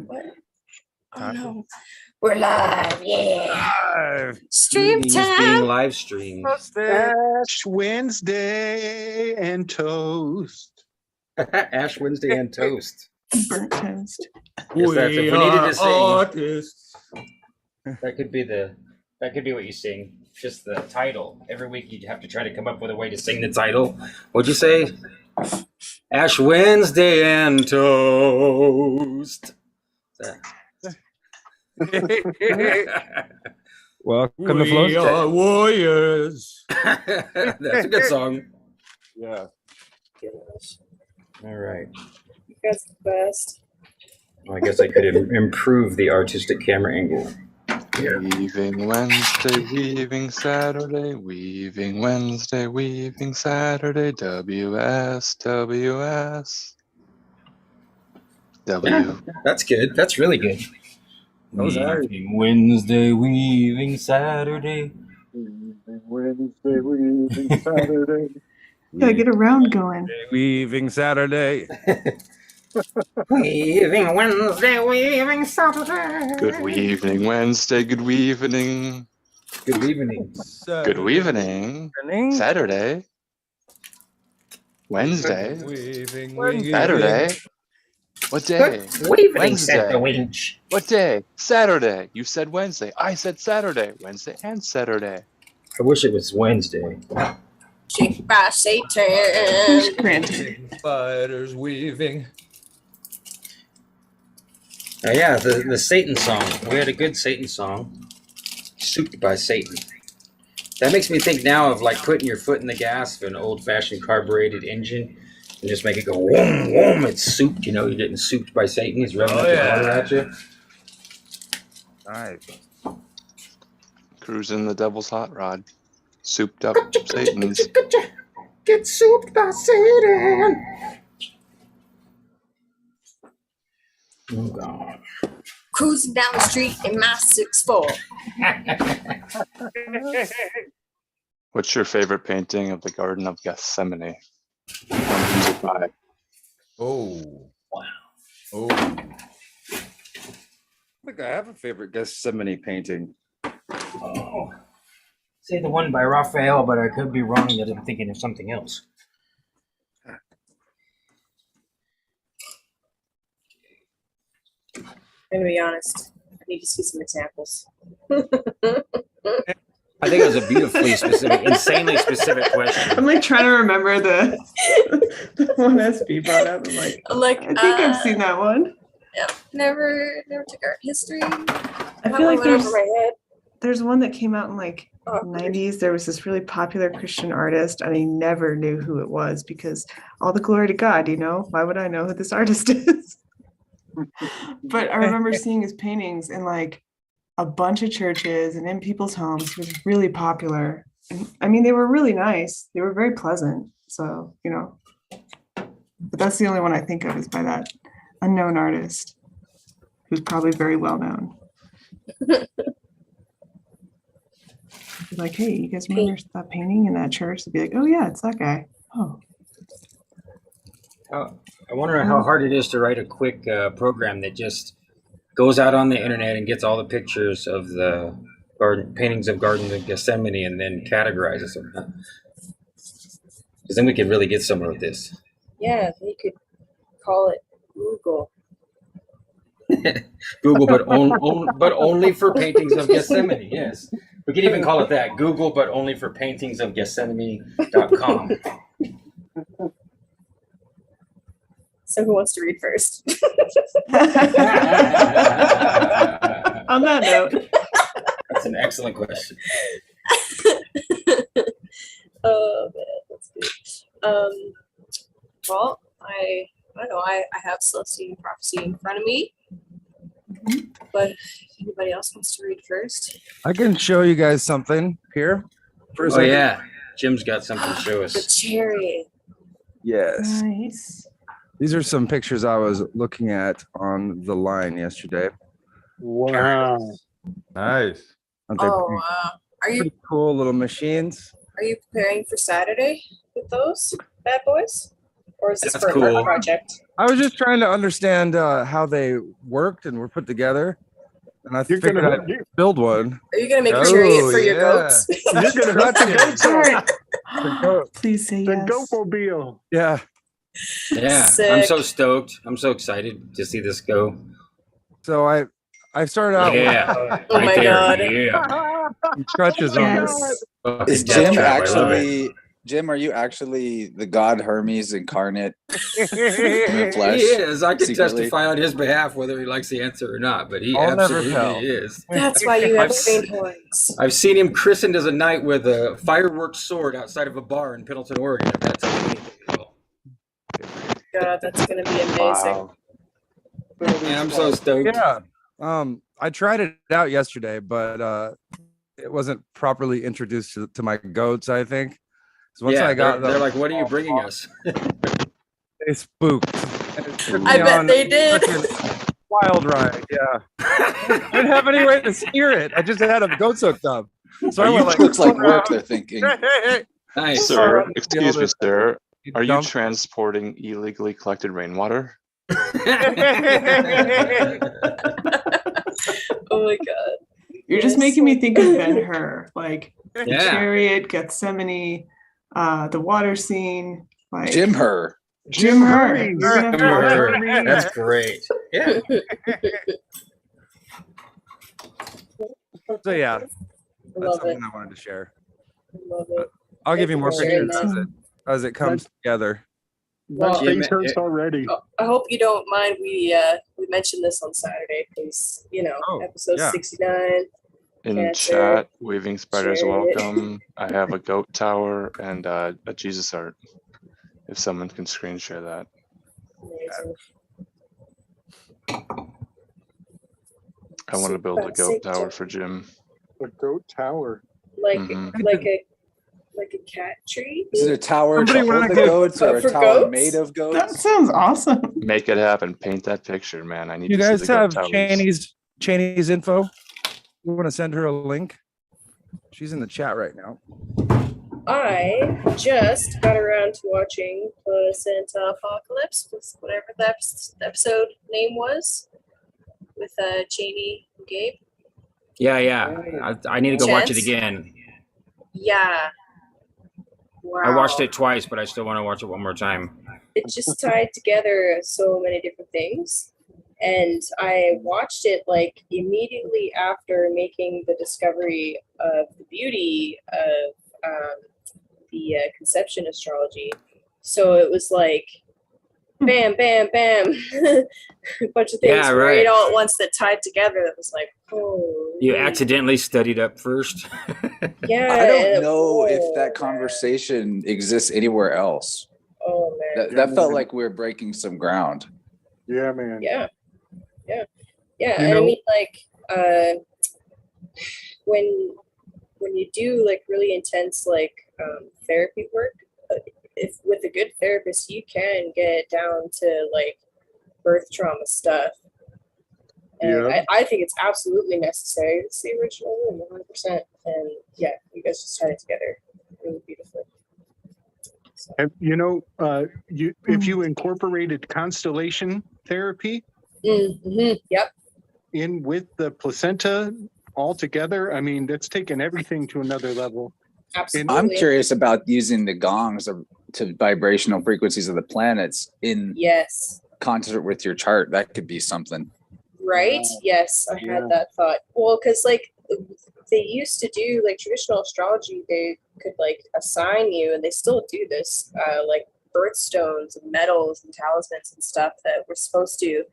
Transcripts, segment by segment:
What? Oh no. We're live. Yeah. Live. Stream Meeting is time. being live streamed. Ash Wednesday and toast. Ash Wednesday and toast. Burnt toast. Yes, that's if we needed to sing. Artists. That could be what you sing. Just the title. Every week you'd have to try to come up with a way to sing the title. What'd you say? Ash Wednesday and toast. Welcome to We are Flowstate. warriors. That's a good song. Yeah. All right. You guys are the best. Well, I guess I could improve the artistic camera angle. Weaving Wednesday, weaving Saturday, weaving Wednesday, weaving Saturday, WS, WS, W. That's good. That's really good. Those are- Weaving Wednesday, weaving Saturday. Wednesday, weaving Saturday. Gotta get a round going. Weaving Saturday. Weaving Wednesday, weaving Saturday. Good evening, Wednesday, good evening. Good evening. Good evening. Saturday. Wednesday. Weaving, Saturday. What day? Weaving Wednesday. Saturday. What day? Saturday. You said Wednesday. I said Saturday. Wednesday and Saturday. I wish it was Wednesday. Shaped by Satan. Spiders weaving. Oh yeah, the Satan song. We had a good Satan song. Souped by Satan. That makes me think now of like putting your foot in the gas of an old-fashioned carbureted engine and just make it go whoom, whoom. It's souped, you know, you're getting souped by Satan. He's revving up the water at you. Nice. Cruising the devil's hot rod. Souped up Satan's. Get souped by Satan. Oh God. Cruising down the street in my 6'4". What's your favorite painting of the Garden of Gethsemane? Who's it by? Oh. Wow. Oh. I think I have a favorite Gethsemane painting. Oh. Say the one by Raphael, but I could be wrong that I'm thinking of something else. I'm gonna be honest. I need to see some examples. I think it was a beautifully specific, insanely specific question. I'm like trying to remember the one SB brought up. I'm like, I think I've seen that one. Yeah, never took art history. I feel like there's one that came out in like 90s. There was this really popular Christian artist, and I never knew who it was because all the glory to God, you know? Why would I know who this artist is? But I remember seeing his paintings in like a bunch of churches and in people's homes. He was really popular. And, I mean, they were really nice. They were very pleasant. So, you know, but that's the only one I think of is by that unknown artist who's probably very well known. Like, hey, you guys remember that painting in that church? They'd be like, oh yeah, it's that guy. Oh. I wonder how hard it is to write a quick program that just goes out on the internet and gets all the pictures of the paintings of Garden of Gethsemane and then categorizes them. Because then we could really get somewhere with this. Yeah, you could call it Google. Google, but only for paintings of Gethsemane. Yes, we could even call it that. Google, but only for paintings of Gethsemane.com. So who wants to read first? On that note. That's an excellent question. Oh man, that's good. Well, I don't know. I have Celestine Prophecy in front of me, but if anybody else wants to read first? I can show you guys something here. First, Oh yeah, Jim's got something to show The us. chariot. Yes. Nice. These are some pictures I was looking at on the line yesterday. Wow. Nice. Aren't they Oh pretty, wow. Are you pretty cool little machines? preparing for Saturday with those bad boys? Or is this That's for an art cool. project? I was just trying to understand how they worked and were put together, and I You're figured gonna I'd build one. Are you gonna make a Oh, chariot for your yeah. goats? you're gonna hook the goats up. The goat. Please say The yes. goat-mobile. Yeah. Yeah, I'm Sick. so stoked. I'm so excited to see this go. So I started out Yeah, with Oh my there. God. Yeah. some crutches on. Yes. Fucking Is death Jim trap, I love it. actually Jim? Are you actually the god Hermes incarnate in the He flesh? is. I can secretly? testify on his behalf whether he likes the answer or not, but he I'll never absolutely tell. is. That's why you have I've trained horns. I've seen him christened as a knight with a fireworks sword outside of a bar in Pendleton, Oregon. If that's anything at all. God, that's gonna be amazing. Wow. Man, I'm so stoked. Yeah. I tried it out yesterday, but it wasn't properly introduced to my goats, I think. So once Yeah, I got they're them, like, "What are you bringing us?" they spooked. And it took I me bet on they did. freaking wild ride. Yeah. I didn't have any way to steer it. I just had a goats hooked up. So I went like, Looks like work. They're thinking. Nice. Sir, Sorry. excuse me, sir. Are you Dump. transporting illegally collected rainwater? Oh my God. You're just Yes. making me think of Ben-Hur, like the Yeah. chariot, Gethsemane, the water scene, like Jim Her. Jim Hur. Hermes. You're gonna have to watch Hermes. That's great. Yeah. So yeah, I that's love it. something I wanted to share. I love it. I'll give you more Thank you for pictures sharing as it comes together. My Well, face hurts already. Oh, I hope you don't mind. We mentioned this on Saturday because Oh, episode yeah. 69. In Cancer. chat, weaving spiders Chariot. welcome. I have a goat tower and a Jesus art. If someone can screen share that. Amazing. I want to build a goat tower for Jim. The goat tower. Like Mhm. like a cat tree. Is it a tower Somebody to hold wanna the get- goats or a for tower goats? made of That goats? sounds awesome. Make it happen. Paint that picture, man. I need You to guys see the have goat towers. Cheney's info? You want to send her a link? She's in the chat right now. I just got around to watching Placenta Apocalypse, whatever that episode name was, with Cheney and Gabe. Yeah. I need to go watch it Chance? again. Yeah. Wow. I watched it twice, but I still want to watch it one more time. It just tied together so many different things. And I watched it like immediately after making the discovery of the beauty of the conception astrology. So it was like bam, bam, bam, a bunch of things Yeah, right. right all at once that tied together. That was like, oh, You accidentally studied up first. yeah. I don't and- know if oh, that man. conversation exists anywhere else. Oh man. That felt like we were breaking some ground. Yeah, man. Yeah. You And I know- mean, like, when you do like really intense like therapy work, if with a good therapist, you can get down to like birth trauma stuff. And Yeah. I think it's absolutely necessary. It's the original room, 100%. And yeah, you guys just tied it together really beautifully. So, And, if you incorporated constellation therapy yep. in with the placenta all together, I mean, that's taken everything to another level. Absolutely. I'm curious about using the gongs to vibrational frequencies of the planets in Yes. concert with your chart. That could be something. Right? Yes, I Yeah. had that thought. Well, because like they used to do like traditional astrology, they could like assign you, and they still do this, like birthstones and medals and talismans and stuff that were supposed to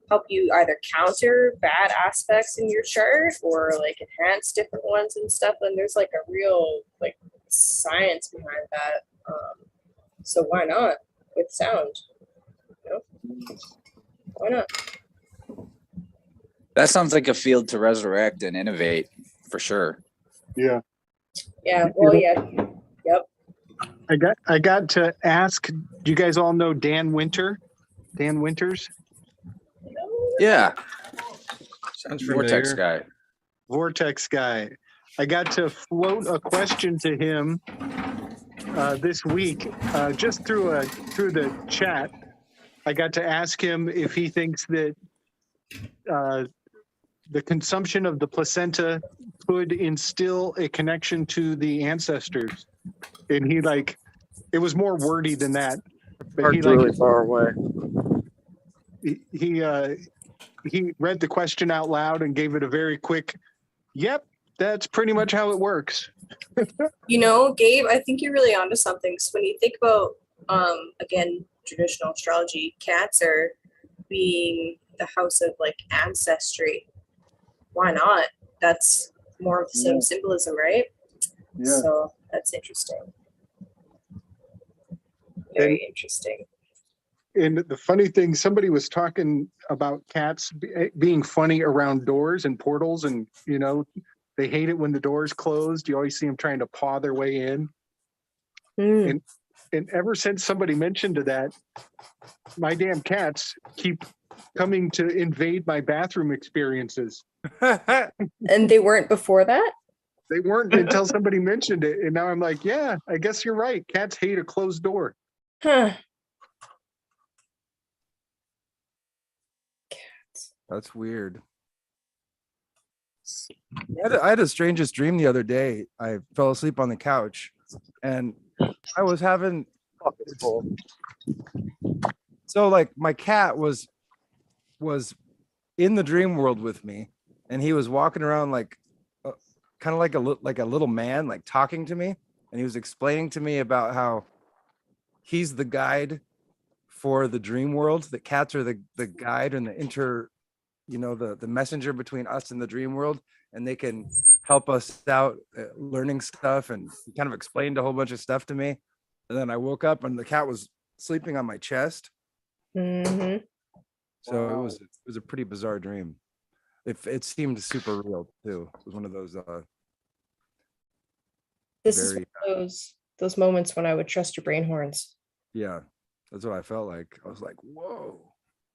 help you either counter bad aspects in your chart or like enhance different ones and stuff. And there's like a real like science behind that. So why not with sound? Why not? That sounds like a field to resurrect and innovate for sure. Yeah. Yeah. Well, yeah. Yep. I got to ask, do you guys all know Dan Winter? Dan Winters? Yeah, Sounds vortex familiar. guy. Vortex guy. I got to float a question to him this week, just through the chat. I got to ask him if he thinks that the consumption of the placenta could instill a connection to the ancestors, and he it was more wordy than that. But he really far away. He read the question out loud and gave it a very quick, "Yep, that's pretty much how it works." You know, Gabe, I think you're really onto something. So when you think about, again, traditional astrology, cats are being the house of like ancestry. Why not? That's more of the same symbolism, right? Yeah. So that's interesting. Very interesting. And the funny thing, somebody was talking about cats being funny around doors and portals, and they hate it when the door's closed. You always see them trying to paw their way in. And ever since somebody mentioned that, my damn cats keep coming to invade my bathroom experiences. And they weren't before that? They weren't until somebody mentioned it. And now I'm like, yeah, I guess you're right. Cats hate a closed door. Huh. That's weird. I had a strangest dream the other day. I fell asleep on the couch and I was having so like my cat was in the dream world with me, and he was walking around like kind of like a little man, like talking to me, and he was explaining to me about how he's the guide for the dream world, that cats are the guide and the messenger between us and the dream world, and they can help us out learning stuff. And he kind of explained a whole bunch of stuff to me. And then I woke up and the cat was sleeping on my chest. Mm-hmm. So it was a pretty bizarre dream. It seemed super real too. It was one of those This is one of those moments when I would trust your brain horns. Yeah, that's what I felt like. I was like, whoa.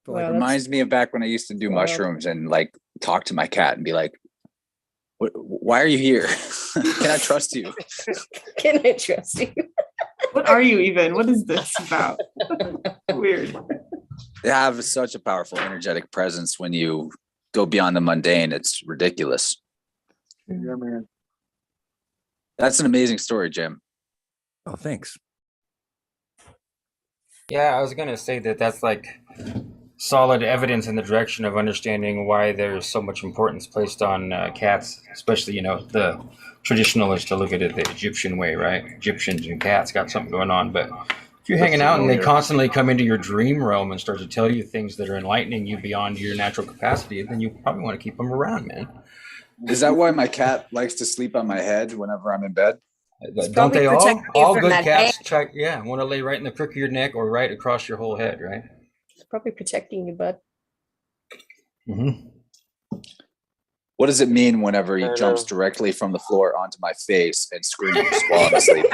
It reminds me of back when I used to do mushrooms and like talk to my cat and be like, why are you here? Can I trust you? Can I trust you? What are you even? What is this about? Weird. They have such a powerful energetic presence when you go beyond the mundane. It's ridiculous. Yeah, man. That's an amazing story, Jim. Oh, thanks. Yeah, I was gonna say that's like solid evidence in the direction of understanding why there's so much importance placed on cats, especially the traditionalists to look at it the Egyptian way, right? Egyptians and cats got something going on, but if you're hanging out and they constantly come into your dream realm and start to tell you things that are enlightening you beyond your natural capacity, then you probably want to keep them around, man. Is that why my cat likes to sleep on my head whenever I'm in bed? Don't they all? All good cats want to lay right in the crook of your neck or right across your whole head, right? It's probably protecting you, bud. Mm-hmm. What does it mean whenever he jumps directly from the floor onto my face and screams while I'm asleep?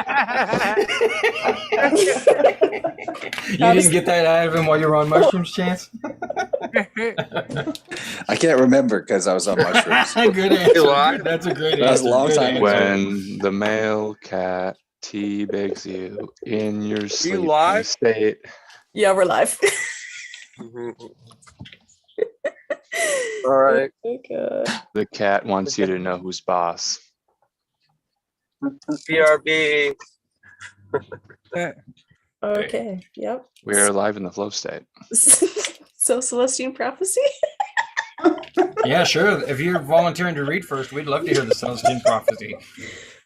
You didn't get that out of him while you were on mushrooms, Chance? I can't remember because I was on mushrooms. Good answer. That's a great answer. That was a long time ago. When the male cat teabags you in your sleeping live? state. Yeah, we're live. All right. Oh, God. The cat wants you to know who's boss. BRB. Okay. Yep. We are live in the flow state. So Celestine prophecy. Yeah, sure. If you're volunteering to read first, we'd love to hear the Celestine prophecy.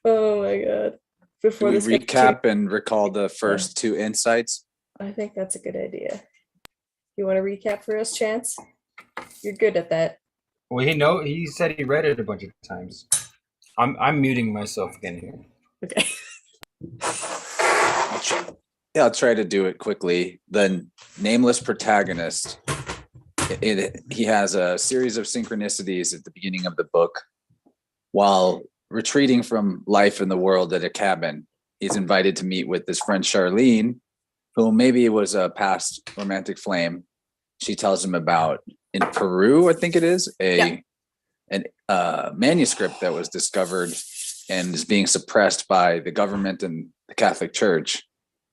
Oh my God. Before Can we this recap and recall the first two insights? I think that's a good idea. You want to recap for us, Chance? You're good at that. Well, he said he read it a bunch of times. I'm muting myself again here. Okay. Yeah, I'll try to do it quickly. The nameless protagonist, he has a series of synchronicities at the beginning of the book. While retreating from life in the world at a cabin, he's invited to meet with his friend Charlene, who maybe was a past romantic flame. She tells him about, in Peru, I think it is, a manuscript that was discovered and is being suppressed by the government and the Catholic Church.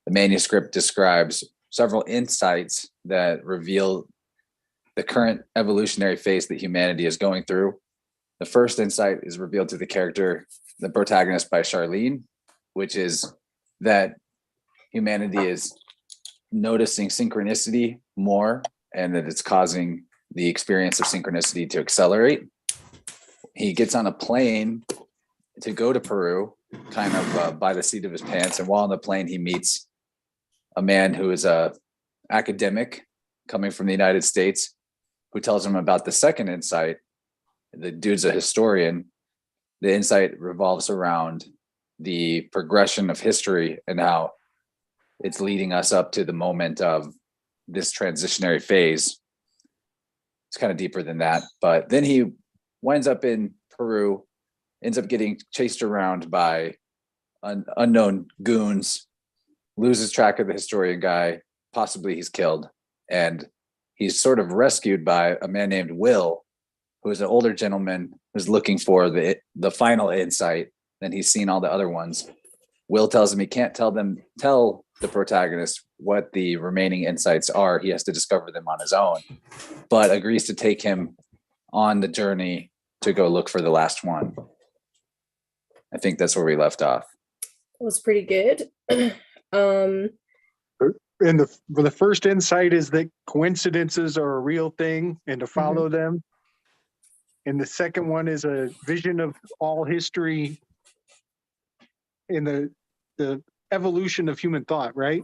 The manuscript describes several insights that reveal the current evolutionary phase that humanity is going through. The first insight is revealed through the character, the protagonist by Charlene, which is that humanity is noticing synchronicity more and that it's causing the experience of synchronicity to accelerate. He gets on a plane to go to Peru, kind of by the seat of his pants. And while on the plane, he meets a man who is a academic coming from the United States, who tells him about the second insight. The dude's a historian. The insight revolves around the progression of history and how it's leading us up to the moment of this transitionary phase. It's kind of deeper than that, but then he winds up in Peru, ends up getting chased around by unknown goons, loses track of the historian guy, possibly he's killed, and he's sort of rescued by a man named Will, who is an older gentleman who's looking for the final insight, and he's seen all the other ones. Will tells him he can't tell the protagonist what the remaining insights are. He has to discover them on his own, but agrees to take him on the journey to go look for the last one. I think that's where we left off. It was pretty good. And the first insight is that coincidences are a real thing and to follow them. And the second one is a vision of all history in the evolution of human thought, right?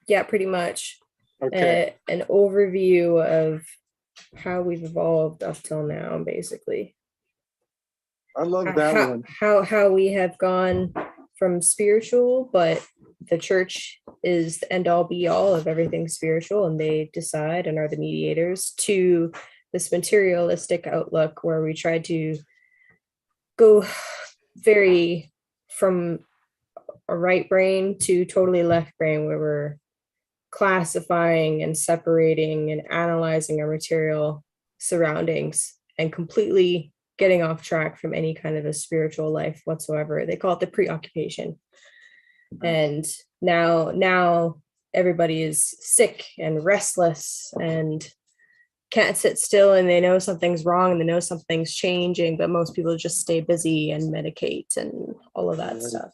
Yeah, pretty much. Okay. An overview of how we've evolved up till now, basically. I love that one. How we have gone from spiritual, but the church is the end all be all of everything spiritual, and they decide and are the mediators, to this materialistic outlook where we try to go very from a right brain to totally left brain, where we're classifying and separating and analyzing our material surroundings and completely getting off track from any kind of a spiritual life whatsoever. They call it the preoccupation. And now everybody is sick and restless and can't sit still, and they know something's wrong and they know something's changing, but most people just stay busy and medicate and all of that stuff.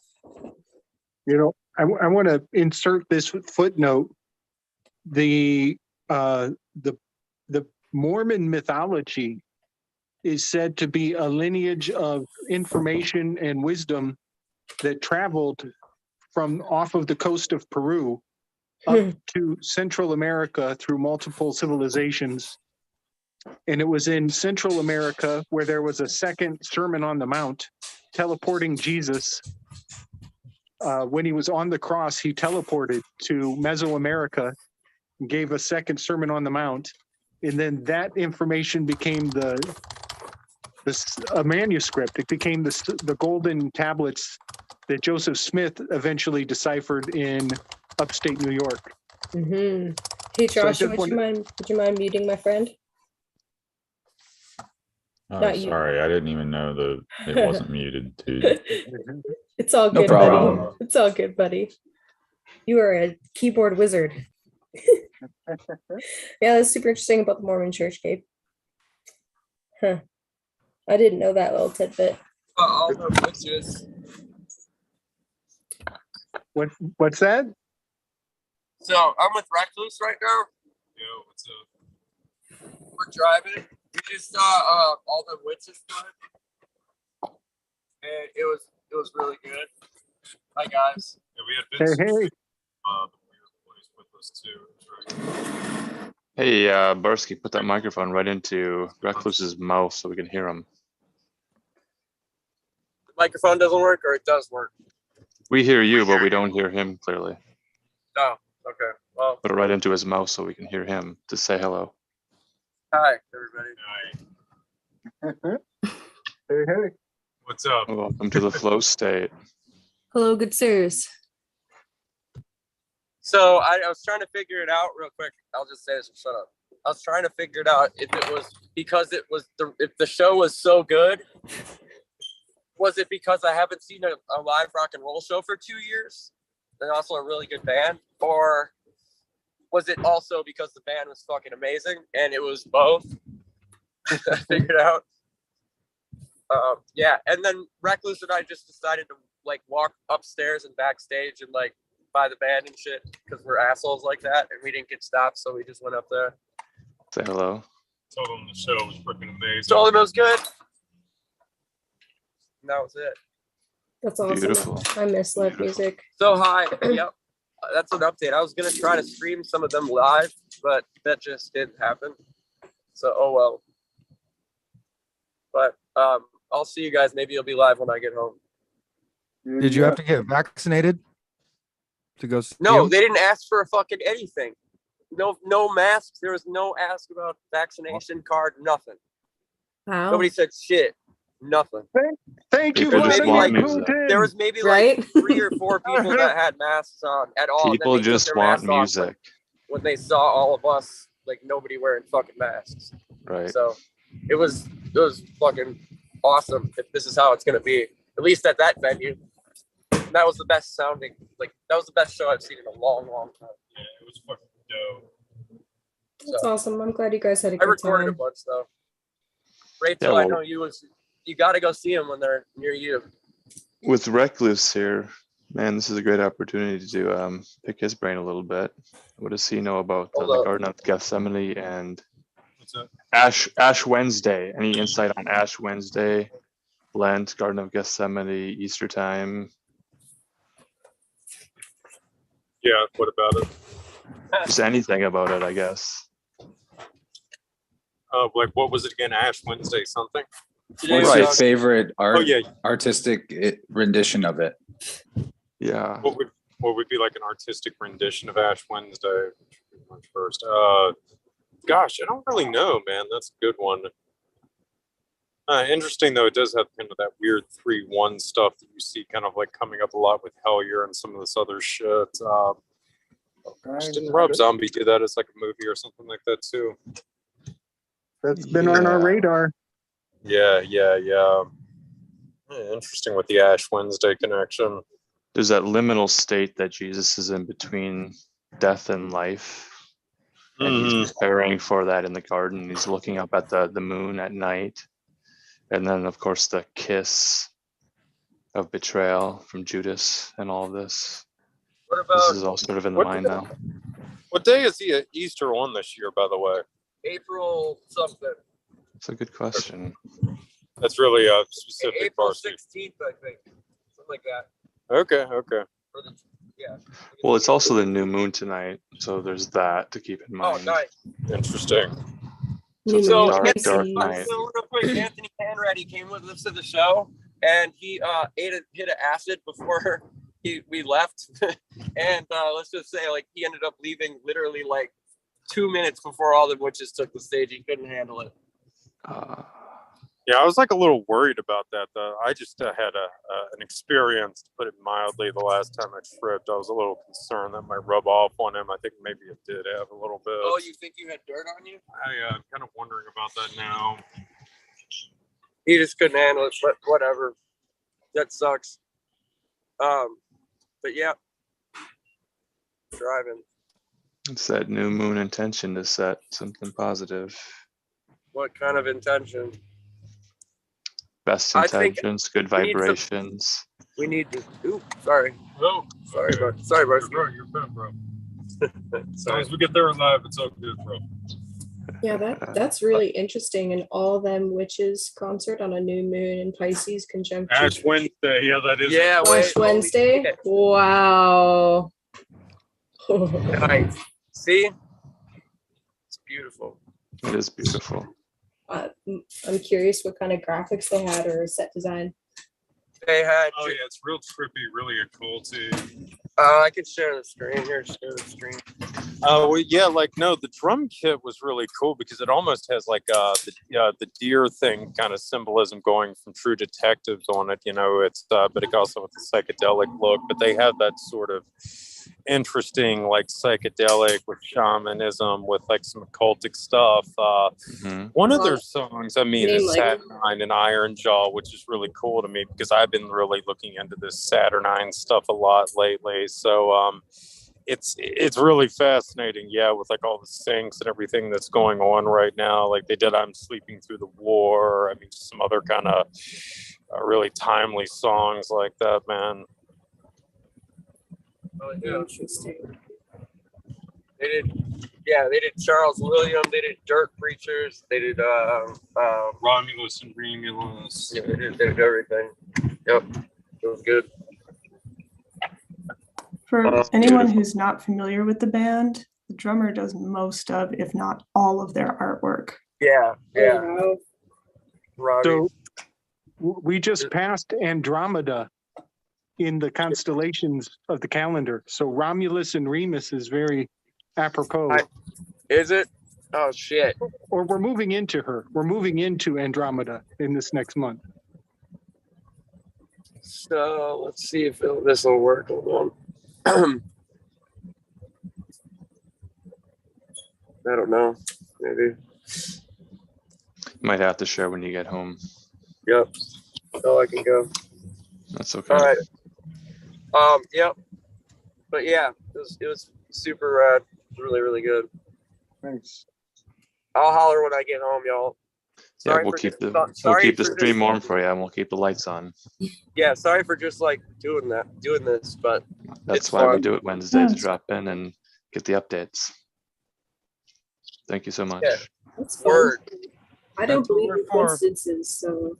You know, I want to insert this footnote. The Mormon mythology is said to be a lineage of information and wisdom that traveled from off of the coast of Peru up to Central America through multiple civilizations. And it was in Central America where there was a second Sermon on the Mount, teleporting Jesus. When he was on the cross, he teleported to Mesoamerica and gave a second Sermon on the Mount. And then that information became a manuscript. It became the golden tablets that Joseph Smith eventually deciphered in upstate New York. Hey Josh, would you mind muting my friend? Oh, Not you. sorry, I didn't even know it wasn't muted too. It's all No good, problem. buddy. It's all good, buddy. You are a keyboard wizard. Yeah, that's super interesting about the Mormon Church, Gabe. Huh. I didn't know that little tidbit. What's that? So I'm with Recluse right now. Yo, what's up? We're driving. We just saw all the witches done, and it was really good. Hi guys. Yeah, we had Hey. with us too. Hey, Barsky, put that microphone right into Recluse's mouth so we can hear him. The microphone doesn't work, or it does work? We hear you, but we don't hear him clearly. Oh, okay. Well, Put it right into his mouth so we can hear him to say hello. hi everybody. Hi. Hey. What's up? Welcome to the flow state. Hello, good sirs. So I was trying to figure it out real quick. I'll just say this and shut up. I was trying to figure it out if it was because if the show was so good was it because I haven't seen a live rock and roll show for 2 years? And also a really good band? Or was it also because the band was fucking amazing and it was both? I figured out. Yeah, and then Recluse and I just decided to like walk upstairs and backstage and like buy the band and shit because we're assholes like that and we didn't get stopped, so we just went up there. Say hello. Told them the show was freaking amazing. Told him it was good. And that was it. That's awesome. Beautiful. I miss live music. So high. Yep. That's an update. I was gonna try to stream some of them live, but that just didn't happen. So oh well. But I'll see you guys. Maybe you'll be live when I get home. Did you have to get vaccinated to go see No, him? they didn't ask for a fucking anything. No masks. There was no ask about vaccination card. Nothing. Wow. Nobody said shit. Nothing. Thank you, People just maybe want like- music. There was maybe Right? like 3 or 4 people that had masks on at all. and then People they took just their want masks off music. when they saw all of us, like nobody wearing fucking masks. Right. So it was fucking awesome. If this is how it's gonna be, at least at that venue. And that was the best sounding. Like that was the best show I've seen in a long, long time. Yeah, it was fucking dope. That's So, awesome. I'm glad you guys had a I good recorded a time. bunch though. Rachel, Yeah, I well- know you got to go see them when they're near you. With Recluse here, man, this is a great opportunity to pick his brain a little bit. What does he know about Hold the up. Garden of Gethsemane and What's that? Ash Wednesday? Any insight on Ash Wednesday, Lent, Garden of Gethsemane, Easter time? Yeah, what about it? Just anything about it, I guess. Like, what was it again? Ash Wednesday something? Today What's was, your favorite Oh yeah. artistic rendition of it? Yeah. What would be like an artistic rendition of Ash Wednesday? March 1st. Gosh, I don't really know, man. That's a good one. Interesting though, it does have kind of that weird 3-1 stuff that you see kind of like coming up a lot with Hellier and some of this other shit. Didn't Rob Zombie do that as like a movie or something like that too? That's been on our Yeah. radar. Yeah. Interesting with the Ash Wednesday connection. There's that liminal state that Jesus is in between death and life. And he's preparing for that in the garden. He's looking up at the moon at night. And then, of course, the kiss of betrayal from Judas and all of this. what This about is all sort of in the what- mind now. What day is the Easter on this year, by the way? April something? It's a good question. That's really a specific April varsity. 16th, I think. Something like that. Okay. Or the, yeah. Well, it's also the new moon tonight, so there's that to keep in Oh, mind. nice. Interesting. So it's a So, dark, dark Pisces. night. So real quick, Anthony Hanratty came with us to the show, and he hit an acid before we left. And let's just say, like, he ended up leaving literally like 2 minutes before all the witches took the stage. He couldn't handle it. Yeah, I was like a little worried about that. Though I just had an experience, to put it mildly, the last time I tripped. I was a little concerned that might rub off on him. I think maybe it did have a little bit. Oh, you think you had dirt on you? I'm kind of wondering about that now. He just couldn't handle it, but whatever. That sucks. But yeah, driving. It's that new moon intention to set something positive. What kind of intention? Best I think intentions, good we need some- vibrations. We need to. Ooh, sorry. Oh, Sorry, bro. Sorry, bro. You're good, bro. As long as we get there alive, it's all good, bro. Yeah, that's really interesting. And all them witches concert on a new moon in Pisces conjunction Ash Wednesday, yeah, that is. Yeah, wait. Ash Wednesday. Holy shit. Wow. Nice. See? It's beautiful. It is beautiful. I'm curious what kind of graphics they had or set design. They had. Oh yeah, it's real trippy, really occulty. I could share the screen here. Share the screen. Well, yeah, like no, the drum kit was really cool because it almost has like the deer thing kind of symbolism going from True Detectives on it. You know, it's but it also with the psychedelic look. But they have that sort of interesting, like psychedelic with shamanism, with like some occultic stuff. One of their songs, I mean, is Saturnine and Iron Jaw, which is really cool to me because I've been really looking into this Saturnine stuff a lot lately. So it's really fascinating, yeah, with like all the syncs and everything that's going on right now. Like they did I'm Sleeping Through the War. I mean, some other kind of really timely songs like that, man. Oh, yeah. Interesting. They did Charles William, they did Dirt Preachers, they did Romulus and Remulus. Yeah, they did everything. Yep. It was good. For anyone who's not familiar with the band, the drummer does most of, if not all of their artwork. Yeah. So we just passed Andromeda in the constellations of the calendar. So Romulus and Remus is very apropos. Is it? Oh, shit. Or we're moving into her. We're moving into Andromeda in this next month. So let's see if this will work. Hold on. I don't know. Maybe. Might have to share when you get home. Yep. Oh, I can go. That's okay. All right. Yep. But yeah, it was super rad. It was really, really good. Thanks. I'll holler when I get home, y'all. Yeah, we'll keep the stream warm for you, and we'll keep the lights on. Yeah, sorry for just like doing this, but that's why we do it Wednesday, to drop in and get the updates. Thank you so much. Yeah. That's word. I don't believe in coincidences, so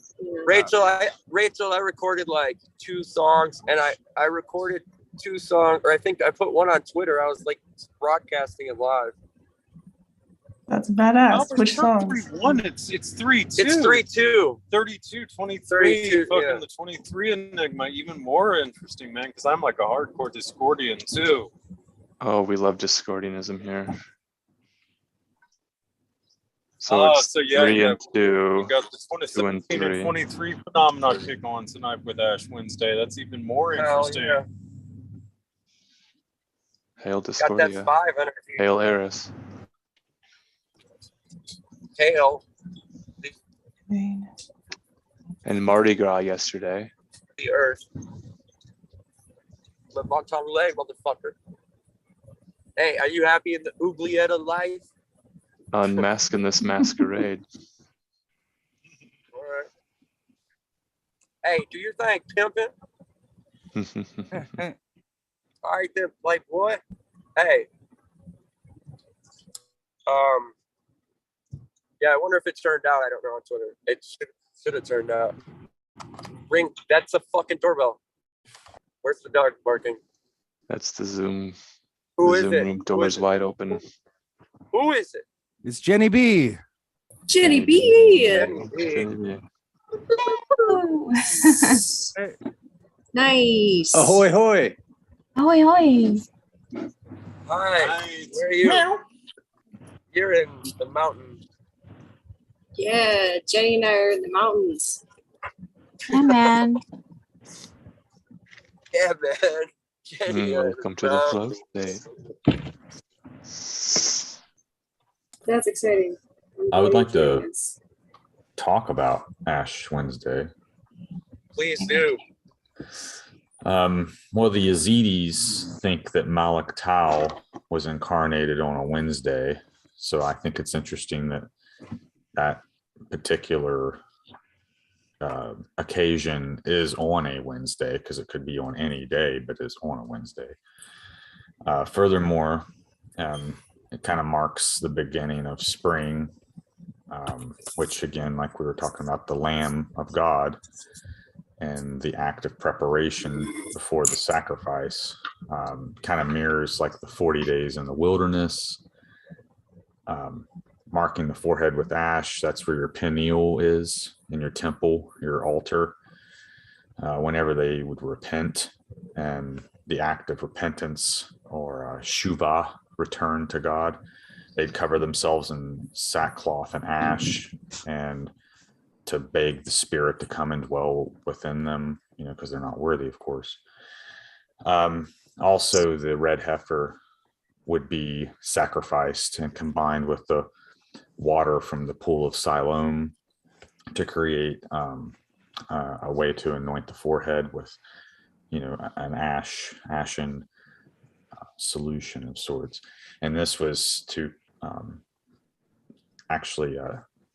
Rachel, I recorded like 2 songs, and I recorded 2 songs, or I think I put one on Twitter. I was like broadcasting it live. That's badass. Which song? It's 3-2. It's 3-2. 32, 23. 32, fucking yeah. the 23 Enigma, even more interesting, man, because I'm like a hardcore Discordian too. Oh, we love Discordianism here. So it's 3 and 2. We got the 2 and 27 3. and 23 phenomena kick on tonight with Ash Wednesday. That's even more interesting. Yeah. Hail Got that Discordia. 5 energy. Hail Eris. Hail. And Mardi Gras yesterday. The earth. Le bon temps roulé, motherfucker. Hey, are you happy in the oubliette life? Unmasking this masquerade. All right. Hey, do your thing, pimpin'. All right, then, Playboy. Hey. Yeah, I wonder if it turned out. I don't know on Twitter. It should have turned out. Ring. That's a fucking doorbell. Where's the dog barking? That's the Zoom. Who the is Zoom it? room doors wide open. Who is it? It's Jenny B. Jenny B. Nice. Ahoy, hoy. Ahoy, hoy. Hi. Where are you? You're in the mountain. Yeah, Jenny and I are in the mountains. Yeah, man. Yeah, man. Jenny, Welcome to the Flowstate. That's exciting. I would like to talk about Ash Wednesday. Please do. Well, the Yazidis think that Malik Tau was incarnated on a Wednesday. So I think it's interesting that that particular occasion is on a Wednesday, because it could be on any day, but it's on a Wednesday. Furthermore, it kind of marks the beginning of spring, which again, like we were talking about, the Lamb of God and the act of preparation before the sacrifice, kind of mirrors like the 40 days in the wilderness. Marking the forehead with ash, that's where your pineal is in your temple, your altar. Whenever they would repent, and the act of repentance or shuvah, return to God, they'd cover themselves in sackcloth and ash, and to beg the spirit to come and dwell within them, because they're not worthy, of course. Also, the red heifer would be sacrificed and combined with the water from the pool of Siloam to create a way to anoint the forehead with, an ashen solution of sorts. And this was to actually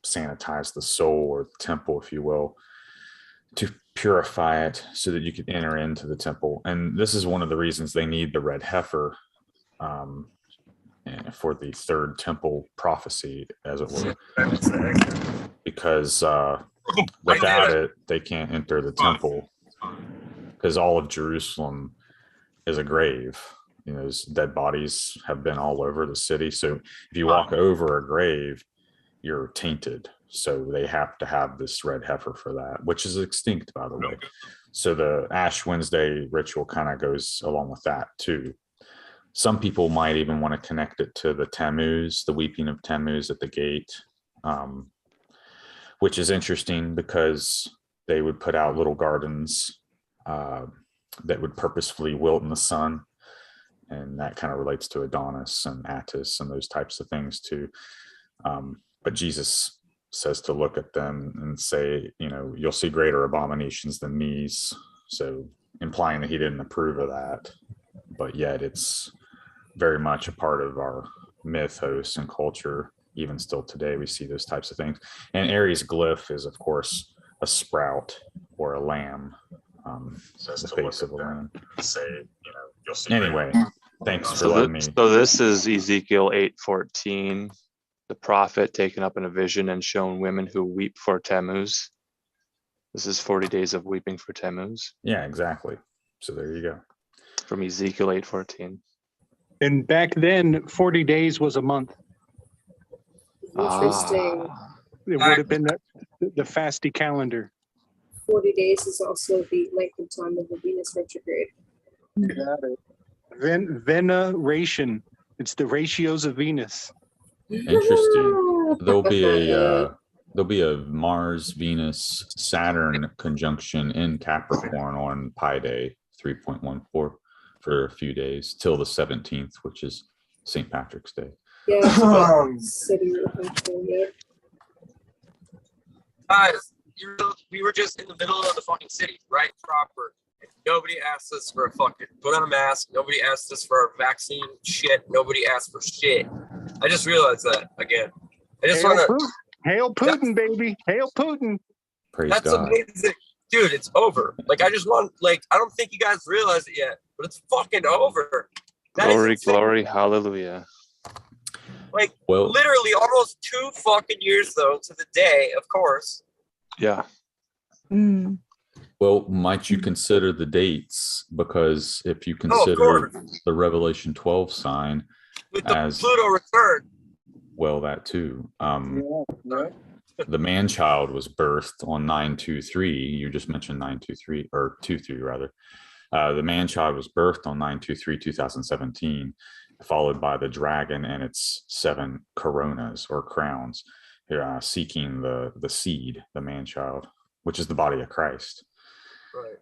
sanitize the soul or the temple, if you will, to purify it so that you could enter into the temple. And this is one of the reasons they need the red heifer for the third temple prophecy, as it were, because without it, they can't enter the temple, because all of Jerusalem is a grave. Those dead bodies have been all over the city. So if you walk over a grave, you're tainted. So they have to have this red heifer for that, which is extinct, by the way. So the Ash Wednesday ritual kind of goes along with that too. Some people might even want to connect it to the Tammuz, the weeping of Tammuz at the gate, which is interesting because they would put out little gardens that would purposefully wilt in the sun. And that kind of relates to Adonis and Attis and those types of things too. But Jesus says to look at them and say, you'll see greater abominations than these. So implying that he didn't approve of that, but yet it's very much a part of our mythos and culture. Even still today, we see those types of things. And Aries glyph is, of course, a sprout or a lamb, the face of a lamb. Anyway, thanks for letting me. So this is Ezekiel 8:14. The prophet taken up in a vision and shown women who weep for Tammuz. This is 40 days of weeping for Tammuz. Yeah, exactly. So there you go. From Ezekiel 8:14. And back then, 40 days was a month. Interesting. It would have been the fasty calendar. 40 days is also the length of time of the Venus retrograde. Got it. Veneration. It's the ratios of Venus. Interesting. There'll be a Mars, Venus, Saturn conjunction in Capricorn on Pi Day 3.14 for a few days till the 17th, which is St. Patrick's Day. Yeah. City Guys, we were just in the middle of the fucking city, right? Proper. And nobody asked us for a fucking put on a mask. Nobody asked us for a vaccine shit. Nobody asked for shit. I just realized that again. I just want to hail Putin, baby. Hail Putin. Praise That's God. amazing. Dude, it's over. Like, I just want, like, I don't think you guys realize it yet, but it's fucking over. That is Glory, insane. glory, hallelujah. Like, Well, literally almost 2 fucking years, though, to the day, of course. Yeah. Well, might you consider the dates? Because if you consider the Revelation 12 sign With the as Pluto return. well, that too. The man-child was birthed on 9/23. You just mentioned 9/23 or 2/3 rather. The man-child was birthed on 9/23/2017, followed by the dragon and its 7 coronas or crowns, seeking the seed, the man-child, which is the body of Christ. Right.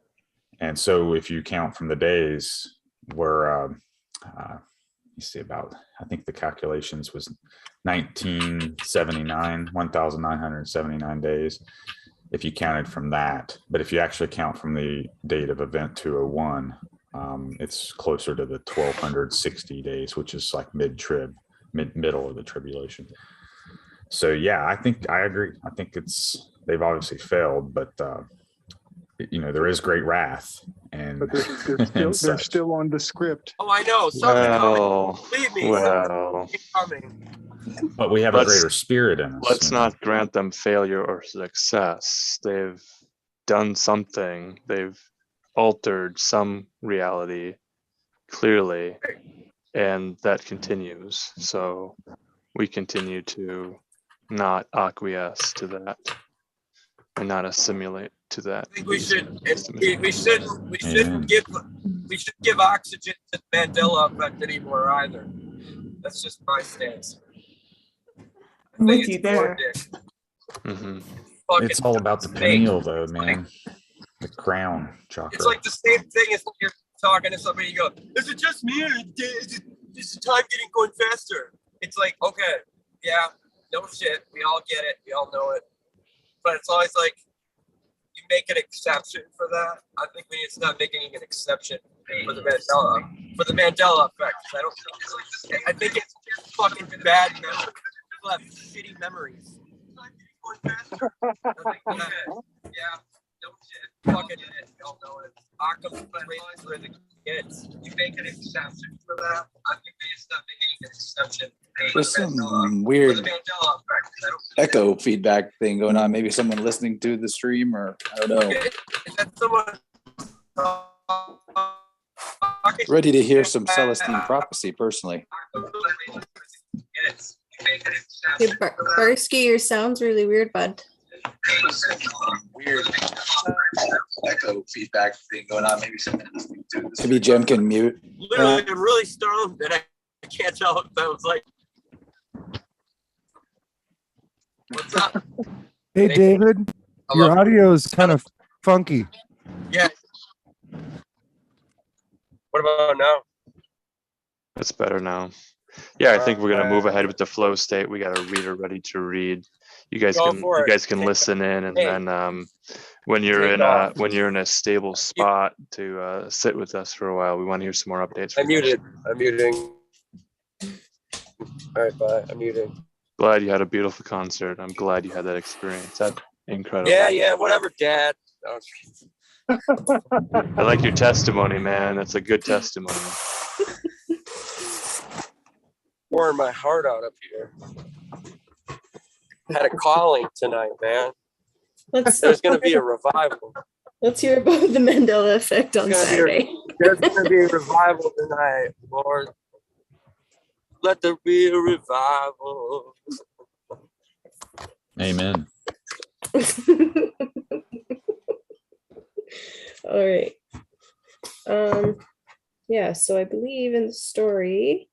And so, if you count from the days, we're you see about, I think the calculations was 1,979 days, if you counted from that. But if you actually count from the date of event 201, it's closer to the 1,260 days, which is like middle of the tribulation. So yeah, I think I agree. I think they've obviously failed, but there is great wrath, and But they're still on the script. Oh, I know. Something Well, coming. Believe me. well. Something coming. but we have a greater spirit in us. Let's not grant them failure or success. They've done something. They've altered some reality clearly, and that continues. So we continue to not acquiesce to that and not assimilate to that. I think we shouldn't give oxygen to the Mandela effect anymore either. That's just my stance. I'm with you there. Mm-hmm. It's all about the pineal, though, man. The crown chakra. It's like the same thing as when you're talking to somebody, you go, "Is it just me, or is the time going faster?" It's like, okay, yeah, no shit, we all get it, we all know it, but it's always like you make an exception for that. I think we need to stop making an exception for the Mandela effect. I think it's just fucking bad memories. People have shitty memories. Yeah, no shit. Fucking it. We all know it. Occam's razor for the kids. You make an exception for that. I think we need to stop making an exception. There's some weird echo feedback thing going on. Maybe someone listening to the stream, or I don't know. Is that someone? Ready to hear some Celestine prophecy personally. Hey, Barsky, your sound's really weird, bud. Weird echo feedback thing going on. Maybe someone listening to this. Maybe Jem can mute. Literally, I'm really stoned that I can't tell what that was like. What's up? Hey, David, your audio is kind of funky. Yeah. What about now? It's better now. Yeah, I think we're gonna move ahead with the flow state. We got a reader ready to read. You guys can listen in, and then when you're in a stable spot to sit with us for a while, we want to hear some more updates. I'm muted. I'm muting. All right, bye. I'm muting. Glad you had a beautiful concert. I'm glad you had that experience. That's incredible. Yeah, whatever, Dad. I like your testimony, man. That's a good testimony. Pouring my heart out up here. Had a calling tonight, man. There's going to be a revival. Let's hear about the Mandela effect on Saturday. There's going to be a revival tonight, Lord. Let there be a revival. Amen. All right. Yeah, so I believe in the story.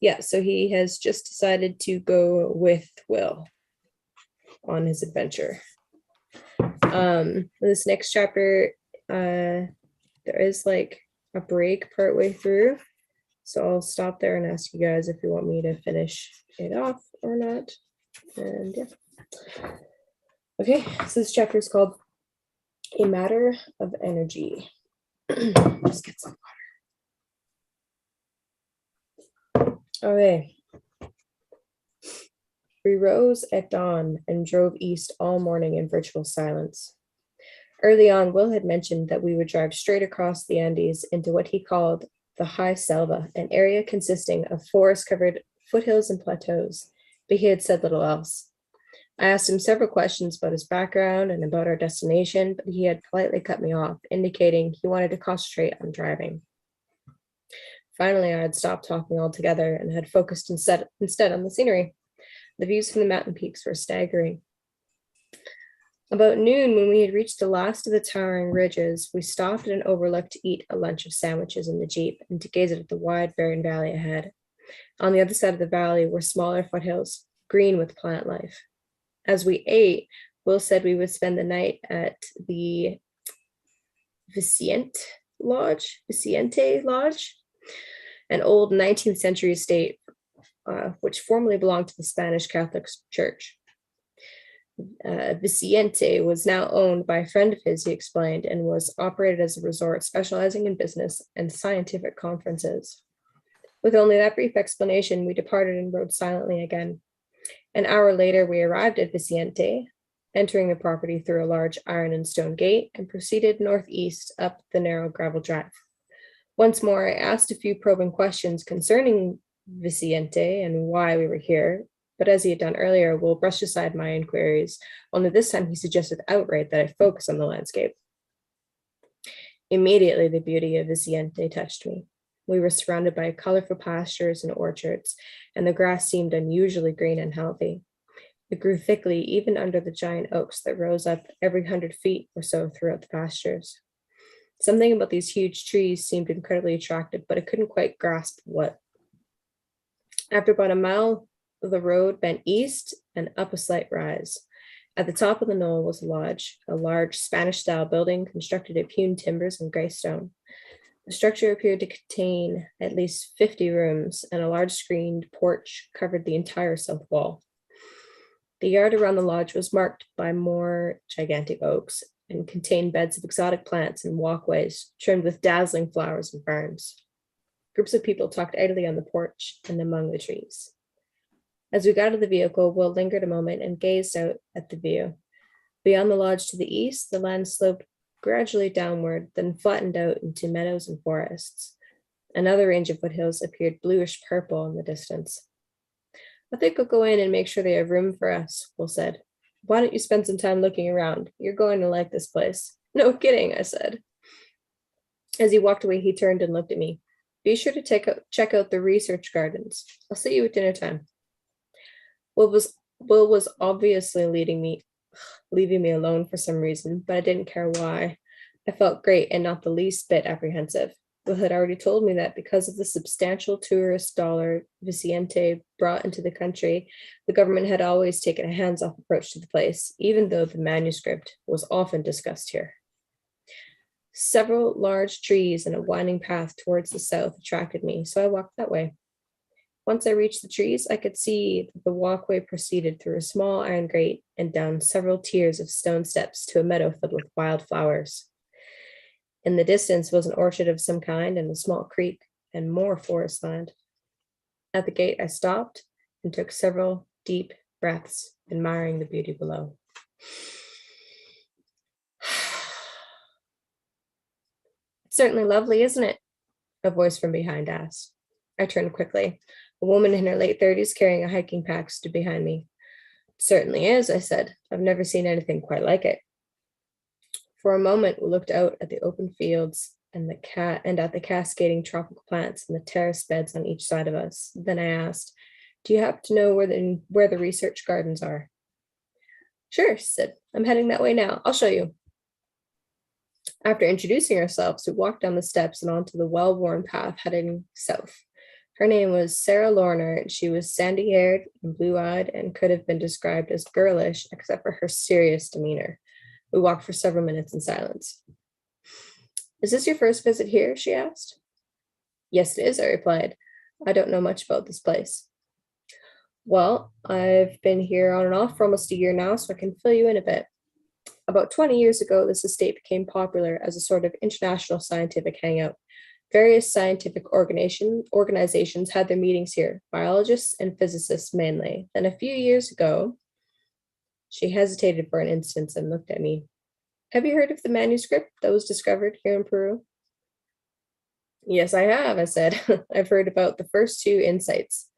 Yeah, so he has just decided to go with Will on his adventure. This next chapter, there is like a break partway through. So I'll stop there and ask you guys if you want me to finish it off or not. And yeah. Okay, so this chapter is called A Matter of Energy. Let's get some water. Okay. We rose at dawn and drove east all morning in virtual silence. Early on, Will had mentioned that we would drive straight across the Andes into what he called the High Selva, an area consisting of forest-covered foothills and plateaus, but he had said little else. I asked him several questions about his background and about our destination, but he had politely cut me off, indicating he wanted to concentrate on driving. Finally, I had stopped talking altogether and had focused instead on the scenery. The views from the mountain peaks were staggering. About noon, when we had reached the last of the towering ridges, we stopped at an overlook to eat a lunch of sandwiches in the Jeep and to gaze at the wide, barren valley ahead. On the other side of the valley were smaller foothills, green with plant life. As we ate, Will said we would spend the night at the Vicente Lodge, an old 19th century estate which formerly belonged to the Spanish Catholic Church. Vicente was now owned by a friend of his, he explained, and was operated as a resort specializing in business and scientific conferences. With only that brief explanation, we departed and rode silently again. An hour later, we arrived at Vicente, entering the property through a large iron and stone gate, and proceeded northeast up the narrow gravel drive. Once more, I asked a few probing questions concerning Vicente and why we were here, but as he had done earlier, Will brushed aside my inquiries, only this time he suggested outright that I focus on the landscape. Immediately, the beauty of Vicente touched me. We were surrounded by colorful pastures and orchards, and the grass seemed unusually green and healthy. It grew thickly even under the giant oaks that rose up every 100 feet or so throughout the pastures. Something about these huge trees seemed incredibly attractive, but I couldn't quite grasp what. After about a mile, the road bent east and up a slight rise. At the top of the knoll was a lodge, a large Spanish-style building constructed of hewn timbers and gray stone. The structure appeared to contain at least 50 rooms, and a large screened porch covered the entire south wall. The yard around the lodge was marked by more gigantic oaks and contained beds of exotic plants and walkways trimmed with dazzling flowers and ferns. Groups of people talked idly on the porch and among the trees. As we got out of the vehicle, Will lingered a moment and gazed out at the view. Beyond the lodge to the east, the land sloped gradually downward, then flattened out into meadows and forests. Another range of foothills appeared bluish purple in the distance. I think I'll go in and make sure they have room for us, Will said. Why don't you spend some time looking around? You're going to like this place. No kidding, I said. As he walked away, he turned and looked at me. Be sure to check out the research gardens. I'll see you at dinner time. Will was obviously leaving me alone for some reason, but I didn't care why. I felt great and not the least bit apprehensive. Will had already told me that because of the substantial tourist dollar Vicente brought into the country, the government had always taken a hands-off approach to the place, even though the manuscript was often discussed here. Several large trees and a winding path towards the south attracted me, so I walked that way. Once I reached the trees, I could see that the walkway proceeded through a small iron grate and down several tiers of stone steps to a meadow filled with wild flowers. In the distance was an orchard of some kind and a small creek and more forest land. At the gate, I stopped and took several deep breaths, admiring the beauty below. It's certainly lovely, isn't it? A voice from behind asked. I turned quickly. A woman in her late 30s carrying a hiking pack stood behind me. It certainly is, I said. I've never seen anything quite like it. For a moment, we looked out at the open fields and at the cascading tropical plants and the terrace beds on each side of us. Then I asked, do you happen to know where the research gardens are? Sure, she said. I'm heading that way now. I'll show you. After introducing ourselves, we walked down the steps and onto the well-worn path heading south. Her name was Sarah Lorner, and she was sandy-haired and blue-eyed and could have been described as girlish, except for her serious demeanor. We walked for several minutes in silence. Is this your first visit here? She asked. Yes, it is, I replied. I don't know much about this place. Well, I've been here on and off for almost a year now, so I can fill you in a bit. About 20 years ago, this estate became popular as a sort of international scientific hangout. Various scientific organizations had their meetings here, biologists and physicists mainly. Then a few years ago, she hesitated for an instant and looked at me. Have you heard of the manuscript that was discovered here in Peru? Yes, I have, I said. I've heard about the first two insights.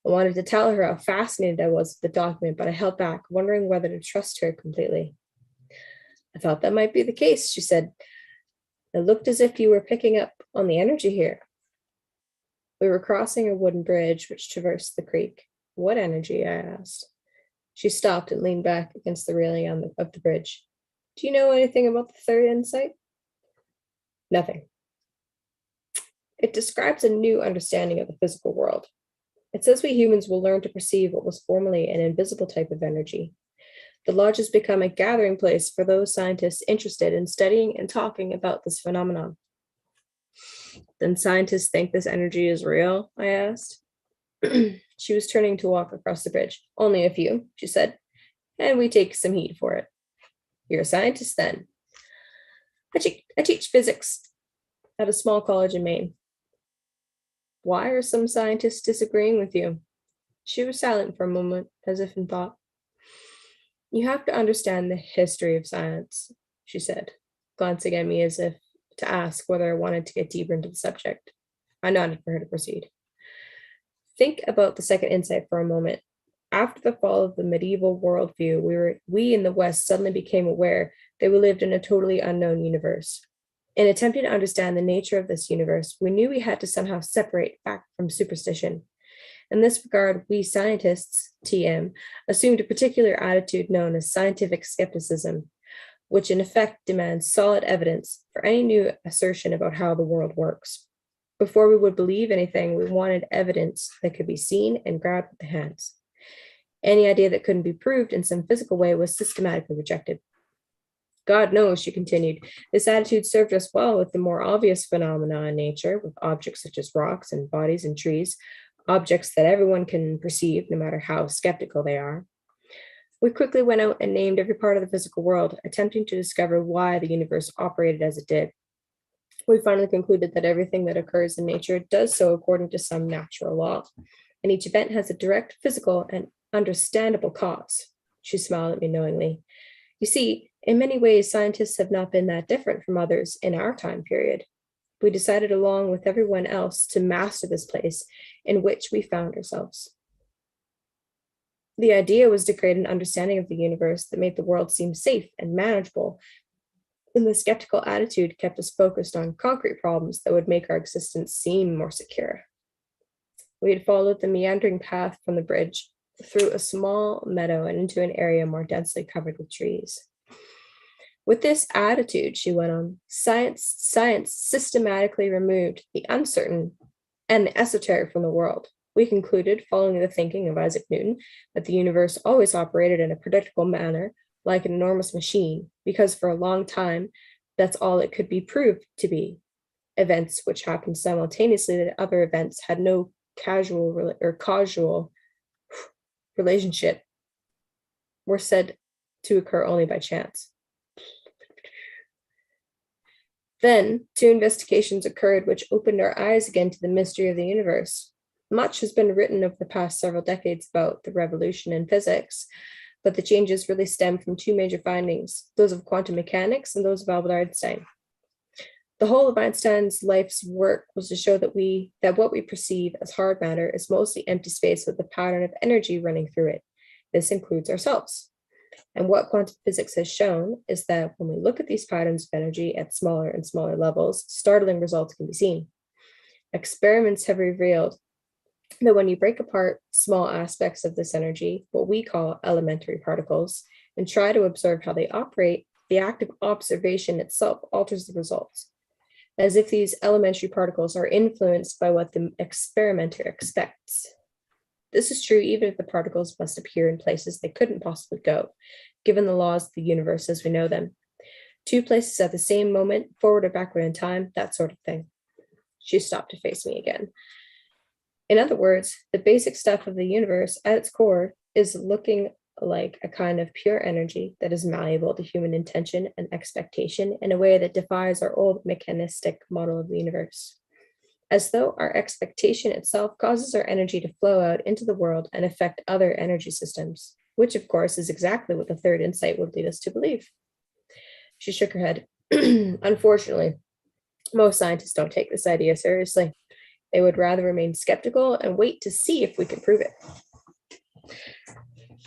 I wanted to tell her how fascinated I was with the document, but I held back, wondering whether to trust her completely. I thought that might be the case, she said. It looked as if you were picking up on the energy here. We were crossing a wooden bridge which traversed the creek. What energy? I asked. She stopped and leaned back against the railing of the bridge. Do you know anything about the third insight? Nothing. It describes a new understanding of the physical world. It says we humans will learn to perceive what was formerly an invisible type of energy. The lodge has become a gathering place for those scientists interested in studying and talking about this phenomenon. Then scientists think this energy is real? I asked. She was turning to walk across the bridge. Only a few, she said, and we take some heat for it. You're a scientist then? I teach physics at a small college in Maine. Why are some scientists disagreeing with you? She was silent for a moment, as if in thought. You have to understand the history of science, she said, glancing at me as if to ask whether I wanted to get deeper into the subject. I nodded for her to proceed. Think about the second insight for a moment. After the fall of the medieval worldview, we in the West suddenly became aware that we lived in a totally unknown universe. In attempting to understand the nature of this universe, we knew we had to somehow separate fact from superstition. In this regard, we scientists, TM, assumed a particular attitude known as scientific skepticism, which in effect demands solid evidence for any new assertion about how the world works. Before we would believe anything, we wanted evidence that could be seen and grabbed with the hands. Any idea that couldn't be proved in some physical way was systematically rejected. God knows, she continued, this attitude served us well with the more obvious phenomena in nature, with objects such as rocks and bodies and trees, objects that everyone can perceive, no matter how skeptical they are. We quickly went out and named every part of the physical world, attempting to discover why the universe operated as it did. We finally concluded that everything that occurs in nature does so according to some natural law, and each event has a direct physical and understandable cause. She smiled at me knowingly. You see, in many ways, scientists have not been that different from others in our time period. We decided along with everyone else to master this place in which we found ourselves. The idea was to create an understanding of the universe that made the world seem safe and manageable, and the skeptical attitude kept us focused on concrete problems that would make our existence seem more secure. We had followed the meandering path from the bridge through a small meadow and into an area more densely covered with trees. With this attitude, she went on, science systematically removed the uncertain and the esoteric from the world. We concluded, following the thinking of Isaac Newton, that the universe always operated in a predictable manner, like an enormous machine, because for a long time, that's all it could be proved to be. Events which happened simultaneously that other events had no causal relationship were said to occur only by chance. Then, 2 investigations occurred which opened our eyes again to the mystery of the universe. Much has been written over the past several decades about the revolution in physics, but the changes really stem from 2 major findings, those of quantum mechanics and those of Albert Einstein. The whole of Einstein's life's work was to show that what we perceive as hard matter is mostly empty space with a pattern of energy running through it. This includes ourselves. And what quantum physics has shown is that when we look at these patterns of energy at smaller and smaller levels, startling results can be seen. Experiments have revealed that when you break apart small aspects of this energy, what we call elementary particles, and try to observe how they operate, the act of observation itself alters the results, as if these elementary particles are influenced by what the experimenter expects. This is true even if the particles must appear in places they couldn't possibly go, given the laws of the universe as we know them. 2 places at the same moment, forward or backward in time, that sort of thing. She stopped to face me again. In other words, the basic stuff of the universe at its core is looking like a kind of pure energy that is malleable to human intention and expectation in a way that defies our old mechanistic model of the universe. As though our expectation itself causes our energy to flow out into the world and affect other energy systems, which of course is exactly what the 3rd insight would lead us to believe. She shook her head. Unfortunately, most scientists don't take this idea seriously. They would rather remain skeptical and wait to see if we can prove it.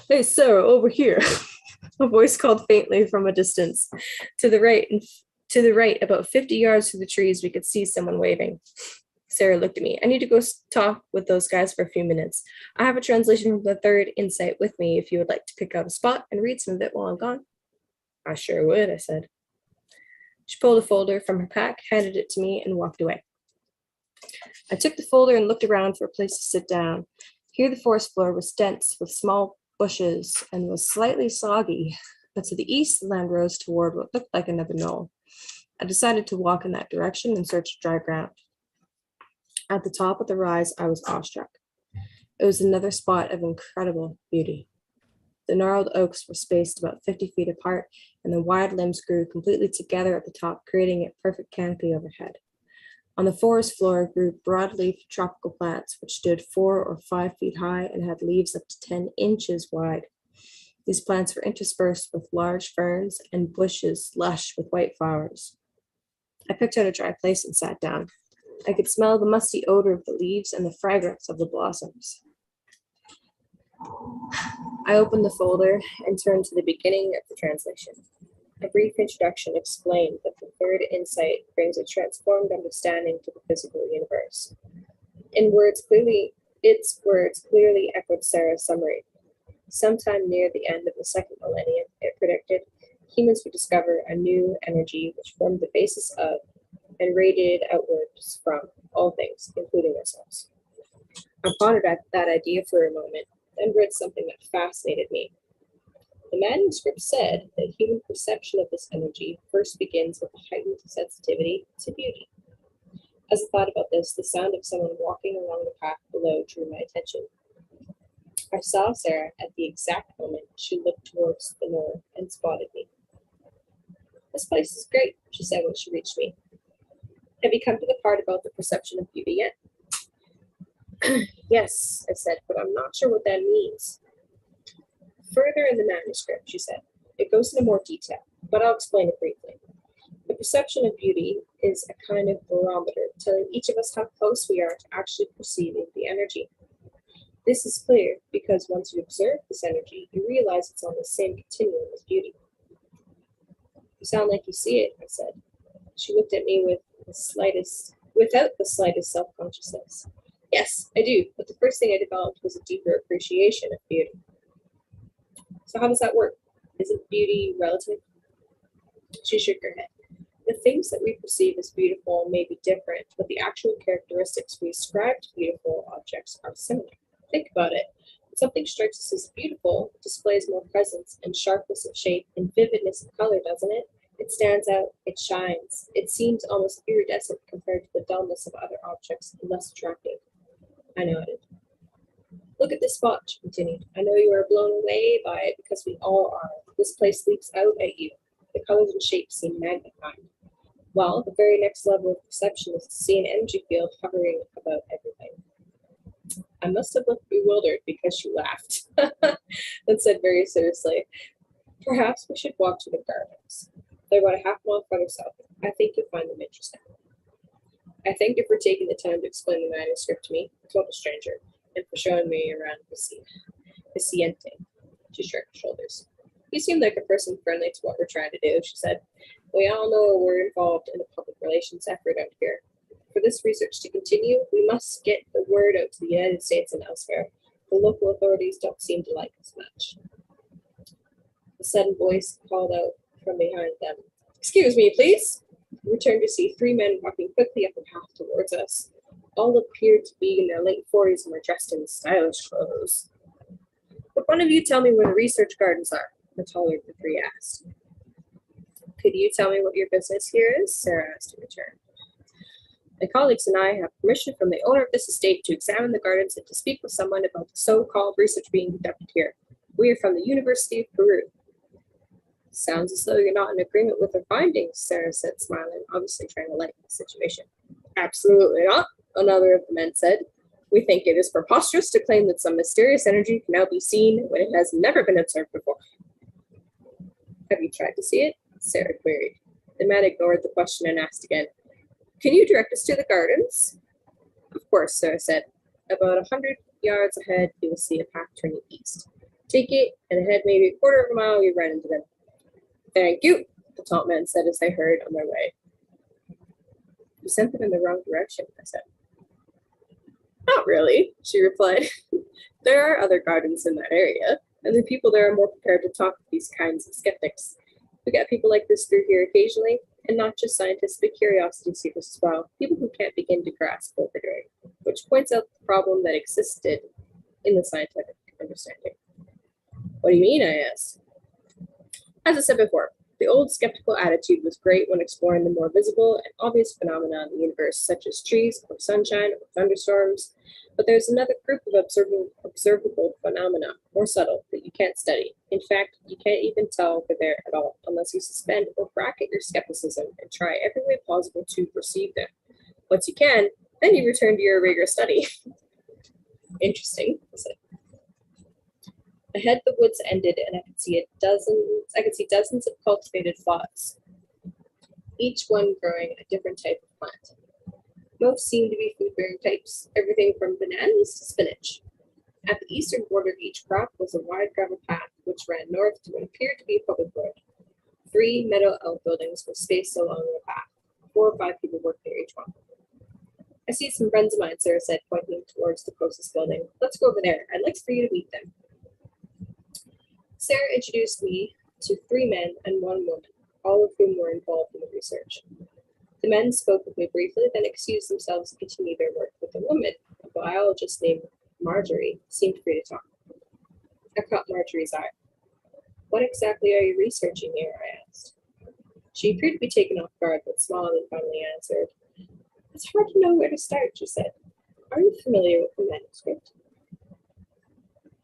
Hey, Sarah, over here. A voice called faintly from a distance. To the right, about 50 yards through the trees, we could see someone waving. Sarah looked at me. I need to go talk with those guys for a few minutes. I have a translation from the 3rd insight with me if you would like to pick out a spot and read some of it while I'm gone. I sure would, I said. She pulled a folder from her pack, handed it to me, and walked away. I took the folder and looked around for a place to sit down. Here the forest floor was dense with small bushes and was slightly soggy, but to the east the land rose toward what looked like another knoll. I decided to walk in that direction and search dry ground. At the top of the rise, I was awestruck. It was another spot of incredible beauty. The gnarled oaks were spaced about 50 feet apart, and the wide limbs grew completely together at the top, creating a perfect canopy overhead. On the forest floor grew broad-leafed tropical plants, which stood 4 or 5 feet high and had leaves up to 10 inches wide. These plants were interspersed with large ferns and bushes lush with white flowers. I picked out a dry place and sat down. I could smell the musty odor of the leaves and the fragrance of the blossoms. I opened the folder and turned to the beginning of the translation. A brief introduction explained that the 3rd insight brings a transformed understanding to the physical universe. Its words clearly echoed Sarah's summary. Sometime near the end of the 2nd millennium, it predicted, humans would discover a new energy which formed the basis of and radiated outwards from all things, including ourselves. I pondered at that idea for a moment, then read something that fascinated me. The manuscript said that human perception of this energy first begins with a heightened sensitivity to beauty. As I thought about this, the sound of someone walking along the path below drew my attention. I saw Sarah at the exact moment she looked towards the north and spotted me. "This place is great," she said when she reached me. "Have you come to the part about the perception of beauty yet?" "Yes," I said, "but I'm not sure what that means." "Further in the manuscript," she said. "It goes into more detail, but I'll explain it briefly. The perception of beauty is a kind of barometer telling each of us how close we are to actually perceiving the energy. This is clear because once you observe this energy, you realize it's on the same continuum as beauty." "You sound like you see it," I said. She looked at me without the slightest self-consciousness. "Yes, I do, but the first thing I developed was a deeper appreciation of beauty." "So how does that work? Isn't beauty relative?" She shook her head. "The things that we perceive as beautiful may be different, but the actual characteristics we ascribe to beautiful objects are similar. Think about it. When something strikes us as beautiful, it displays more presence and sharpness of shape and vividness of color, doesn't it? It stands out, it shines. It seems almost iridescent compared to the dullness of other objects and less attractive." I nodded. "Look at this spot," she continued. "I know you are blown away by it because we all are. This place leaps out at you. The colors and shapes seem magnified. Well, the very next level of perception is to see an energy field hovering about everything." I must have looked bewildered because she laughed, then said very seriously, "Perhaps we should walk to the gardens. They're about a half-mile further south. I think you'll find them interesting." "I thank you for taking the time to explain the manuscript to me," I told the stranger, "and for showing me around the Siente." She shrugged her shoulders. "You seem like a person friendly to what we're trying to do," she said. "We all know we're involved in a public relations effort out here. For this research to continue, we must get the word out to the United States and elsewhere. The local authorities don't seem to like us much." A sudden voice called out from behind them, "Excuse me, please." We turned to see three men walking quickly up the path towards us. All appeared to be in their late 40s and were dressed in stylish clothes. "Would one of you tell me where the research gardens are?" the taller of the three asked. "Could you tell me what your business here is?" Sarah asked in return. "My colleagues and I have permission from the owner of this estate to examine the gardens and to speak with someone about the so-called research being conducted here. We are from the University of Peru." "Sounds as though you're not in agreement with their findings," Sarah said, smiling, obviously trying to lighten the situation. "Absolutely not," another of the men said. "We think it is preposterous to claim that some mysterious energy can now be seen when it has never been observed before." "Have you tried to see it?" Sarah queried. The man ignored the question and asked again, "Can you direct us to the gardens?" "Of course," Sarah said. "About 100 yards ahead, you will see a path turning east. Take it, and ahead maybe a quarter of a mile, you run into them." "Thank you," the tall man said as they hurried on their way. "You sent them in the wrong direction," I said. "Not really," she replied. "There are other gardens in that area, and the people there are more prepared to talk with these kinds of skeptics. We get people like this through here occasionally, and not just scientists, but curiosity seekers as well, people who can't begin to grasp what we're doing, which points out the problem that existed in the scientific understanding." "What do you mean?" I asked. As I said before, the old skeptical attitude was great when exploring the more visible and obvious phenomena in the universe, such as trees or sunshine or thunderstorms. But there's another group of observable phenomena, more subtle, that you can't study. In fact, you can't even tell they're there at all unless you suspend or bracket your skepticism and try every way possible to perceive them. Once you can, then you return to your rigorous study. "Interesting," I said. Ahead, the woods ended, and I could see dozens of cultivated plots, each one growing a different type of plant. Most seemed to be food-bearing types, everything from bananas to spinach. At the eastern border of each crop was a wide gravel path which ran north to what appeared to be a public road. 3 metal outbuildings were spaced along the path. 4 or 5 people worked near each one. "I see some friends of mine," Sarah said, pointing towards the closest building. "Let's go over there. I'd like for you to meet them." Sarah introduced me to 3 men and 1 woman, all of whom were involved in the research. The men spoke with me briefly, then excused themselves to continue their work, but the woman, a biologist named Marjorie, seemed free to talk. I caught Marjorie's eye. What exactly are you researching here? I asked. She appeared to be taken off guard, but smiled and finally answered. It's hard to know where to start, she said. Are you familiar with the manuscript?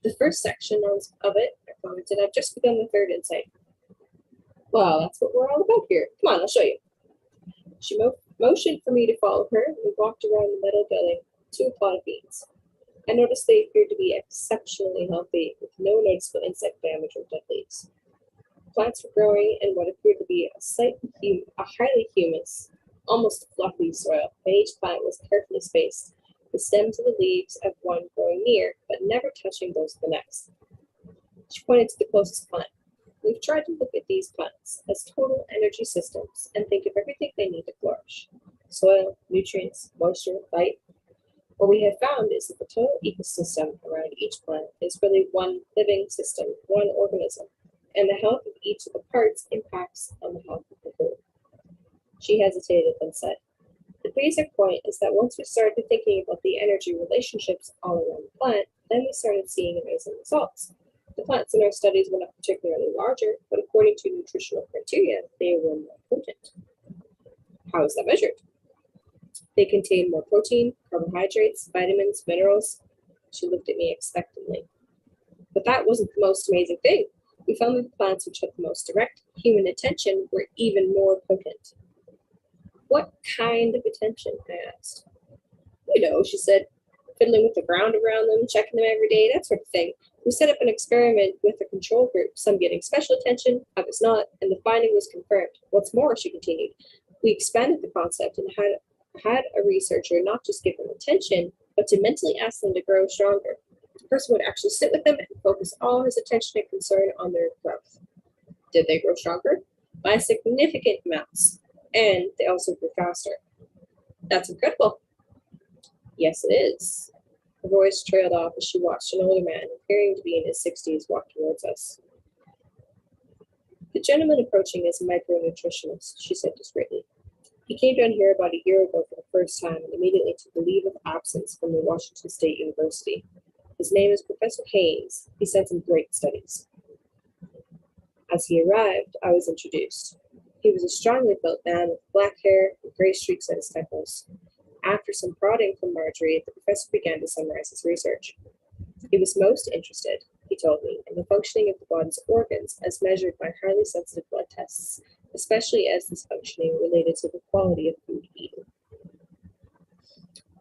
The first section of it, I commented, I've just begun the third insight. Well, that's what we're all about here. Come on, I'll show you. She motioned for me to follow her and walked around the metal building to a plot of beans. I noticed they appeared to be exceptionally healthy, with no noticeable insect damage or dead leaves. Plants were growing in what appeared to be a highly humus, almost fluffy soil, and each plant was carefully spaced, the stems of the leaves of one growing near, but never touching those of the next. She pointed to the closest plant. We've tried to look at these plants as total energy systems and think of everything they need to flourish. Soil, nutrients, moisture, light. What we have found is that the total ecosystem around each plant is really one living system, one organism, and the health of each of the parts impacts on the health of the whole. She hesitated and said, the basic point is that once we started thinking about the energy relationships all around the plant, then we started seeing amazing results. The plants in our studies were not particularly larger, but according to nutritional criteria, they were more potent. How is that measured? They contain more protein, carbohydrates, vitamins, minerals. She looked at me expectantly. But that wasn't the most amazing thing. We found that the plants which had the most direct human attention were even more potent. What kind of attention? I asked. You know, she said, fiddling with the ground around them, checking them every day, that sort of thing. We set up an experiment with a control group, some getting special attention, others not, and the finding was confirmed. What's more, she continued, we expanded the concept and had a researcher not just give them attention, but to mentally ask them to grow stronger. The person would actually sit with them and focus all his attention and concern on their growth. Did they grow stronger? By significant amounts. And they also grew faster. That's incredible. Yes, it is. Her voice trailed off as she watched an older man, appearing to be in his 60s, walk towards us. The gentleman approaching is a micronutritionist, she said discreetly. He came down here about a year ago for the first time and immediately took a leave of absence from the Washington State University. His name is Professor Haynes. He's done some great studies. As he arrived, I was introduced. He was a strongly built man with black hair and gray streaks at his temples. After some prodding from Marjorie, the professor began to summarize his research. He was most interested, he told me, in the functioning of the body's organs as measured by highly sensitive blood tests, especially as this functioning related to the quality of food eaten.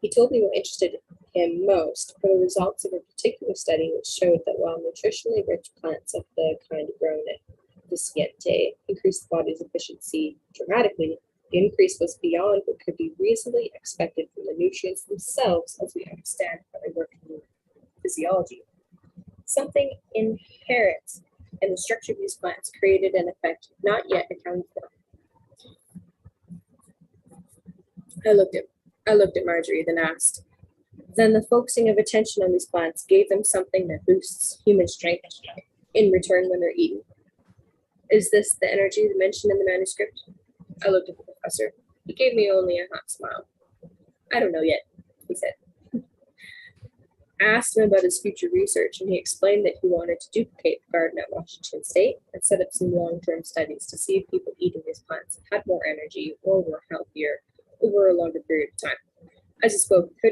He told me what interested him most were the results of a particular study which showed that while nutritionally rich plants of the kind grown at Visciente increased the body's efficiency dramatically, the increase was beyond what could be reasonably expected from the nutrients themselves as we understand how they work in physiology. Something inherent in the structure of these plants created an effect not yet accounted for. I looked at Marjorie, then asked, then the focusing of attention on these plants gave them something that boosts human strength in return when they're eaten. Is this the energy mentioned in the manuscript? I looked at the professor. He gave me only a hot smile. I don't know yet, he said. I asked him about his future research, and he explained that he wanted to duplicate the garden at Washington State and set up some long-term studies to see if people eating these plants had more energy or were healthier over a longer period of time. As he spoke, I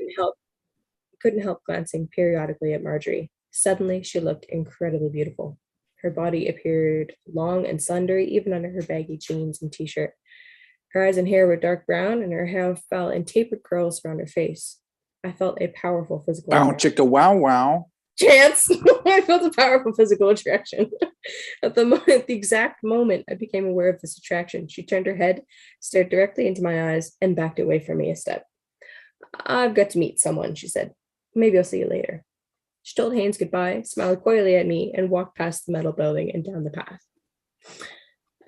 couldn't help glancing periodically at Marjorie. Suddenly, she looked incredibly beautiful. Her body appeared long and slender, even under her baggy jeans and t-shirt. Her eyes and hair were dark brown, and her hair fell in tapered curls around her face. I felt a powerful physical Bow chicka wow wow. chance. I felt a powerful physical attraction. At the exact moment I became aware of this attraction, she turned her head, stared directly into my eyes, and backed away from me a step. I've got to meet someone, she said. Maybe I'll see you later. She told Haynes goodbye, smiled coyly at me, and walked past the metal building and down the path.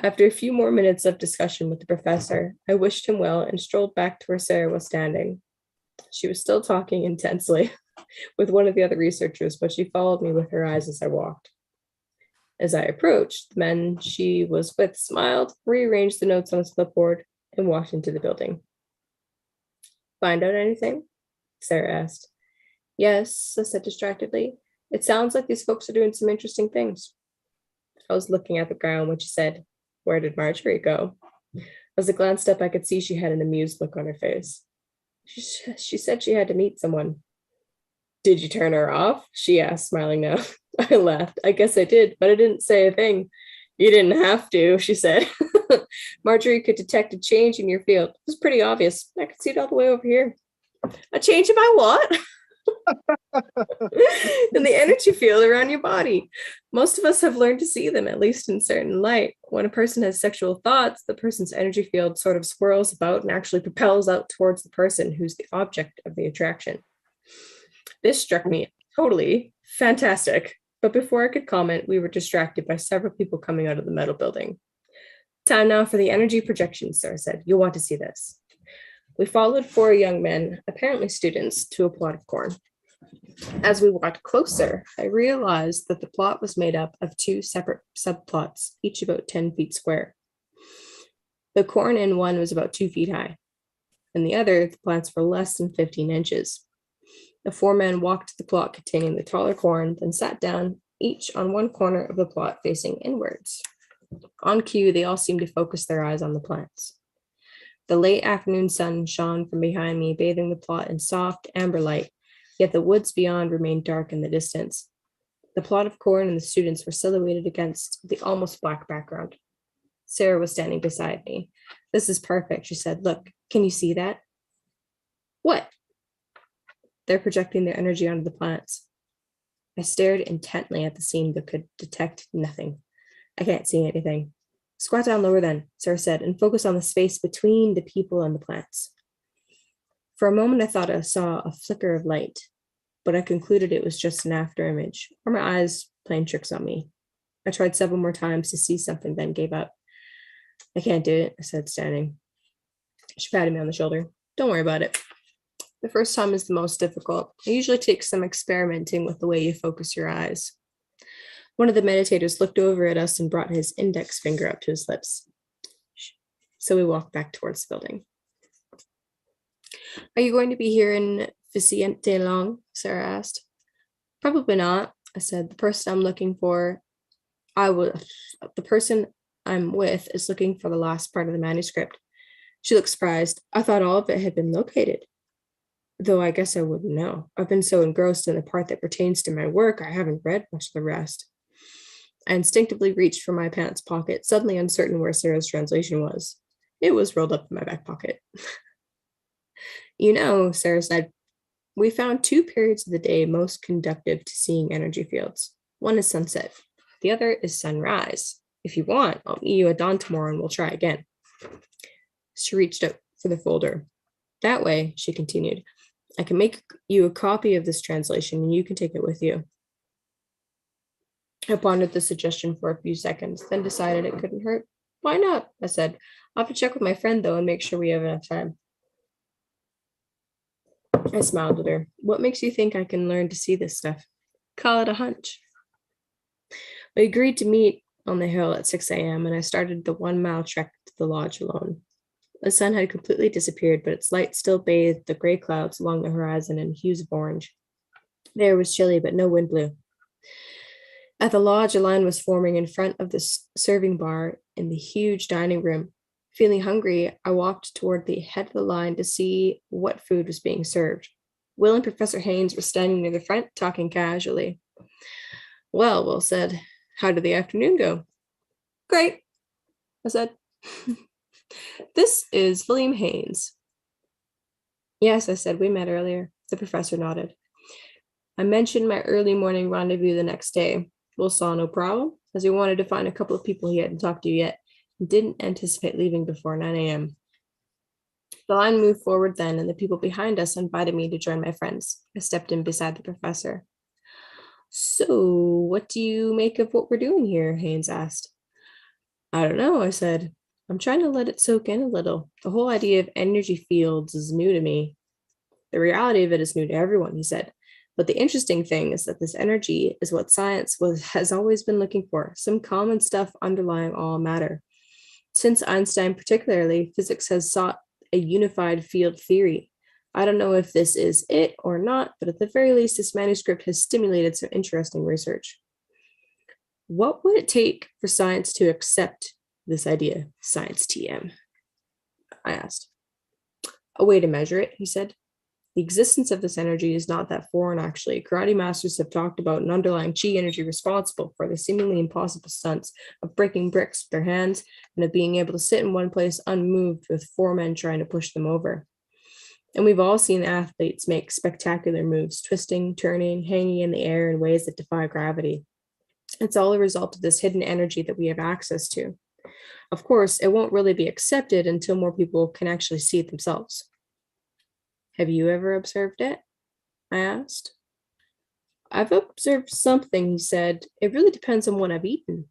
After a few more minutes of discussion with the professor, I wished him well and strolled back to where Sarah was standing. She was still talking intensely with one of the other researchers, but she followed me with her eyes as I walked. As I approached, the man she was with smiled, rearranged the notes on his clipboard, and walked into the building. Find out anything? Sarah asked. Yes, I said distractedly. It sounds like these folks are doing some interesting things. I was looking at the ground when she said, "Where did Marjorie go?" As I glanced up, I could see she had an amused look on her face. She said she had to meet someone. "Did you turn her off?" she asked, smiling now. I laughed. "I guess I did, but I didn't say a thing." "You didn't have to," she said. "Marjorie could detect a change in your field. It was pretty obvious. I could see it all the way over here." "A change in my what?" "In the energy field around your body. Most of us have learned to see them, at least in certain light. When a person has sexual thoughts, the person's energy field sort of swirls about and actually propels out towards the person who's the object of the attraction." This struck me totally fantastic. But before I could comment, we were distracted by several people coming out of the metal building. "Time now for the energy projection," Sarah said. "You'll want to see this." We followed 4 young men, apparently students, to a plot of corn. As we walked closer, I realized that the plot was made up of 2 separate subplots, each about 10 feet square. The corn in one was about 2 feet high. In the other, the plants were less than 15 inches. The 4 men walked to the plot containing the taller corn, then sat down, each on one corner of the plot facing inwards. On cue, they all seemed to focus their eyes on the plants. The late afternoon sun shone from behind me, bathing the plot in soft amber light, yet the woods beyond remained dark in the distance. The plot of corn and the students were silhouetted against the almost black background. Sarah was standing beside me. "This is perfect," she said. "Look, can you see that?" "What?" "They're projecting their energy onto the plants." I stared intently at the scene but could detect nothing. "I can't see anything." "Squat down lower then," Sarah said, "and focus on the space between the people and the plants." For a moment, I thought I saw a flicker of light, but I concluded it was just an after image, or my eyes playing tricks on me. I tried several more times to see something, then gave up. "I can't do it," I said, standing. She patted me on the shoulder. "Don't worry about it. The first time is the most difficult. It usually takes some experimenting with the way you focus your eyes." One of the meditators looked over at us and brought his index finger up to his lips. So we walked back towards the building. "Are you going to be here in Vicente long?" Sarah asked. "Probably not," I said. The person I'm with is looking for the last part of the manuscript." She looked surprised. "I thought all of it had been located." "Though I guess I wouldn't know. I've been so engrossed in the part that pertains to my work, I haven't read much of the rest." I instinctively reached for my pants pocket, suddenly uncertain where Sarah's translation was. It was rolled up in my back pocket. "You know," Sarah said, "we found 2 periods of the day most conducive to seeing energy fields. One is sunset. The other is sunrise. If you want, I'll meet you at dawn tomorrow and we'll try again." She reached out for the folder. "That way," she continued, "I can make you a copy of this translation and you can take it with you." I pondered the suggestion for a few seconds, then decided it couldn't hurt. "Why not?" I said. "I'll have to check with my friend, though, and make sure we have enough time." I smiled at her. "What makes you think I can learn to see this stuff?" "Call it a hunch." We agreed to meet on the hill at 6 a.m., and I started the 1-mile trek to the lodge alone. The sun had completely disappeared, but its light still bathed the gray clouds along the horizon in hues of orange. The air was chilly, but no wind blew. At the lodge, a line was forming in front of the serving bar in the huge dining room. Feeling hungry, I walked toward the head of the line to see what food was being served. Will and Professor Haynes were standing near the front, talking casually. "Well," Will said, "how did the afternoon go?" "Great," I said. "This is William Haynes." "Yes," I said, "we met earlier." The professor nodded. I mentioned my early morning rendezvous the next day. Will saw no problem, as he wanted to find a couple of people he hadn't talked to yet and didn't anticipate leaving before 9 a.m. The line moved forward then, and the people behind us invited me to join my friends. I stepped in beside the professor. "So, what do you make of what we're doing here?" Haynes asked. "I don't know," I said. "I'm trying to let it soak in a little. The whole idea of energy fields is new to me." "The reality of it is new to everyone," he said. "But the interesting thing is that this energy is what science has always been looking for, some common stuff underlying all matter. Since Einstein particularly, physics has sought a unified field theory. I don't know if this is it or not, but at the very least, this manuscript has stimulated some interesting research." What would it take for science to accept this idea, science TM? I asked. A way to measure it, he said. The existence of this energy is not that foreign, actually. Karate masters have talked about an underlying chi energy responsible for the seemingly impossible stunts of breaking bricks with their hands and of being able to sit in one place unmoved with four men trying to push them over. And we've all seen athletes make spectacular moves, twisting, turning, hanging in the air in ways that defy gravity. It's all a result of this hidden energy that we have access to. Of course, it won't really be accepted until more people can actually see it themselves. Have you ever observed it? I asked. I've observed something, he said. It really depends on what I've eaten.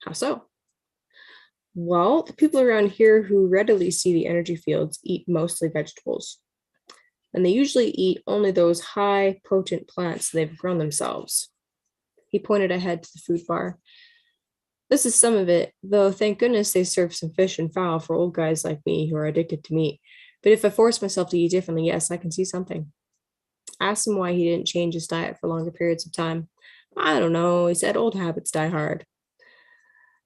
How so? Well, the people around here who readily see the energy fields eat mostly vegetables. And they usually eat only those high, potent plants they've grown themselves. He pointed ahead to the food bar. This is some of it, though thank goodness they serve some fish and fowl for old guys like me who are addicted to meat. But if I force myself to eat differently, yes, I can see something. I asked him why he didn't change his diet for longer periods of time. I don't know, he said, old habits die hard.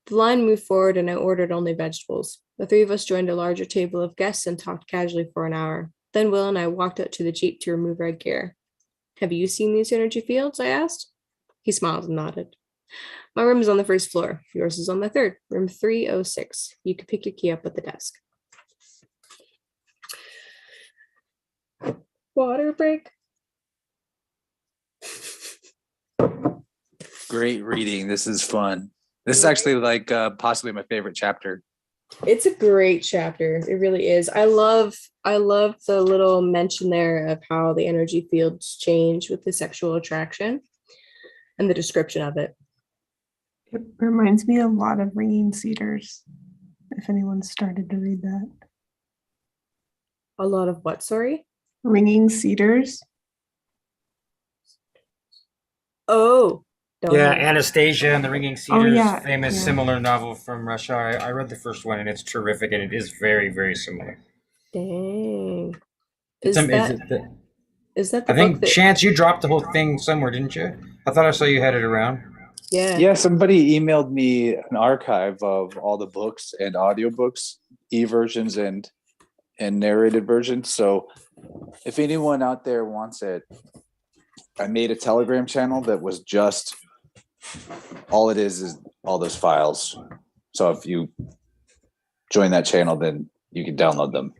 The line moved forward and I ordered only vegetables. The three of us joined a larger table of guests and talked casually for an hour. Then Will and I walked out to the Jeep to remove our gear. Have you seen these energy fields? I asked. He smiled and nodded. My room is on the first floor. Yours is on the third, room 306. You can pick your key up at the desk. Water break. Great reading. This is fun. This is actually like possibly my favorite chapter. It's a great chapter. It really is. I love the little mention there of how the energy fields change with the sexual attraction and the description of it. It reminds me a lot of Ringing Cedars, if anyone started to read that. A lot of what, sorry? Ringing Cedars. Oh. Yeah, Anastasia and the Ringing Cedars, famous yeah. similar novel from Russia. I read the first one and it's terrific and it is very, very similar. Dang. Is that the the I think, book that... Chance, you dropped the whole thing somewhere, didn't you? I thought I saw you had it around. Yeah. Yeah, somebody emailed me an archive of all the books and audiobooks, e-versions and narrated versions. So if anyone out there wants it, I made a Telegram channel that was just all it is all those files. So if you join that channel, then you can download them.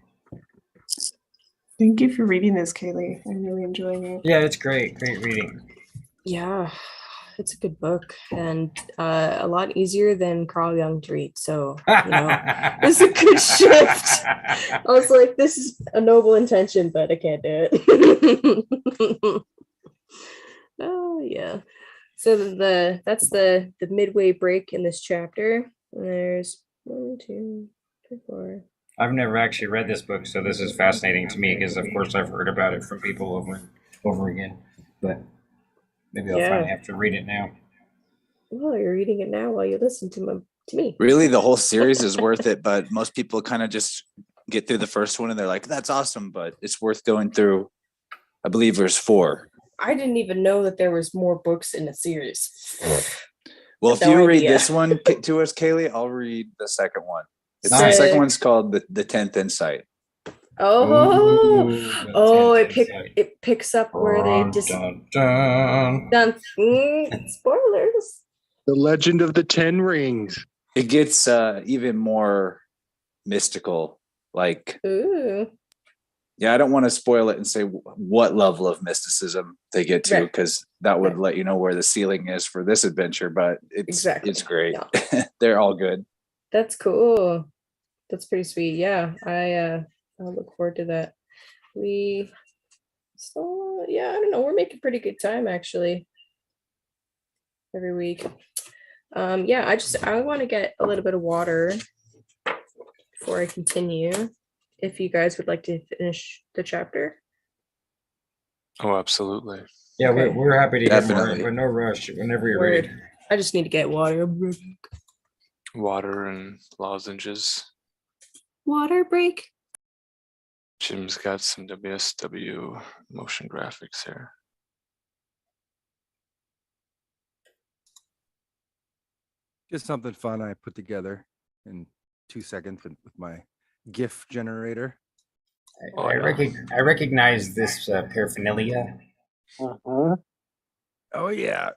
Thank you for reading this, Kaylee. I'm really enjoying it. Yeah, it's great. Great reading. Yeah, it's a good book and a lot easier than Carl Jung to read. So, it's a good shift. I was like, this is a noble intention, but I can't do it. Oh, yeah. So that's the midway break in this chapter. There's 1, 2, 3, 4. I've never actually read this book, so this is fascinating to me because, of course, I've heard about it from people over and over again. But maybe I'll finally have to read it now. Well, you're reading it now while you listen to me. Really, the whole series is worth it, but most people kind of just get through the first one and they're like, that's awesome, but it's worth going through. I believe there's 4. I didn't even know that there was more books in the series. Well, if you read this one to us, Kaylee, I'll read the second one. The second one's called the 10th Insight. It picks up where they just spoilers. The Legend of the 10 Rings. It gets even more mystical. Like, ooh. Yeah, I don't want to spoil it and say what level of mysticism they get to, because that would let you know where the ceiling is for this adventure. But it's great. No. They're all good. That's cool. That's pretty sweet. Yeah, I'll look forward to that. I don't know. We're making pretty good time actually. Every week. I want to get a little bit of water before I continue. If you guys would like to finish the chapter. Oh, absolutely. Yeah, okay. we're happy to get more. Definitely. We're no rush. Whenever you're ready. I just need to get water. Water and lozenges. Water break. Jim's got some WSW motion graphics here. Just something fun I put together in 2 seconds with my GIF generator. I recognize this paraphernalia. Oh yeah,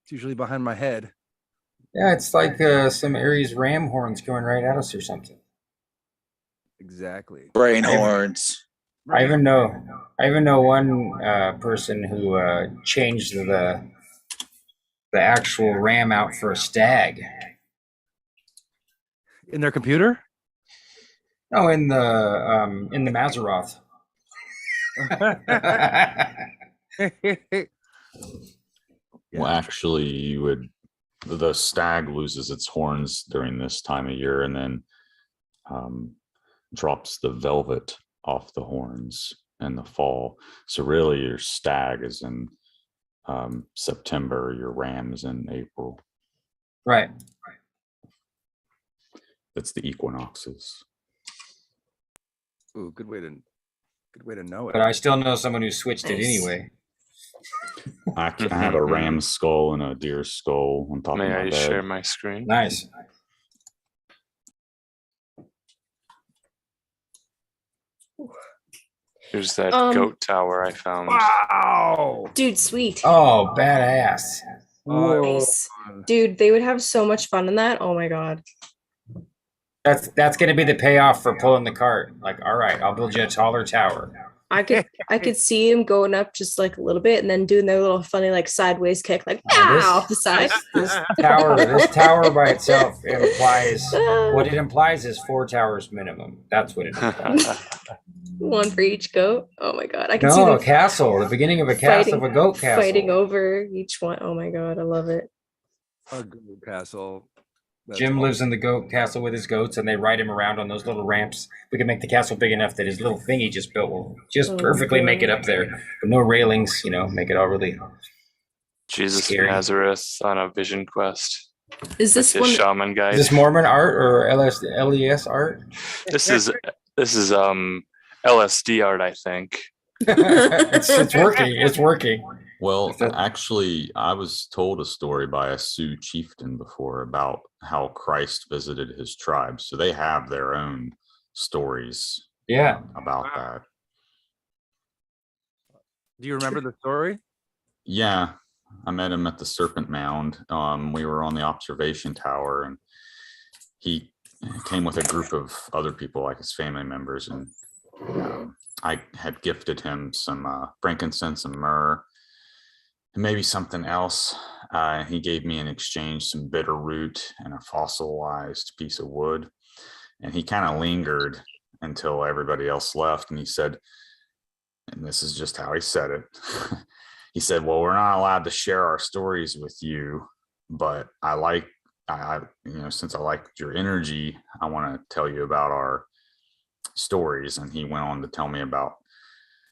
it's usually behind my head. Yeah, it's like some Aries ram horns going right at us or something. Exactly. Brain horns. I even know one person who changed the actual ram out for a stag. In their computer? No, in the Maseroth. Well, actually, the stag loses its horns during this time of year, and then drops the velvet off the horns in the fall. So really, your stag is in September. Your ram is in April. Right. That's the equinoxes. Ooh, good way to know it. But I still know someone who switched it anyway. I have a ram skull and a deer skull on top of my May I bed. share my screen? Nice. Here's that goat tower I found. Wow, dude, sweet. Oh, badass. Nice. Dude, they would have so much fun in that. Oh my god. That's gonna be the payoff for pulling the cart. Like, all right, I'll build you a taller tower. I could see him going up just like a little bit and then doing their little funny like sideways kick, like off the side. This tower by itself implies what it implies is 4 towers minimum. That's what it implies. One for each goat. Oh my god. I can see them a castle. The beginning of a castle of a goat castle. fighting over each one. Oh my god, I love it. A goat castle. Jim lives in the goat castle with his goats, and they ride him around on those little ramps. We can make the castle big enough that his little thing he just built will just perfectly make it up there. But no railings, make it all really Jesus scary. of Nazareth on a vision quest. Is this his shaman guide? Is this Mormon art or LES art? This is LSD art, I think. It's working. It's working. Well, actually, I was told a story by a Sioux chieftain before about how Christ visited his tribe. So they have their own stories about that. Do you remember the story? Yeah, I met him at the Serpent Mound. We were on the observation tower, and he came with a group of other people, like his family members, and I had gifted him some frankincense and myrrh, and maybe something else. He gave me in exchange some bitter root and a fossilized piece of wood. And he kind of lingered until everybody else left. And he said, and this is just how he said it. He said, well, we're not allowed to share our stories with you, but since I liked your energy, I want to tell you about our stories. And he went on to tell me about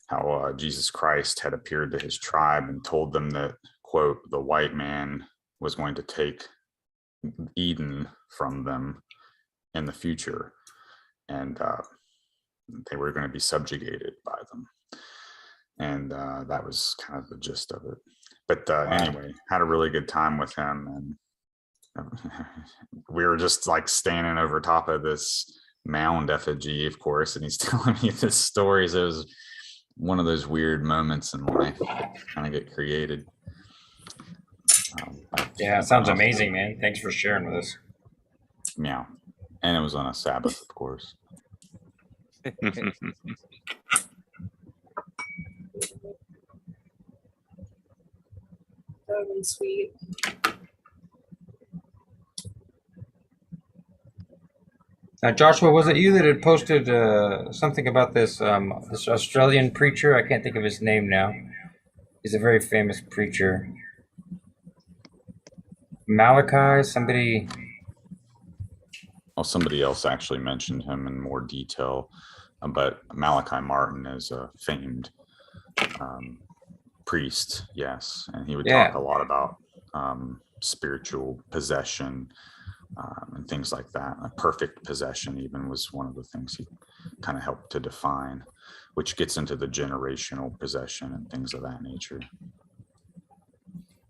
how Jesus Christ had appeared to his tribe and told them that, quote, the white man was going to take Eden from them in the future, and they were going to be subjugated by them. And that was kind of the gist of it. But anyway, had a really good time with him. And we were just like standing over top of this mound effigy, of course, and he's telling me this story. So it was one of those weird moments in life that kind of get created. Yeah, it sounds amazing, man. Thanks for sharing with us. Yeah. And it was on a Sabbath, of course. That would be sweet. Joshua, was it you that had posted something about this Australian preacher? I can't think of his name now. He's a very famous preacher. Malachi, somebody. Well, somebody else actually mentioned him in more detail, but Malachi Martin is a famed priest, yes, and he would talk a lot about spiritual possession and things like that. A perfect possession even was one of the things he kind of helped to define, which gets into the generational possession and things of that nature.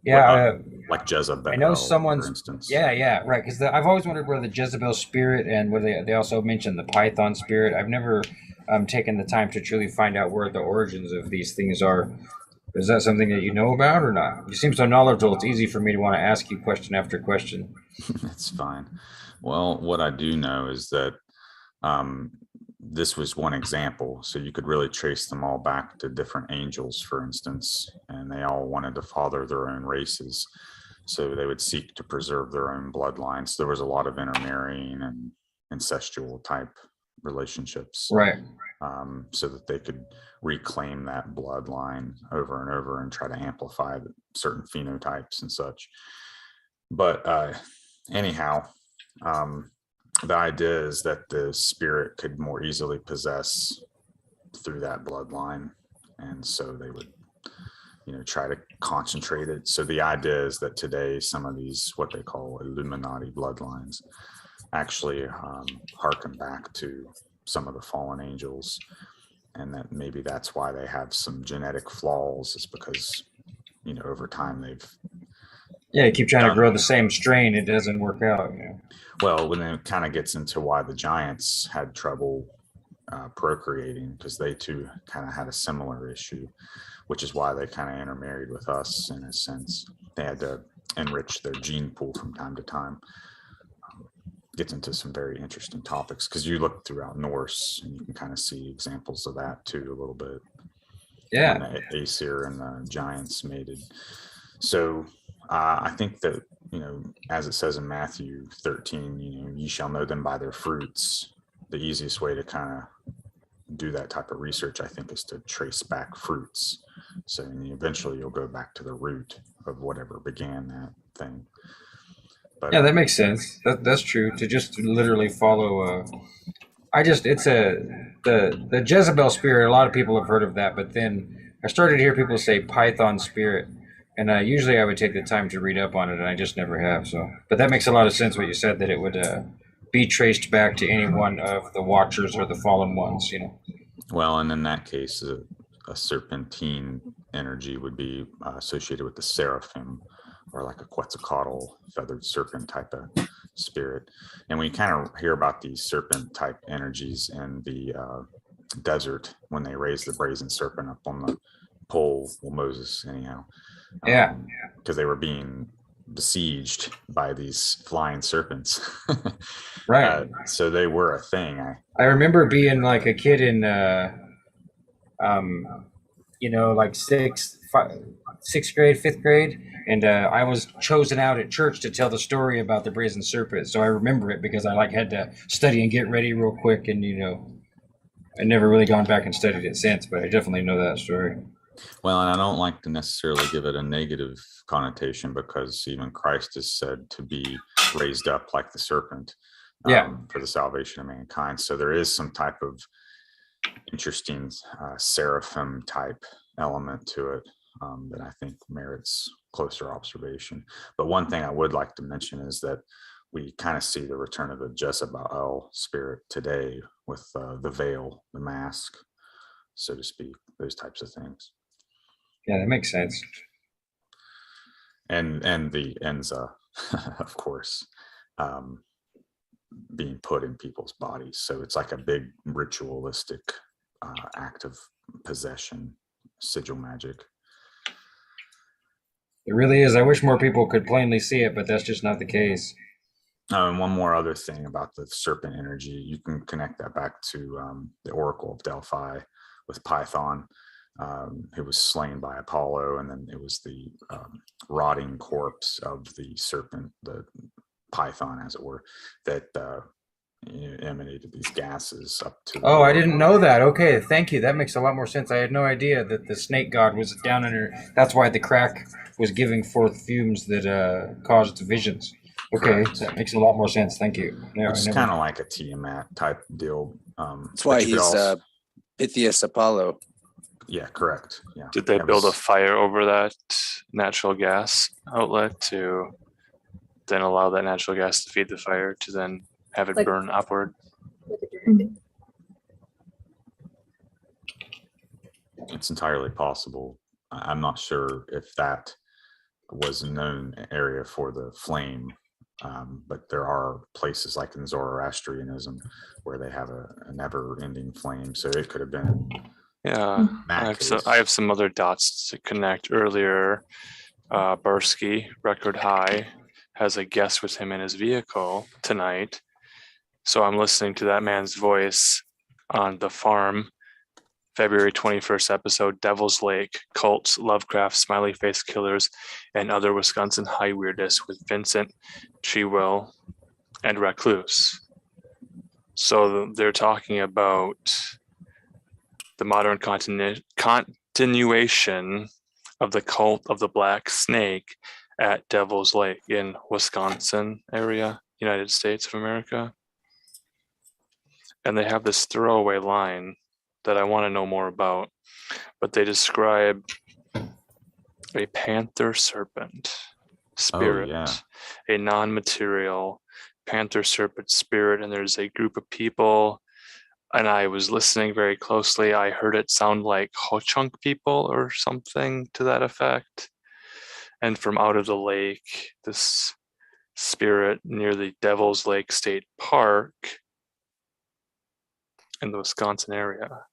Yeah, like Jezebel. I know for someone's. instance. Yeah, right. Because I've always wondered where the Jezebel spirit and where they also mentioned the Python spirit. I've never taken the time to truly find out where the origins of these things are. Is that something that you know about or not? You seem so knowledgeable. It's easy for me to want to ask you question after question. It's fine. Well, what I do know is that this was one example. So you could really trace them all back to different angels, for instance, and they all wanted to father their own races. So they would seek to preserve their own bloodlines. So there was a lot of intermarrying and incestual type relationships. Right. So that they could reclaim that bloodline over and over and try to amplify certain phenotypes and such. But anyhow, the idea is that the spirit could more easily possess through that bloodline. And so they would, try to concentrate it. So the idea is that today, some of these, what they call Illuminati bloodlines, actually harken back to some of the fallen angels. And that maybe that's why they have some genetic flaws, is because, over time they've. Yeah, you keep trying to grow the same strain, it doesn't work out. Well, when it kind of gets into why the giants had trouble procreating, because they too kind of had a similar issue, which is why they kind of intermarried with us in a sense. They had to enrich their gene pool from time to time. Gets into some very interesting topics because you look throughout Norse and you can kind of see examples of that too a little bit. Yeah. When the Aesir and the giants mated. So I think that, as it says in Matthew 13, ye shall know them by their fruits. The easiest way to kind of do that type of research, I think, is to trace back fruits. So eventually you'll go back to the root of whatever began that thing. But, yeah, that makes sense. That's true. To just literally follow. The Jezebel spirit. A lot of people have heard of that, but then I started to hear people say Python spirit, and usually I would take the time to read up on it, and I just never have. So, but that makes a lot of sense what you said, that it would be traced back to any one of the Watchers or the fallen ones. Well, and in that case, a serpentine energy would be associated with the seraphim, or like a Quetzalcoatl feathered serpent type of spirit. And we kind of hear about these serpent type energies in the desert when they raised the brazen serpent up on the pole. Well, Moses, anyhow. Yeah. Because they were being besieged by these flying serpents. Right. So they were a thing. I remember being like a kid in, like sixth grade, fifth grade, and I was chosen out at church to tell the story about the brazen serpent. So I remember it because I had to study and get ready real quick, and I never really gone back and studied it since, but I definitely know that story. Well, and I don't like to necessarily give it a negative connotation, because even Christ is said to be raised up like the serpent for the salvation of mankind. So there is some type of interesting seraphim type element to it that I think merits closer observation. But one thing I would like to mention is that we kind of see the return of the Jezebel spirit today with the veil, the mask, so to speak, those types of things. Yeah, that makes sense. And the Enza, of course, being put in people's bodies. So it's like a big ritualistic act of possession, sigil magic. It really is. I wish more people could plainly see it, but that's just not the case. And one more other thing about the serpent energy, you can connect that back to the Oracle of Delphi with Python, who was slain by Apollo, and then it was the rotting corpse of the serpent, the Python, as it were, that emanated these gases up to. Oh, I didn't know that. Okay, thank you. That makes a lot more sense. I had no idea that the snake god was down under. That's why the crack was giving forth fumes that caused visions. Okay, that makes a lot more sense. Thank you. Yeah, it's kind of like a Tiamat type deal. That's why he's Pythias Apollo. Yeah, correct. Yeah. Did they build a fire over that natural gas outlet to then allow that natural gas to feed the fire to then have it burn upward? It's entirely possible. I'm not sure if that was a known area for the flame. But there are places like in Zoroastrianism where they have a never-ending flame. So it could have been. Yeah, I have some other dots to connect. Earlier, Bursky, Record High, has a guest with him in his vehicle tonight. So I'm listening to that man's voice on The Farm, February 21st episode, Devil's Lake, Cults, Lovecraft, Smiley Face Killers, and Other Wisconsin High Weirdness with Vincent, Trewill, and Recluse. So they're talking about the modern continuation of the cult of the Black Snake at Devil's Lake in Wisconsin area, United States of America. And they have this throwaway line that I want to know more about, but they describe a panther serpent spirit, a non-material panther serpent spirit, and there's a group of people, and I was listening very closely. I heard it sound like Ho-Chunk people or something to that effect. And from out of the lake, this spirit near the Devil's Lake State Park in the Wisconsin area.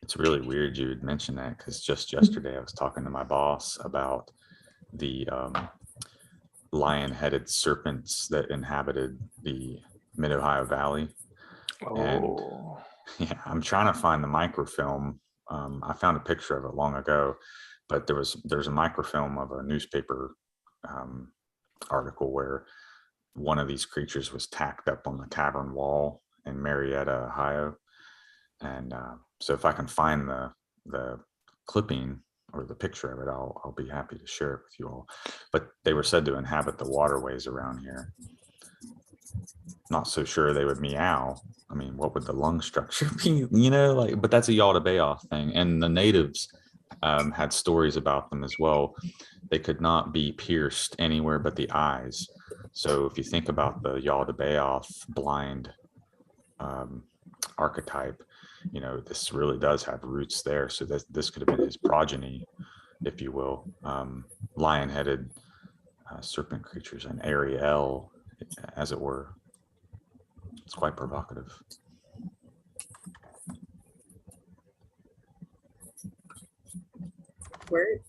It's really weird you would mention that, because just yesterday I was talking to my boss about the lion-headed serpents that inhabited the Mid-Ohio Valley. And yeah, I'm trying to find the microfilm. I found a picture of it long ago, but there's a microfilm of a newspaper article where one of these creatures was tacked up on the tavern wall in Marietta, Ohio. And so if I can find the clipping or the picture of it, I'll be happy to share it with you all. But they were said to inhabit the waterways around here. Not so sure they would meow. I mean, what would the lung structure be? But that's a Yaldabaoth thing. And the natives had stories about them as well. They could not be pierced anywhere but the eyes. So if you think about the Yaldabaoth blind archetype, this really does have roots there. So this could have been his progeny, if you will. Lion-headed serpent creatures, an Ariel, as it were. It's quite provocative. Word.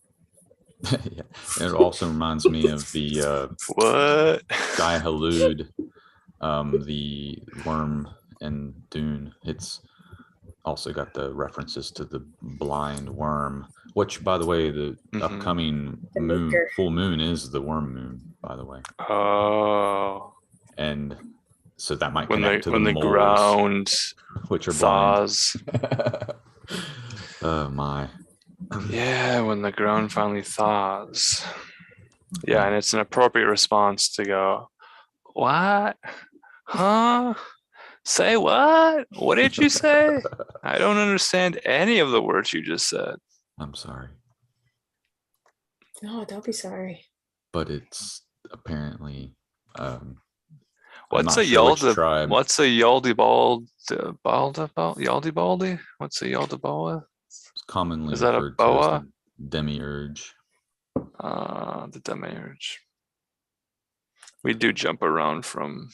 Yeah. It also reminds me of the what? Guy Halud, the worm in Dune. It's also got the references to the blind worm, which, by the way, the upcoming full moon is the worm moon, by the way. Oh. And so that might when connect to the moles, ground which are thaws. Oh my. Yeah, when the ground finally thaws. Yeah, and it's an appropriate response to go, what? Huh? Say what? What did you say? I don't understand any of the words you just said. I'm sorry. No, don't be sorry. But it's apparently what's a Yaldi? What's a Yaldi Yaldi? What's a Yaldabaoth? It's commonly is that a referred boa? to as the demiurge. The demiurge. We do jump around from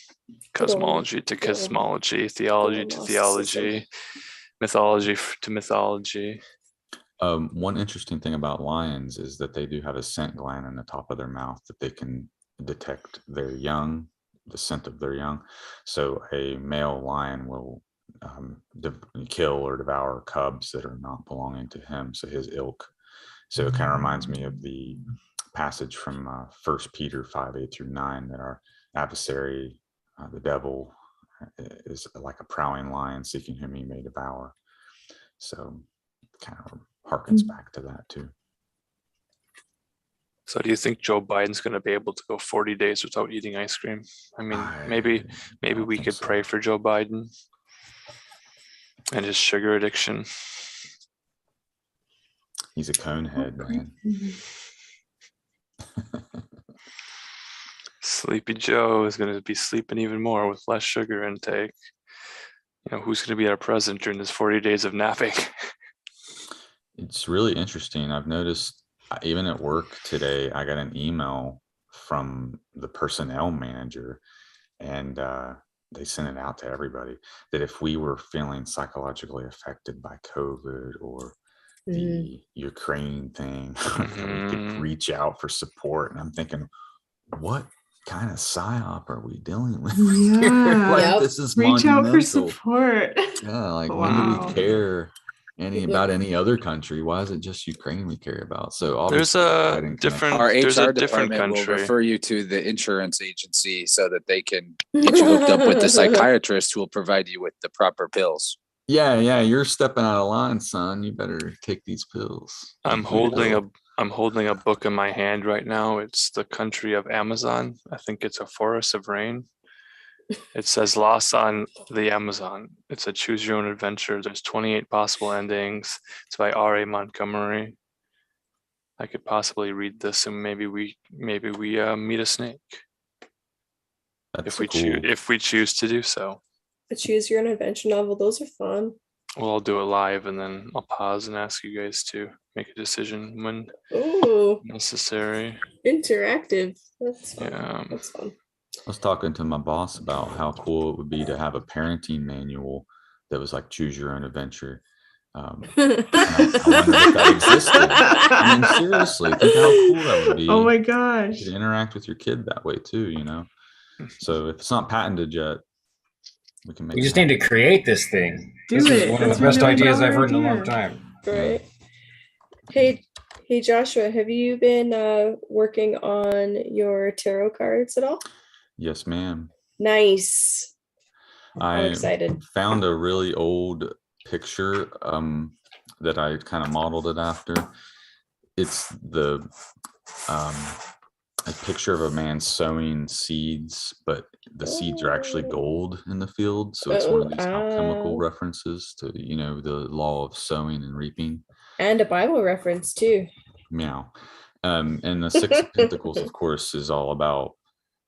cosmology to cosmology, theology to theology, mythology to mythology. One interesting thing about lions is that they do have a scent gland in the top of their mouth that they can detect their young, the scent of their young. So a male lion will kill or devour cubs that are not belonging to him, so his ilk. So it kind of reminds me of the passage from 1 Peter 5:8-9 that our adversary, the devil, is like a prowling lion seeking whom he may devour. So it kind of harkens back to that too. So do you think Joe Biden's going to be able to go 40 days without eating ice cream? I mean, maybe we could pray for Joe Biden and his sugar addiction. He's a conehead, man. Sleepy Joe is going to be sleeping even more with less sugar intake. Who's going to be our president during this 40 days of napping? It's really interesting. I've noticed even at work today, I got an email from the personnel manager, and they sent it out to everybody that if we were feeling psychologically affected by COVID or the Ukraine thing, we could reach out for support. And I'm thinking, what kind of psyop are we dealing with? Yeah. Like, this is Reach out for monumental. support. Yeah, like Wow. when do we care about any other country? Why is it just Ukraine we care about? So There's obviously a different Our there's HR a different department will country. refer you to the insurance agency so that they can get you hooked up with the psychiatrist who will provide you with the proper pills. Yeah, you're stepping out of line, son. You better take these pills. I'm holding a book in my hand right now. It's the country of Amazon. I think it's a forest of rain. It says Lost on the Amazon. It's a choose your own adventure. There's 28 possible endings. It's by R.A. Montgomery. I could possibly read this and maybe we meet a snake. That's if we choose to do so. A choose your own adventure novel. Those are fun. Well, I'll do it live and then I'll pause and ask you guys to make a decision when necessary. Interactive. That's fun. Yeah. That's fun. I was talking to my boss about how cool it would be to have a parenting manual that was like choose your own adventure. I wondered if that existed. I mean, seriously, think how cool that would be. Oh my gosh. You could interact with your kid that way too, you know? So if it's not patented yet, we can make We just need to create this thing. This is one of the best ideas I've heard in a long time. Right. Hey, Joshua, have you been working on your tarot cards at all? Yes, ma'am. Nice. I'm excited. Found a really old picture that I kind of modeled it after. It's a picture of a man sowing seeds, but the seeds are actually gold in the field. So it's one of these alchemical references to, you know, the law of sowing and reaping. And a Bible reference too. Meow. And the Six of Pentacles, of course, is all about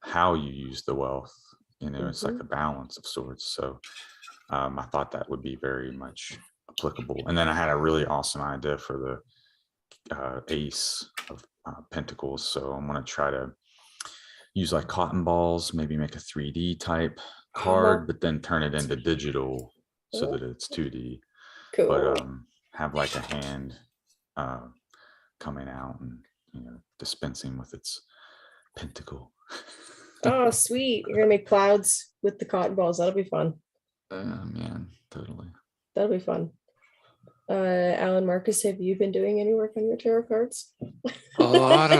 how you use the wealth. You know, it's like a balance of sorts. So I thought that would be very much applicable. And then I had a really awesome idea for the Ace of Pentacles. So I'm going to try to use like cotton balls, maybe make a 3D type card, but then turn it into digital so that it's 2D. Cool. But have like a hand coming out and, you know, dispensing with its pentacle. Oh, sweet. You're going to make clouds with the cotton balls. That'll be fun. Man, totally. That'll be fun. Alan Marcus, have you been doing any work on your tarot cards? A lot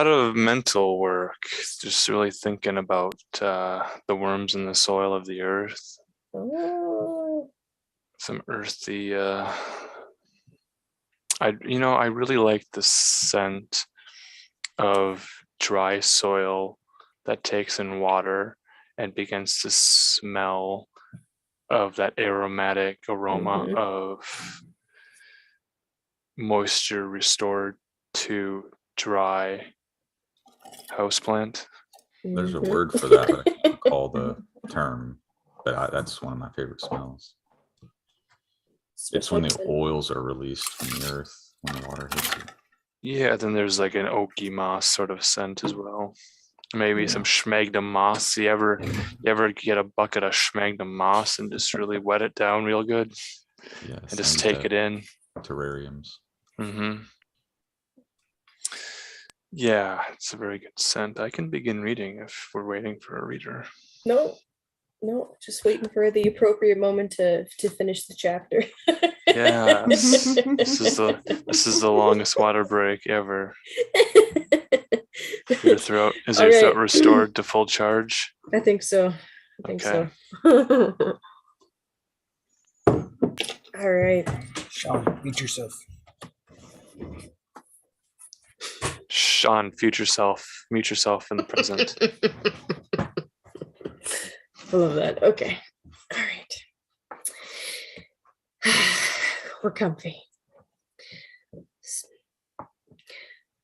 of mental work. Just really thinking about the worms in the soil of the earth. Oh. Some earthy. I really like the scent of dry soil that takes in water and begins to smell of that aromatic aroma of moisture restored to dry houseplant. There's a word for that, but I can't recall the term. But that's one of my favorite smells. It's when the oils are released from the earth when the water hits it. Yeah, then there's like an oaky moss sort of scent as well. Maybe some schmagdom moss. You ever get a bucket of schmagdom moss and just really wet it down real good? Yes, and just take it in. Terrariums. Yeah, it's a very good scent. I can begin reading if we're waiting for a reader. No, just waiting for the appropriate moment to finish the chapter. Yeah, this is the longest water break ever. Your throat is your throat restored to full charge? I think so. So. All right. Sean, mute yourself. Sean, future self, mute yourself in the present. I love that. Okay. All right. We're comfy.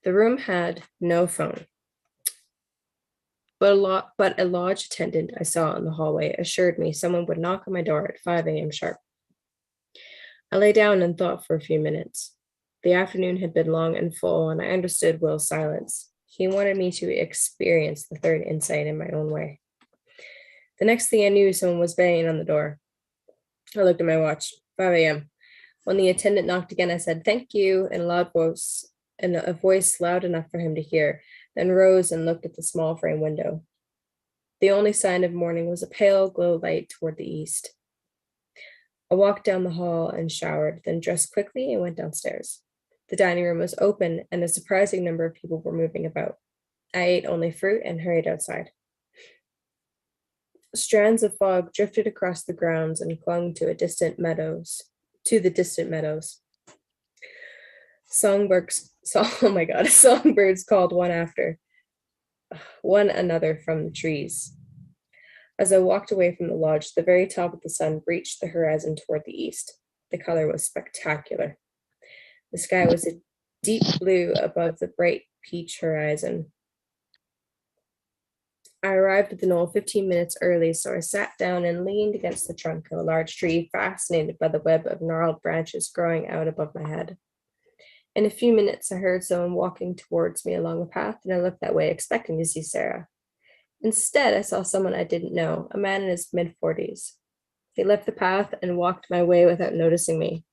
The room had no phone, but a lodge attendant I saw in the hallway assured me someone would knock on my door at 5 a.m. sharp. I lay down and thought for a few minutes. The afternoon had been long and full, and I understood Will's silence. He wanted me to experience the third insight in my own way. The next thing I knew, someone was banging on the door. I looked at my watch, 5 a.m. When the attendant knocked again, I said, "Thank you," in a loud voice, in a voice loud enough for him to hear, then rose and looked at the small frame window. The only sign of morning was a pale glow light toward the east. I walked down the hall and showered, then dressed quickly and went downstairs. The dining room was open, and a surprising number of people were moving about. I ate only fruit and hurried outside. Strands of fog drifted across the grounds and clung to the distant meadows. Songbirds called one another from the trees. As I walked away from the lodge, the very top of the sun reached the horizon toward the east. The color was spectacular. The sky was a deep blue above the bright peach horizon. I arrived at the knoll 15 minutes early, so I sat down and leaned against the trunk of a large tree, fascinated by the web of gnarled branches growing out above my head. In a few minutes, I heard someone walking towards me along the path, and I looked that way, expecting to see Sarah. Instead, I saw someone I didn't know, a man in his mid-40s. He left the path and walked my way without noticing me.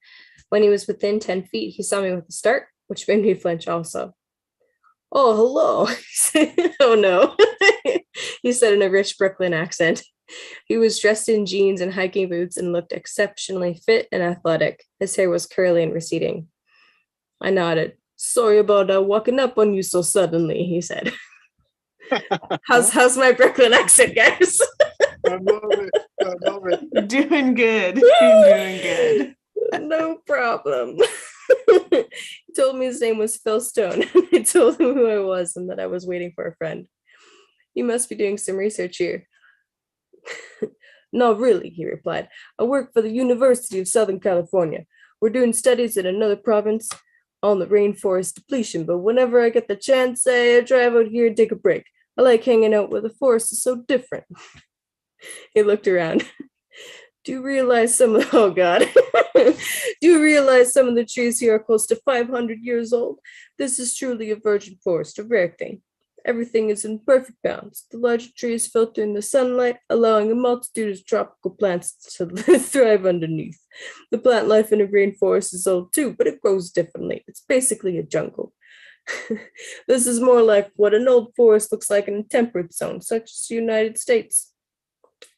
When he was within 10 feet, he saw me with a start, which made me flinch also. "Oh, hello." He said, "Oh, no," he said in a rich Brooklyn accent. He was dressed in jeans and hiking boots and looked exceptionally fit and athletic. His hair was curly and receding. I nodded. "Sorry about walking up on you so suddenly," he said. How's my Brooklyn accent, guys? I love it. Doing good. You're doing good. No problem. He told me his name was Phil Stone. I told him who I was and that I was waiting for a friend. "You must be doing some research here." "No, really," he replied. "I work for the University of Southern California. We're doing studies in another province on the rainforest depletion, but whenever I get the chance, I drive out here and take a break. I like hanging out where the forest is so different." He looked around. Do you realize some of the trees here are close to 500 years old? This is truly a virgin forest, a rare thing. Everything is in perfect balance. The larger trees filtering the sunlight, allowing a multitude of tropical plants to thrive underneath. The plant life in a rainforest is old too, but it grows differently. It's basically a jungle. This is more like what an old forest looks like in a temperate zone, such as the United States.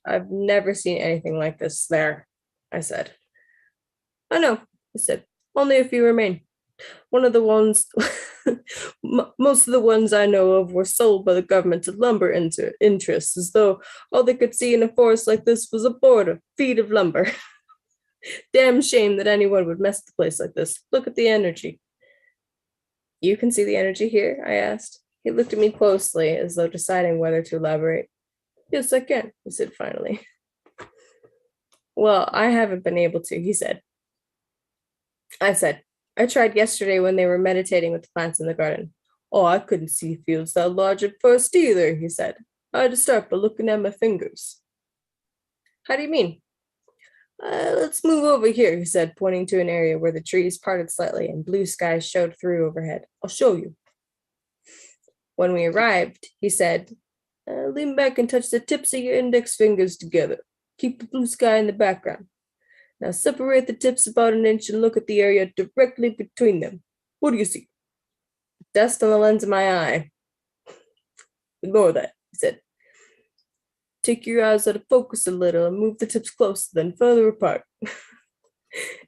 I've never seen anything like this there, I said. I know, he said. Only a few remain. One of the ones, most of the ones I know of were sold by the government to lumber interests, as though all they could see in a forest like this was a border, feet of lumber. Damn shame that anyone would mess with a place like this. Look at the energy. You can see the energy here? I asked. He looked at me closely, as though deciding whether to elaborate. Yes, I can, he said finally. Well, I haven't been able to, he said. I said, I tried yesterday when they were meditating with the plants in the garden. Oh, I couldn't see fields that large at first either, he said. I had to start by looking at my fingers. How do you mean? Let's move over here, he said, pointing to an area where the trees parted slightly and blue skies showed through overhead. I'll show you. When we arrived, he said, lean back and touch the tips of your index fingers together. Keep the blue sky in the background. Now separate the tips about an inch and look at the area directly between them. What do you see? Dust on the lens of my eye. Ignore that, he said. Take your eyes out of focus a little and move the tips closer, then further apart.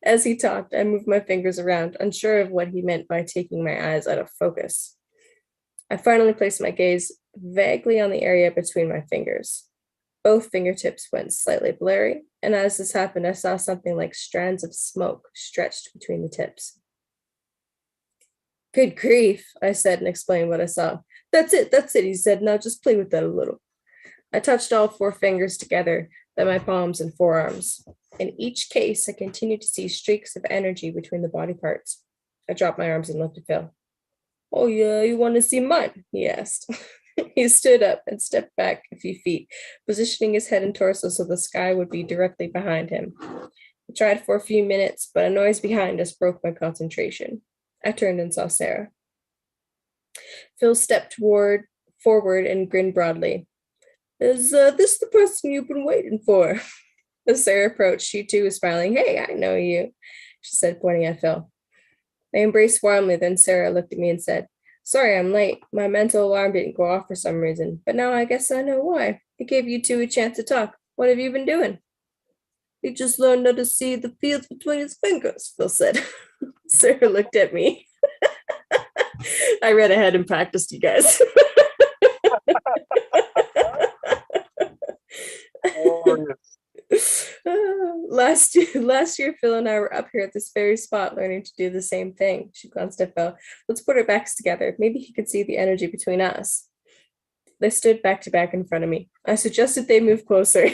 As he talked, I moved my fingers around, unsure of what he meant by taking my eyes out of focus. I finally placed my gaze vaguely on the area between my fingers. Both fingertips went slightly blurry, and as this happened, I saw something like strands of smoke stretched between the tips. Good grief, I said and explained what I saw. That's it, he said. Now just play with that a little. I touched all 4 fingers together, then my palms and forearms. In each case, I continued to see streaks of energy between the body parts. I dropped my arms and looked at Phil. Oh yeah, you want to see mine? He asked. He stood up and stepped back a few feet, positioning his head and torso so the sky would be directly behind him. I tried for a few minutes, but a noise behind us broke my concentration. I turned and saw Sarah. Phil stepped forward and grinned broadly. Is this the person you've been waiting for? As Sarah approached, she too was smiling. Hey, I know you, she said, pointing at Phil. They embraced warmly, then Sarah looked at me and said, Sorry, I'm late. My mental alarm didn't go off for some reason, but now I guess I know why. It gave you two a chance to talk. What have you been doing? He just learned how to see the fields between his fingers, Phil said. Sarah looked at me. I read ahead and practiced, you guys. Last year, Phil and I were up here at this very spot learning to do the same thing. She glanced at Phil. Let's put our backs together. Maybe he could see the energy between us. They stood back to back in front of me. I suggested they move closer.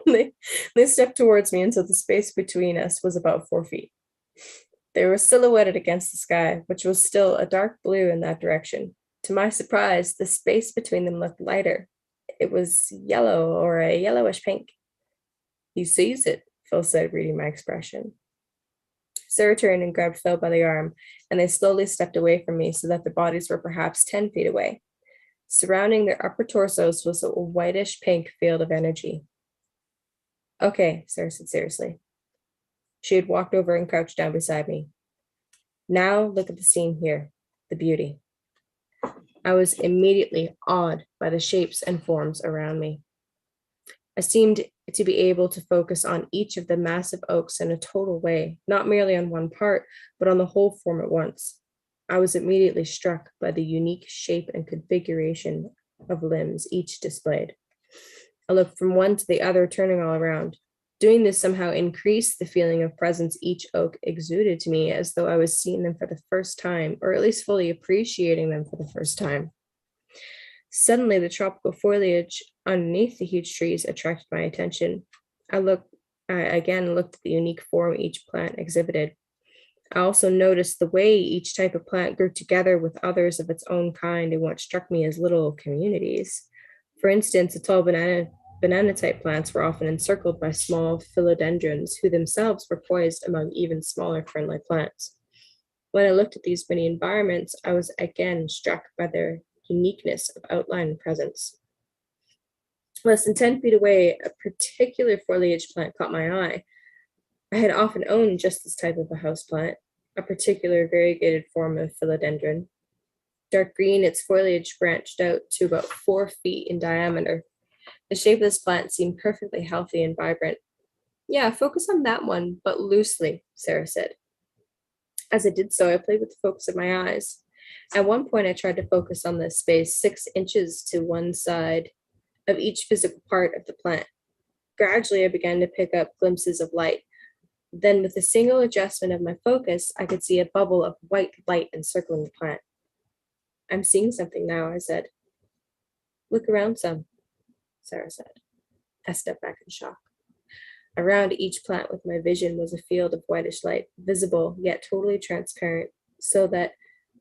They stepped towards me until the space between us was about 4 feet. They were silhouetted against the sky, which was still a dark blue in that direction. To my surprise, the space between them looked lighter. It was yellow or a yellowish pink. He sees it, Phil said, reading my expression. Sarah turned and grabbed Phil by the arm, and they slowly stepped away from me so that their bodies were perhaps 10 feet away. Surrounding their upper torsos was a whitish pink field of energy. Okay, Sarah said seriously. She had walked over and crouched down beside me. Now look at the scene here, the beauty. I was immediately awed by the shapes and forms around me. I seemed to be able to focus on each of the massive oaks in a total way, not merely on one part, but on the whole form at once. I was immediately struck by the unique shape and configuration of limbs each displayed. I looked from one to the other, turning all around. Doing this somehow increased the feeling of presence each oak exuded to me, as though I was seeing them for the first time, or at least fully appreciating them for the first time. Suddenly, the tropical foliage underneath the huge trees attracted my attention. I again looked at the unique form each plant exhibited. I also noticed the way each type of plant grew together with others of its own kind in what struck me as little communities. For instance, the tall banana-type plants were often encircled by small philodendrons, who themselves were poised among even smaller fern-like plants. When I looked at these many environments, I was again struck by their uniqueness of outline and presence. Less than 10 feet away, a particular foliage plant caught my eye. I had often owned just this type of a houseplant, a particular variegated form of philodendron. Dark green, its foliage branched out to about 4 feet in diameter. The shape of this plant seemed perfectly healthy and vibrant. Yeah, focus on that one, but loosely, Sarah said. As I did so, I played with the focus of my eyes. At one point, I tried to focus on the space 6 inches to one side of each physical part of the plant. Gradually, I began to pick up glimpses of light. Then, with a single adjustment of my focus, I could see a bubble of white light encircling the plant. I'm seeing something now, I said. Look around some, Sarah said. I stepped back in shock. Around each plant with my vision was a field of whitish light, visible yet totally transparent, so that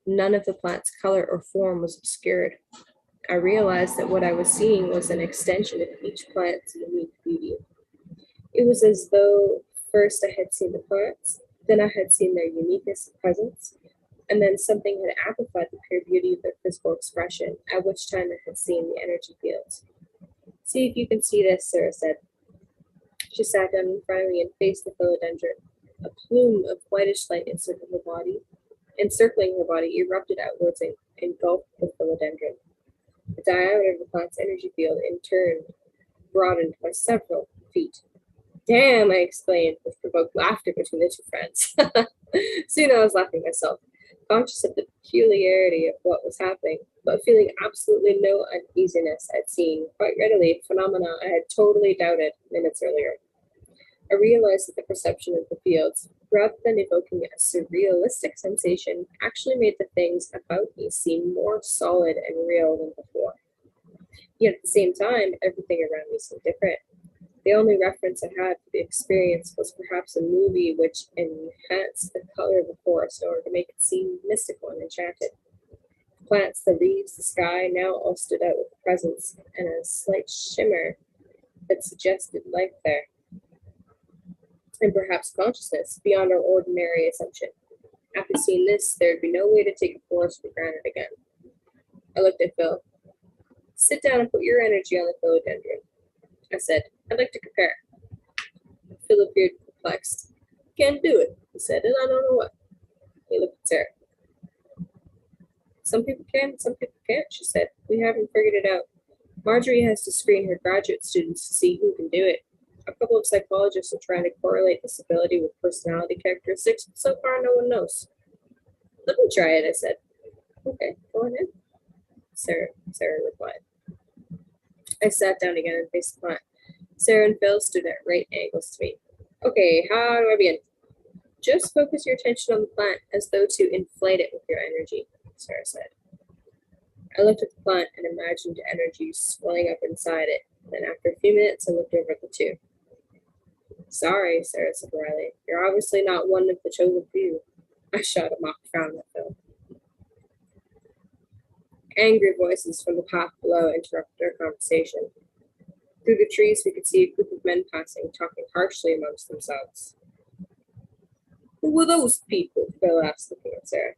none of the plant's color or form was obscured. I realized that what I was seeing was an extension of each plant's unique beauty. It was as though first I had seen the plants, then I had seen their uniqueness and presence, and then something had amplified the pure beauty of their physical expression, at which time I had seen the energy fields. See if you can see this, Sarah said. She sat down in front of me and faced the philodendron. A plume of whitish light encircling her body, erupted outwards and engulfed the philodendron. The diameter of the plant's energy field, in turn, broadened by several feet. Damn, I exclaimed, with provoked laughter between the two friends. Soon I was laughing myself, conscious of the peculiarity of what was happening, but feeling absolutely no uneasiness at seeing, quite readily, phenomena I had totally doubted minutes earlier. I realized that the perception of the fields, rather than evoking a surrealistic sensation, actually made the things about me seem more solid and real than before. Yet at the same time, everything around me seemed different. The only reference I had to the experience was perhaps a movie which enhanced the color of the forest in order to make it seem mystical and enchanted. The plants, the leaves, the sky now all stood out with presence and a slight shimmer that suggested life there, and perhaps consciousness beyond our ordinary assumption. After seeing this, there'd be no way to take a forest for granted again. I looked at Phil. Sit down and put your energy on the philodendron. I said, I'd like to compare. Phil appeared perplexed. Can't do it, he said, and I don't know what. He looked at Sarah. Some people can, some people can't, she said. We haven't figured it out. Marjorie has to screen her graduate students to see who can do it. A couple of psychologists are trying to correlate this ability with personality characteristics, but so far no one knows. Let me try it, I said. Okay, go ahead, Sarah replied. I sat down again and faced the plant. Sarah and Phil stood at right angles to me. Okay, how do I begin? Just focus your attention on the plant as though to inflate it with your energy, Sarah said. I looked at the plant and imagined energy swelling up inside it. Then after a few minutes, I looked over at the two. Sorry, Sarah said wryly. You're obviously not one of the chosen few. I shot a mock frown at Phil. Angry voices from the path below interrupted our conversation. Through the trees, we could see a group of men passing, talking harshly amongst themselves. Who were those people? Phil asked, looking at Sarah.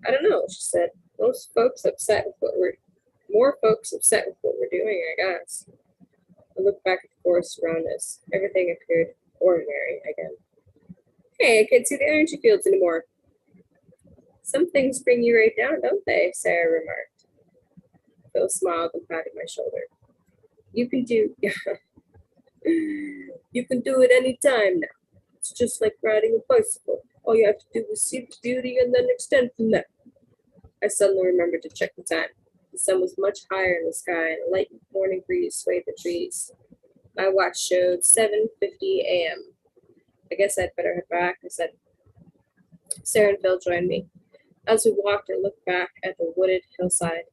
I don't know, she said. More folks upset with what we're doing, I guess. I looked back at the forest around us. Everything appeared ordinary again. Hey, I can't see the energy fields anymore. Some things bring you right down, don't they? Sarah remarked. Phil smiled and patted my shoulder. You can do it any time now. It's just like riding a bicycle. All you have to do is see the beauty and then extend from there. I suddenly remembered to check the time. The sun was much higher in the sky and a light morning breeze swayed the trees. My watch showed 7:50 a.m. I guess I'd better head back, I said. Sarah and Phil joined me. As we walked, I looked back at the wooded hillside.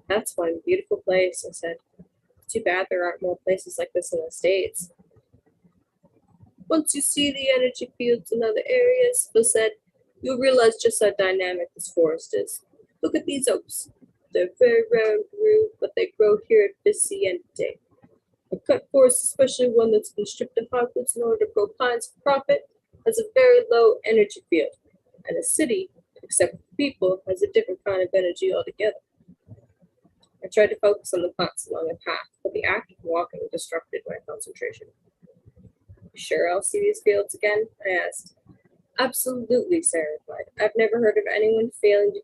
That's one beautiful place, I said. Too bad there aren't more places like this in the States. Once you see the energy fields in other areas, Phil said, you'll realize just how dynamic this forest is. Look at these oaks. They're very rare and grew, but they grow here at Vicente. A cut forest, especially one that's been stripped of hardwoods in order to grow pines for profit, has a very low energy field. And a city, except for people, has a different kind of energy altogether. I tried to focus on the plants along the path, but the act of walking disrupted my concentration. Sure I'll see these fields again? I asked. Absolutely, Sarah replied. I've never heard of anyone failing to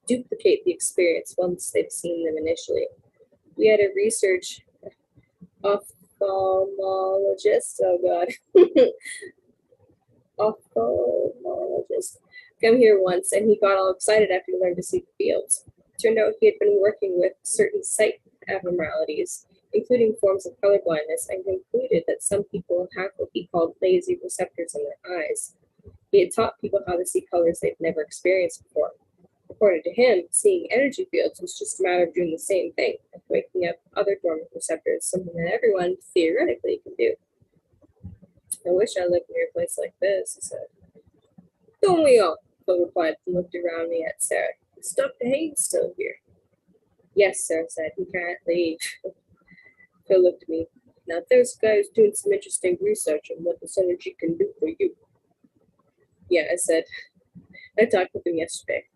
duplicate the experience once they've seen them initially. We had a research ophthalmologist, ophthalmologist, come here once, and he got all excited after he learned to see the fields. Turned out he had been working with certain sight abnormalities, including forms of color blindness, and concluded that some people have what he called lazy receptors in their eyes. He had taught people how to see colors they'd never experienced before. According to him, seeing energy fields was just a matter of doing the same thing, of waking up other dormant receptors, something that everyone theoretically can do. I wish I lived near a place like this, he said. Don't we all? Phil replied and looked around me at Sarah. Is Dr. Haynes still here? Yes, Sarah said. He can't leave. Phil looked at me. Now there's a guy who's doing some interesting research on what this energy can do for you. Yeah, I said. I talked with him yesterday.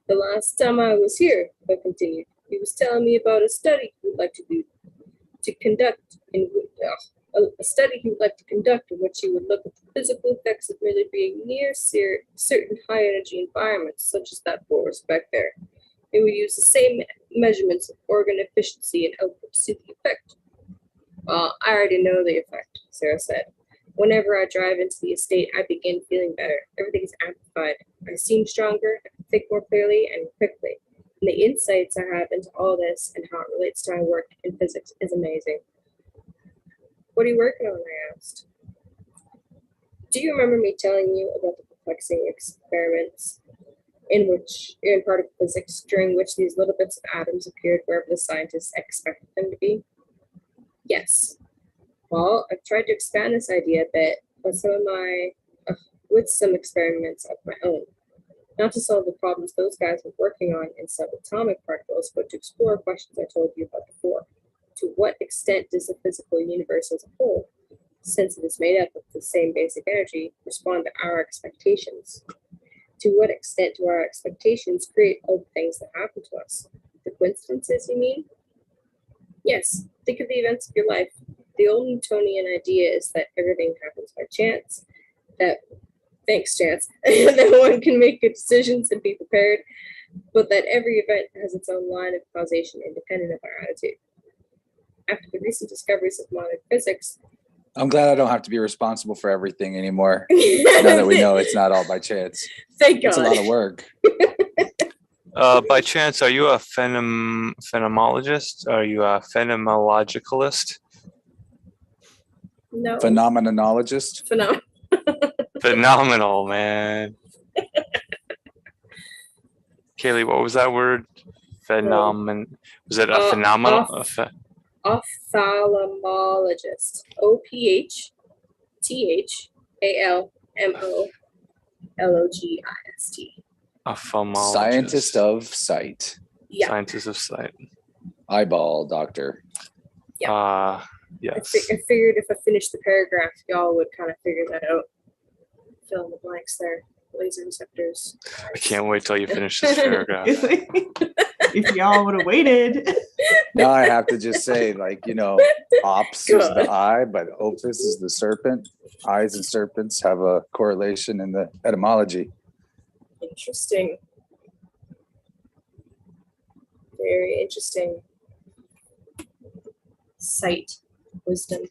The last time I was here, Phil continued, he was telling me about a study he would like to conduct in which he would look at the physical effects of merely being near certain high energy environments, such as that forest back there. He would use the same measurements of organ efficiency and output to see the effect. Well, I already know the effect, Sarah said. Whenever I drive into the estate, I begin feeling better. Everything is amplified. I seem stronger, I can think more clearly and quickly. And the insights I have into all this and how it relates to my work in physics is amazing. What are you working on? I asked. Do you remember me telling you about the perplexing experiments in particle physics during which these little bits of atoms appeared wherever the scientists expected them to be? Yes. Well, I've tried to expand this idea a bit with some experiments of my own. Not to solve the problems those guys were working on in subatomic particles, but to explore questions I told you about before. To what extent does the physical universe as a whole since it is made up of the same basic energy, respond to our expectations? To what extent do our expectations create all the things that happen to us? The coincidences, you mean? Yes, think of the events of your life. The old Newtonian idea is that everything happens by chance, that, thanks chance, that one can make good decisions and be prepared, but that every event has its own line of causation independent of our attitude. After the recent discoveries of modern physics, I'm glad I don't have to be responsible for everything anymore. Now that we know it's not all by chance. Thank It's a God. lot of work. By chance, are you a phenomenologist? Are you a phenomenologicalist? No. Phenomenologist. Phenomenal, man. Kaylee, what was that word? Was it a phenomenal? Ophthalmologist. OPHTHALMOLOGIST. Ophthalmologist. Scientist of sight. Yeah. Scientist of sight. Eyeball doctor. Yes. I figured if I finished the paragraph, y'all would kind of figure that out. Fill in the blanks there. Laser receptors. I can't wait till you finish this paragraph. If y'all would have waited. Now I have to just say, like, ops is the eye, but opus is the serpent. Eyes and serpents have a correlation in the etymology. Interesting. Very interesting. Sight, wisdom.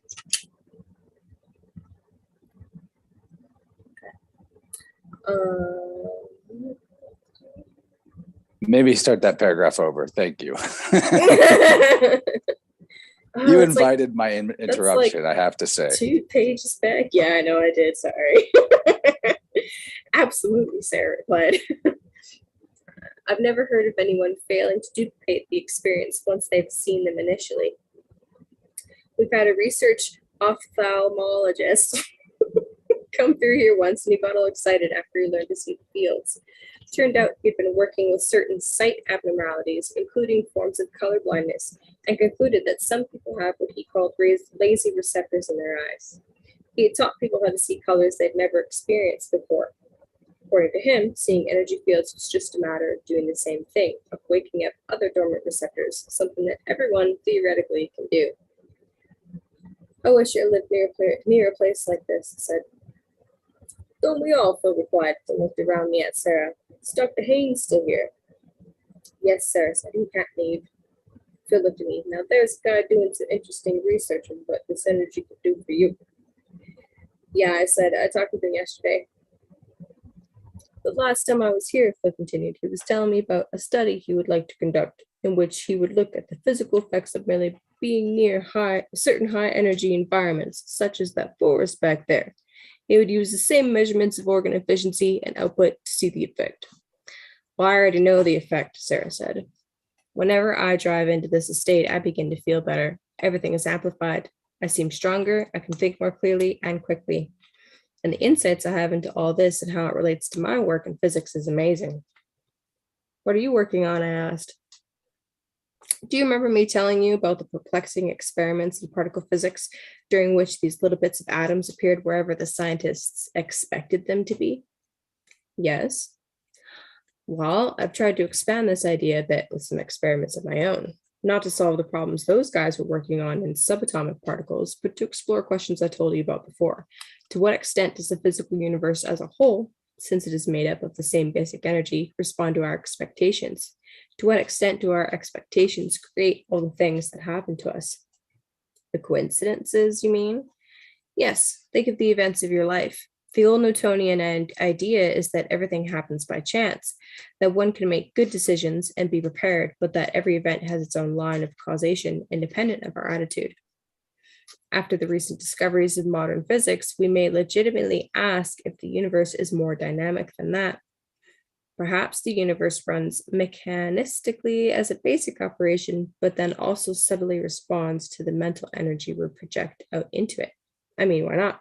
Maybe start that paragraph over. Thank you. Oh, You it's invited my interruption, I have to say. 2 pages back. Yeah, I know I did. Sorry. Absolutely, Sarah replied. I've never heard of anyone failing to duplicate the experience once they've seen them initially. We've had a research ophthalmologist come through here once, and he got all excited after he learned to see the fields. Turned out he'd been working with certain sight abnormalities, including forms of color blindness, and concluded that some people have what he called lazy receptors in their eyes. He had taught people how to see colors they'd never experienced before. According to him, seeing energy fields was just a matter of doing the same thing, of waking up other dormant receptors, something that everyone theoretically can do. I wish I lived near a place like this, he said. Don't we all? Phil replied, and looked around me at Sarah. Is Dr. Haynes still here? Yes, Sarah said. He can't leave. Phil looked at me. Now there's a guy doing some interesting research on what this energy could do for you. Yeah, I said. I talked with him yesterday. The last time I was here, Phil continued, he was telling me about a study he would like to conduct, in which he would look at the physical effects of merely being near certain high energy environments, such as that forest back there. He would use the same measurements of organ efficiency and output to see the effect. Well, I already know the effect, Sarah said. Whenever I drive into this estate, I begin to feel better. Everything is amplified. I seem stronger. I can think more clearly and quickly. And the insights I have into all this and how it relates to my work in physics is amazing. What are you working on? I asked. Do you remember me telling you about the perplexing experiments in particle physics during which these little bits of atoms appeared wherever the scientists expected them to be? Yes. Well, I've tried to expand this idea a bit with some experiments of my own, not to solve the problems those guys were working on in subatomic particles, but to explore questions I told you about before. To what extent does the physical universe as a whole, since it is made up of the same basic energy, respond to our expectations? To what extent do our expectations create all the things that happen to us? The coincidences, you mean? Yes, think of the events of your life. The old Newtonian idea is that everything happens by chance, that one can make good decisions and be prepared, but that every event has its own line of causation independent of our attitude. After the recent discoveries of modern physics, we may legitimately ask if the universe is more dynamic than that. Perhaps the universe runs mechanistically as a basic operation, but then also subtly responds to the mental energy we project out into it. I mean, why not?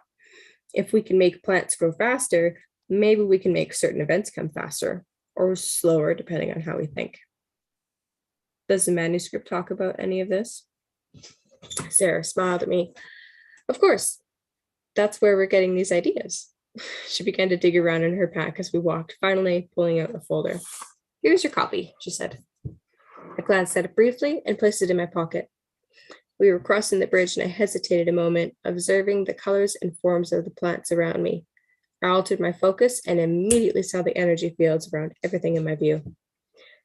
If we can make plants grow faster, maybe we can make certain events come faster or slower, depending on how we think. Does the manuscript talk about any of this? Sarah smiled at me. Of course. That's where we're getting these ideas. She began to dig around in her pack as we walked, finally pulling out a folder. Here's your copy, she said. I glanced at it briefly and placed it in my pocket. We were crossing the bridge and I hesitated a moment, observing the colors and forms of the plants around me. I altered my focus and immediately saw the energy fields around everything in my view.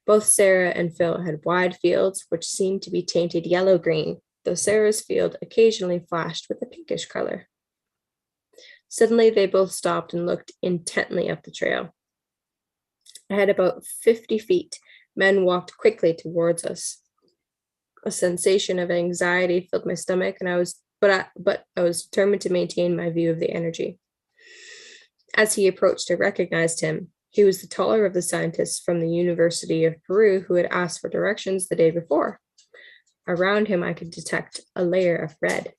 Both Sarah and Phil had wide fields, which seemed to be tainted yellow-green, though Sarah's field occasionally flashed with a pinkish color. Suddenly, they both stopped and looked intently up the trail. I had about 50 feet. Men walked quickly towards us. A sensation of anxiety filled my stomach, and I was determined to maintain my view of the energy. As he approached, I recognized him. He was the taller of the scientists from the University of Peru who had asked for directions the day before. Around him, I could detect a layer of red.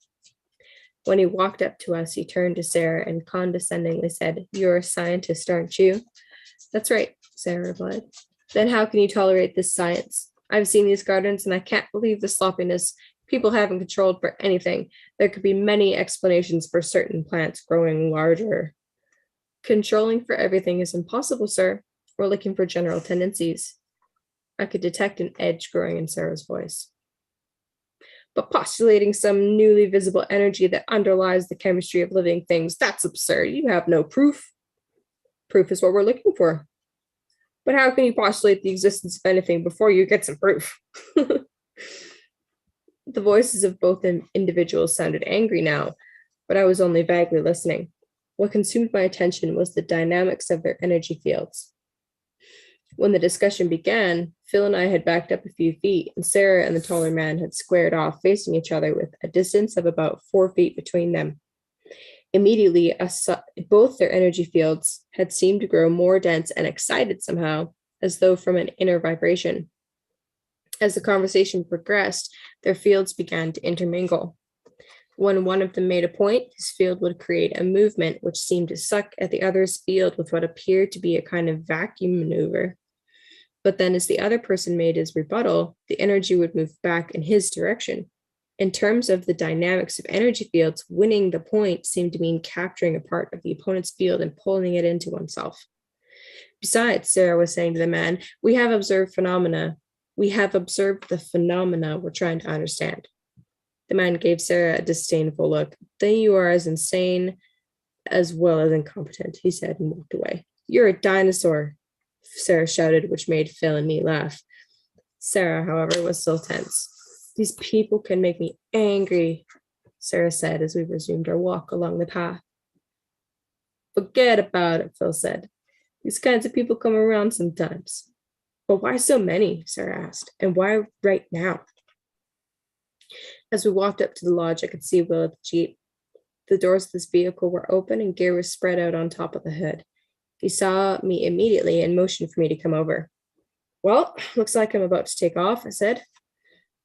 When he walked up to us, he turned to Sarah and condescendingly said, "You're a scientist, aren't you?" "That's right," Sarah replied. "Then how can you tolerate this science? I've seen these gardens and I can't believe the sloppiness. People haven't controlled for anything. There could be many explanations for certain plants growing larger." "Controlling for everything is impossible, sir. We're looking for general tendencies." I could detect an edge growing in Sarah's voice. "But postulating some newly visible energy that underlies the chemistry of living things, that's absurd. You have no proof." "Proof is what we're looking for." "But how can you postulate the existence of anything before you get some proof?" The voices of both individuals sounded angry now, but I was only vaguely listening. What consumed my attention was the dynamics of their energy fields. When the discussion began, Phil and I had backed up a few feet, and Sarah and the taller man had squared off, facing each other with a distance of about 4 feet between them. Immediately, both their energy fields had seemed to grow more dense and excited somehow, as though from an inner vibration. As the conversation progressed, their fields began to intermingle. When one of them made a point, his field would create a movement which seemed to suck at the other's field with what appeared to be a kind of vacuum maneuver. But then as the other person made his rebuttal, the energy would move back in his direction. In terms of the dynamics of energy fields, winning the point seemed to mean capturing a part of the opponent's field and pulling it into oneself. Besides, Sarah was saying to the man, we have observed the phenomena we're trying to understand." The man gave Sarah a disdainful look. "Then you are as insane as well as incompetent," he said, and walked away. "You're a dinosaur," Sarah shouted, which made Phil and me laugh. Sarah, however, was still tense. "These people can make me angry," Sarah said as we resumed our walk along the path. "Forget about it," Phil said. "These kinds of people come around sometimes." "But why so many?" Sarah asked. "And why right now?" As we walked up to the lodge, I could see Will at the Jeep. The doors of this vehicle were open and gear was spread out on top of the hood. He saw me immediately and motioned for me to come over. "Well, looks like I'm about to take off," I said.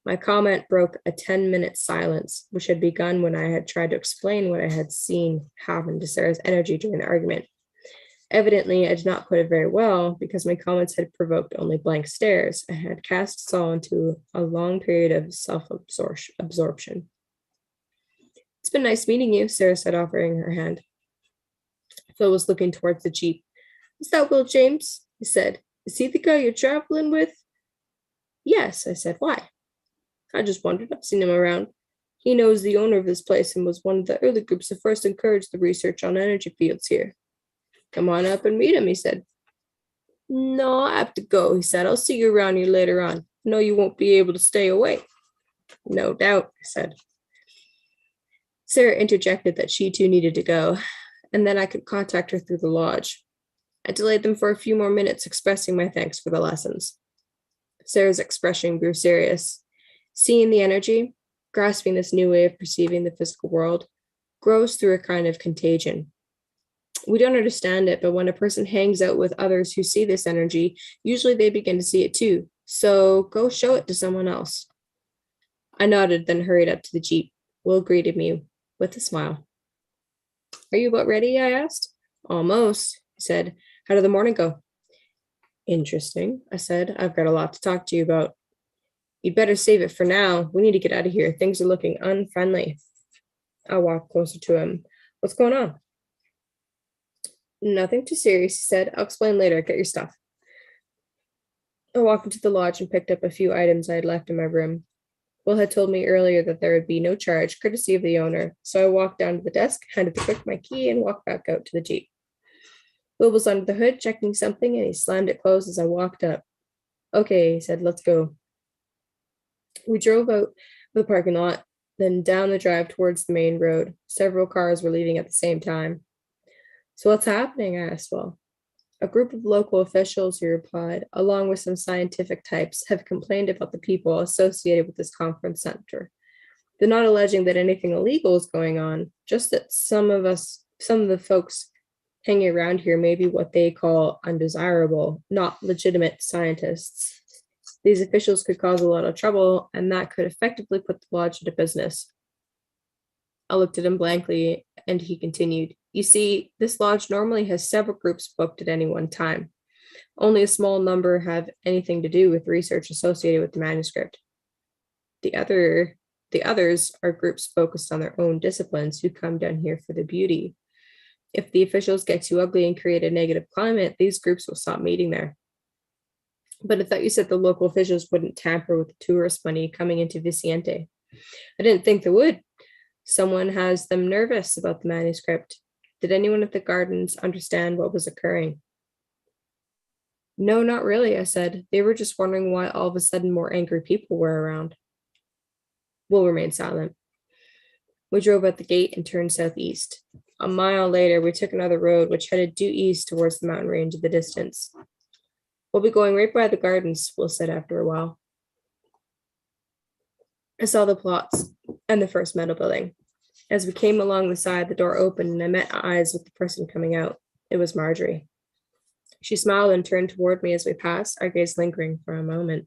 My comment broke a 10-minute silence, which had begun when I had tried to explain what I had seen happen to Sarah's energy during the argument. Evidently, I did not put it very well because my comments had provoked only blank stares and had cast us all into a long period of self-absorption. "It's been nice meeting you," Sarah said, offering her hand. Phil was looking towards the Jeep. "Is that Will James?" he said. "Is he the guy you're traveling with?" "Yes," I said. "Why?" "I just wondered. I've seen him around. He knows the owner of this place and was one of the early groups that first encouraged the research on energy fields here." "Come on up and meet him," he said. "No, I have to go," he said. "I'll see you around here later on. I know you won't be able to stay away." "No doubt," I said. Sarah interjected that she too needed to go, and then I could contact her through the lodge. I delayed them for a few more minutes, expressing my thanks for the lessons. Sarah's expression grew serious. Seeing the energy, grasping this new way of perceiving the physical world, grows through a kind of contagion. We don't understand it, but when a person hangs out with others who see this energy, usually they begin to see it too. So go show it to someone else. I nodded, then hurried up to the Jeep. Will greeted me with a smile. "Are you about ready?" I asked. "Almost," he said. "How did the morning go?" "Interesting," I said. "I've got a lot to talk to you about." "You'd better save it for now. We need to get out of here. Things are looking unfriendly." I walked closer to him. What's going on? Nothing too serious, he said. I'll explain later. Get your stuff. I walked into the lodge and picked up a few items I had left in my room. Will had told me earlier that there would be no charge, courtesy of the owner, so I walked down to the desk, handed the cook my key, and walked back out to the Jeep. Will was under the hood checking something, and he slammed it closed as I walked up. Okay, he said, let's go. We drove out of the parking lot, then down the drive towards the main road. Several cars were leaving at the same time. So what's happening? I asked Will. A group of local officials, he replied, along with some scientific types, have complained about the people associated with this conference center. They're not alleging that anything illegal is going on, just that some of the folks hanging around here may be what they call undesirable, not legitimate scientists. These officials could cause a lot of trouble, and that could effectively put the lodge into business. I looked at him blankly, and he continued, you see, this lodge normally has several groups booked at any one time. Only a small number have anything to do with research associated with the manuscript. The others are groups focused on their own disciplines who come down here for the beauty. If the officials get too ugly and create a negative climate, these groups will stop meeting there. But I thought you said the local officials wouldn't tamper with the tourist money coming into Vicente. I didn't think they would. Someone has them nervous about the manuscript. Did anyone at the gardens understand what was occurring? No, not really, I said. They were just wondering why all of a sudden more angry people were around. Will remained silent. We drove out the gate and turned southeast. A mile later, we took another road which headed due east towards the mountain range in the distance. We'll be going right by the gardens, Will said after a while. I saw the plots and the first metal building. As we came along the side, the door opened and I met eyes with the person coming out. It was Marjorie. She smiled and turned toward me as we passed, our gaze lingering for a moment.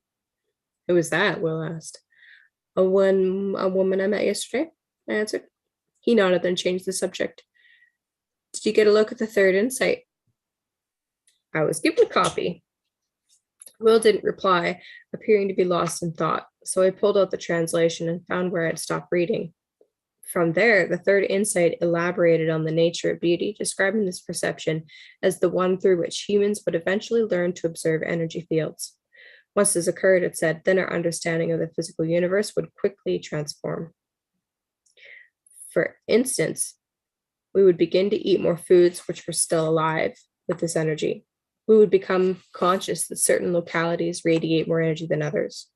Who was that? Will asked. A woman I met yesterday, I answered. He nodded, then changed the subject. Did you get a look at the third insight? I was given a copy. Will didn't reply, appearing to be lost in thought, so I pulled out the translation and found where I'd stopped reading. From there, the third insight elaborated on the nature of beauty, describing this perception as the one through which humans would eventually learn to observe energy fields. Once this occurred, it said, then our understanding of the physical universe would quickly transform. For instance, we would begin to eat more foods which were still alive with this energy. We would become conscious that certain localities radiate more energy than others.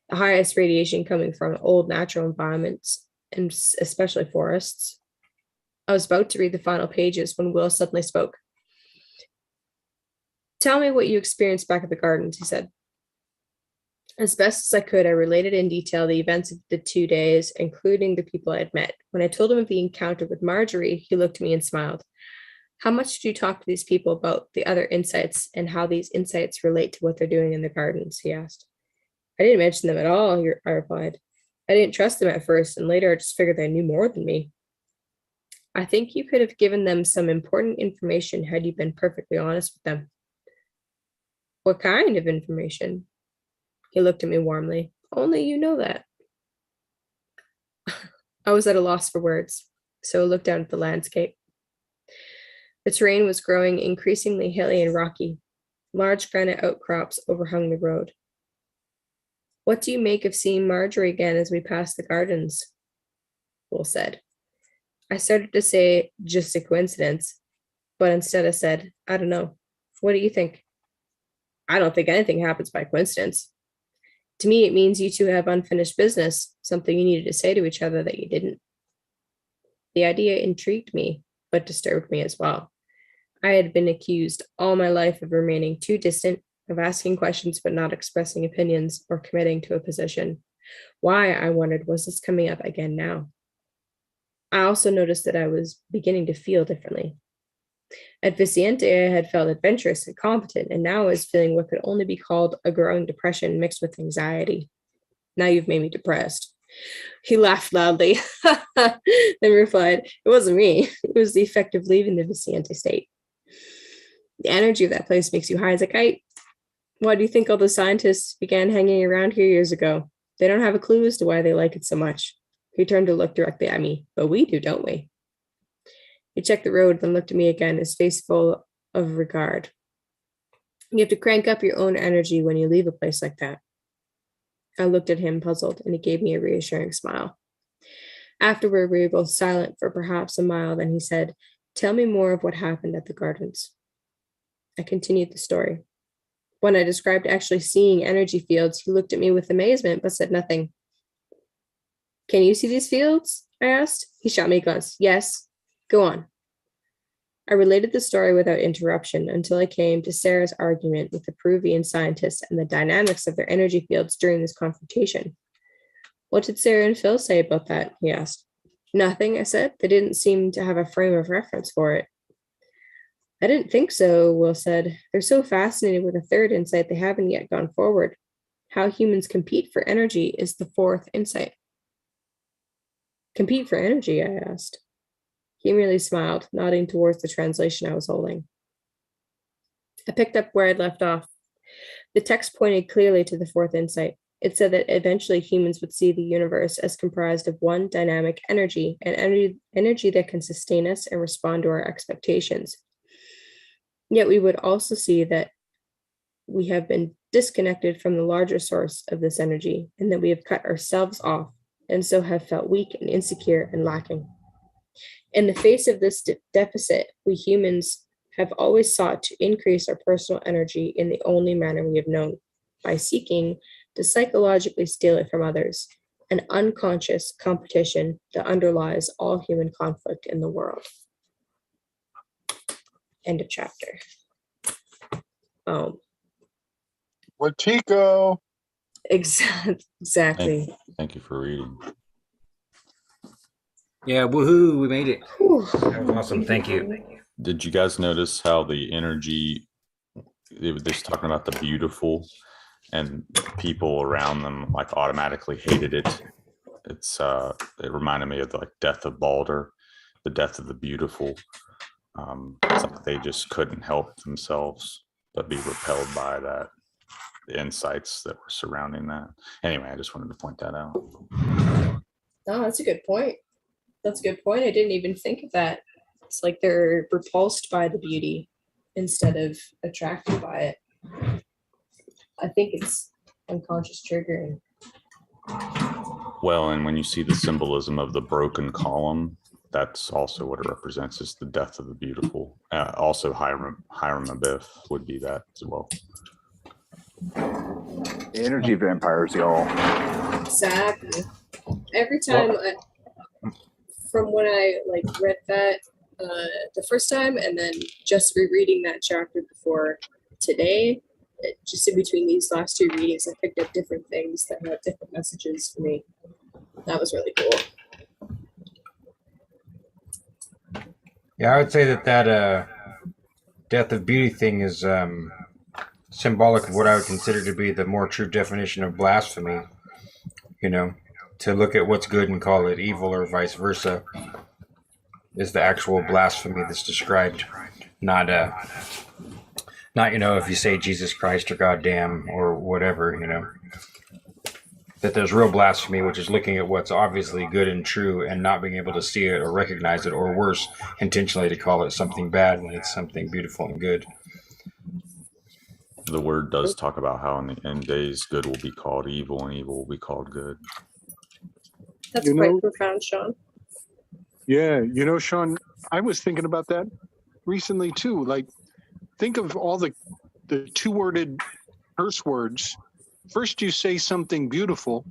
The highest radiation coming from old natural environments, and especially forests. I was about to read the final pages when Will suddenly spoke. Tell me what you experienced back at the gardens, he said. As best as I could, I related in detail the events of the 2 days, including the people I had met. When I told him of the encounter with Marjorie, he looked at me and smiled. How much did you talk to these people about the other insights and how these insights relate to what they're doing in the gardens? He asked. I didn't mention them at all, I replied. I didn't trust them at first, and later I just figured they knew more than me. I think you could have given them some important information had you been perfectly honest with them. What kind of information? He looked at me warmly. Only you know that. I was at a loss for words, so I looked down at the landscape. The terrain was growing increasingly hilly and rocky. Large granite outcrops overhung the road. What do you make of seeing Marjorie again as we passed the gardens? Will said. I started to say just a coincidence, but instead I said, I don't know. What do you think? I don't think anything happens by coincidence. To me, it means you two have unfinished business, something you needed to say to each other that you didn't. The idea intrigued me, but disturbed me as well. I had been accused all my life of remaining too distant, of asking questions but not expressing opinions or committing to a position. Why, I wondered, was this coming up again now? I also noticed that I was beginning to feel differently. At Vicente, I had felt adventurous and competent, and now I was feeling what could only be called a growing depression mixed with anxiety. Now you've made me depressed. He laughed loudly, then replied, it wasn't me. It was the effect of leaving the Vicente state. The energy of that place makes you high as a kite. Why do you think all the scientists began hanging around here years ago? They don't have a clue as to why they like it so much. He turned to look directly at me, but we do, don't we? He checked the road, then looked at me again, his face full of regard. You have to crank up your own energy when you leave a place like that. I looked at him puzzled, and he gave me a reassuring smile. Afterward, we were both silent for perhaps a mile. Then he said, "Tell me more of what happened at the gardens." I continued the story. When I described actually seeing energy fields, he looked at me with amazement, but said nothing. "Can you see these fields?" I asked. He shot me a glance. "Yes. Go on." I related the story without interruption until I came to Sarah's argument with the Peruvian scientists and the dynamics of their energy fields during this confrontation. "What did Sarah and Phil say about that?" he asked. "Nothing," I said. "They didn't seem to have a frame of reference for it." "I didn't think so," Will said. "They're so fascinated with a third insight they haven't yet gone forward. How humans compete for energy is the fourth insight." "Compete for energy?" I asked. He merely smiled, nodding towards the translation I was holding. I picked up where I'd left off. The text pointed clearly to the fourth insight. It said that eventually humans would see the universe as comprised of one dynamic energy, an energy that can sustain us and respond to our expectations. Yet we would also see that we have been disconnected from the larger source of this energy, and that we have cut ourselves off, and so have felt weak and insecure and lacking. In the face of this deficit, we humans have always sought to increase our personal energy in the only manner we have known, by seeking to psychologically steal it from others, an unconscious competition that underlies all human conflict in the world. End of chapter. Watico. Exactly. Thank you for reading. Yeah, woohoo, we made it. That was awesome. Thank you. Did you guys notice how the energy, they were just talking about the beautiful, and people around them like automatically hated it. It reminded me of like Death of Balder, the death of the beautiful. It's like they just couldn't help themselves but be repelled by that, the insights that were surrounding that. Anyway, I just wanted to point that out. Oh, that's a good point. That's a good point. I didn't even think of that. It's like they're repulsed by the beauty instead of attracted by it. I think it's unconscious triggering. Well, and when you see the symbolism of the broken column, that's also what it represents, is the death of the beautiful. Also, Hiram Abiff would be that as well. The energy vampires, y'all. Exactly. Every time, from when I read that the first time, and then just rereading that chapter before today, just in between these last two readings, I picked up different things that had different messages for me. That was really cool. Yeah, I would say that death of beauty thing is symbolic of what I would consider to be the more true definition of blasphemy. You know, to look at what's good and call it evil, or vice versa, is the actual blasphemy that's described. Not if you say Jesus Christ or goddamn or whatever, that there's real blasphemy, which is looking at what's obviously good and true and not being able to see it or recognize it, or worse, intentionally to call it something bad when it's something beautiful and good. The word does talk about how in the end days good will be called evil and evil will be called good. That's quite profound, Sean. Yeah, Sean, I was thinking about that recently too. Like, think of all the two-worded curse words. First you say something beautiful,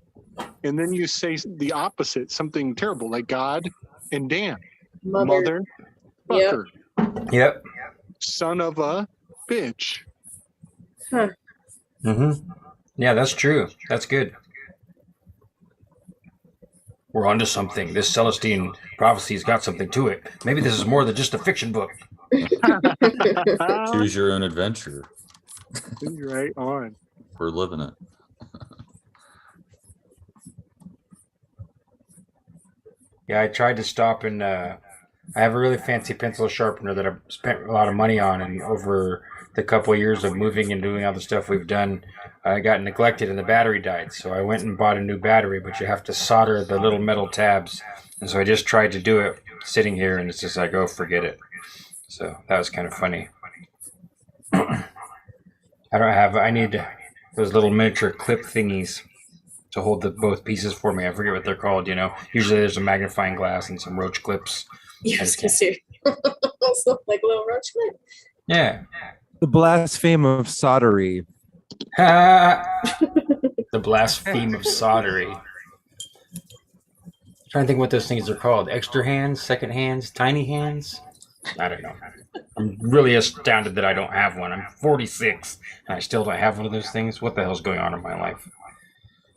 and then you say the opposite, something terrible, like God and damn. Mother fucker. Yep. Son of a bitch. Huh. Mm-hmm. Yeah, that's true. That's good. We're onto something. This Celestine prophecy's got something to it. Maybe this is more than just a fiction book. Choose your own adventure. Right on. We're living it. Yeah, I tried to stop and I have a really fancy pencil sharpener that I've spent a lot of money on, and over the couple of years of moving and doing all the stuff we've done, I got neglected and the battery died. So I went and bought a new battery, but you have to solder the little metal tabs And so I just tried to do it sitting here, and it's just like, oh, forget it. So that was kind of funny. I need those little miniature clip thingies to hold the both pieces for me. I forget what they're called, you know. Usually there's a magnifying glass and some roach clips. Yes, also like little roach clip. Yeah. The blaspheme of soldery. The blaspheme of soldery. Trying to think what those things are called. Extra hands, second hands, tiny hands. I don't know. I'm really astounded that I don't have one. I'm 46 and I still don't have one of those things. What the hell's going on in my life?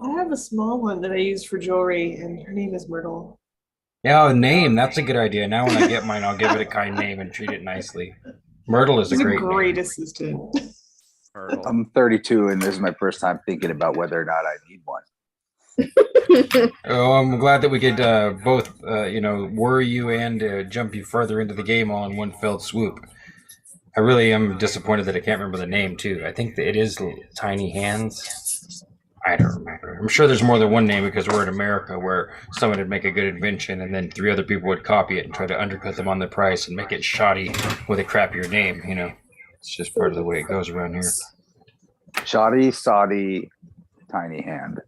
I have a small one that I use for jewelry, and her name is Myrtle. Yeah, a name. That's a good idea. Now when I get mine, I'll give it a kind name and treat it nicely. Myrtle is She's a great name. assistant. I'm 32, and this is my first time thinking about whether or not I need one. Oh, I'm glad that we could both, worry you and jump you further into the game all in one fell swoop. I really am disappointed that I can't remember the name, too. I think that it is Tiny Hands. I don't remember. I'm sure there's more than one name because we're in America where someone would make a good invention and then 3 other people would copy it and try to undercut them on the price and make it shoddy with a crappier name, you know. It's just part of the way it goes around here. Shoddy, soddy, tiny hand.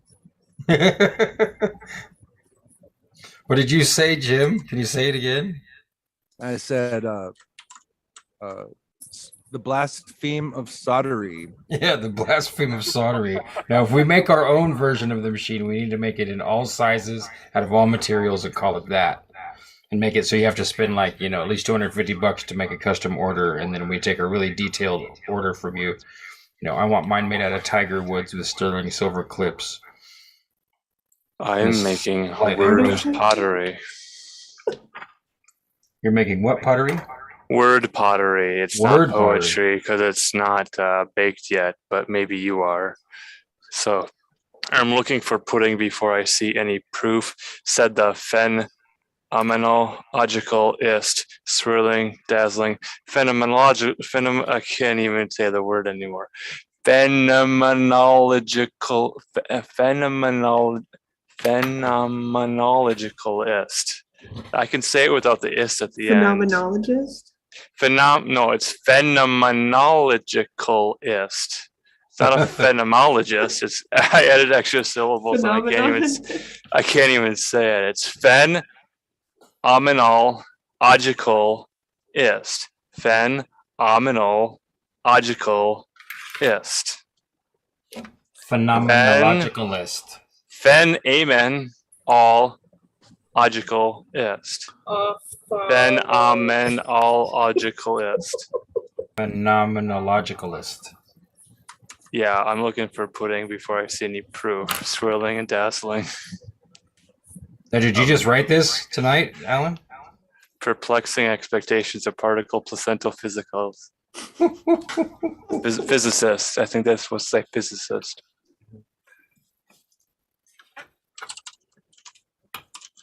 What did you say, Jim? Can you say it again? I said the blaspheme of soldery. Yeah, the blaspheme of soldery. Now, if we make our own version of the machine, we need to make it in all sizes, out of all materials, and call it that. And make it so you have to spend like, at least $250 to make a custom order, and then we take a really detailed order from you. I want mine made out of tiger woods with sterling silver clips. I am making word pottery. You're making what pottery? Word pottery. It's Word not poetry because it's not baked yet, but maybe you are. So I'm looking for pudding before I see any proof, said the phenomenologicalist, swirling, dazzling, phenomenological, I can't even say the word anymore. Phenomenologicalist. I can say it without the ist at the end. Phenomenologist? No, it's phenomenologicalist. It's not a phenomenologist. I added extra syllables and I can't even say it. It's phenomenologicalist. Phenomenologicalist. Phenomenologicalist. Amen. All logicalist. Phenomenologicalist. Phenomenologicalist. Yeah, I'm looking for pudding before I see any proof. Swirling and dazzling. Now, did you just write this tonight, Alan? Perplexing expectations of particle placental physicals. Physicist. I think that's what's like physicist.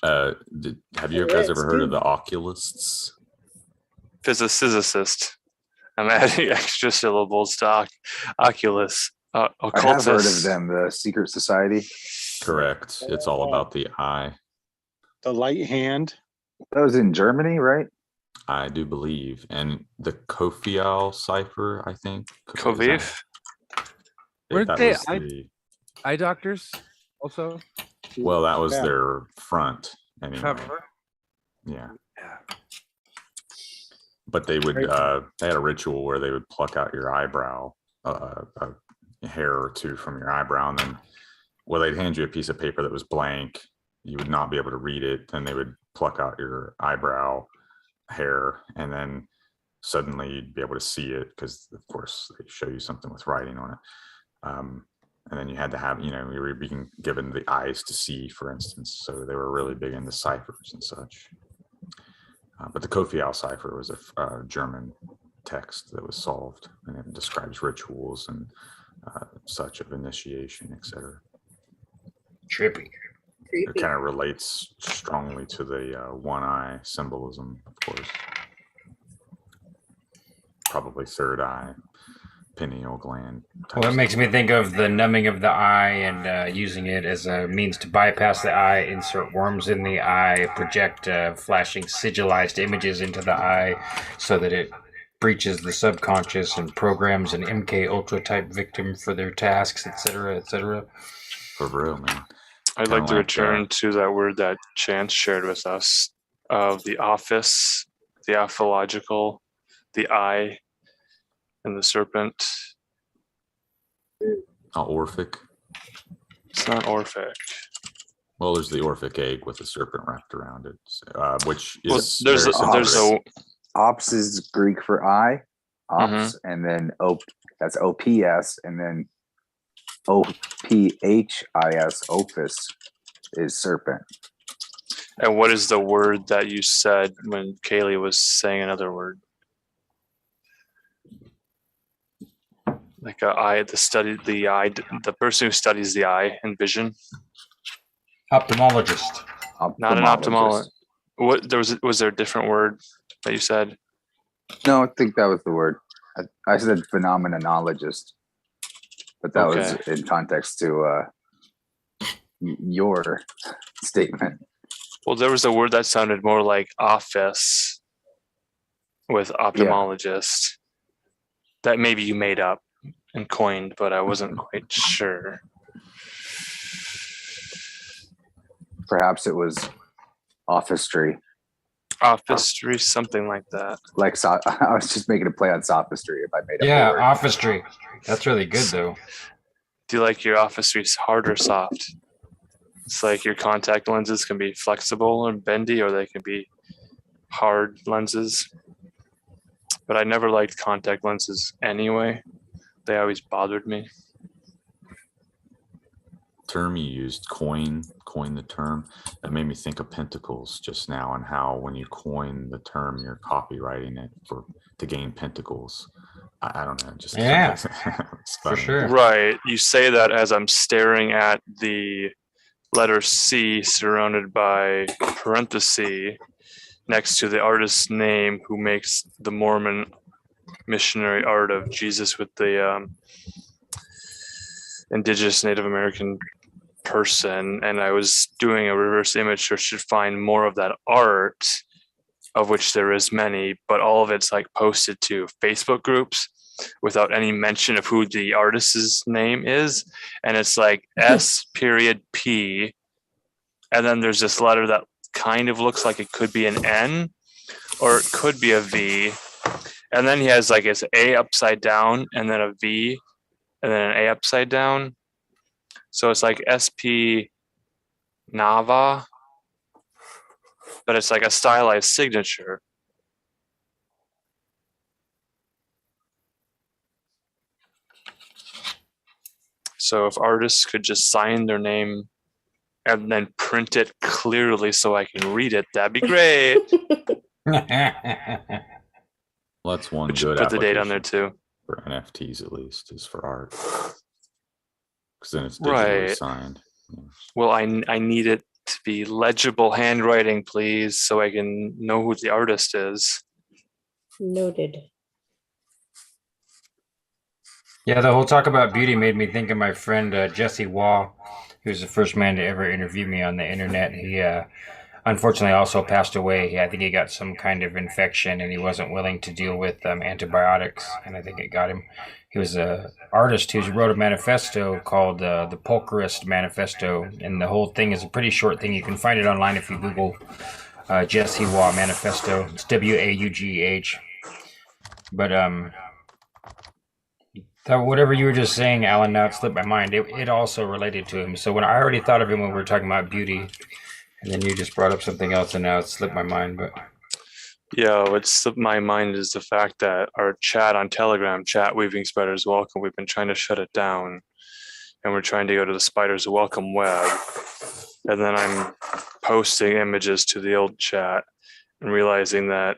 Have you guys ever heard of the oculists? Physicist. I'm adding extra syllables to Oculus. I have heard of them, the Secret Society. Correct. It's all about the eye. The light hand. That was in Germany, right? I do believe. And the Kofial cipher, I think. Koviv? Weren't they eye doctors also? Well, that was their front anyway. Cover. Yeah. But they would they had a ritual where they would pluck out your eyebrow, a hair or two from your eyebrow, and then they'd hand you a piece of paper that was blank. You would not be able to read it, and they would pluck out your eyebrow hair, and then suddenly you'd be able to see it because, of course, they show you something with writing on it. And then you had to have, you were being given the eyes to see, for instance. So they were really big into ciphers and such. But the Kofial cipher was a German text that was solved, and it describes rituals and such of initiation, etc. Trippy. It kind of relates strongly to the one eye symbolism, of course. Probably third eye. pineal gland. Well, it makes me think of the numbing of the eye and using it as a means to bypass the eye, insert worms in the eye, project flashing sigilized images into the eye so that it breaches the subconscious and programs an MK Ultra type victim for their tasks, etc., etc. For real, man. I'd Kinda like to like, return to that word that Chance shared with us of the office, the aphological, the eye, and the serpent. Orphic. It's not Orphic. Well, there's the Orphic egg with a serpent wrapped around it, which Well, is there's ops is Greek for eye, ops, and then that's OPS, and then OPHIS, opus is serpent. And what is the word that you said when Kaylee was saying another word? Like the person who studies the eye and vision. Ophthalmologist. Not an ophthalmologist. What was there a different word that you said? No, I think that was the word. I said phenomenologist, but that was in context to your statement. Well, there was a word that sounded more like office with ophthalmologist that maybe you made up and coined, but I wasn't quite sure. Perhaps it was sophistry. Sophistry, something like that. Like I was just making a play on sophistry if I made up Yeah, a word. sophistry. That's really good though. Do you like your sophistry hard or soft? It's like your contact lenses can be flexible and bendy, or they can be hard lenses. But I never liked contact lenses anyway. They always bothered me. Term you used, coin the term, that made me think of pentacles just now, and how when you coin the term you're copywriting it to gain pentacles. I don't know, just for sure. Right, you say that as I'm staring at the letter C surrounded by parenthesis next to the artist's name who makes the Mormon missionary art of Jesus with the indigenous Native American person, and I was doing a reverse image search to find more of that art, of which there is many, but all of it's like posted to Facebook groups without any mention of who the artist's name is, and it's like S.P, and then there's this letter that kind of looks like it could be an N or it could be a V, and then he has like his A upside down and then a V and then an A upside down. So it's like SP Nava, but it's like a stylized signature. So if artists could just sign their name and then print it clearly so I can read it, that'd be great. Well, that's one good put the date on there too. For NFTs, at least, is for art. Because then it's digitally signed. Yeah. Well, I need it to be legible handwriting, please, so I can know who the artist is. Noted. Yeah, the whole talk about beauty made me think of my friend Jesse Waugh, who was the first man to ever interview me on the internet. He unfortunately also passed away. I think he got some kind of infection and he wasn't willing to deal with antibiotics, and I think it got him. He was an artist who wrote a manifesto called the Pulcherist Manifesto, and the whole thing is a pretty short thing. You can find it online if you Google Jesse Waugh Manifesto. It's Waugh. But whatever you were just saying, Alan, now it slipped my mind. It also related to him. So when I already thought of him when we were talking about beauty, and then you just brought up something else, and now it slipped my mind. But yeah, what slipped my mind is the fact that our chat on Telegram, Chat Weaving Spiders Welcome, we've been trying to shut it down, and we're trying to go to the Spiders Welcome web, and then I'm posting images to the old chat and realizing that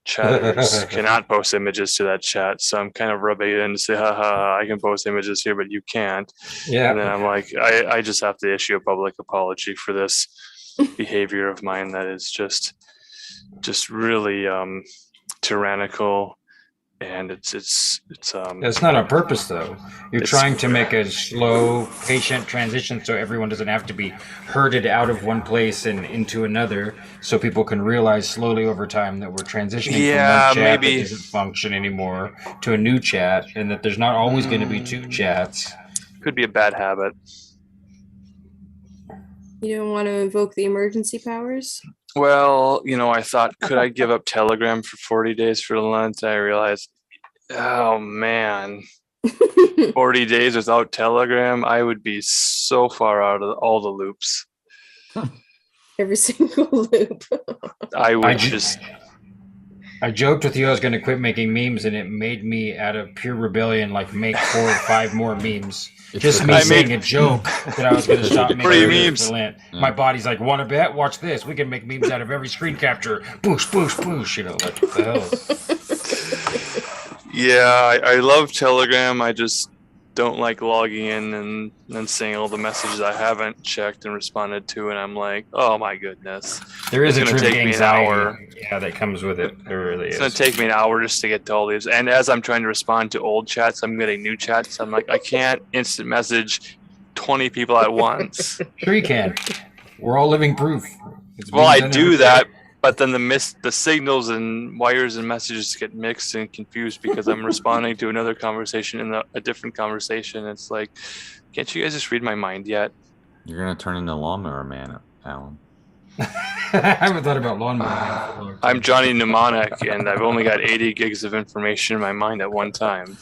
chatters cannot post images to that chat, so I'm kind of rubbing it in to say, haha, I can post images here, but you can't. Yeah. And then I'm like, I just have to issue a public apology for this behavior of mine that is just really tyrannical and it's That's not on purpose, though. You're it's- trying to make a slow, patient transition so everyone doesn't have to be herded out of one place and into another, so people can realize slowly over time that we're transitioning from one chat that doesn't function anymore to a new chat, and that there's not always going to be two chats. Could be a bad habit. You don't want to invoke the emergency powers? Well, I thought, could I give up Telegram for 40 days for Lent? I realized, oh man, 40 days without Telegram, I would be so far out of all the loops. Every single loop. I would I joked with you I was going to quit making memes, and it made me, out of pure rebellion, make 4 or 5 more memes. Just me saying a joke that I was going to stop making memes for Lent. My body's like, want to bet? Watch this. We can make memes out of every screen capture. Boosh, boosh, boosh. What the hell? Yeah, I love Telegram. I just don't like logging in and then seeing all the messages I haven't checked and responded to, and I'm like, oh my goodness. There is it's a going to take me an hour. Yeah, that comes with it. There really is. It's going to take me an hour just to get to all these. And as I'm trying to respond to old chats, I'm getting new chats. I'm like, I can't instant message 20 people at once. Sure you can. We're all living proof. Well, I do that, but then the signals and wires and messages get mixed and confused because I'm responding to another conversation in a different conversation. It's like, can't you guys just read my mind yet? You're gonna turn into Lawnmower Man, Alan. I haven't thought about Lawnmower. I'm Johnny Mnemonic, and I've only got 80 gigs of information in my mind at one time.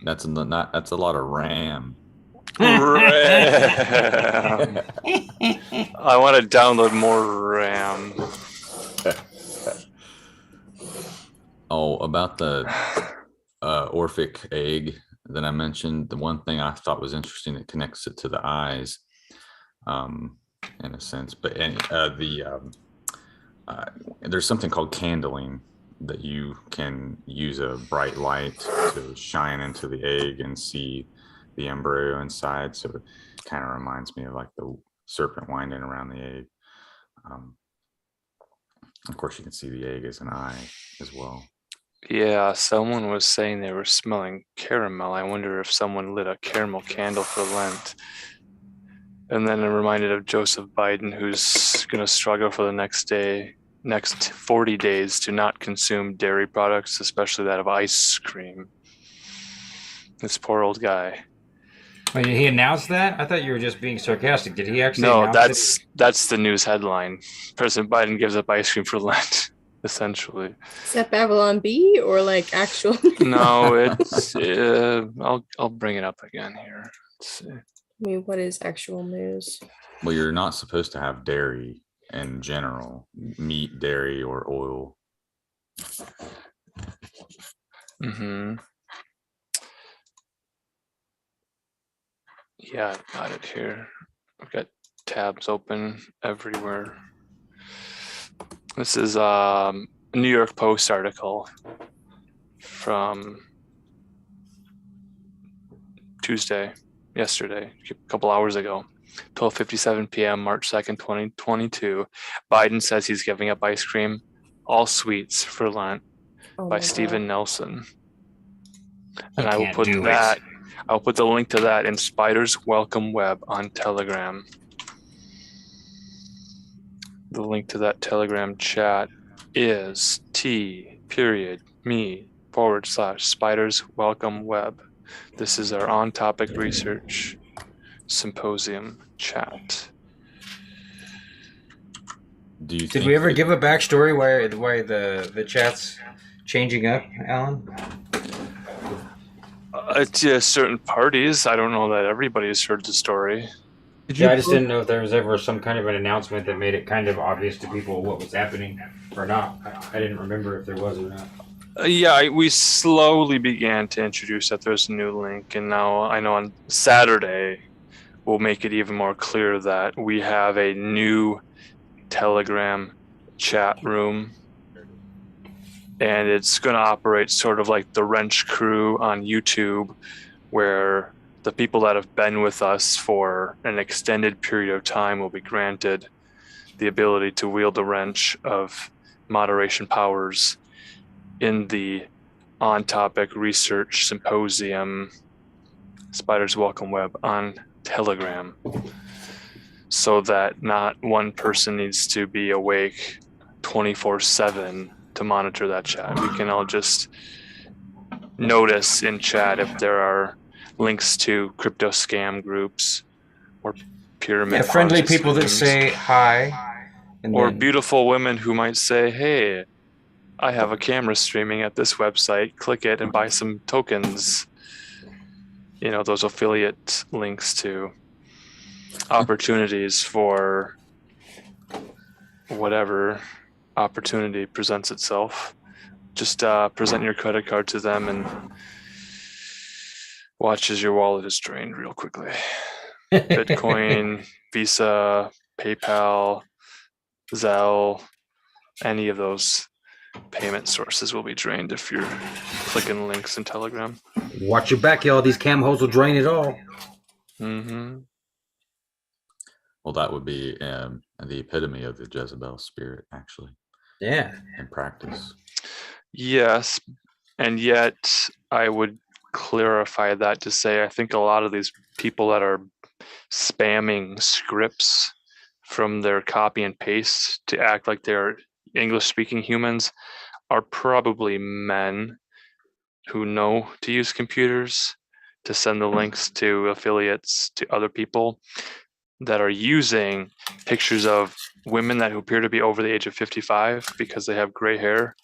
That's a lot of RAM. RAM. I want to download more RAM. Oh, about the Orphic egg that I mentioned, the one thing I thought was interesting that connects it to the eyes, in a sense. But there's something called candling that you can use a bright light to shine into the egg and see the embryo inside. So it kind of reminds me of like the serpent winding around the egg. Of course, you can see the egg as an eye as well. Yeah, someone was saying they were smelling caramel. I wonder if someone lit a caramel candle for Lent. And then I'm reminded of Joseph Biden, who's going to struggle for the next 40 days to not consume dairy products, especially that of ice cream. This poor old guy. Wait, did he announce that? I thought you were just being sarcastic. Did he actually No, announce that's the news headline. President Biden gives up ice cream for Lent, essentially. Is that Babylon B or like actual? No, it's I'll bring it up again here. Let's see. I mean, what is actual news? Well, you're not supposed to have dairy in general, meat, dairy, or oil. Mm-hmm. Yeah, I've got it here. I've got tabs open everywhere. This is a New York Post article from yesterday, a couple hours ago, 12:57 p.m., March 2nd, 2022. Biden says he's giving up ice cream, all sweets for Lent, by Stephen Nelson. And I will put that. I'll put the link to that in Spider's Welcome Web on Telegram. The link to that Telegram chat is t.me/Spider's Welcome Web. This is our on-topic research symposium chat. Did we ever give a backstory why the chat's changing up, Alan? To certain parties. I don't know that everybody has heard the story. I just didn't know if there was ever some kind of an announcement that made it kind of obvious to people what was happening or not. I didn't remember if there was or not. Yeah, we slowly began to introduce that there's a new link, and now I know on Saturday we'll make it even more clear that we have a new Telegram chat room, and it's going to operate sort of like the Wrench Crew on YouTube, where the people that have been with us for an extended period of time will be granted the ability to wield the wrench of moderation powers in the on-topic research symposium, Spider's Welcome Web, on Telegram, so that not one person needs to be awake 24/7 to monitor that chat. We can all just notice in chat if there are links to crypto scam groups or pyramid friendly Ponzi people that schemes, say hi. or beautiful women who might say, hey, I have a camera streaming at this website, click it and buy some tokens. You know, those affiliate links to opportunities for whatever opportunity presents itself. Just present your credit card to them and watch as your wallet is drained real quickly. Bitcoin, Visa, PayPal, Zelle, any of those payment sources will be drained if you're clicking links in Telegram. Watch your back, y'all. These cam holes will drain it all. Mm-hmm. Well, that would be the epitome of the Jezebel spirit, actually. Yeah. In practice. Yes, and yet I would clarify that to say I think a lot of these people that are spamming scripts from their copy and paste to act like they're English-speaking humans are probably men who know to use computers to send the links to affiliates to other people that are using pictures of women that who appear to be over the age of 55 because they have gray hair.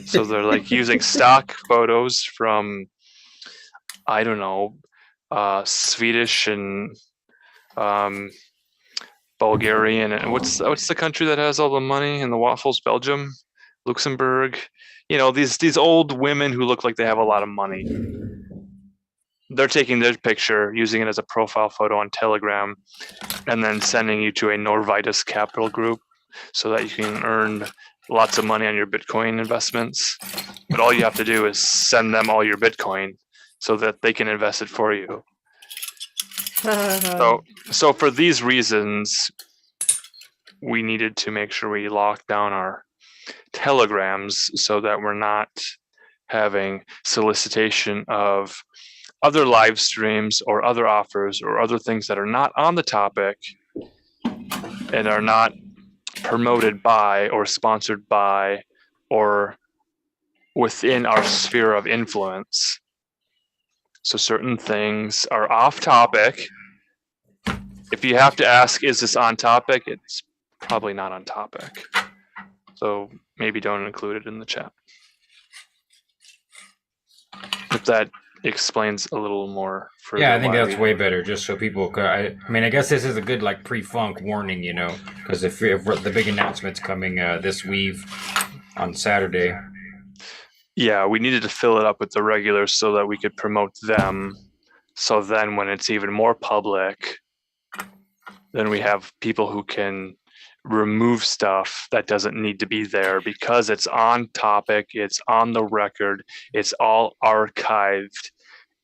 So they're like using stock photos from, I don't know, Swedish and Bulgarian, and what's the country that has all the money and the waffles? Belgium, Luxembourg. You know, these old women who look like they have a lot of money. They're taking their picture, using it as a profile photo on Telegram, and then sending you to a Norvitas Capital Group so that you can earn lots of money on your Bitcoin investments. But all you have to do is send them all your Bitcoin so that they can invest it for you. So for these reasons, we needed to make sure we lock down our telegrams so that we're not having solicitation of other live streams or other offers or other things that are not on the topic and are not promoted by or sponsored by or within our sphere of influence. So certain things are off topic. If you have to ask, is this on topic? It's probably not on topic. So maybe don't include it in the chat. If that explains a little more further. Yeah, I think that's way better, just so people could, I mean, I guess this is a good like pre-funk warning, you know, because if the big announcement's coming this weave on Saturday. Yeah, we needed to fill it up with the regulars so that we could promote them. So then when it's even more public, then we have people who can remove stuff that doesn't need to be there because it's on topic, it's on the record, it's all archived,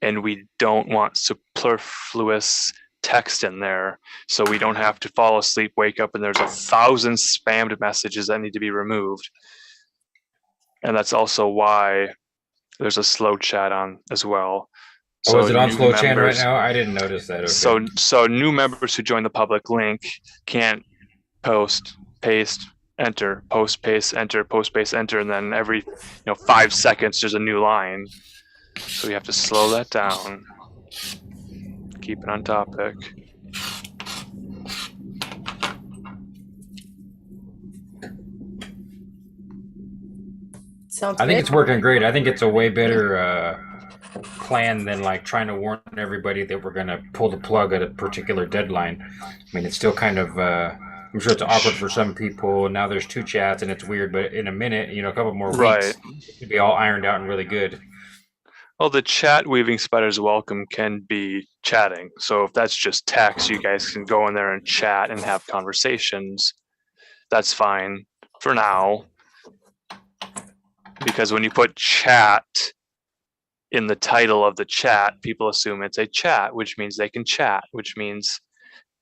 and we don't want superfluous text in there. So we don't have to fall asleep, wake up, and there's 1,000 spammed messages that need to be removed. And that's also why there's a slow chat on as well. So is it on slow chat right now? I didn't notice that. Okay. So new members who join the public link can't post, paste, enter, post, paste, enter, post, paste, enter, and then every 5 seconds there's a new line. So we have to slow that down. Keep it on topic. Sounds I think good. it's working great. I think it's a way better plan than like trying to warn everybody that we're going to pull the plug at a particular deadline. I mean, it's still kind of, I'm sure it's awkward for some people. Now there's 2 chats and it's weird, but in a minute, a couple more weeks, it should be all ironed out and really good. Well, the chat Weaving Spiders Welcome can be chatting. So if that's just text, you guys can go in there and chat and have conversations. That's fine for now. Because when you put chat in the title of the chat, people assume it's a chat, which means they can chat, which means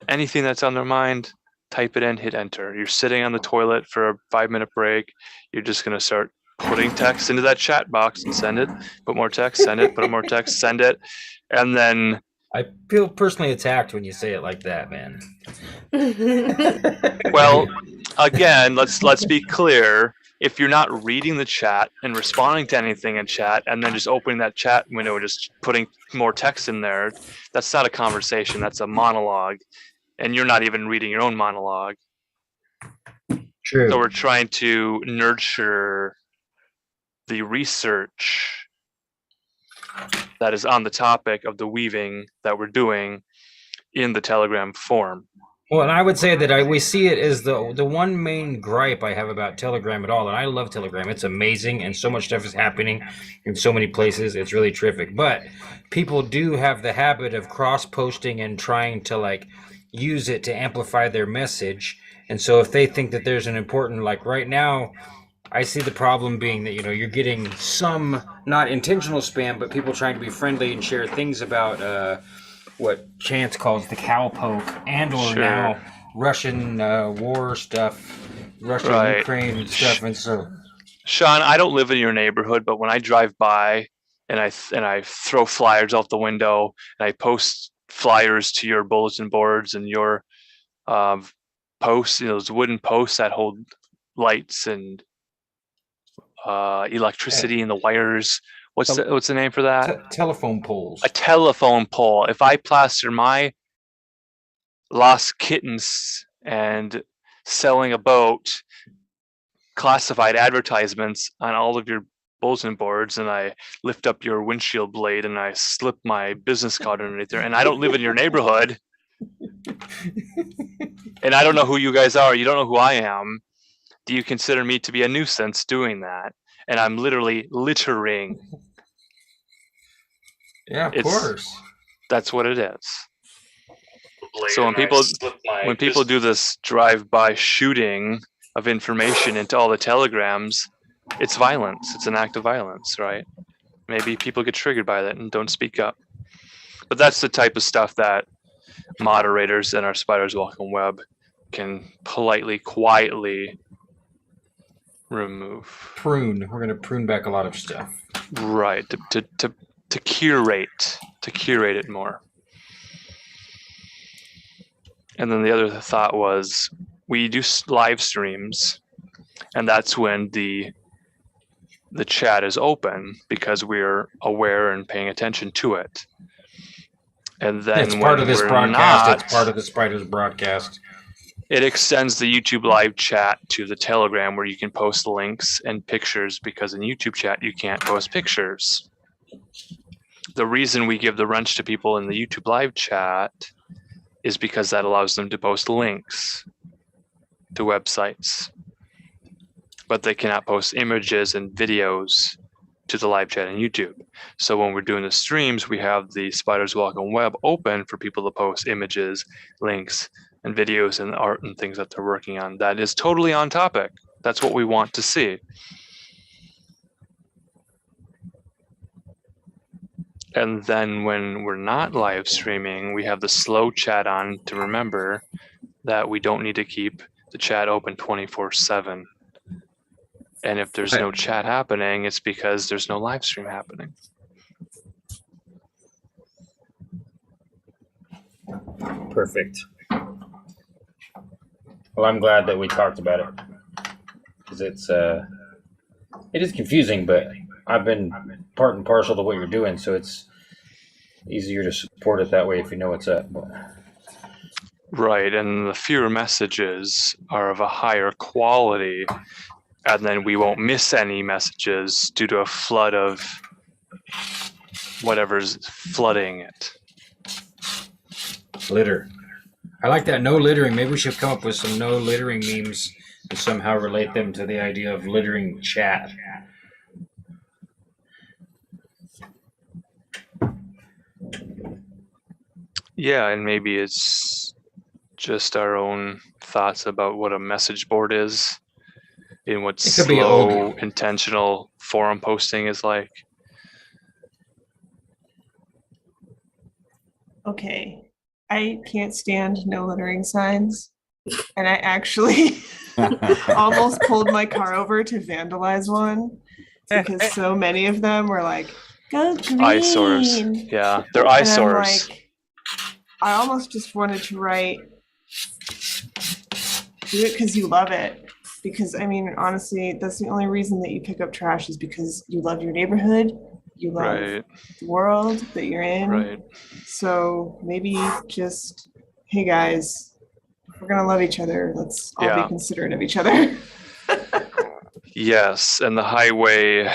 anything that's on their mind, type it in, hit enter. You're sitting on the toilet for a 5-minute break. You're just going to start putting text into that chat box and send it, put more text, send it, put more text, send it. And then I feel personally attacked when you say it like that, man. well, again, let's be clear. If you're not reading the chat and responding to anything in chat and then just opening that chat window and just putting more text in there, that's not a conversation, that's a monologue. And you're not even reading your own monologue. True. So we're trying to nurture the research that is on the topic of the weaving that we're doing in the Telegram form. Well, and I would say that we see it as the one main gripe I have about Telegram at all, and I love Telegram. It's amazing, and so much stuff is happening in so many places. It's really terrific. But people do have the habit of cross-posting and trying to like use it to amplify their message. And so if they think that there's an important, like right now, I see the problem being that, you're getting some not intentional spam, but people trying to be friendly and share things about what Chance calls the cowpoke, and or now Russian war stuff, Russia, Ukraine stuff, and so. Sean, I don't live in your neighborhood, but when I drive by and I throw flyers out the window and I post flyers to your bulletin boards and your posts, those wooden posts that hold lights and electricity and the wires. What's the name for that? Telephone poles. A telephone pole. If I plaster my lost kittens and selling a boat classified advertisements on all of your bulletin boards, and I lift up your windshield blade and I slip my business card underneath there, and I don't live in your neighborhood, and I don't know who you guys are, you don't know who I am, do you consider me to be a nuisance doing that? And I'm literally littering. Yeah, of course. That's what it is. So when people do this drive-by shooting of information into all the telegrams, it's violence. It's an act of violence, right? Maybe people get triggered by that and don't speak up. But that's the type of stuff that moderators in our Spiders Welcome Web can politely, quietly remove. Prune. We're going to prune back a lot of stuff. Right. To curate it more. And then the other thought was we do live streams, and that's when the chat is open because we're aware and paying attention to it. And then it's part of this broadcast. It's part of the Spiders broadcast. It extends the YouTube live chat to the Telegram where you can post links and pictures, because in YouTube chat you can't post pictures. The reason we give the wrench to people in the YouTube live chat is because that allows them to post links to websites, but they cannot post images and videos to the live chat on YouTube. So when we're doing the streams, we have the Spiders Welcome Web open for people to post images, links, and videos and art and things that they're working on. That is totally on topic. That's what we want to see. And then when we're not live streaming, we have the slow chat on to remember that we don't need to keep the chat open 24/7. And if there's no chat happening, it's because there's no live stream happening. Perfect. Well, I'm glad that we talked about it, because it is confusing, but I've been part and parcel to what you're doing, so it's easier to support it that way if you know what's up. But. Right, and the fewer messages are of a higher quality, and then we won't miss any messages due to a flood of whatever's flooding it. Litter. I like that, no littering. Maybe we should come up with some no littering memes and somehow relate them to the idea of littering chat. Yeah, and maybe it's just our own thoughts about what a message board is and what slow, intentional forum posting is like. Okay. I can't stand no littering signs. and I actually almost pulled my car over to vandalize one because so many of them were like, go green. Eyesores. Yeah, they're And I'm eyesores. like, I almost just wanted to write, do it because you love it. Because I mean, honestly, that's the only reason that you pick up trash is because you love your neighborhood, you love Right. the world that you're in. Right. So maybe just, hey guys, if we're gonna love each other, let's all Yeah. be considerate of each other. Yes, and the highway.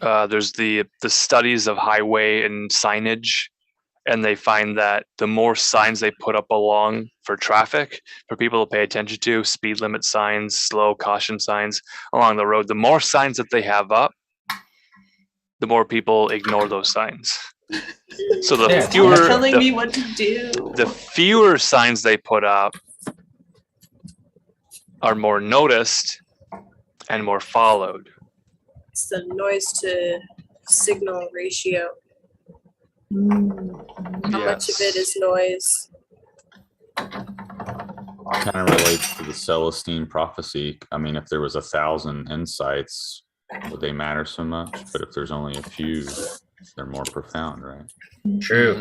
There's the studies of highway and signage, and they find that the more signs they put up along for traffic, for people to pay attention to, speed limit signs, slow caution signs along the road, the more signs that they have up, the more people ignore those signs. So the Stop fewer telling me what to do. the fewer signs they put up are more noticed and more followed. It's the noise to signal ratio. How much of it is noise? Kind of relates to the Celestine prophecy. I mean, if there was 1,000 insights, would they matter so much? But if there's only a few, they're more profound, right? True.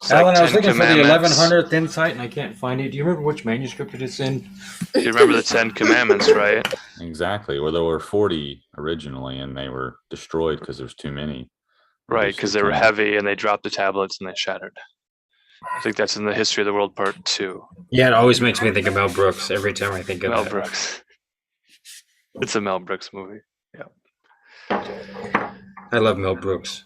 It's Alan, like I was 10 looking for the Commandments. 1100th insight and I can't find it. Do you remember which manuscript it is in? You remember the 10 Commandments, right? Exactly. Well, there were 40 originally, and they were destroyed because there's too many. Right, because they were heavy and they dropped the tablets and they shattered. I think that's in the History of the World Part 2. Yeah, it always makes me think of Mel Brooks every time I think of Mel it. Brooks. It's a Mel Brooks movie. Yeah. I love Mel Brooks.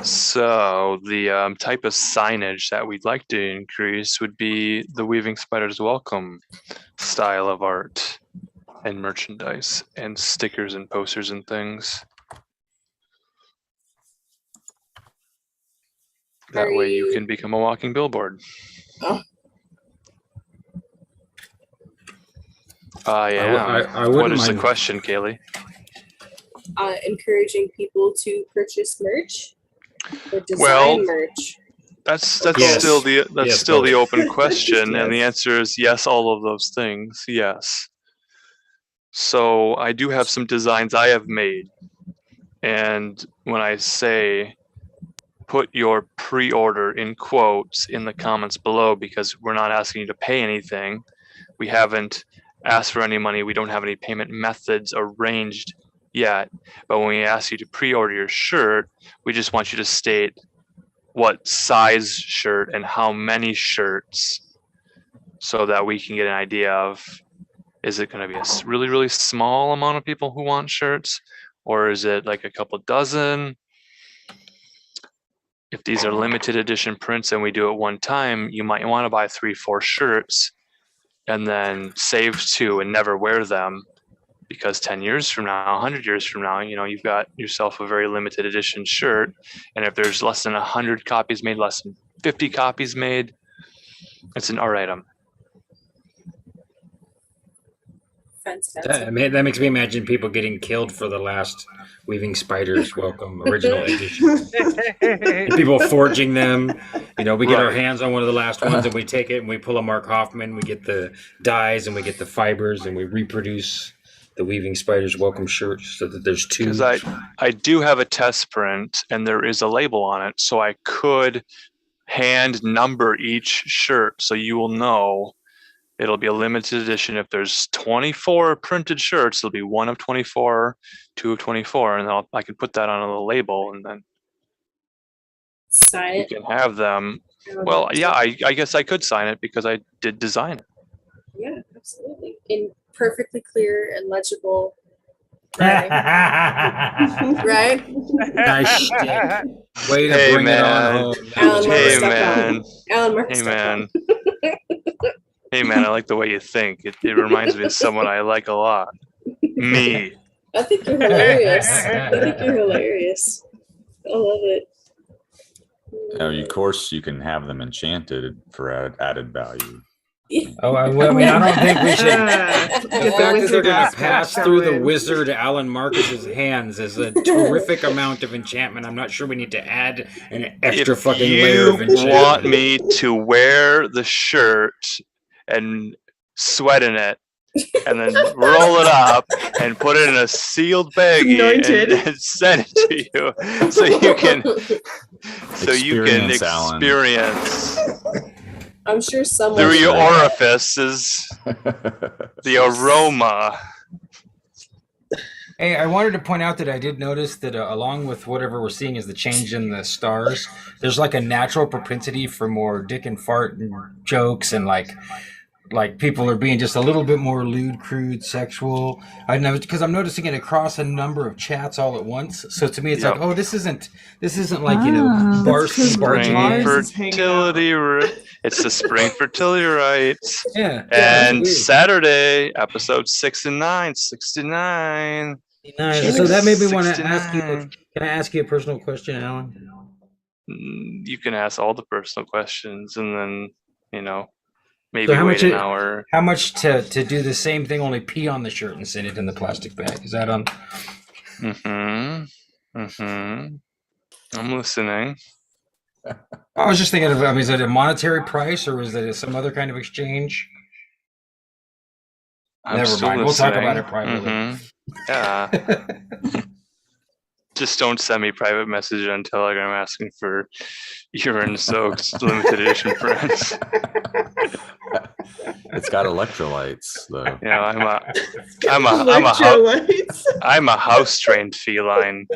So the type of signage that we'd like to increase would be the Weaving Spider's Welcome style of art and merchandise and stickers and posters and things. That way you can become a walking billboard. Oh. I am. I What wouldn't is the mind- question, Kaylee? Encouraging people to purchase merch or design Well, merch. That's Yes. still the Yes, the both. open question, and the Yes. answer is yes, all of those things. Yes. So I do have some designs I have made, and when I say put your pre-order in quotes in the comments below, because we're not asking you to pay anything. We haven't asked for any money. We don't have any payment methods arranged yet. But when we ask you to pre-order your shirt, we just want you to state what size shirt and how many shirts, so that we can get an idea of, is it going to be a really, really small amount of people who want shirts, or is it like a couple dozen? If these are limited edition prints and we do it one time, you might want to buy 3-4 shirts and then save 2 and never wear them, because 10 years from now, 100 years from now, you know, you've got yourself a very limited edition shirt. And if there's less than 100 copies made, less than 50 copies made, it's an art item. That makes me imagine people getting killed for the last Weaving Spiders Welcome original edition. And people forging them. You know, we get our hands on one of the last ones and we take it and we pull a Mark Hoffman. We get the dyes and we get the fibers and we reproduce the Weaving Spiders Welcome shirts so that there's 2. Because I do have a test print and there is a label on it, so I could hand number each shirt so you will know. It'll be a limited edition. If there's 24 printed shirts, it'll be 1 of 24, 2 of 24, and I can put that on a label, and then sign you it. can have them. Well, yeah, I guess I could sign it because I did design it. Yeah, absolutely. In perfectly clear and legible Right? Nice shtick. Way to Hey, bring it on man. home. Alan, mark Hey, stuff man. on. Alan, mark Hey, stuff man. on. Hey, man, I like the way you think. It reminds me of someone I like a lot. Me. I think you're hilarious. I think you're hilarious. I love it. Now, of course, you can have them enchanted for added value. Oh, I mean, I don't think we should. Get The the fact that wizard they're going to aspect pass through the going. wizard Alan Marcus's hands is a terrific amount of enchantment. I'm not sure we need to add an extra If fucking layer of you enchantment. want me to wear the shirt and sweat in it, and then roll it up and put it in a sealed baggie Anointed. and send it to you, so you can Experience, Alan. experience I'm sure someone through your orifices the aroma. Hey, I wanted to point out that I did notice that along with whatever we're seeing is the change in the stars, there's like a natural propensity for more dick and fart and jokes, and like people are being just a little bit more lewd, crude, sexual. I know because I'm noticing it across a number of chats all at once. So to me, it's like, oh, this isn't like Barsky Spring barging. fertility, it's the spring fertility rites. Yeah. And Saturday, episode 6 and 9, 69. Nice. So that made me want to ask you. Can I ask you a personal question, Alan? You can ask all the personal questions, and then maybe So wait an hour. How much to do the same thing, only pee on the shirt and send it in the plastic bag? Is that on? I'm listening. I was just thinking of, is it a monetary price or is it some other kind of exchange? Never mind. We'll talk about it privately. Yeah. Just don't send me private message on Telegram asking for urine-soaked limited edition friends. It's got electrolytes, though. I'm a house-trained feline.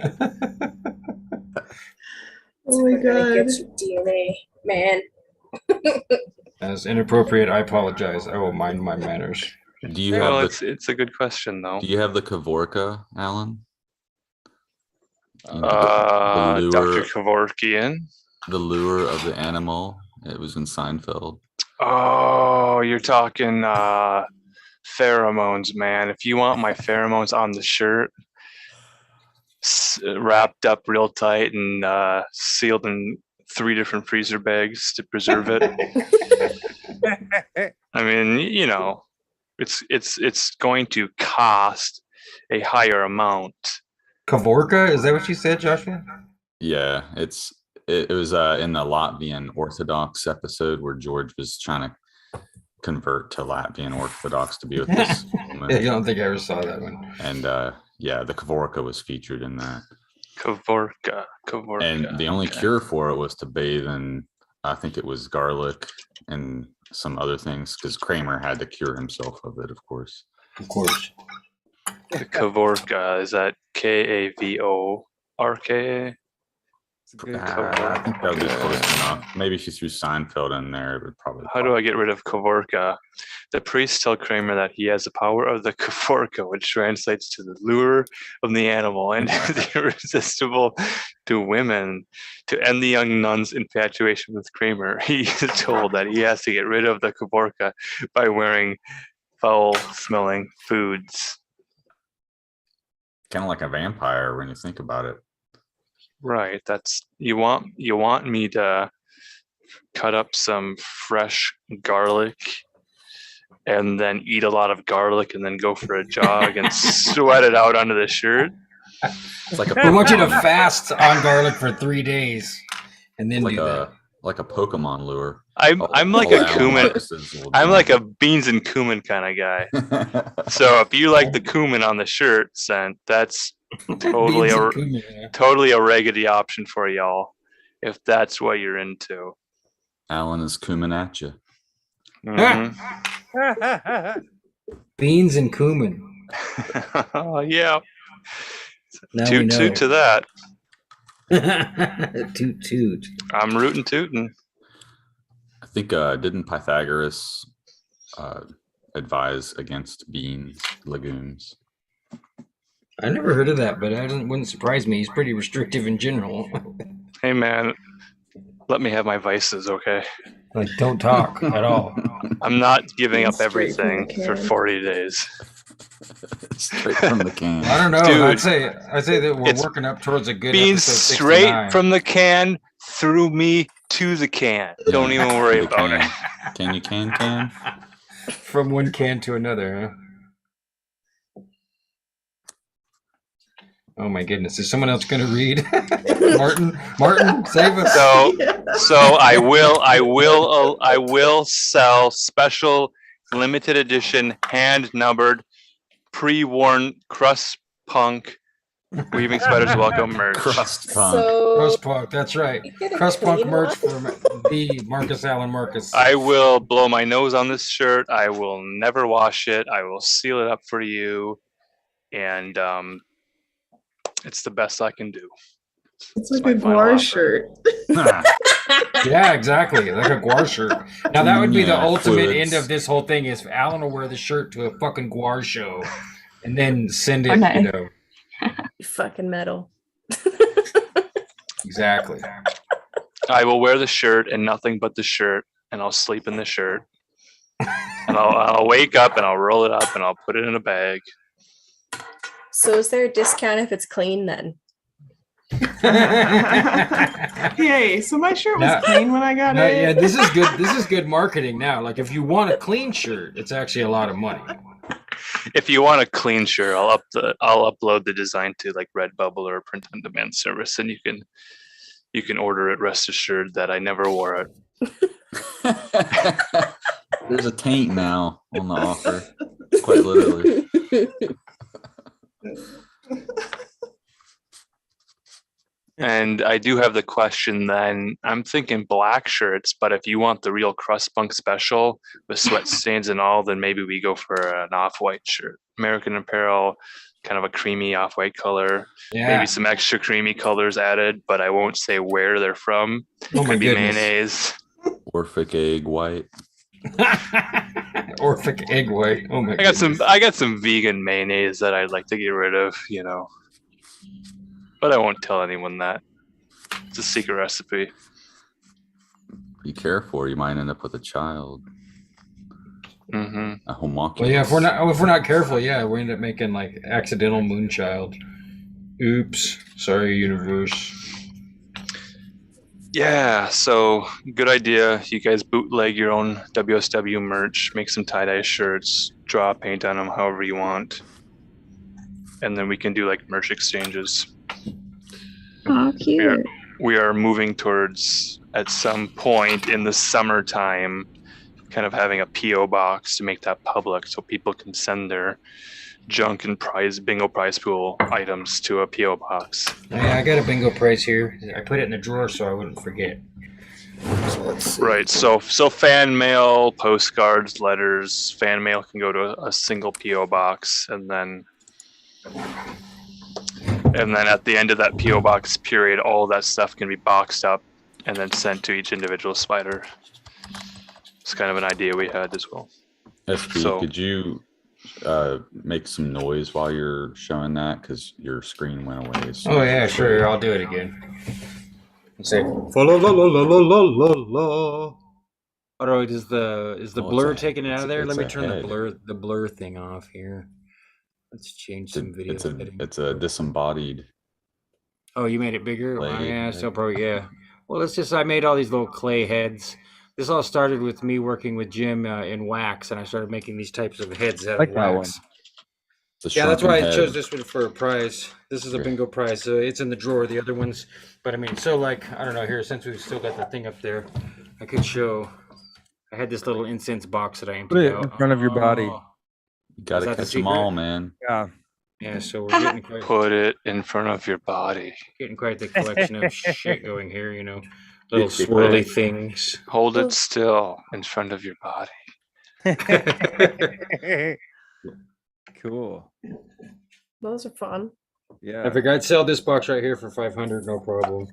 Oh my god. Get your DNA, man. As inappropriate, I apologize. I will mind my manners. Do you have it's a good question, though. Do you have the Kavorka, Alan? Dr. Kevorkian. The lure of the animal. It was in Seinfeld. Oh, you're talking pheromones, man. If you want my pheromones on the shirt, wrapped up real tight and sealed in 3 different freezer bags to preserve it. I mean, it's going to cost a higher amount. Kavorka, is that what you said, Joshua? Yeah, it was in the Latvian Orthodox episode where George was trying to convert to Latvian Orthodox to be with this woman. Yeah, you don't think I ever saw that one. And the Kavorka was featured in that. Kavorka. And the only cure for it was to bathe in, I think it was garlic and some other things, because Kramer had to cure himself of it, of course. Of course. The Kavorka, is that Kavorka? I think that would be close enough. Maybe if you threw Seinfeld in there, it would probably. How do I get rid of Kavorka? The priests tell Kramer that he has the power of the Kavorka, which translates to the lure of the animal and the irresistible to women. To end the young nun's infatuation with Kramer, he is told that he has to get rid of the Kavorka by wearing foul-smelling foods. Kind of like a vampire when you think about it. Right. That's you want me to cut up some fresh garlic and then eat a lot of garlic and then go for a jog and sweat it out onto the shirt. It's like I want you to fast on garlic for 3 days and then like do that. Like a Pokemon lure. I'm like a cumin. I'm like a beans and cumin kind of guy. So if you like the cumin on the shirt scent, that's totally a raggedy option for y'all. If that's what you're into. Alan is cumin at you. Beans and cumin. Oh yeah. Now toot toot to that. Toot toot. I'm rootin' tootin'. I think didn't Pythagoras advise against beans, legumes? I never heard of that, but wouldn't surprise me. He's pretty restrictive in general. Hey man, let me have my vices, okay? Like, don't talk at all. I'm not giving up everything for 40 days. Straight from the can. I don't know. Dude, I'd say that we're working up towards a good beans episode straight 69. from the can through me to the can. Don't even worry about it. Can you can? From one can to another, huh? Oh my goodness! Is someone else going to read? Martin, save us. So I will sell special limited edition hand numbered pre-worn crust punk Weaving Spiders Welcome merch. Crust punk. Crust punk. That's right. Crust punk merch from the Marcus Allen Marcus. I will blow my nose on this shirt. I will never wash it. I will seal it up for you, and it's the best I can do. It's like a Guar shirt. Yeah, exactly. Like a Guar shirt. Now that would be the ultimate end of this whole thing is Alan will wear the shirt to a fucking Guar show and then send it, you know. Fucking metal. Exactly. I will wear the shirt and nothing but the shirt, and I'll sleep in the shirt. And I'll wake up and I'll roll it up and I'll put it in a bag. So is there a discount if it's clean then? Yay! So my shirt was clean when I got it. Yeah, this is good. This is good marketing now. Like if you want a clean shirt, it's actually a lot of money. If you want a clean shirt, I'll upload the design to like Redbubble or a print on demand service, and you can order it. Rest assured that I never wore it. There's a taint now on the offer, quite literally. And I do have the question then, I'm thinking black shirts, but if you want the real crust punk special with sweat stains and all, then maybe we go for an off-white shirt. American Apparel, kind of a creamy off-white color. Yeah. Maybe some extra creamy colors added, but I won't say where they're from. Oh my Could be goodness. mayonnaise. Orphic egg white. Orphic egg white. Oh my I got some vegan mayonnaise that I'd like to get rid of, you know. But I won't tell anyone that. It's a secret recipe. Be careful, you might end up with a child. Mm-hmm. A homunculus. Well, yeah, if we're not careful, yeah, we end up making like accidental moonchild. Oops. Sorry, universe. Yeah, so good idea. You guys bootleg your own WSW merch, make some tie-dye shirts, draw paint on them however you want. And then we can do like merch exchanges. Oh, cute. We are moving towards, at some point in the summertime, kind of having a P.O. box to make that public so people can send their junk and bingo prize pool items to a P.O. box. Yeah, I got a bingo prize here. I put it in the drawer so I wouldn't forget. So let's see. Right, so fan mail, postcards, letters, fan mail can go to a single P.O. box, and then at the end of that P.O. box period, all that stuff can be boxed up and then sent to each individual spider. It's kind of an idea we had as well. SB, could you make some noise while you're showing that? Because your screen went away. So Oh yeah, sure. I'll do it again. Say la la la la la la la la. Oh, is the blur taken out of there? Let me turn the blur thing off here. Let's change some video settings. It's a disembodied. Oh, you made it bigger? Well, yeah, so probably, yeah. Well, I made all these little clay heads. This all started with me working with Jim in wax, and I started making these types of heads out of wax. Yeah, that's why I chose this one for a prize. This is a bingo prize, so it's in the drawer. The other ones, but I mean, so like, I don't know, here, since we've still got the thing up there, I could show, I had this little incense box that I emptied out. Put it in front of your body. You gotta catch them all, man. Yeah. Yeah, so we're getting quite... Put it in front of your body. Getting quite the collection of shit going here, you know. Little swirly things. Hold it still in front of your body. Cool. Those are fun. Yeah. I figured I'd sell this box right here for 500, no problem.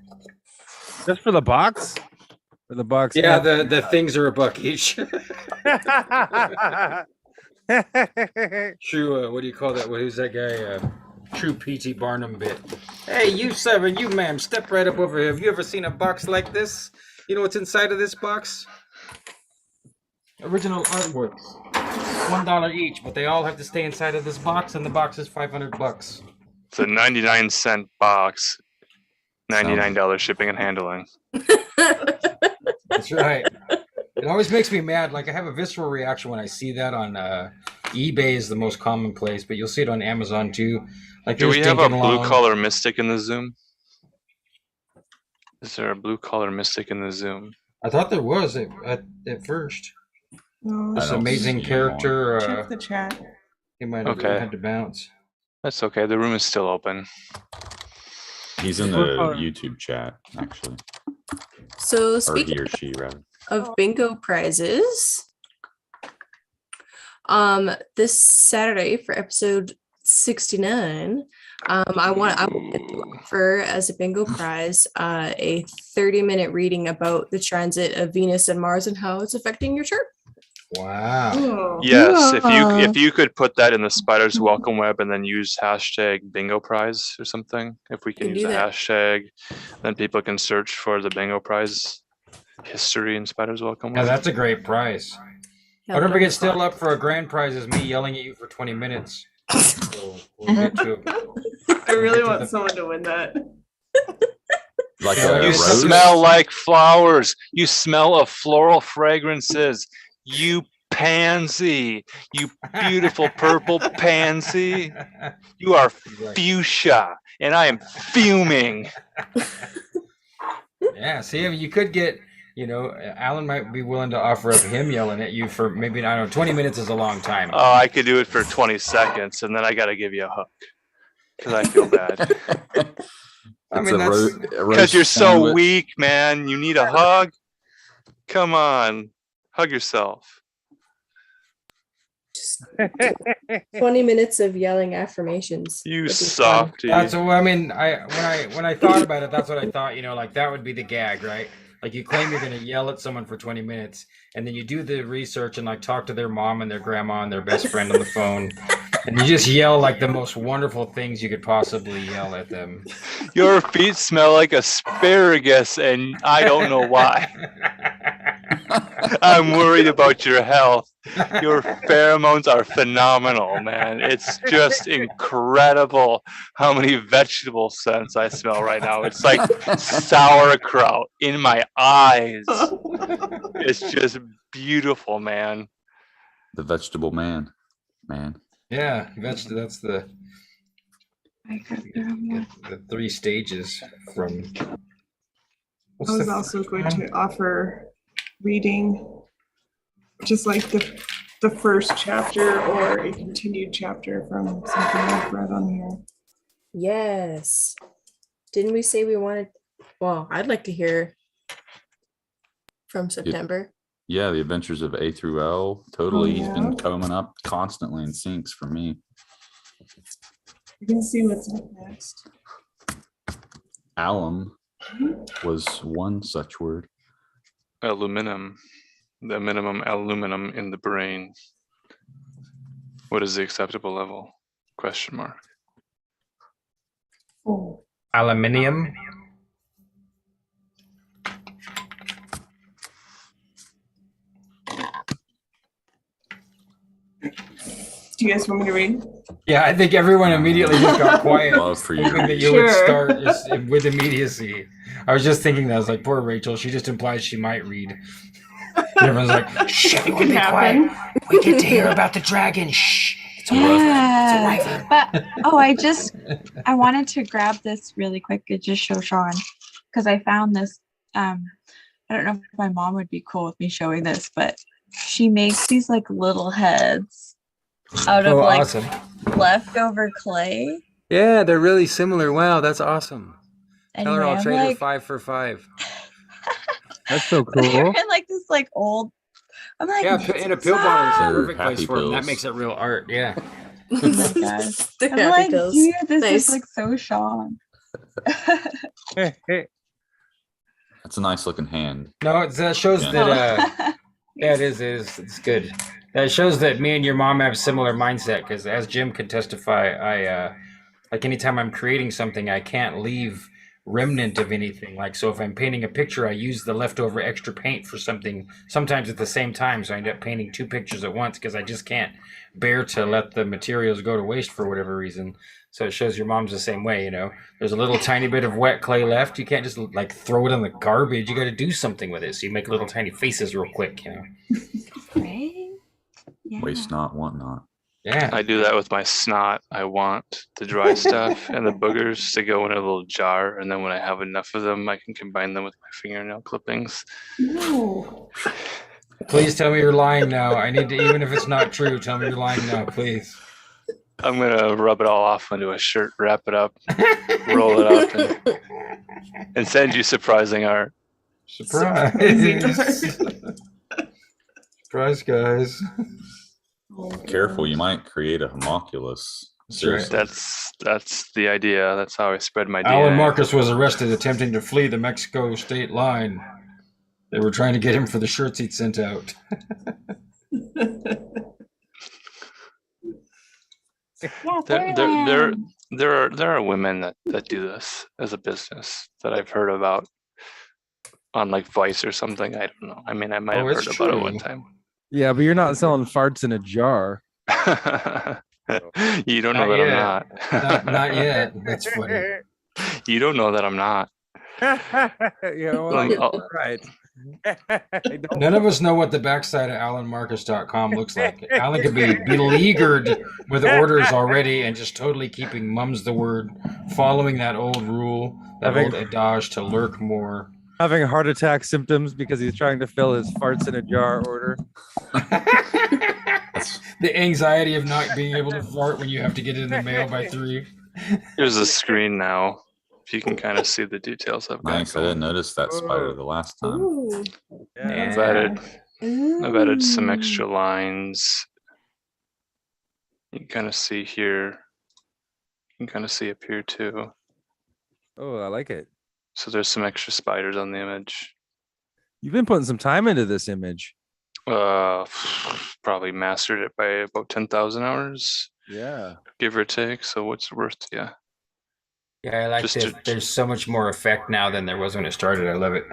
Just for the box? For the box? Yeah, the things are $1 each. True, what do you call that? Who's that guy? True P.T. Barnum bit. Hey, you seven, you ma'am, step right up over here. Have you ever seen a box like this? You know what's inside of this box? Original artwork. $1 each, but they all have to stay inside of this box, and the box is $500. It's a 99-cent box, $99 shipping and handling. That's right. It always makes me mad. Like I have a visceral reaction when I see that on eBay is the most common place, but you'll see it on Amazon too. Like Do there's we have a dinking blue along. collar mystic in the Zoom? Is there a blue collar mystic in the Zoom? I thought there was at first. No, This I don't amazing see character. check the chat. He might have Okay. had to bounce. That's okay. The room is still open. He's in the YouTube chat, actually. So Or speaking he or she, rather. of bingo prizes, this Saturday for episode 69, I will offer as a bingo prize a 30-minute reading about the transit of Venus and Mars and how it's affecting your chart. Wow. Oh. Yes, if you could put that in the Spider's Welcome Web and then use hashtag bingo prize or something. If we can Can use do the that. hashtag, then people can search for the bingo prize history in Spider's Welcome Yeah, Web. that's a great prize. Yeah, Don't that'll forget, be still fun. up for a grand prize is me yelling at you for 20 minutes. So we'll get to I really want someone to win that. Like Yeah, a You rose? smell like flowers. You smell of floral fragrances. You pansy. You beautiful purple pansy. You are fuchsia, and I am fuming. Yeah, see, you could get, Alan might be willing to offer up him yelling at you for maybe, I don't know, 20 minutes is a long time. Oh, I could do it for 20 seconds, and then I got to give you a hug because I feel bad. Because you're so weak, man. You need a hug. Come on, hug yourself. 20 minutes of yelling affirmations. You would be fun. softy. That's what I mean. When I thought about it, that's what I thought. Like that would be the gag, right? Like you claim you're going to yell at someone for 20 minutes, and then you do the research and like talk to their mom and their grandma and their best friend on the phone, and you just yell like the most wonderful things you could possibly yell at them. Your feet smell like asparagus, and I don't know why. I'm worried about your health. Your pheromones are phenomenal, man. It's just incredible how many vegetable scents I smell right now. It's like sauerkraut in my eyes. It's just beautiful, man. The vegetable man. Yeah, that's the 3 stages from. I was also going to offer reading just like the first chapter or a continued chapter from something I've read on here. Yes. Didn't we say we wanted? Well, I'd like to hear from September. Yeah, the adventures of A through L. Totally. Oh, He's yeah. been coming up constantly in syncs for me. You can see what's up next. Alum was one such word. Aluminum. The minimum aluminum in the brain. What is the acceptable level? Question mark. Oh. Aluminium. Do you guys want me to read? Yeah, I think everyone immediately just got quiet. Love for you. Hoping that you would start with immediacy. I was just thinking that. I was like, poor Rachel. She just implies she might read. And everyone's like, shh, everyone be quiet. We get to hear about the dragon. Shh. It's a Yeah, but I wanted to grab this really quick and just show Sean because I found this. I don't know if my mom would be cool with me showing this, but she makes these like little heads out of awesome. leftover clay. Yeah, they're really similar. Wow, that's awesome. Tell her Anyway, I'll I'm trade her like- 5 for 5. That's so They're cool. in like this like old. I'm like, Yeah, in a pill bottle is a They're perfect place happy for them. That pills. makes it real art. Yeah. oh my gosh. The I'm happy like, pills. dude, this Nice. is like so Sean. Hey, hey. That's a nice looking hand. No, that shows Yeah. that. Yeah, it is. It's good. That shows that me and your mom have similar mindset. Because as Jim could testify, I like anytime I'm creating something, I can't leave remnant of anything. Like, so if I'm painting a picture, I use the leftover extra paint for something, sometimes at the same time. So I end up painting 2 pictures at once because I just can't bear to let the materials go to waste for whatever reason. So it shows your mom's the same way, you know. There's a little tiny bit of wet clay left. You can't just like throw it in the garbage. You got to do something with it. So you make little tiny faces real quick, you know. Right? Yeah. Waste not, want not. Yeah. I do that with my snot. I want the dry stuff and the boogers to go in a little jar, and then when I have enough of them, I can combine them with my fingernail clippings. No. Please tell me you're lying now. I need to, even if it's not true, tell me you're lying now, please. I'm gonna rub it all off onto a shirt, wrap it up, roll it up, and send you surprising art. Surprise! Surprise, guys. Careful, you might create a homunculus. Seriously. That's the idea. That's how I spread my Alan DNA. Marcus was arrested attempting to flee the Mexico state line. They were trying to get him for the shirts he'd sent out. There are women that do this as a business that I've heard about on like Vice or something. I don't know. I mean, I might have heard about it one time. Yeah, but you're not selling farts in a jar. You don't know that I'm not. Not yet. That's funny. You don't know that I'm not. Yeah, well, right. None of us know what the backside of AlanMarcus.com looks like. Alan could be beleaguered with orders already and just totally keeping mum's the word, following that old rule, that old adage to lurk more. Having heart attack symptoms because he's trying to fill his farts in a jar order. The anxiety of not being able to fart when you have to get it in the mail by 3. Here's a screen now. If you can kind of see the details I've got. Thanks. I didn't notice that spider the last time. Ooh. Yeah. I've added some extra lines. You can kind of see here. You can kind of see up here too. Oh, I like it. So there's some extra spiders on the image. You've been putting some time into this image. Probably mastered it by about 10,000 hours. Yeah. Give or take. So what's it worth to you? Yeah, I like that. There's so much more effect now than there was when it started. I love it.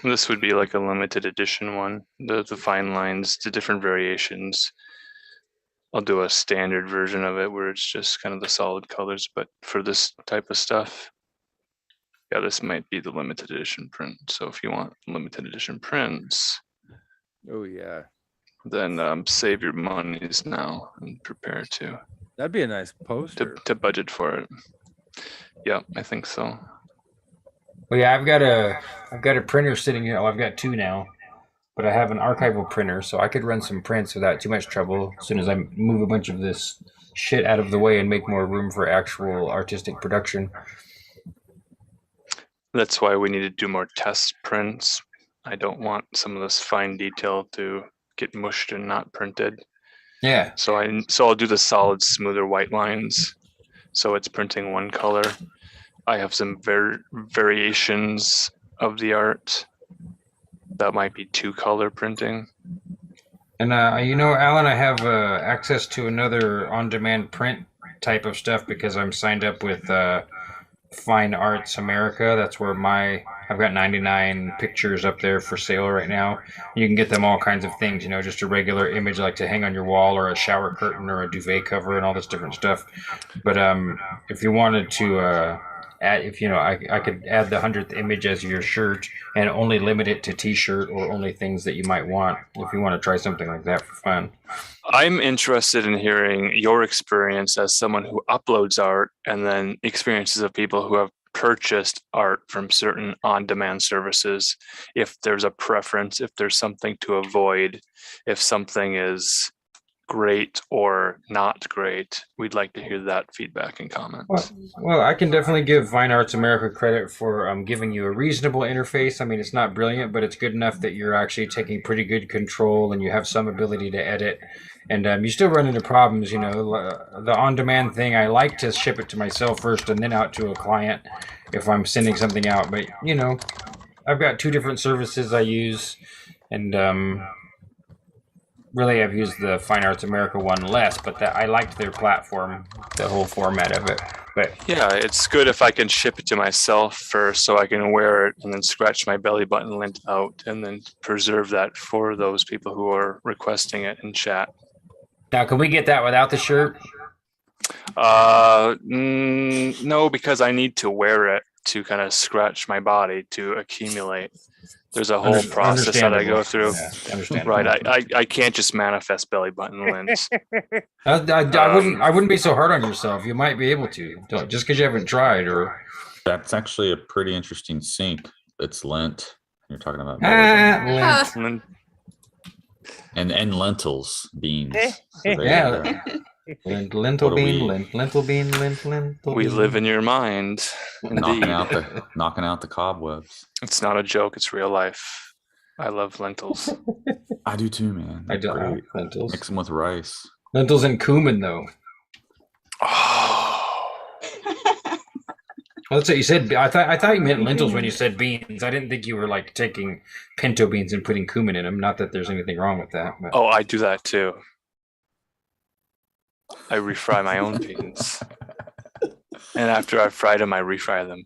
This would be like a limited edition one. The fine lines, the different variations. I'll do a standard version of it where it's just kind of the solid colors. But for this type of stuff, yeah, this might be the limited edition print. So if you want limited edition prints, oh yeah, then save your monies now and prepare to. That'd be a nice poster. To budget for it. Yeah, I think so. Well, yeah, I've got a printer sitting here. Well, I've got 2 now, but I have an archival printer, so I could run some prints without too much trouble. As soon as I move a bunch of this shit out of the way and make more room for actual artistic production. That's why we need to do more test prints. I don't want some of this fine detail to get mushed and not printed. Yeah. So I'll do the solid, smoother white lines. So it's printing one color. I have some variations of the art that might be 2-color printing. And you know, Alan, I have access to another on-demand print type of stuff because I'm signed up with Fine Arts America. That's where I've got 99 pictures up there for sale right now. You can get them all kinds of things, you know, just a regular image like to hang on your wall or a shower curtain or a duvet cover and all this different stuff. But if you wanted to add, if you know, I could add the 100th image as your shirt and only limit it to t-shirt or only things that you might want if you want to try something like that for fun. I'm interested in hearing your experience as someone who uploads art and then experiences of people who have purchased art from certain on-demand services. If there's a preference, if there's something to avoid, if something is great or not great, we'd like to hear that feedback and comments. Well, I can definitely give Fine Arts America credit for giving you a reasonable interface. I mean, it's not brilliant, but it's good enough that you're actually taking pretty good control and you have some ability to edit. And you still run into problems, you know, the on-demand thing, I like to ship it to myself first and then out to a client if I'm sending something out. But, you know, I've got 2 different services I use. And really I've used the Fine Arts America one less, but I liked their platform, the whole format of it. But yeah, it's good if I can ship it to myself first so I can wear it and then scratch my belly button lint out and then preserve that for those people who are requesting it in chat. Now, can we get that without the shirt? No, because I need to wear it to kind of scratch my body to accumulate. There's a whole process that I go through. Yeah, right. I can't just manifest belly button lint. I wouldn't be so hard on yourself. You might be able to, just because you haven't tried. Or that's actually a pretty interesting sink. It's lint. You're talking about lint. And lentils, beans. So yeah. Lentil bean. We live in your mind. Knocking out the cobwebs. It's not a joke. It's real life. I love lentils. I do too, man. I do like lentils. Mix them with rice. Lentils and cumin, though. Oh. Well, that's what you said. I thought you meant lentils when you said beans. I didn't think you were like taking pinto beans and putting cumin in them. Not that there's anything wrong with that. But. Oh, I do that too. I refry my own beans. And after I've fried them, I refry them.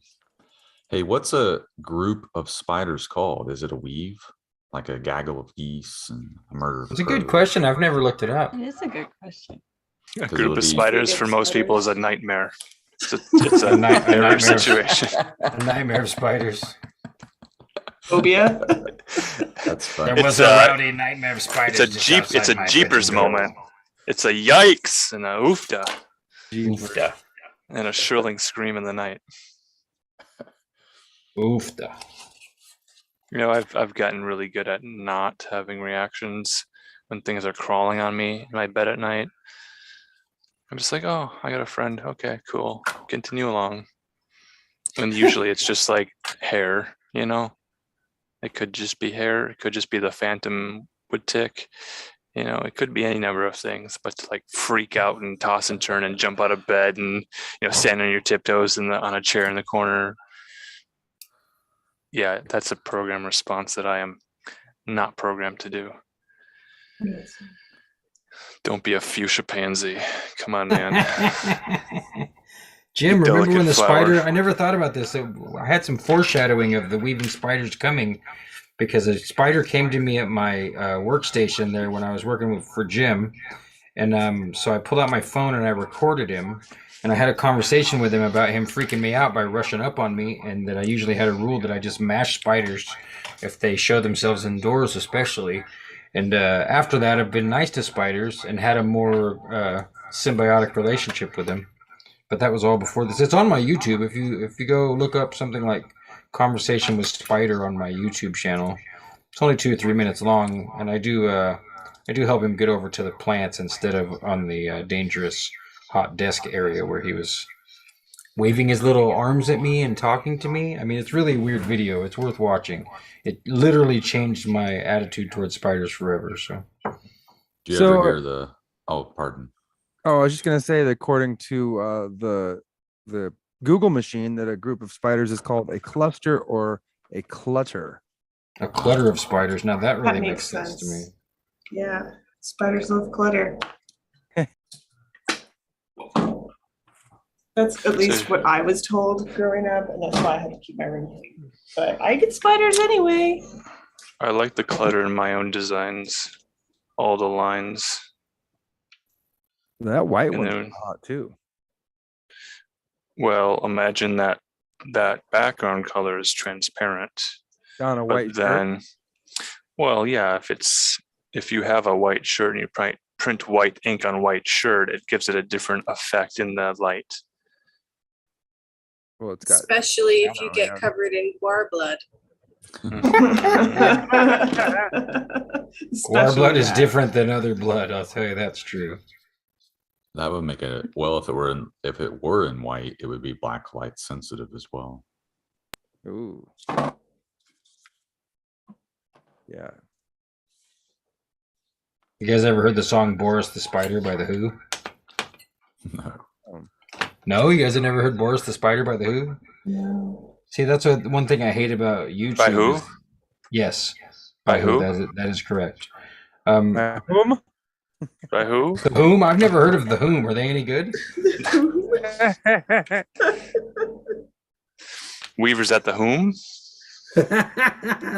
Hey, what's a group of spiders called? Is it a weave? Like a gaggle of geese and a murder of It's a good question. I've never looked it up. It is a good question. A group of spiders for most people is a nightmare. It's a nightmare situation. A nightmare of spiders. Phobia. That's fun. There was a rowdy nightmare of spiders. It's a jeepers moment. It's a yikes and a oofda. Oofda. And a shrilling scream in the night. Oofda. You know, I've gotten really good at not having reactions when things are crawling on me in my bed at night. I'm just like, oh, I got a friend. Okay, cool. Continue along. And usually it's just like hair, you know? It could just be hair. It could just be the phantom wood tick. You know, it could be any number of things, but to like freak out and toss and turn and jump out of bed and, you know, stand on your tiptoes on a chair in the corner. Yeah, that's a program response that I am not programmed to do. Yes. Don't be a fuchsia pansy. Come on, man. Jim, remember when the flower. spider, I never thought about this. I had some foreshadowing of the weaving spiders coming because a spider came to me at my workstation there when I was working for Jim. And so I pulled out my phone and I recorded him. And I had a conversation with him about him freaking me out by rushing up on me. And that I usually had a rule that I just mash spiders if they show themselves indoors, especially. And after that, I've been nice to spiders and had a more symbiotic relationship with them. But that was all before this. It's on my YouTube. If you go look up something like Conversation with Spider on my YouTube channel, it's only 2 or 3 minutes long, and I do help him get over to the plants instead of on the dangerous hot desk area where he was waving his little arms at me and talking to me. I mean, it's really a weird video. It's worth watching. It literally changed my attitude towards spiders forever. So, Do you ever hear the? Oh, pardon. Oh, I was just gonna say that according to the Google machine, that a group of spiders is called a cluster or a clutter. A clutter of spiders. Now that really That makes makes sense to me. Yeah, spiders love clutter. That's at least what I was told growing up, and that's why I had to keep my room clean. But I get spiders anyway. I like the clutter in my own designs. All the lines. That white And one's then- hot too. Well, imagine that background color is transparent. On a white But then, well, yeah, if you have a white shirt and you print white ink on white shirt, it gives it a different effect in the light. Well, it's got Especially if you Oh, get yeah. covered in guar blood. Our blood is different than other blood. I'll tell you that's true. That would make it well. If it were in white, it would be black light sensitive as well. Ooh. Yeah. You guys ever heard the song Boris the Spider by The Who? No. No, you guys have never heard Boris the Spider by The Who? No. See, that's one thing I hate about YouTube. By who? Yes. By who? That is correct. Whom? By who? The Whom? I've never heard of the Whom. Are they any good? Weavers at the Whom?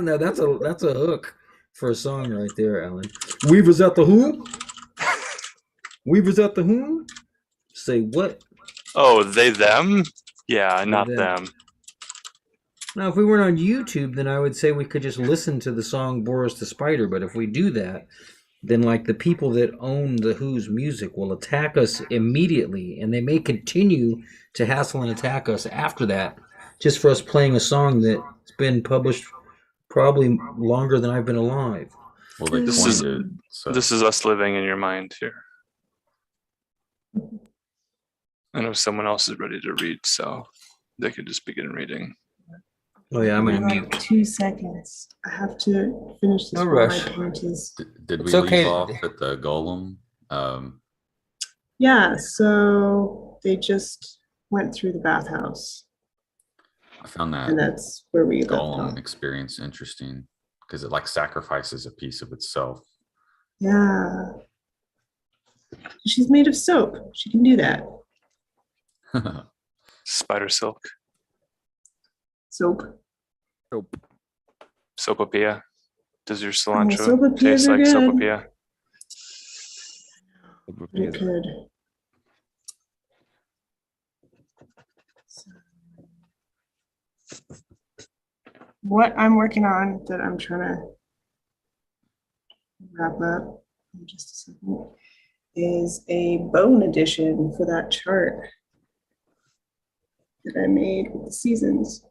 No, that's a hook for a song right there, Alan. Weavers at the Whom? Weavers at the Whom? Say what? Oh, they them? Yeah, not them. them. Now, if we weren't on YouTube, then I would say we could just listen to the song Boris the Spider. But if we do that, then like the people that own the Who's music will attack us immediately, and they may continue to hassle and attack us after that, just for us playing a song that's been published probably longer than I've been alive. Well, they This coined is it. So. this is us living in your mind here. I know someone else is ready to read, so they could just begin reading. Oh yeah, I'm gonna Like mute. 2 seconds. I have to finish this. No while rush. My point is. Did we It's okay. leave off at the golem? Yeah, so they just went through the bathhouse, I found that and that's where we left golem off. experience interesting because it like sacrifices a piece of itself. Yeah. She's made of soap. She can do that. Spider silk. Soap. Sopapilla. Does your cilantro sopapillas taste are like good. sopapilla? It could. What I'm working on that I'm trying to wrap up in just a second is a bone edition for that chart that I made with the seasons.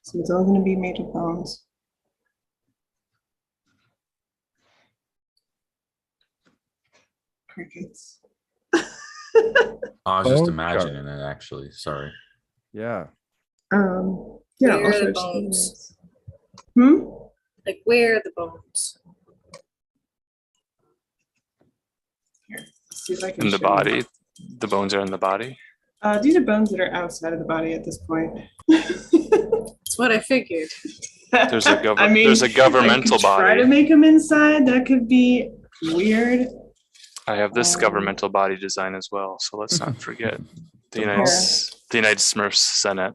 So it's all going to be made of bones. Crickets. I was just Bone imagining it actually. Sorry. Yeah. Yeah, Where I'll are show the you bones? some. Like, where are the bones? Here, see if I can In the show you. body. The bones are in the body. These are bones that are outside of the body at this point. That's what I figured. There's a I mean, there's a governmental I could try body. to make them inside. That could be weird. I have this governmental body design as well, so let's not forget the United Smurfs Senate.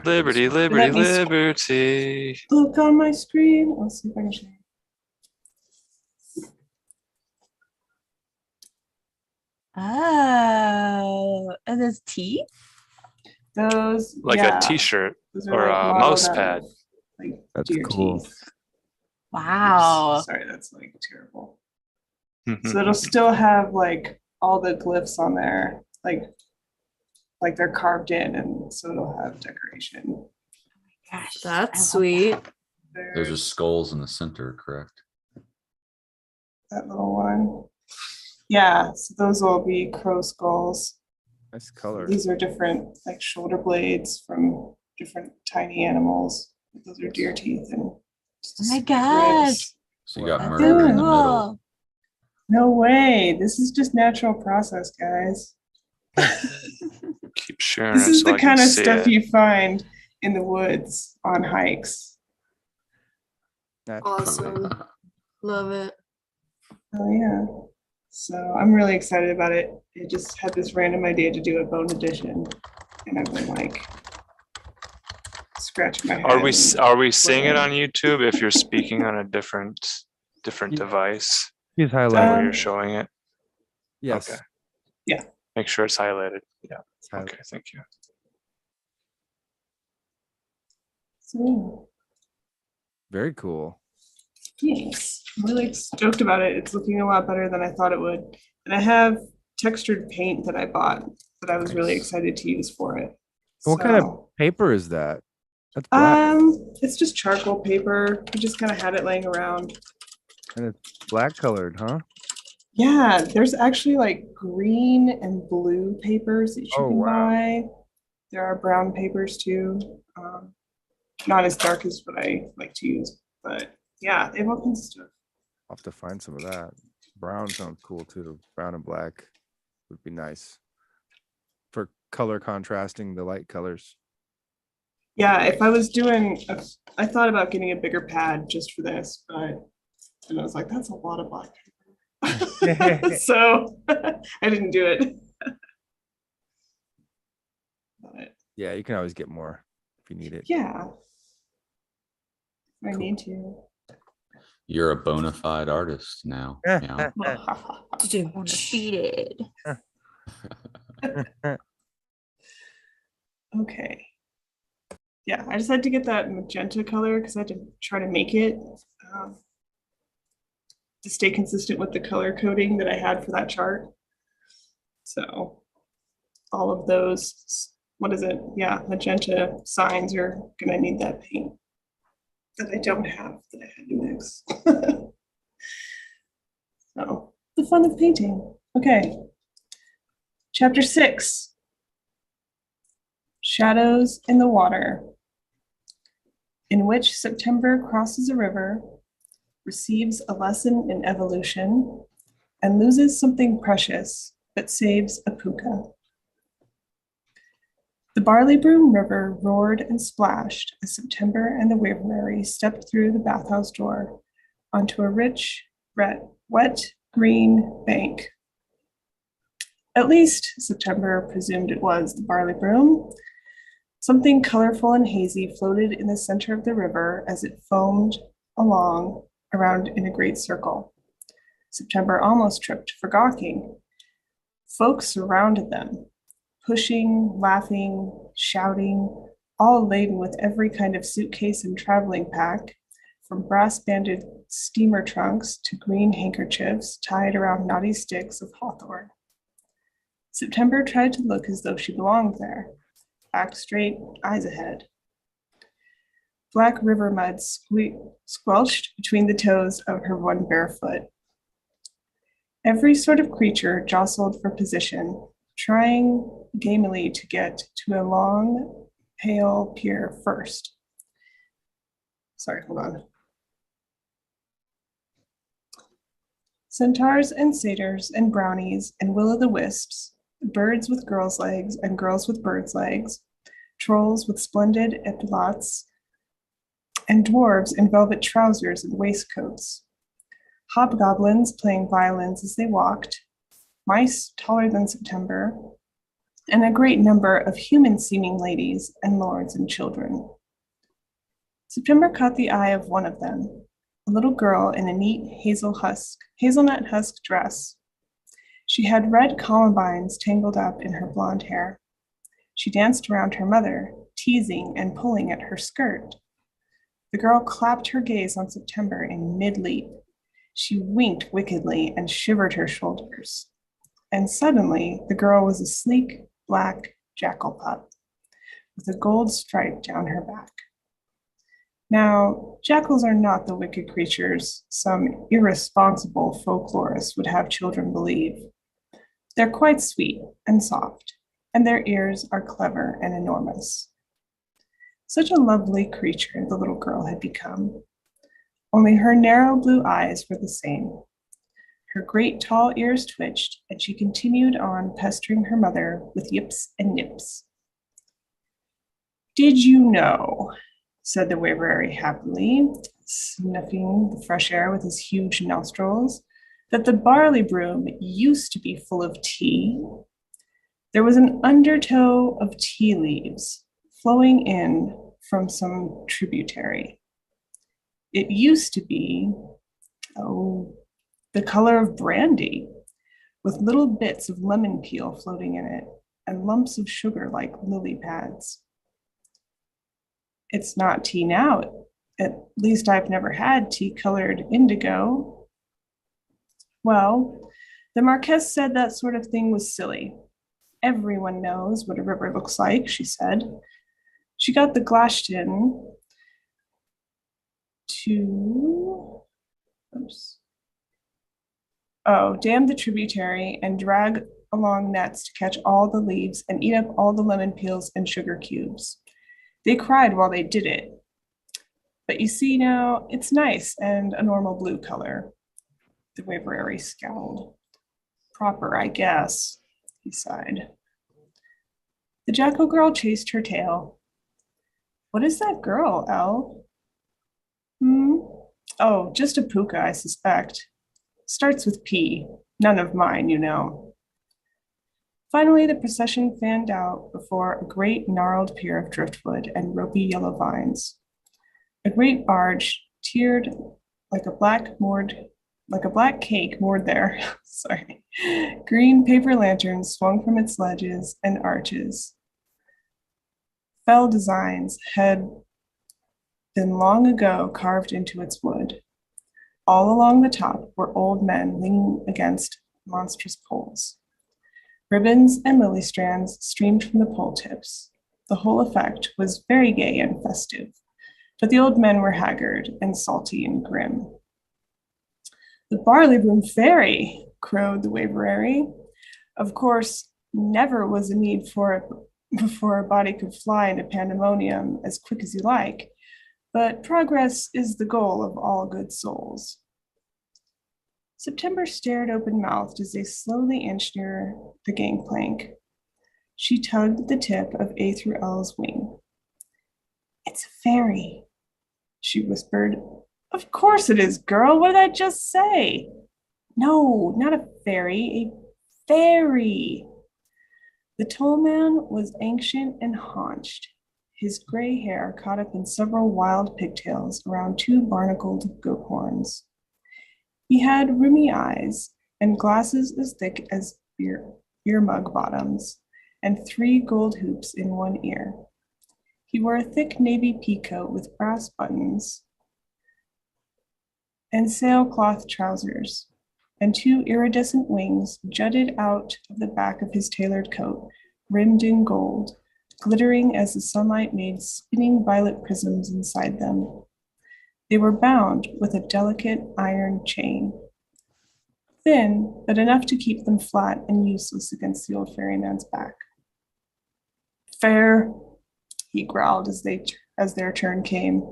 Liberty, liberty, Let me liberty. Look on my screen. Let's see if I can show you. Oh, and there's teeth? Those Like yeah, a t-shirt those are or like a modeled mouse out pad. of, like That's deer cool. teeth. Wow. Sorry, that's like terrible. So it'll still have like all the glyphs on there, like they're carved in, and so it'll have decoration. Gosh, That's sweet. Those are skulls in the center, correct? That little one. Yeah, so those will be crow skulls. Nice color. These are different, like shoulder blades from different tiny animals. Those are deer teeth and. Oh my gosh. ribs. So you got That's murder so in the middle. cool. No way. This is just natural process, guys. Keep sharing This it is so the I can kind of see stuff it. you find in the woods on hikes. Awesome. Love it. Oh yeah. So I'm really excited about it. I just had this random idea to do a bone edition, and I've been like scratching my head. Are we seeing it on YouTube if you're speaking on a different device? He's Where highlighted. you're showing it? Yes. Okay. Yeah. Make sure it's highlighted. Yeah. It's highlighted. Okay, thank you. So, Very cool. thanks. I'm really stoked about it. It's looking a lot better than I thought it would. And I have textured paint that I bought that I was really excited to use for it. What kind of paper is that? That's black. It's just charcoal paper. I just kind of had it laying around. And it's black colored, huh? Yeah, there's actually like green and blue papers that you Oh, can wow. buy. There are brown papers too. Not as dark as what I like to use, but yeah, they have all kinds of stuff. I'll have to find some of that. Brown sounds cool too. Brown and black would be nice for color contrasting the light colors. Yeah, if I was I thought about getting a bigger pad just for this, but and I was like, that's a lot of black paper. So I didn't do it. But Yeah, you can always get more if you need it. yeah, I Cool. need to. You're a bona fide artist now. Yeah. Defeated. Okay. Yeah, I just had to get that magenta color because I had to try to make it to stay consistent with the color coding that I had for that chart. So all of those, what is it? Yeah, magenta signs are gonna need that paint that I don't have that I had to mix. So the fun of painting. Okay. Chapter 6. Shadows in the Water, in which September crosses a river, receives a lesson in evolution, and loses something precious, but saves a puka. The Barley Broom River roared and splashed as September and the Waverary stepped through the bathhouse door onto a rich, wet, green bank. At least, September presumed it was the Barley Broom. Something colorful and hazy floated in the center of the river as it foamed along around in a great circle. September almost tripped for gawking. Folks surrounded them, pushing, laughing, shouting, all laden with every kind of suitcase and traveling pack, from brass-banded steamer trunks to green handkerchiefs tied around knotty sticks of hawthorn. September tried to look as though she belonged there. Back straight, eyes ahead. Black river mud squelched between the toes of her one bare foot. Every sort of creature jostled for position, trying gamely to get to a long, pale pier first. Sorry, hold on. Centaurs and satyrs and brownies and will-o'-the-wisps, birds with girls' legs and girls with birds' legs, trolls with splendid epaulettes, and dwarves in velvet trousers and waistcoats, hobgoblins playing violins as they walked, mice taller than September, and a great number of human-seeming ladies and lords and children. September caught the eye of one of them, a little girl in a neat hazelnut husk dress. She had red columbines tangled up in her blonde hair. She danced around her mother, teasing and pulling at her skirt. The girl clapped her gaze on September in mid-leap. She winked wickedly and shivered her shoulders. And suddenly, the girl was a sleek, black jackal pup with a gold stripe down her back. Now, jackals are not the wicked creatures some irresponsible folklorists would have children believe. They're quite sweet and soft, and their ears are clever and enormous. Such a lovely creature the little girl had become. Only her narrow blue eyes were the same. Her great tall ears twitched, and she continued on pestering her mother with yips and nips. "Did you know," said the Waverary happily, sniffing the fresh air with his huge nostrils, "that the Barley Broom used to be full of tea? There was an undertow of tea leaves flowing in from some tributary. It used to be, the color of brandy, with little bits of lemon peel floating in it and lumps of sugar like lily pads. It's not tea now. At least I've never had tea-colored indigo." "Well, the Marquess said that sort of thing was silly. Everyone knows what a river looks like," she said. She got the Glashton to dam the tributary and drag along nets to catch all the leaves and eat up all the lemon peels and sugar cubes. They cried while they did it. But you see now, it's nice and a normal blue color." The Waverary scowled. "Proper, I guess," he sighed. The jackal girl chased her tail. What is that girl, Elle? Hmm? Oh, just a puka, I suspect. Starts with P. None of mine, you know. Finally, the procession fanned out before a great gnarled pier of driftwood and ropey yellow vines. A great barge, tiered like a black cake moored there. Sorry. Green paper lanterns swung from its ledges and arches. Fell designs had been long ago carved into its wood. All along the top were old men leaning against monstrous poles. Ribbons and lily strands streamed from the pole tips. The whole effect was very gay and festive, but the old men were haggard and salty and grim. The barley room fairy, crowed the Waverary. Of course, never was a need for it before a body could fly into pandemonium as quick as you like, but progress is the goal of all good souls. September stared open-mouthed as they slowly inched near the gangplank. She tugged at the tip of A through L's wing. It's a fairy, she whispered. Of course it is, girl. What did I just say? No, not a fairy, a fairy. The tall man was ancient and haunched, his gray hair caught up in several wild pigtails around two barnacled goat horns. He had rheumy eyes and glasses as thick as earmug bottoms, and 3 gold hoops in one ear. He wore a thick navy pea coat with brass buttons and sailcloth trousers, and 2 iridescent wings jutted out of the back of his tailored coat, rimmed in gold, glittering as the sunlight made spinning violet prisms inside them. They were bound with a delicate iron chain, thin, but enough to keep them flat and useless against the old ferryman's back. Fair, he growled as their turn came.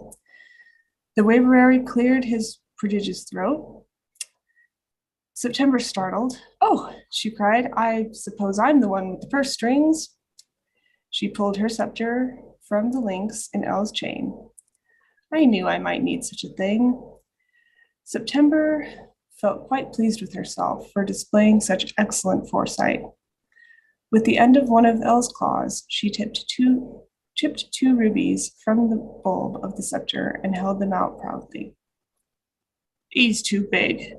The Waverary cleared his prodigious throat. September startled. Oh, she cried, I suppose I'm the one with the purse strings. She pulled her scepter from the links in Elle's chain. I knew I might need such a thing. September felt quite pleased with herself for displaying such excellent foresight. With the end of one of Elle's claws, she chipped two rubies from the bulb of the scepter and held them out proudly. He's too big,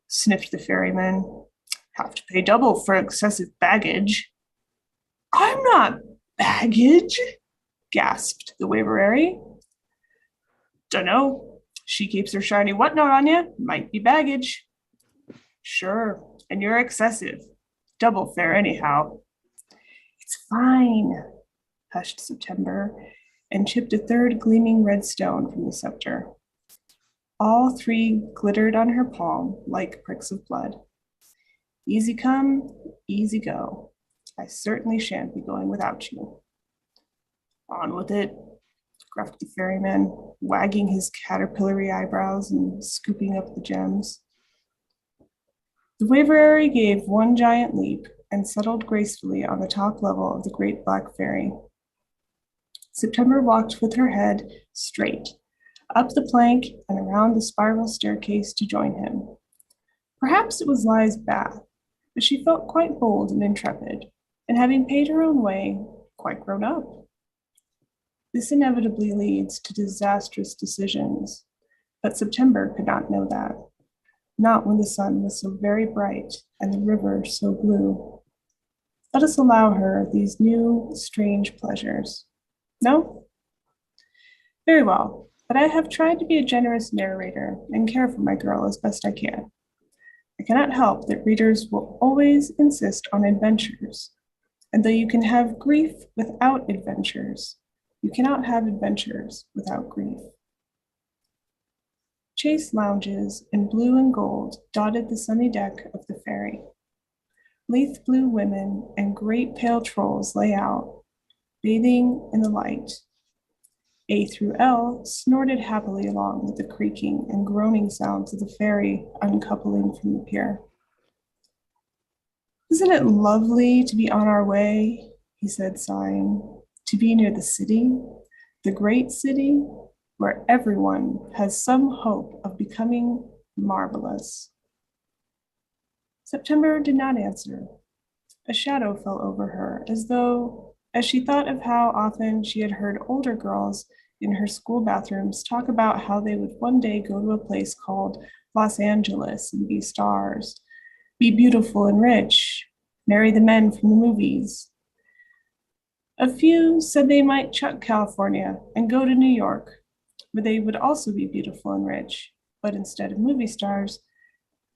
sniffed the ferryman. Have to pay double for excessive baggage. I'm not baggage, gasped the Waverary. Dunno. She keeps her shiny whatnot on you. Might be baggage. Sure, and you're excessive. Double fare anyhow. It's fine, hushed September, and chipped a 3rd gleaming red stone from the scepter. All 3 glittered on her palm like pricks of blood. Easy come, easy go. I certainly shan't be going without you. On with it, gruffed the ferryman, wagging his caterpillary eyebrows and scooping up the gems. The Waverary gave one giant leap and settled gracefully on the top level of the great black ferry. September walked with her head straight, up the plank and around the spiral staircase to join him. Perhaps it was Lie's bath, but she felt quite bold and intrepid, and having paid her own way, quite grown up. This inevitably leads to disastrous decisions, but September could not know that, not when the sun was so very bright and the river so blue. Let us allow her these new, strange pleasures. No? Very well, but I have tried to be a generous narrator and care for my girl as best I can. I cannot help that readers will always insist on adventures, and though you can have grief without adventures, you cannot have adventures without grief. Chase lounges in blue and gold dotted the sunny deck of the ferry. Lithe blue women and great pale trolls lay out, bathing in the light. A through L snorted happily along with the creaking and groaning sounds of the ferry uncoupling from the pier. Isn't it lovely to be on our way? He said, sighing. To be near the city, The great city where everyone has some hope of becoming marvelous. September did not answer. A shadow fell over her as she thought of how often she had heard older girls in her school bathrooms talk about how they would one day go to a place called Los Angeles and be stars, be beautiful and rich, marry the men from the movies. A few said they might chuck California and go to New York, where they would also be beautiful and rich, but instead of movie stars,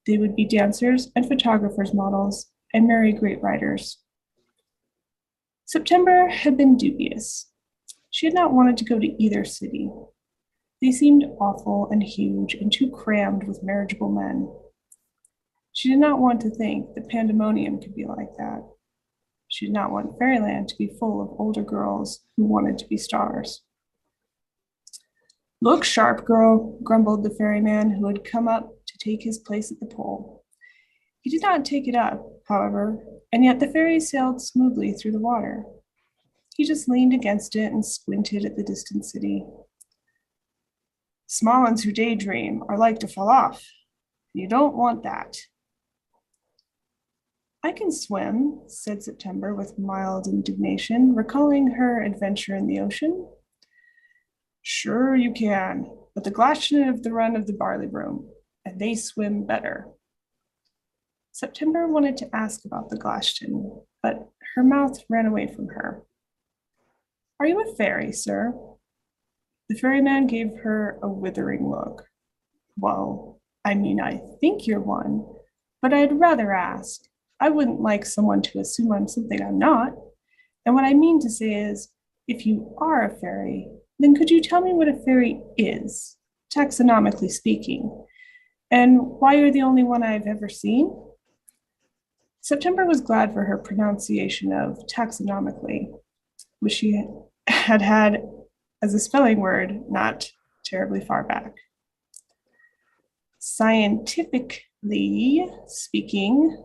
they would be dancers and photographers' models and marry great writers. September had been dubious. She had not wanted to go to either city. They seemed awful and huge and too crammed with marriageable men. She did not want to think that Pandemonium could be like that. She did not want Fairyland to be full of older girls who wanted to be stars. Look sharp, girl, grumbled the ferryman who had come up to take his place at the pole. He did not take it up, however, and yet the ferry sailed smoothly through the water. He just leaned against it and squinted at the distant city. Small ones who daydream are like to fall off. You don't want that. I can swim, said September with mild indignation, recalling her adventure in the ocean. Sure you can, but the Glaston have the run of the barley broom, and they swim better. September wanted to ask about the Glaston, but her mouth ran away from her. Are you a fairy, sir? The ferryman gave her a withering look. Well, I mean, I think you're one, but I'd rather ask. I wouldn't like someone to assume I'm something I'm not. And what I mean to say is, if you are a fairy, then could you tell me what a fairy is, taxonomically speaking, and why you're the only one I've ever seen? September was glad for her pronunciation of taxonomically, which she had had as a spelling word not terribly far back. Scientifically speaking,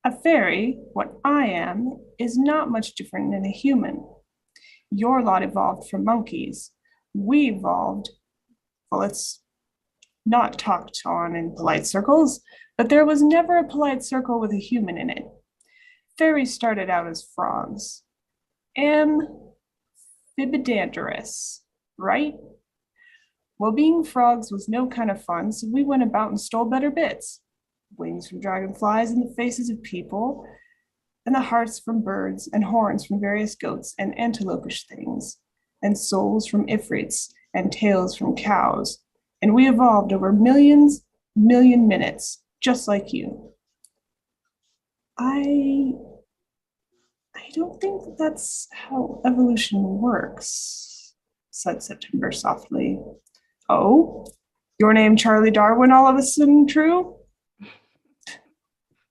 a fairy, what I am, is not much different than a human. Your lot evolved from monkeys. We evolved, well, it's not talked on in polite circles, but there was never a polite circle with a human in it. Fairies started out as frogs. Amphibidanderous, right? Well, being frogs was no kind of fun, so we went about and stole better bits. Wings from dragonflies and the faces of people, and the hearts from birds, and horns from various goats and antelopish things, and souls from ifrits, and tails from cows. And we evolved over million minutes, just like you. I don't think that's how evolution works, said September softly. Oh, your name Charlie Darwin all of a sudden true?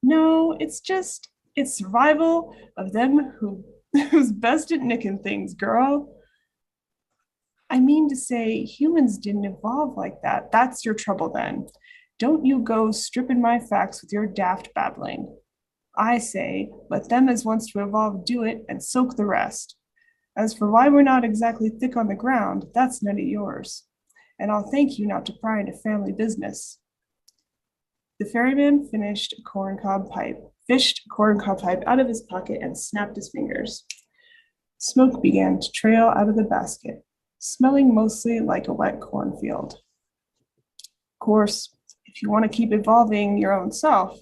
No, it's survival of them who's best at nicking things, girl. I mean to say, humans didn't evolve like that. That's your trouble then. Don't you go stripping my facts with your daft babbling. I say, let them as wants to evolve do it and soak the rest. As for why we're not exactly thick on the ground, that's none of yours. And I'll thank you not to pry into family business. The ferryman fished a corncob pipe out of his pocket and snapped his fingers. Smoke began to trail out of the basket, smelling mostly like a wet cornfield. Of course, if you want to keep evolving your own self,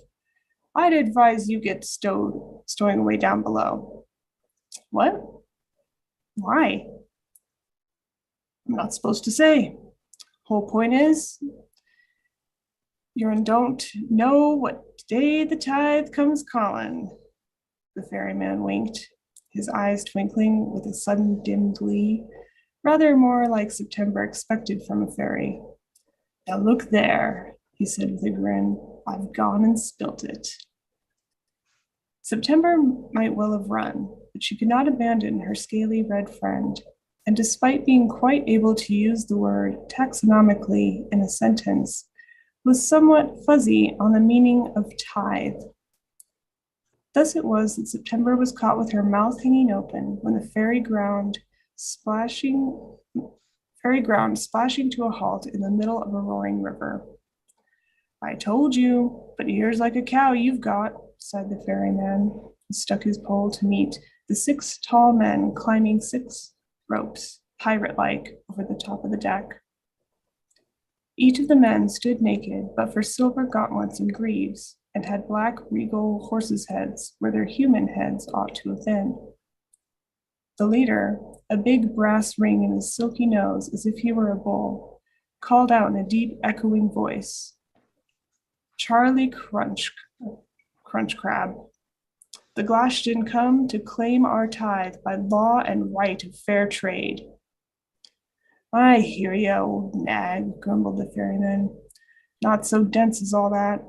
I'd advise you get stowing away down below. What? Why? I'm not supposed to say. Whole point is, you don't know what day the tithe comes calling. The ferryman winked, his eyes twinkling with a sudden dim glee, rather more like September expected from a fairy. Now look there, he said with a grin. I've gone and spilt it. September might well have run, but she could not abandon her scaly red friend, and despite being quite able to use the word taxonomically in a sentence, was somewhat fuzzy on the meaning of tithe. Thus it was that September was caught with her mouth hanging open when the ferry ground fairy ground splashing to a halt in the middle of a roaring river. I told you, but ears like a cow you've got, sighed the ferryman, and stuck his pole to meet the 6 tall men climbing 6 ropes, pirate-like, over the top of the deck. Each of the men stood naked, but for silver gauntlets and greaves, and had black regal horses' heads where their human heads ought to have been. The leader, a big brass ring in his silky nose as if he were a bull, called out in a deep echoing voice, Charlie Crunch Crab. The Glashtan come to claim our tithe by law and right of fair trade. I hear you, old nag, grumbled the ferryman. Not so dense as all that.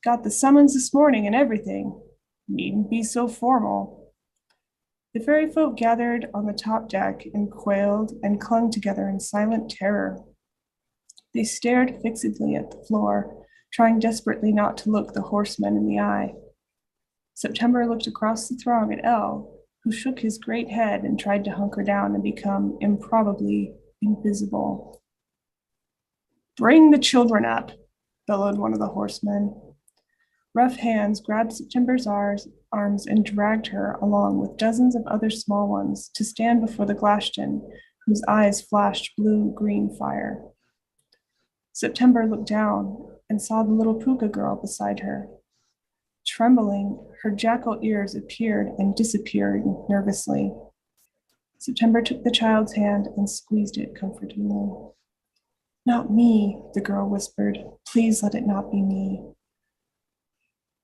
Got the summons this morning and everything. Needn't be so formal. The ferry folk gathered on the top deck and quailed and clung together in silent terror. They stared fixedly at the floor, trying desperately not to look the horsemen in the eye. September looked across the throng at El, who shook his great head and tried to hunker down and become improbably invisible. Bring the children up, bellowed one of the horsemen. Rough hands grabbed September's arms and dragged her along with dozens of other small ones to stand before the Glashtan, whose eyes flashed blue-green fire. September looked down and saw the little puka girl beside her. Trembling, her jackal ears appeared and disappeared nervously. September took the child's hand and squeezed it comfortingly. Not me, the girl whispered. Please let it not be me.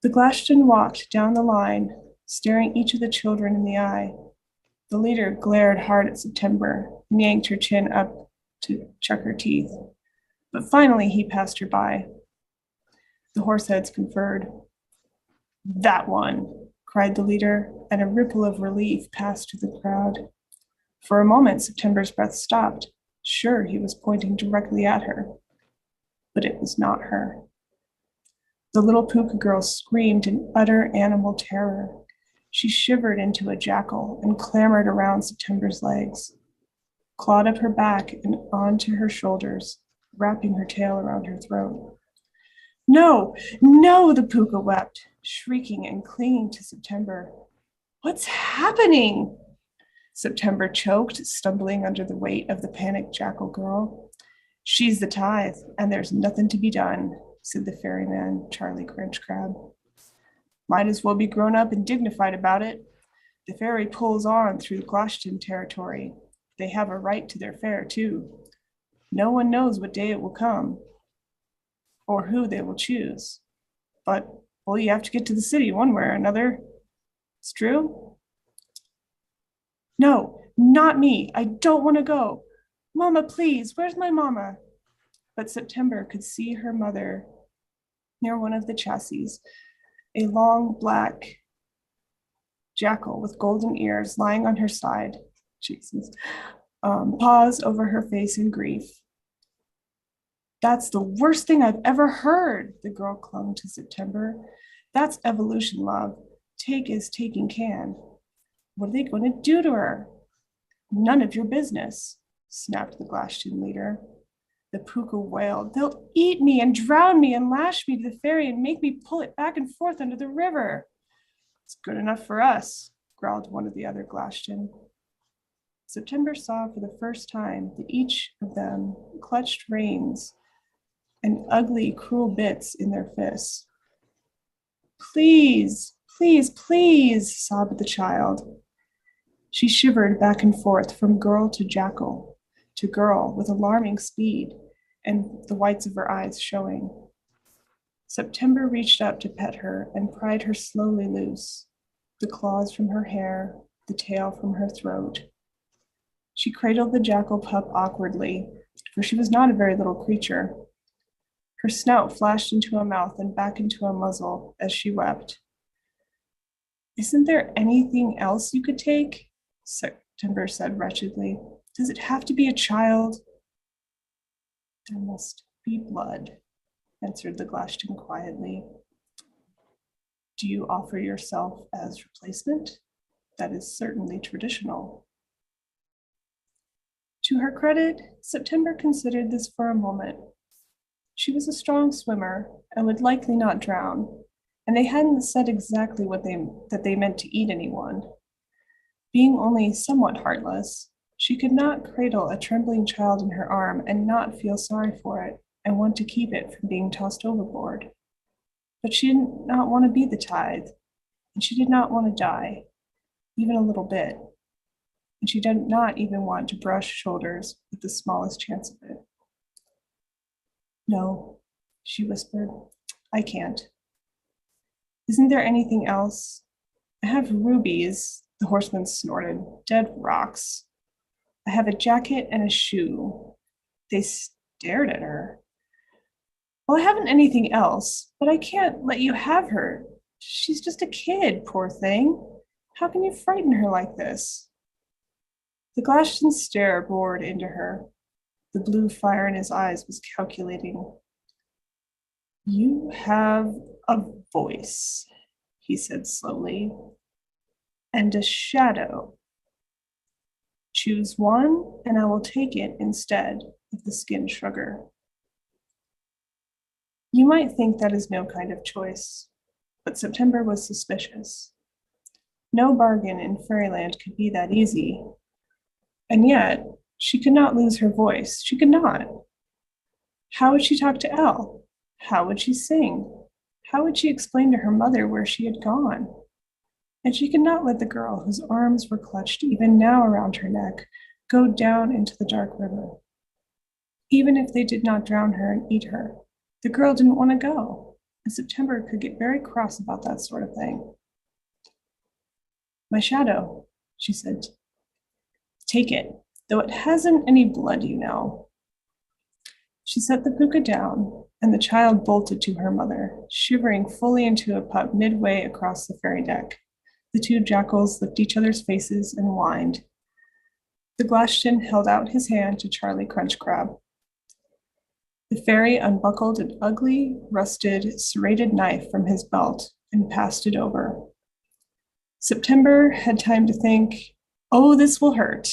The Glashtan walked down the line, staring each of the children in the eye. The leader glared hard at September and yanked her chin up to check her teeth. But finally he passed her by. The horseheads conferred. That one, cried the leader, and a ripple of relief passed through the crowd. For a moment, September's breath stopped, sure he was pointing directly at her. But it was not her. The little puka girl screamed in utter animal terror. She shivered into a jackal and clambered around September's legs, clawed up her back and onto her shoulders, wrapping her tail around her throat. No, no, the puka wept, shrieking and clinging to September. What's happening? September choked, stumbling under the weight of the panicked jackal girl. She's the tithe, and there's nothing to be done, said the ferryman, Charlie Crunch Crab. Might as well be grown up and dignified about it. The ferry pulls on through Glashtan territory. They have a right to their fare, too. No one knows what day it will come, or who they will choose. But, well, you have to get to the city one way or another. It's true? No, not me. I don't want to go. Mama, please, where's my mama? But September could see her mother near one of the chassis, a long black jackal with golden ears lying on her side. Jesus. Paws over her face in grief. That's the worst thing I've ever heard, the girl clung to September. That's evolution, love. Take as taking can. What are they going to do to her? None of your business, snapped the Glashtan leader. The puka wailed. They'll eat me and drown me and lash me to the ferry and make me pull it back and forth under the river. It's good enough for us, growled one of the other Glashtan. September saw for the first time that each of them clutched reins and ugly, cruel bits in their fists. Please, please, please, sobbed the child. She shivered back and forth from girl to jackal to girl with alarming speed and the whites of her eyes showing. September reached up to pet her and pried her slowly loose, the claws from her hair, the tail from her throat. She cradled the jackal pup awkwardly, for she was not a very little creature. Her snout flashed into a mouth and back into a muzzle as she wept. Isn't there anything else you could take? September said wretchedly. Does it have to be a child? There must be blood, answered the Glashtan quietly. Do you offer yourself as replacement? That is certainly traditional. To her credit, September considered this for a moment. She was a strong swimmer and would likely not drown, and they hadn't said exactly that they meant to eat anyone. Being only somewhat heartless, she could not cradle a trembling child in her arm and not feel sorry for it and want to keep it from being tossed overboard. But she did not want to be the tithe, and she did not want to die, even a little bit. And she did not even want to brush shoulders with the smallest chance of it. No, she whispered, I can't. Isn't there anything else? I have rubies, the horseman snorted, dead rocks. I have a jacket and a shoe. They stared at her. Well, I haven't anything else, but I can't let you have her. She's just a kid, poor thing. How can you frighten her like this? The Glashtan stare bored into her. The blue fire in his eyes was calculating. You have a voice, he said slowly, and a shadow. Choose one, and I will take it instead of the skin shrugger. You might think that is no kind of choice, but September was suspicious. No bargain in fairyland could be that easy. And yet, she could not lose her voice. She could not. How would she talk to Elle? How would she sing? How would she explain to her mother where she had gone? And she could not let the girl whose arms were clutched even now around her neck go down into the dark river. Even if they did not drown her and eat her, the girl didn't want to go, and September could get very cross about that sort of thing. My shadow, she said. Take it, though it hasn't any blood, you know. She set the puka down, and the child bolted to her mother, shivering fully into a pup midway across the ferry deck. The two jackals licked each other's faces and whined. The Glashtan held out his hand to Charlie Crunchcrab. The fairy unbuckled an ugly, rusted, serrated knife from his belt and passed it over. September had time to think, oh, this will hurt,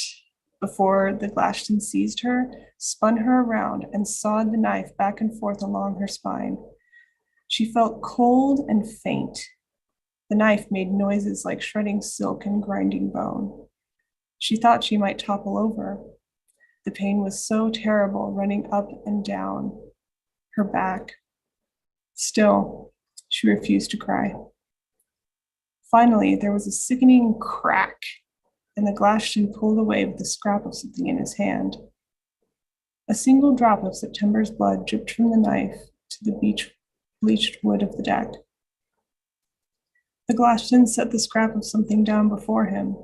before the Glashtan seized her, spun her around, and sawed the knife back and forth along her spine. She felt cold and faint. The knife made noises like shredding silk and grinding bone. She thought she might topple over. The pain was so terrible, running up and down her back. Still, she refused to cry. Finally, there was a sickening crack, and the Glashtan pulled away with a scrap of something in his hand. A single drop of September's blood dripped from the knife to the bleached wood of the deck. The Glashtan set the scrap of something down before him.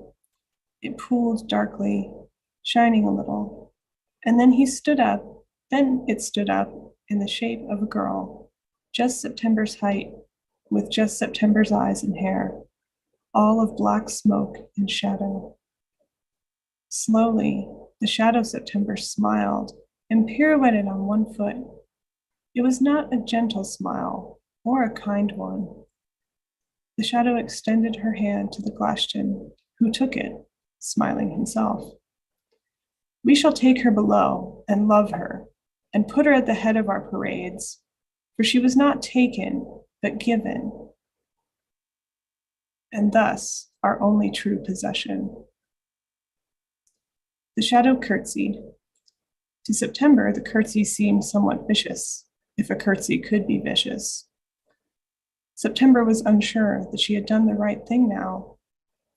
It pooled darkly, shining a little, and then it stood up in the shape of a girl, just September's height, with just September's eyes and hair, all of black smoke and shadow. Slowly, the shadow September smiled and pirouetted on one foot. It was not a gentle smile or a kind one. The shadow extended her hand to the Glashtan, who took it, smiling himself. We shall take her below and love her and put her at the head of our parades, for she was not taken, but given, and thus our only true possession. The shadow curtsied. To September, the curtsy seemed somewhat vicious, if a curtsy could be vicious. September was unsure that she had done the right thing now.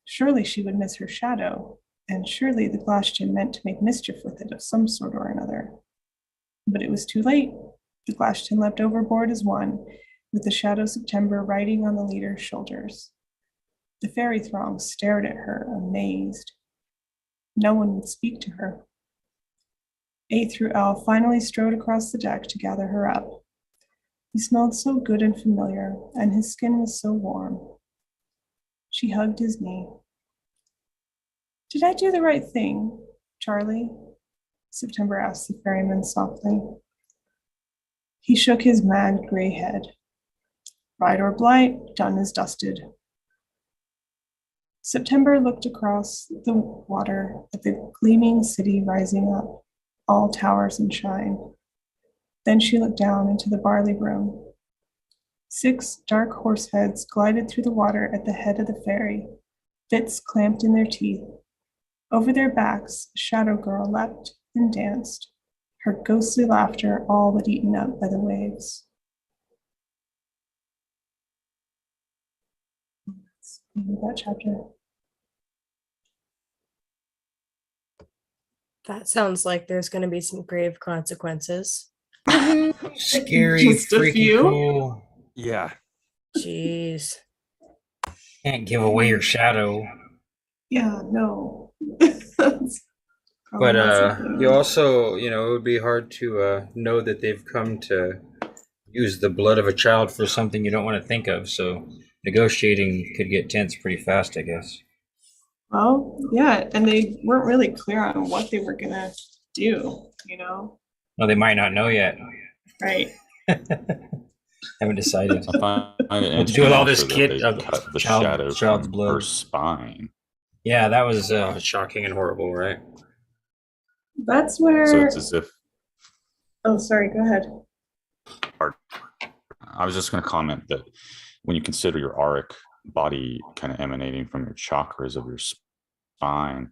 Surely she would miss her shadow, and surely the Glashtan meant to make mischief with it of some sort or another. But it was too late. The Glashtan leapt overboard as one, with the shadow September riding on the leader's shoulders. The fairy throng stared at her, amazed. No one would speak to her. A through L finally strode across the deck to gather her up. He smelled so good and familiar, and his skin was so warm. She hugged his knee. Did I do the right thing, Charlie? September asked the ferryman softly. He shook his mad gray head. Ride or blight, done is dusted. September looked across the water at the gleaming city rising up, all towers and shine. Then she looked down into the barley room. 6 dark horse heads glided through the water at the head of the ferry, bits clamped in their teeth. Over their backs, a shadow girl leapt and danced, her ghostly laughter all but eaten up by the waves. That's the end of that chapter. That sounds like there's going to be some grave consequences. Scary, Just a freaky few? cool. Yeah. Jeez. Can't give away your shadow. Yeah, no. But not something. you also, it would be hard to know that they've come to use the blood of a child for something you don't want to think of. So negotiating could get tense pretty fast, I guess. Well, yeah, and they weren't really clear on what they were gonna do, No, they might not know yet. Right. Haven't decided. I find it What to do interesting with all this also that kid they of cut the child's shadow from blood. her spine. Yeah, that was shocking and horrible, right? That's So where. it's as if Oh, sorry, go ahead. I was just going to comment that when you consider your auric body kind of emanating from your chakras of your spine,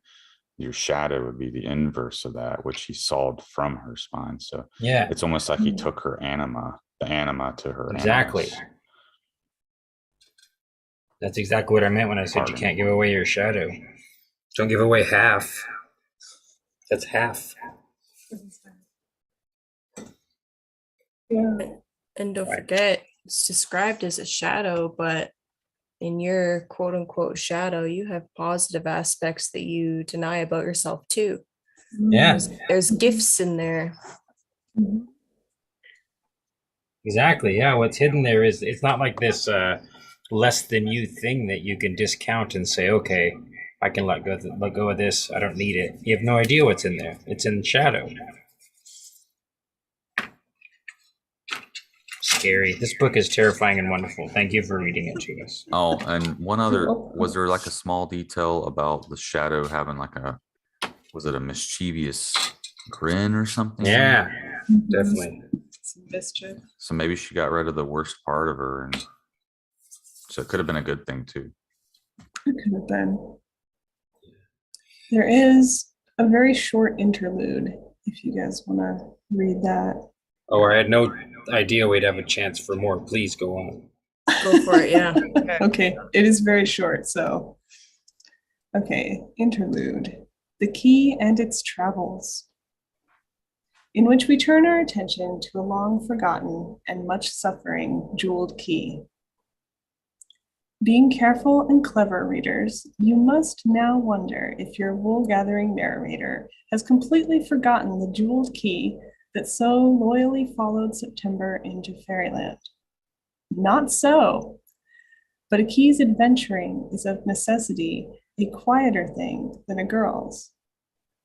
your shadow would be the inverse of that, which he sawed from her spine. So yeah, it's almost like he took her the anima to her. Exactly. Animus. That's exactly what I meant when I said you can't give away your shadow. Don't give away half. That's half. Yeah. And don't forget, it's described as a shadow, but in your quote unquote shadow, you have positive aspects that you deny about yourself too. Yeah. There's gifts in there. Exactly. Yeah. What's hidden there is it's not like this less than you thing that you can discount and say, okay, I can let go of this. I don't need it. You have no idea what's in there. It's in shadow. Scary. This book is terrifying and wonderful. Thank you for reading it to us. Oh, and one other, was there like a small detail about the shadow having like was it a mischievous grin or something? Yeah, definitely. Some mischief. So maybe she got rid of the worst part of her, and so it could have been a good thing too. It could have been. There is a very short interlude if you guys want to read that. Oh, I had no idea we'd have a chance for more. Please go on. Go for it, yeah. Okay, it is very short, so. Okay, interlude. The Key and its Travels, in which we turn our attention to a long forgotten and much suffering jeweled key. Being careful and clever readers, you must now wonder if your wool-gathering narrator has completely forgotten the jeweled key that so loyally followed September into fairyland. Not so, but a key's adventuring is of necessity a quieter thing than a girl's,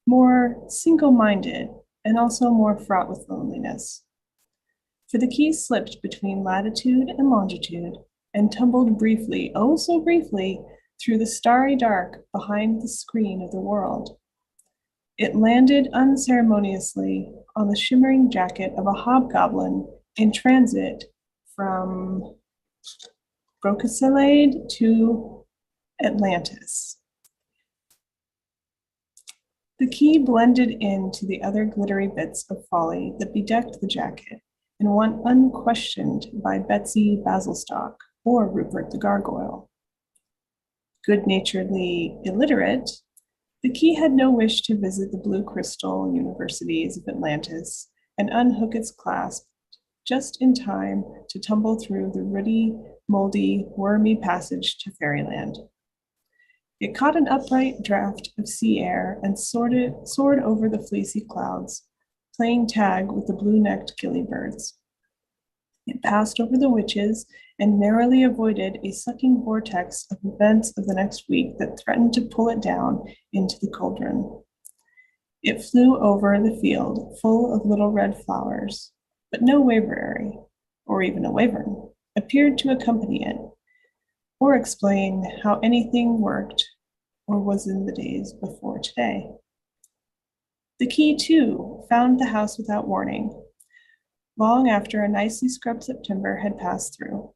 more single-minded and also more fraught with loneliness. For the key slipped between latitude and longitude and tumbled briefly, oh so briefly, through the starry dark behind the screen of the world. It landed unceremoniously on the shimmering jacket of a hobgoblin in transit from Brocasillade to Atlantis. The key blended into the other glittery bits of folly that bedecked the jacket and went unquestioned by Betsy Basilstock or Rupert the Gargoyle. Good-naturedly illiterate, the key had no wish to visit the blue crystal universities of Atlantis and unhook its clasp just in time to tumble through the ruddy, moldy, wormy passage to fairyland. It caught an upright draft of sea air and soared over the fleecy clouds, playing tag with the blue-necked gillybirds. It passed over the witches and narrowly avoided a sucking vortex of events of the next week that threatened to pull it down into the cauldron. It flew over the field full of little red flowers, but no Waverary, or even a Wavern, appeared to accompany it, or explain how anything worked or was in the days before today. The key, too, found the house without warning, long after a nicely scrubbed September had passed through.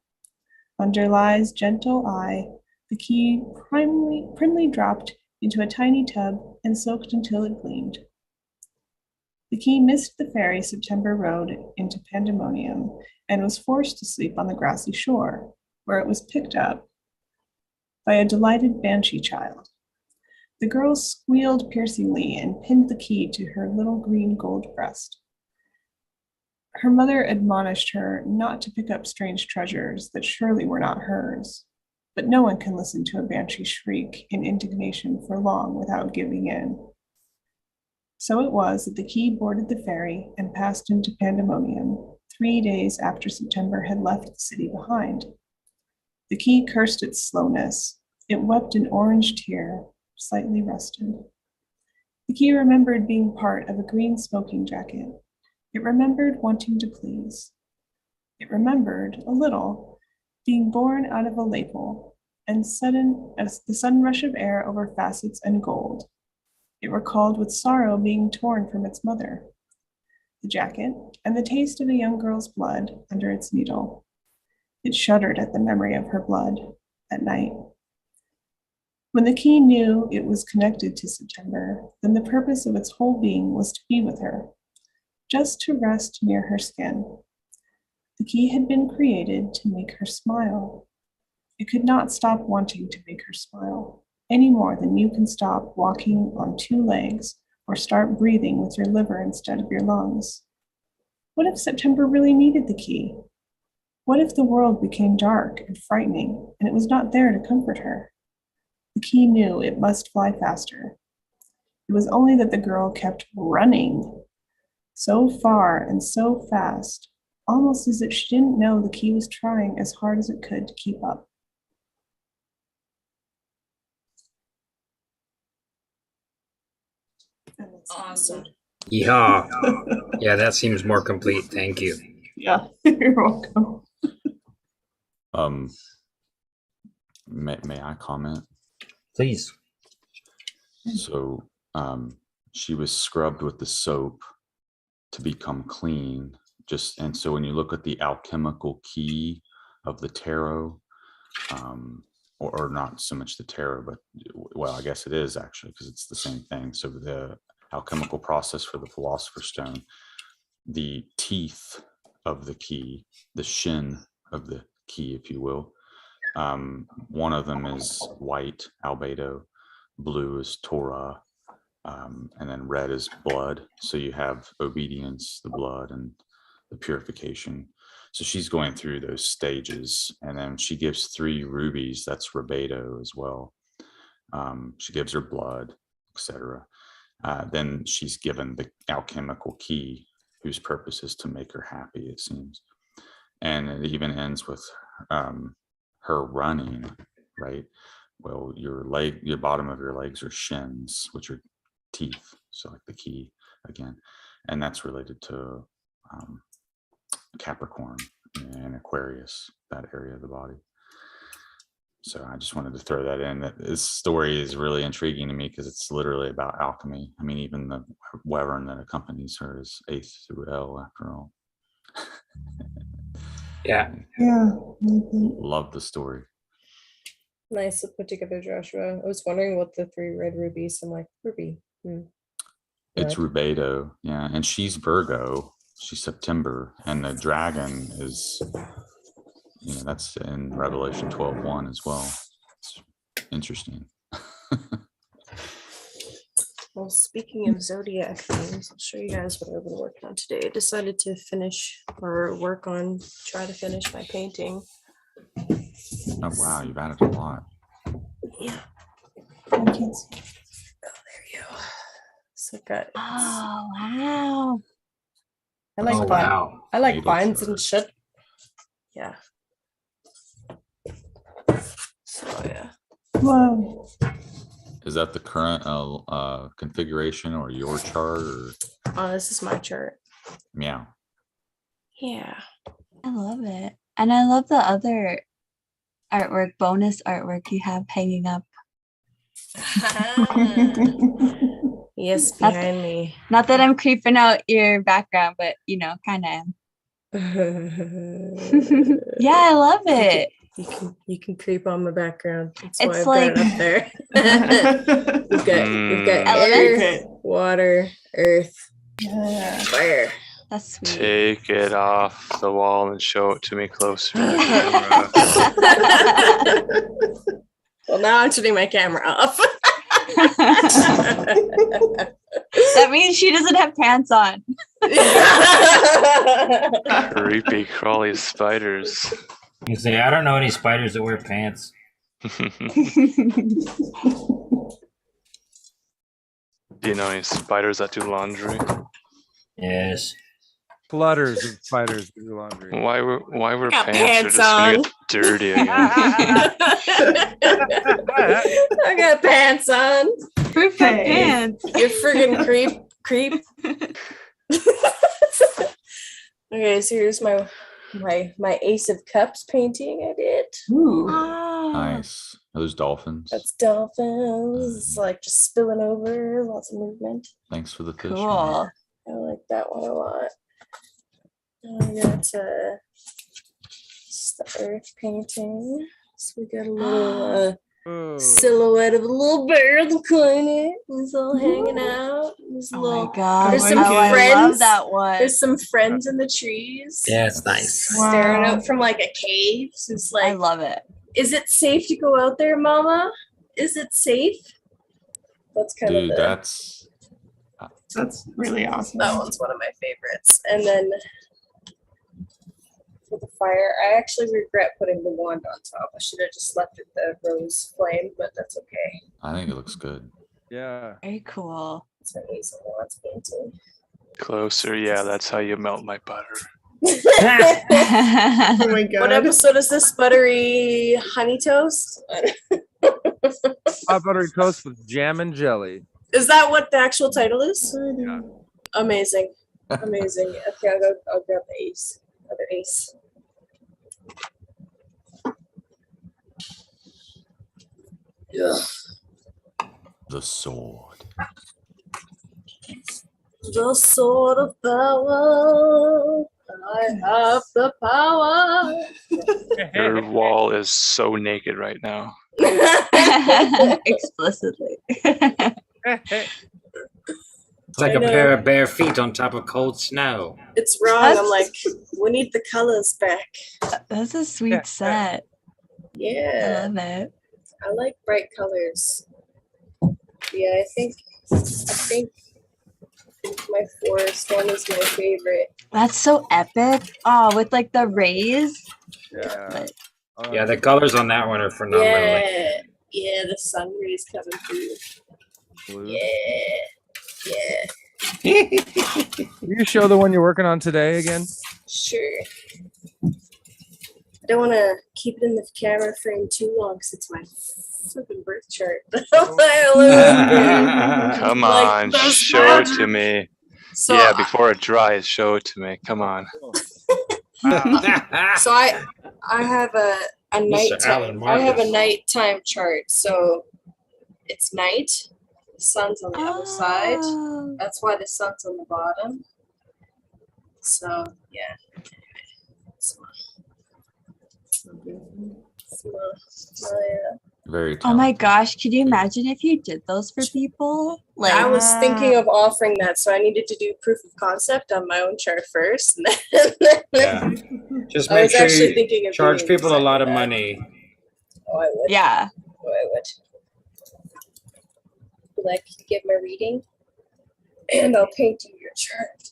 Under Lie's gentle eye, the key primly dropped into a tiny tub and soaked until it gleamed. The key missed the ferry September rode into Pandemonium and was forced to sleep on the grassy shore, where it was picked up by a delighted banshee child. The girl squealed piercingly and pinned the key to her little green gold breast. Her mother admonished her not to pick up strange treasures that surely were not hers, but no one can listen to a banshee shriek in indignation for long without giving in. So it was that the key boarded the ferry and passed into Pandemonium 3 days after September had left the city behind. The key cursed its slowness. It wept an orange tear, slightly rusted. The key remembered being part of a green smoking jacket. It remembered wanting to please. It remembered, a little, being born out of a lapel and sudden as the sudden rush of air over facets and gold. It recalled with sorrow being torn from its mother, the jacket, and the taste of a young girl's blood under its needle. It shuddered at the memory of her blood at night. When the key knew it was connected to September, then the purpose of its whole being was to be with her, just to rest near her skin. The key had been created to make her smile. It could not stop wanting to make her smile, any more than you can stop walking on 2 legs or start breathing with your liver instead of your lungs. What if September really needed the key? What if the world became dark and frightening and it was not there to comfort her? The key knew it must fly faster. It was only that the girl kept running so far and so fast, almost as if she didn't know the key was trying as hard as it could to keep up. Awesome. Yeah. Yeah, that seems more complete. Thank you. Yeah, you're welcome. May I comment? Please. So she was scrubbed with the soap to become clean. And so when you look at the alchemical key of the tarot, or not so much the tarot, but well, I guess it is actually, because it's the same thing. So the alchemical process for the Philosopher's Stone, the teeth of the key, the shin of the key, if you will, one of them is white, albedo, blue is Torah, and then red is blood. So you have obedience, the blood, and the purification. So she's going through those stages, and then she gives 3 rubies. That's rubedo as well. She gives her blood, etc. Then she's given the alchemical key, whose purpose is to make her happy, it seems. And it even ends with her running, right? Well, your bottom of your legs are shins, which are teeth. So like the key again, and that's related to Capricorn and Aquarius, that area of the body. So I just wanted to throw that in. That this story is really intriguing to me because it's literally about alchemy. I mean, even the wyvern that accompanies her is eighth through L after all. Yeah. Yeah. Love the story. Nice to put together, Joshua. I was wondering what the 3 red rubies. I'm like, ruby. It's Red. rubedo, yeah, and she's Virgo. She's September, and the dragon is, that's in Revelation 12:1 as well. It's interesting. Well, speaking of zodiac themes, I'll show you guys what I've been working on today. I decided to try to finish my painting. Oh wow, you've added a lot. Yeah. I can't see. Oh, there you go. So I've got. Oh wow. I like I like vines and shit. Yeah. So yeah. Wow. Is that the current configuration or your chart? Or? Oh, this is my chart. Meow. Yeah. I love it. And I love the other bonus artwork you have hanging up. Yes, Not- behind me. Not that I'm creeping out your background, but you know, kind of am. Yeah, I love it. You can creep on my background. That's It's why I've got it up there. You've got Elements? air, water, earth, fire. That's sweet. Take it off the wall and show it to me closer. To the camera. Well, now I'm turning my camera off. That means she doesn't have pants on. Creepy crawly spiders. You say, I don't know any spiders that wear pants. Do you know any spiders that do laundry? Yes. Flutters of spiders do laundry. Why were Got pants pants are just gonna on. get dirty again? I got pants on. Proof of pants. You friggin' creep. Okay, so here's my Ace of Cups painting I did. Nice. Are those dolphins? That's dolphins. It's like just spilling over, lots of movement. Thanks for the fish. Cool. I like that one a lot. I got just the earth painting. So we got a little silhouette of a little bear in the corner. He's all hanging out. There's a little. God, There's some I friends. love that one. There's some friends in the trees. Yeah, it's nice. Staring out from like a cave. So it's like, I love it. is it safe to go out there, Mama? Is it safe? That's kind Dude, of the. That's really awesome. That one's one of my favorites. And then for the fire, I actually regret putting the wand on top. I should have just left it the rose flame, but that's okay. I think it looks good. Yeah. Very cool. It's an Ace of Wands painting. Closer, yeah, that's how you melt my butter. Oh my god. What episode is this? Buttery honey toast? Hot buttery toast with jam and jelly. Is that what the actual title is? Yeah. Amazing. Amazing. Okay, I'll grab the ace. Other ace. Yeah. The sword. The sword of power. I have the power. Your wall is so naked right now. Explicitly. It's like a pair of bare feet on top of cold snow. It's wrong. I'm like, we need the colors back. That's a sweet set. Yeah. I love it. I like bright colors. Yeah, I think my forest one is my favorite. That's so epic. Oh, with like the rays. Yeah. Yeah, the colors on that one are phenomenal. Yeah, yeah, the sun rays coming through. Blue. Yeah. Will you show the one you're working on today again? Sure. I don't want to keep it in the camera frame too long because it's my flipping birth chart. Come Like on, those show it to magic- me. So Yeah, before it dries, show it to me. Come on. So I have a Alan nighttime. I have a Marcus. nighttime chart. So it's night. The sun's on the other side. Oh. That's why the sun's on the bottom. So yeah. Very Oh my talented. gosh, could you imagine if you did those for people? Like I was thinking of offering that, so I needed to do proof of concept on my own chart first. And then Yeah. Just I make was sure actually you thinking of charge doing people a lot of that. money. Oh, I would. Yeah. Oh, I would. Like, give my reading, and I'll paint you your chart.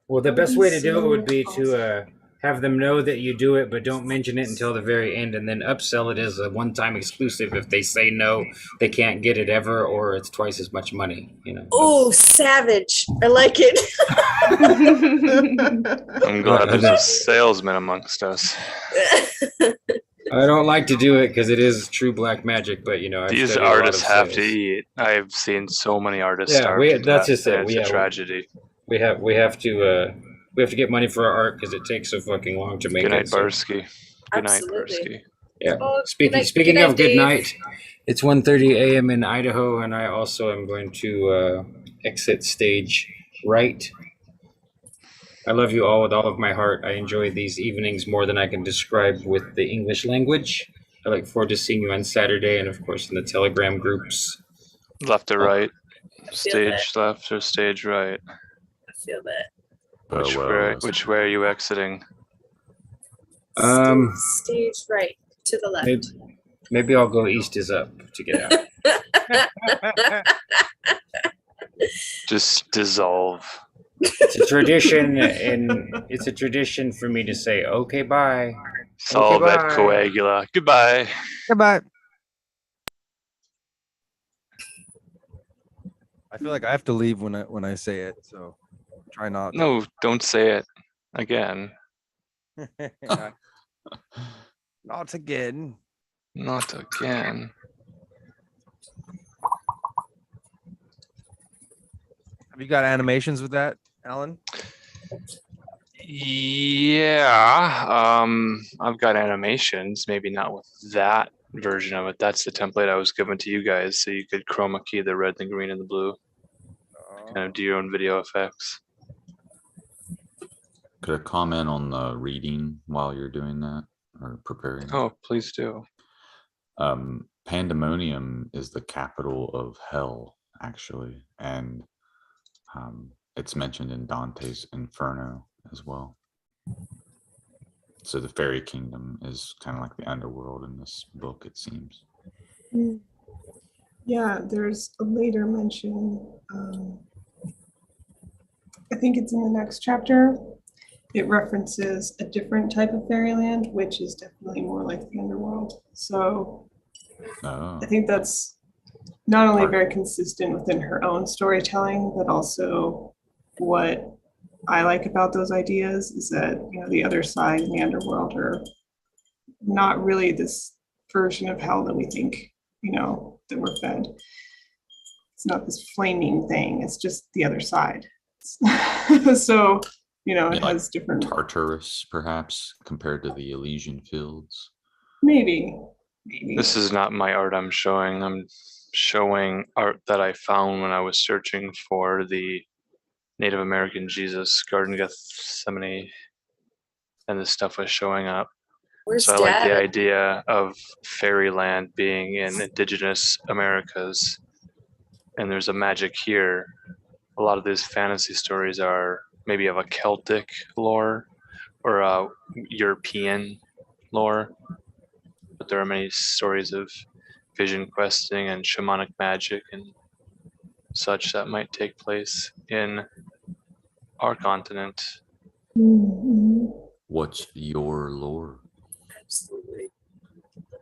Well, the best way to do it would be to have them know that you do it, but don't mention it until the very end, and then upsell it as a one-time exclusive. If they say no, they can't get it ever, or it's twice as much money. You know. Oh, savage! I like it. I'm glad there's a salesman amongst us. I don't like to do it because it is true black magic, but you know, I've These studied a lot artists of have sales. to eat. I've seen so many artists Yeah, starve we, to that's death, just it. and it's a tragedy. We have to get money for our art because it takes so fucking long to make Good night, it. So. Barsky. Good night, Absolutely. Barsky. Yeah. Oh, Speaking good night, of good Dave. night, It's 1:30 a.m. in Idaho, and I also am going to exit stage right. I love you all with all of my heart. I enjoy these evenings more than I can describe with the English language. I look forward to seeing you on Saturday, and of course in the Telegram groups. Left or right? feel Stage left or stage right? I feel that. Which way are you exiting? Stage right to the left. Maybe I'll go east is up to get out. Just dissolve. It's a tradition, and it's a tradition for me to say, "Okay, bye." Solve Okay, et bye. coagula. Goodbye. Goodbye. I feel like I have to leave when I say it, so try not. No, don't say it again. Not again. Not again. Have you got animations with that, Alan? Yeah, I've got animations, maybe not with that version of it. That's the template I was given to you guys, so you could chroma key the red, the green, and the blue. Kind of do your own video effects. Could I comment on the reading while you're doing that or preparing? Oh, please do. Pandemonium is the capital of hell, actually, and it's mentioned in Dante's Inferno as well. So the fairy kingdom is kind of like the underworld in this book, it seems. Yeah, there's a later mention. I think it's in the next chapter. It references a different type of fairyland, which is definitely more like the underworld. So I think that's not only very consistent within her own storytelling, but also what I like about those ideas is that, you know, the other side and the underworld are not really this version of hell that we think, you know, that we're fed. It's not this flaming thing. It's just the other side. So, you know, it has different Tartarus, perhaps, compared to the Elysian Fields. Maybe. This is not my art I'm showing. I'm showing art that I found when I was searching for the Native American Jesus, Garden of Gethsemane, and this stuff was showing up. Where's So I like the Dad? idea of fairyland being in indigenous Americas, and there's a magic here. A lot of these fantasy stories are maybe of a Celtic lore or a European lore, but there are many stories of vision questing and shamanic magic and such that might take place in our continent. What's your lore? Absolutely.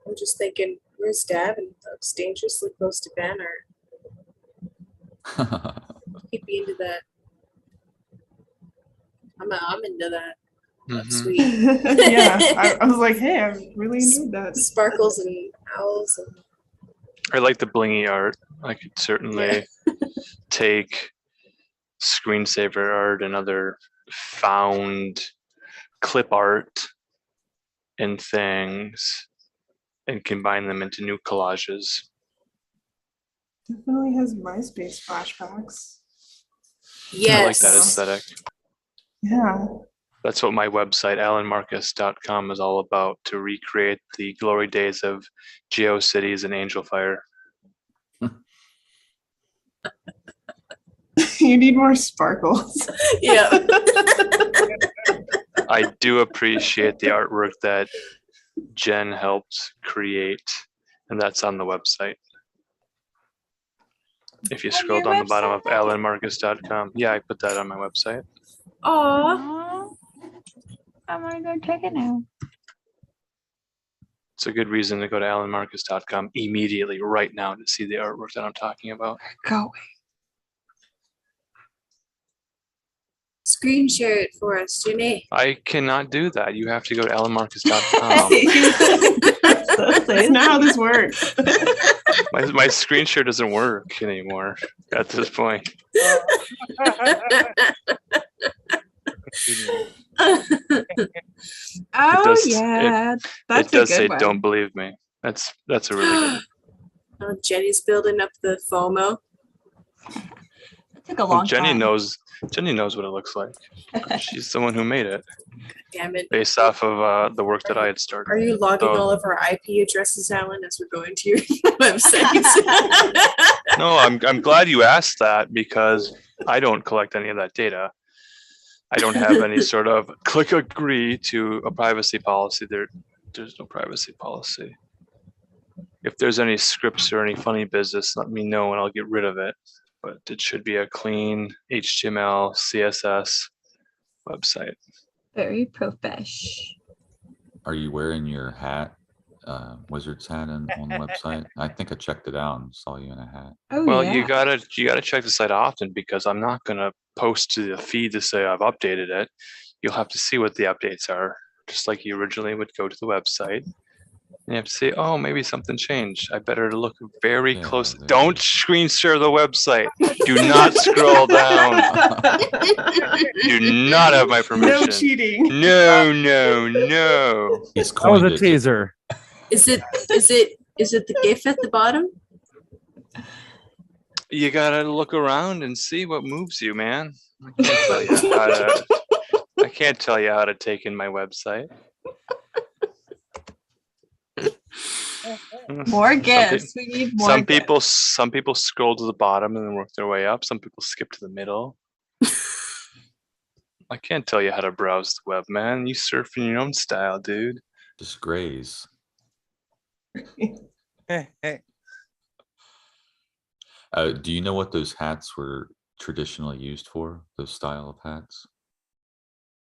I'm just thinking, where's Dad? And that's dangerously close to Banner. He'd be into that. I'm into that. That's sweet. Yeah, I was like, hey, I really enjoyed that. Sparkles and owls. And I like the blingy art. I could certainly take screensaver art and other found clip art and things and combine them into new collages. Definitely has MySpace flashbacks. Yes. I like that aesthetic. Yeah. That's what my website, alanmarcus.com, is all about, to recreate the glory days of GeoCities and Angel Fire. You need more sparkles. Yeah. I do appreciate the artwork that Jen helped create, and that's on the website. If you scroll down the bottom of alanmarcus.com, yeah, I put that on my website. Aww. I want to go check it out. It's a good reason to go to alanmarcus.com immediately, right now, to see the artwork that I'm talking about. Go. Screen share it for us, Jenny. I cannot do that. You have to go to alanmarcus.com. That's not how this works. My screen share doesn't work anymore at this point. Oh does- yeah, It that's does a say good one. "Don't believe me." That's a really good. Jenny's building up the FOMO. It took a Well, long time. Jenny knows what it looks like. She's the one who made it Damn it. based off of the work that I had started. Are you logging So- all of our IP addresses, Alan, as we're going to your websites? No, I'm glad you asked that because I don't collect any of that data. I don't have any sort of click agree to a privacy policy. There's no privacy policy. If there's any scripts or any funny business, let me know and I'll get rid of it. But it should be a clean HTML, CSS website. Very profesh. Are you wearing your hat, wizard's hat on the website? I think I checked it out and saw you in a hat. Oh, Well, yeah. you gotta check the site often because I'm not gonna post to the feed to say I've updated it. You'll have to see what the updates are, just like you originally would go to the website. And you have to say, oh, maybe something changed. I better look very close. Don't screen share the website. Do not scroll down. Do not have my permission. No cheating. No. He's That was coined a it. teaser. Is it the GIF at the bottom? You gotta look around and see what moves you, man. I can't tell you how to take in my website. More gifts. We need more Some gifts. people scroll to the bottom and then work their way up. Some people skip to the middle. I can't tell you how to browse the web, man. You surf in your own style, dude. Just graze. Do you know what those hats were traditionally used for? Those style of hats?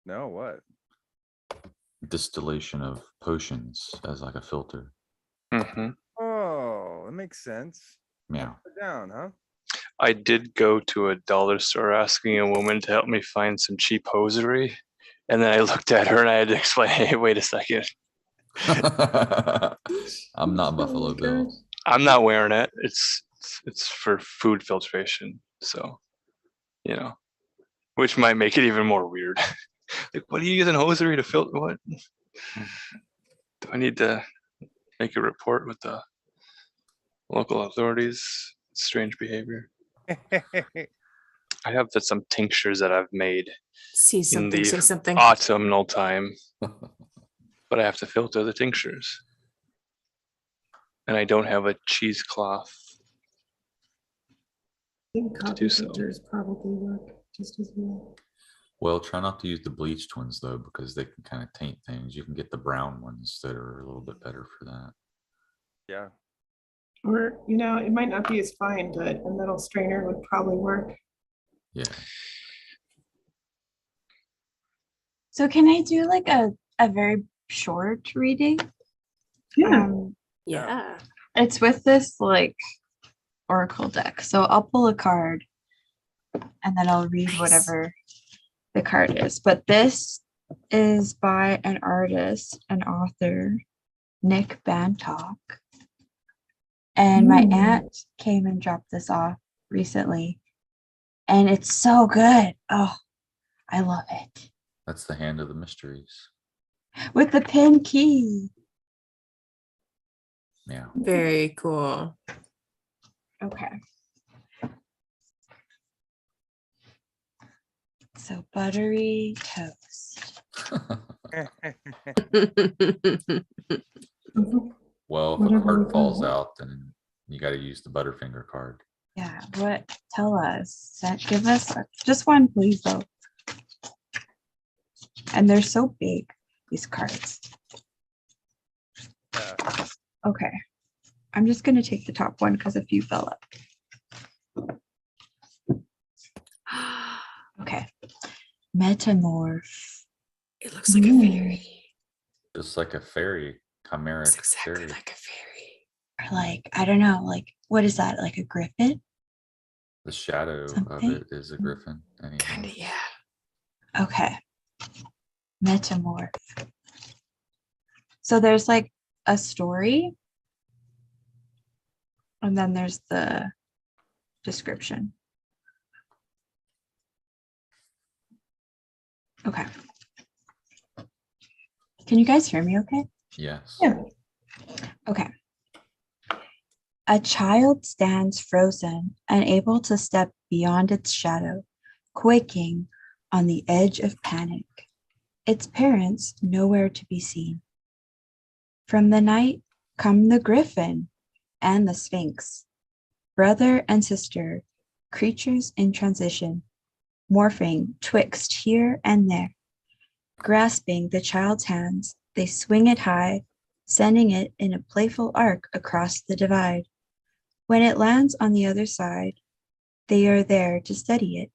No, what? Distillation of potions as like a filter. Mm-hmm. Oh, that makes sense. Yeah. Put down, huh? I did go to a dollar store asking a woman to help me find some cheap hosiery. And then I looked at her and I had to explain, hey, wait a second. I'm not Buffalo Bill. I'm not wearing it. It's for food filtration. So, which might make it even more weird. Like, what are you using hosiery to filter? What? Do I need to make a report with the local authorities? Strange behavior. I have some tinctures that I've made See something, in the say something. autumnal time, but I have to filter the tinctures. And I don't have a cheesecloth I think to copy do so. filters probably work just as well. Well, try not to use the bleached ones though, because they can kind of taint things. You can get the brown ones that are a little bit better for that. Yeah. Or, it might not be as fine, but a metal strainer would probably work. Yeah. So can I do like a very short reading? Yeah. Yeah. It's with this like oracle deck. So I'll pull a card and then I'll read whatever the card is. But this is by an artist, an author, Nick Bantock. And my aunt came and dropped this off recently. And it's so good. Oh, I love it. That's the Hand of the Mysteries. With the pin key. Yeah. Very cool. Okay. So buttery toast. Well, if Whatever a card we falls call it. out, then you got to use the Butterfinger card. Yeah, what? Tell us. Give us just one, please, though. And they're so big, these cards. Okay. I'm just going to take the top one because a few fell up. Okay. Metamorph. It looks like a fairy. Just like a fairy, chimeric It's exactly fairy. like a fairy. Or like, I don't know, like, what is that? Like a griffin? The shadow Something. of it is a griffin. Kinda, yeah. Okay. Metamorph. So there's like a story. And then there's the description. Okay. Can you guys hear me okay? Yes. Yeah. Okay. A child stands frozen, unable to step beyond its shadow, quaking on the edge of panic. Its parents nowhere to be seen. From the night come the griffin and the sphinx, brother and sister, creatures in transition, morphing twixt here and there. Grasping the child's hands, they swing it high, sending it in a playful arc across the divide. When it lands on the other side, they are there to steady it.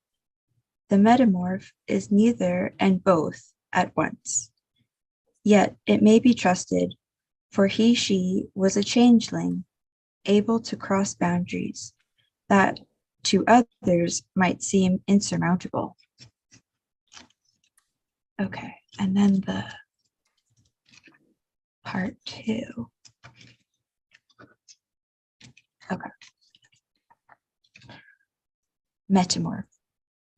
The metamorph is neither and both at once. Yet it may be trusted, for she was a changeling, able to cross boundaries that to others might seem insurmountable. Okay, and then the part 2. Okay. Metamorph.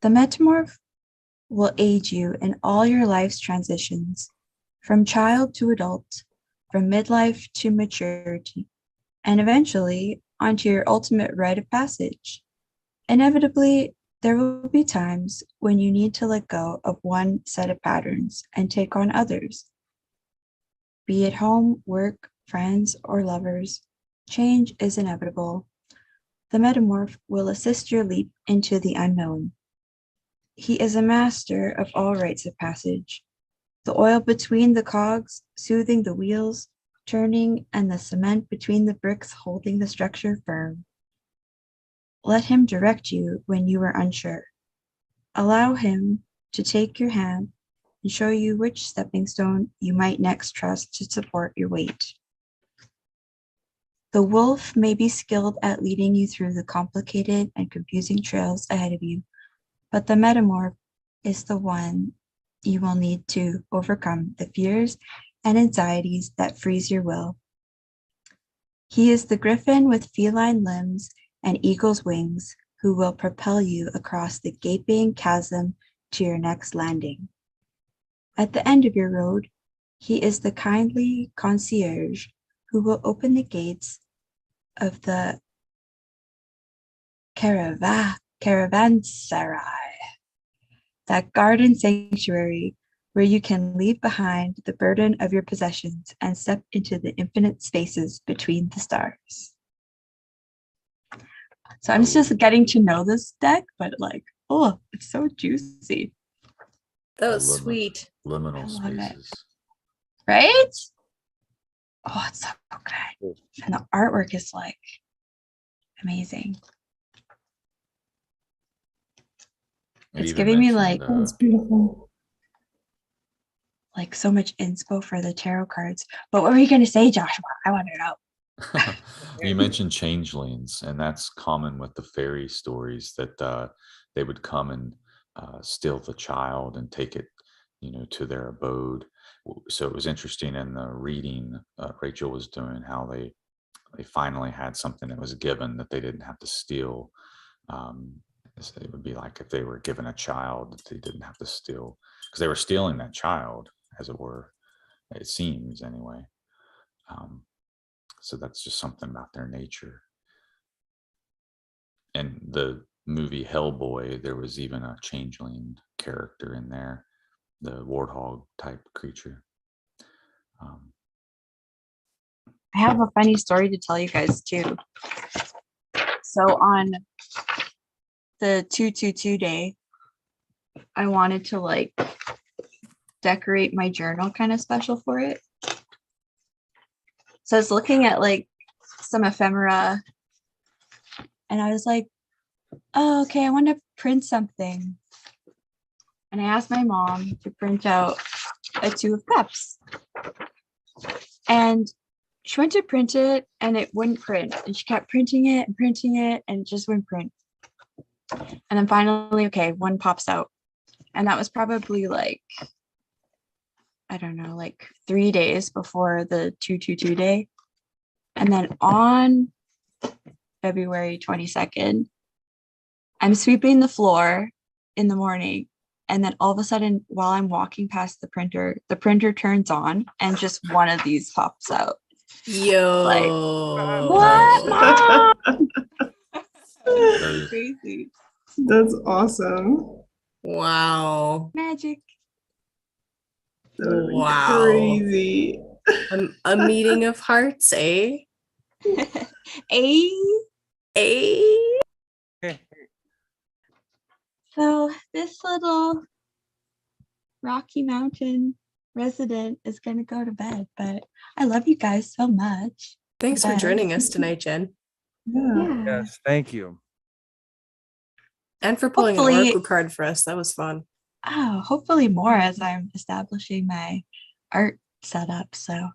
The metamorph will aid you in all your life's transitions, from child to adult, from midlife to maturity, and eventually onto your ultimate rite of passage. Inevitably, there will be times when you need to let go of one set of patterns and take on others. Be it home, work, friends, or lovers, change is inevitable. The metamorph will assist your leap into the unknown. He is a master of all rites of passage, the oil between the cogs, soothing the wheels, turning, and the cement between the bricks holding the structure firm. Let him direct you when you are unsure. Allow him to take your hand and show you which stepping stone you might next trust to support your weight. The wolf may be skilled at leading you through the complicated and confusing trails ahead of you, but the metamorph is the one you will need to overcome the fears and anxieties that freeze your will. He is the griffin with feline limbs and eagle's wings who will propel you across the gaping chasm to your next landing. At the end of your road, he is the kindly concierge who will open the gates of the caravanserai, that garden sanctuary where you can leave behind the burden of your possessions and step into the infinite spaces between the stars. So I'm just getting to know this deck, but like, oh, it's so juicy. That was sweet. Liminal spaces. spaces. Right? Oh, it's so good. And the artwork is like amazing. It's giving me like, That's beautiful. Like so much inspo for the tarot cards. But what were you going to say, Joshua? I want to know. You mentioned changelings, and that's common with the fairy stories that they would come and steal the child and take it, to their abode. So it was interesting in the reading Rachel was doing how they finally had something that was given that they didn't have to steal. It would be like if they were given a child that they didn't have to steal, because they were stealing that child, as it were. It seems anyway. So that's just something about their nature. And the movie Hellboy, there was even a changeling character in there, the warthog type creature. I have a funny story to tell you guys too. So on the 222 day, I wanted to like decorate my journal kind of special for it. So I was looking at like some ephemera and I was like, oh, okay, I want to print something. And I asked my mom to print out a 2 of cups. And she went to print it and it wouldn't print. And she kept printing it and it just wouldn't print. And then finally, okay, one pops out. And that was probably like, I don't know, like 3 days before the 222 day. And then on February 22nd, I'm sweeping the floor in the morning. And then all of a sudden, while I'm walking past the printer turns on and just one of these pops out. Yo. What, Mom? Very- Crazy. That's awesome. Wow. Magic. That would have been Wow. crazy. A meeting of hearts, eh? A. Eh? So this little Rocky Mountain resident is gonna go to bed, but I love you guys so much. Thanks for Bye. joining us tonight, Jen. Yeah. Yes, thank you. And for pulling an Hopefully- oracle card for us. That was fun. Oh, hopefully more as I'm establishing my art setup. So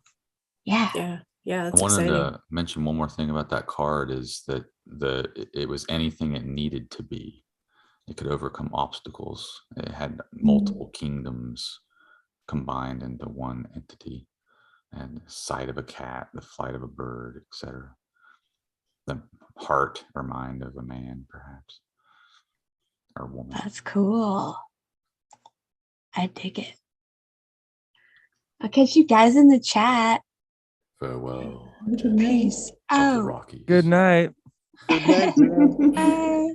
yeah. Yeah, I that's wanted exciting. to mention one more thing about that card is that it was anything it needed to be. It could overcome obstacles. It had multiple kingdoms combined into one entity, and the sight of a cat, the flight of a bird, etc. The heart or mind of a man, perhaps, or woman. That's cool. I dig it. I'll catch you guys in the chat. Farewell. Peace Of the out. Rockies. Good night. Good night, Jen. Bye.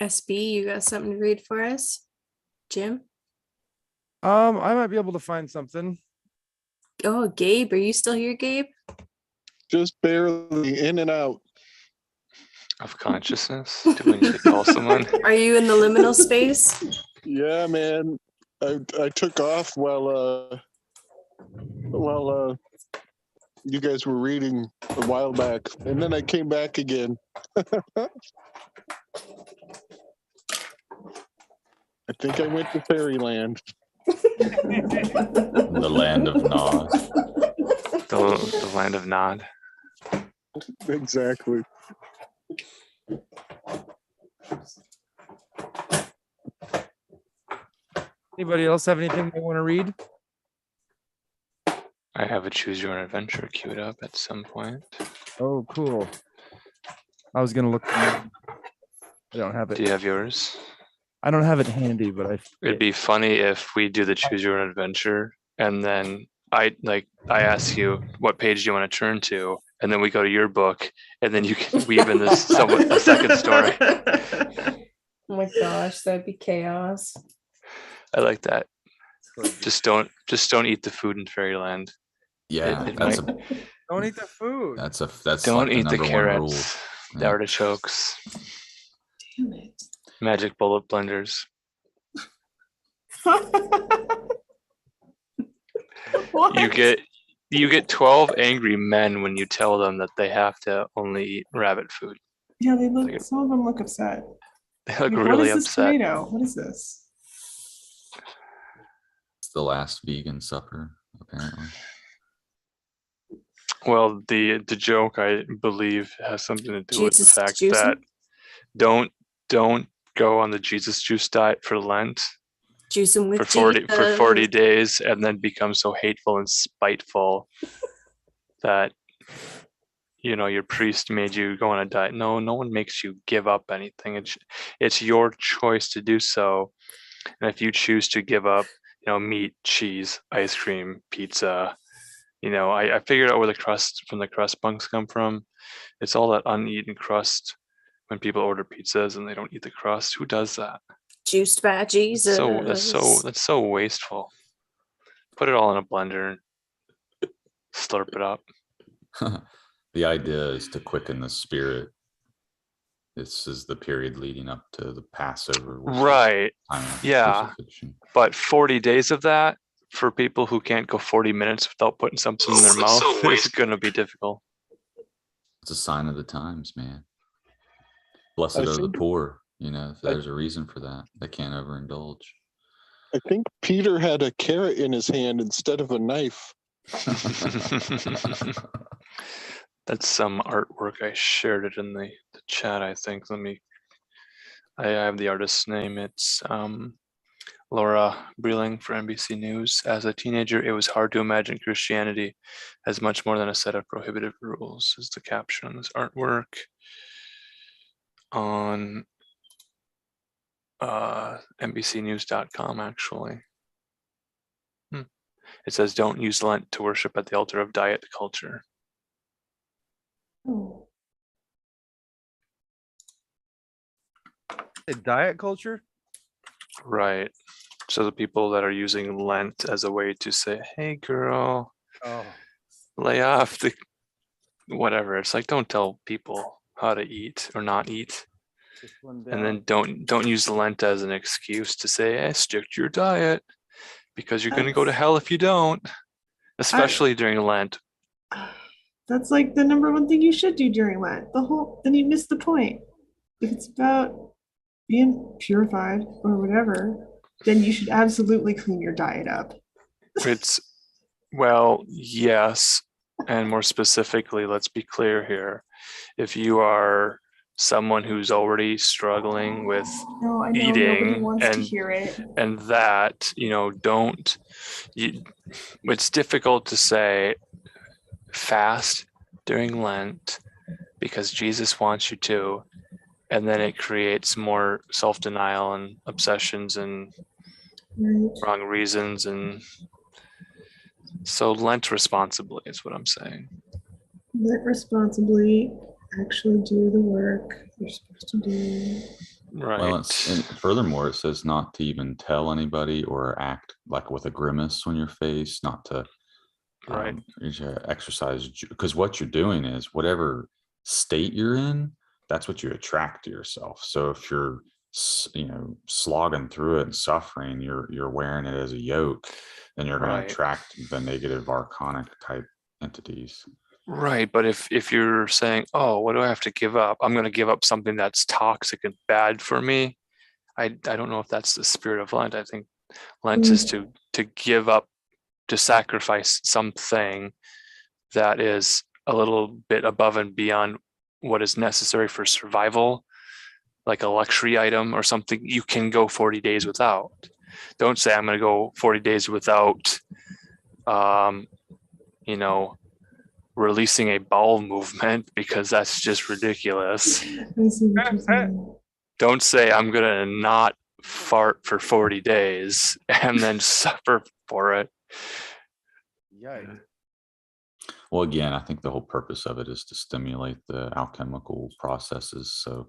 SB, you got something to read for us? Jim? I might be able to find something. Oh, Gabe, are you still here, Gabe? Just barely in and out. Of consciousness? Do we need to call someone? Are you in the liminal space? Yeah, man. I took off while you guys were reading a while back, and then I came back again. I think I went to Fairyland. The land of Nod. The land of Nod. Exactly. Anybody else have anything they want to read? I have a choose your own adventure queued up at some point. Oh, cool. I was gonna look. I don't have it. Do you have yours? I don't have it handy, but It'd be funny if we do the choose your own adventure and then I ask you what page do you want to turn to, and then we go to your book, and then you can weave in this somewhat a second story. Oh my gosh, that'd be chaos. I like that. Just don't eat the food in Fairyland. Yeah, It that's might- don't eat the food. that's don't like eat the number one rule. carrots, the Yeah. artichokes, Damn it. magic bullet blenders. You get 12 angry men when you tell them that they have to only eat rabbit food. Yeah, they look. Some of them look upset. They look Like, what really is this upset. tomato? What is this? It's the last vegan supper, apparently. Well, the joke, I believe, has something to do with the Jesus fact juicing? that don't go on the Jesus juice diet for Lent Juicing with for 40 Jesus. days and then become so hateful and spiteful that your priest made you go on a diet. No one makes you give up anything. It's your choice to do so. And if you choose to give up, meat, cheese, ice cream, pizza, I figured out where the crust bunks come from. It's all that uneaten crust when people order pizzas and they don't eat the crust. Who does that? Juiced by Jesus. That's so wasteful. Put it all in a blender and slurp it up. The idea is to quicken the spirit. This is the period leading up to the Passover. which is Right. time of Yeah. crucifixion. But 40 days of that for people who can't go 40 minutes without putting something in their mouth is going to be difficult. It's a sign of the times, man. Blessed I are the think- poor. There's a reason for that. They can't overindulge. I think Peter had a carrot in his hand instead of a knife. That's some artwork. I shared it in the chat, I think. I have the artist's name. It's Laura Breeling for NBC News. As a teenager, it was hard to imagine Christianity as much more than a set of prohibitive rules, is the caption on this artwork. On NBCnews.com actually. It says don't use Lent to worship at the altar of diet culture. Oh. Diet culture? Right. So the people that are using Lent as a way to say, hey girl, lay off the whatever. It's like, don't tell people how to eat or not eat. And then don't use Lent as an excuse to say, hey, stick to your diet because you're going to go to hell if you don't, especially during Lent. That's like the number one thing you should do during Lent. Then you miss the point. If it's about being purified or whatever, then you should absolutely clean your diet up. Well, yes. And more specifically, let's be clear here. If you are someone who's already struggling with eating and that, it's difficult to say fast during Lent because Jesus wants you to, and then it creates more self-denial and obsessions and wrong reasons. And so Lent responsibly is what I'm saying. Lent responsibly, actually do the work you're supposed to do. Right. Well, and furthermore, it says not to even tell anybody or act like with a grimace on your face, not to exercise, because what you're doing is whatever state you're in, that's what you attract to yourself. So if you're slogging through it and suffering, you're wearing it as a yoke, then you're going to attract the negative archonic type entities. Right. But if you're saying, oh, what do I have to give up? I'm going to give up something that's toxic and bad for me. I don't know if that's the spirit of Lent. I think Lent is to give up, to sacrifice something that is a little bit above and beyond what is necessary for survival, like a luxury item or something you can go 40 days without. Don't say I'm going to go 40 days without, releasing a bowel movement, because that's just ridiculous. Don't say I'm going to not fart for 40 days and then suffer for it. Yikes. Well, again, I think the whole purpose of it is to stimulate the alchemical processes. So,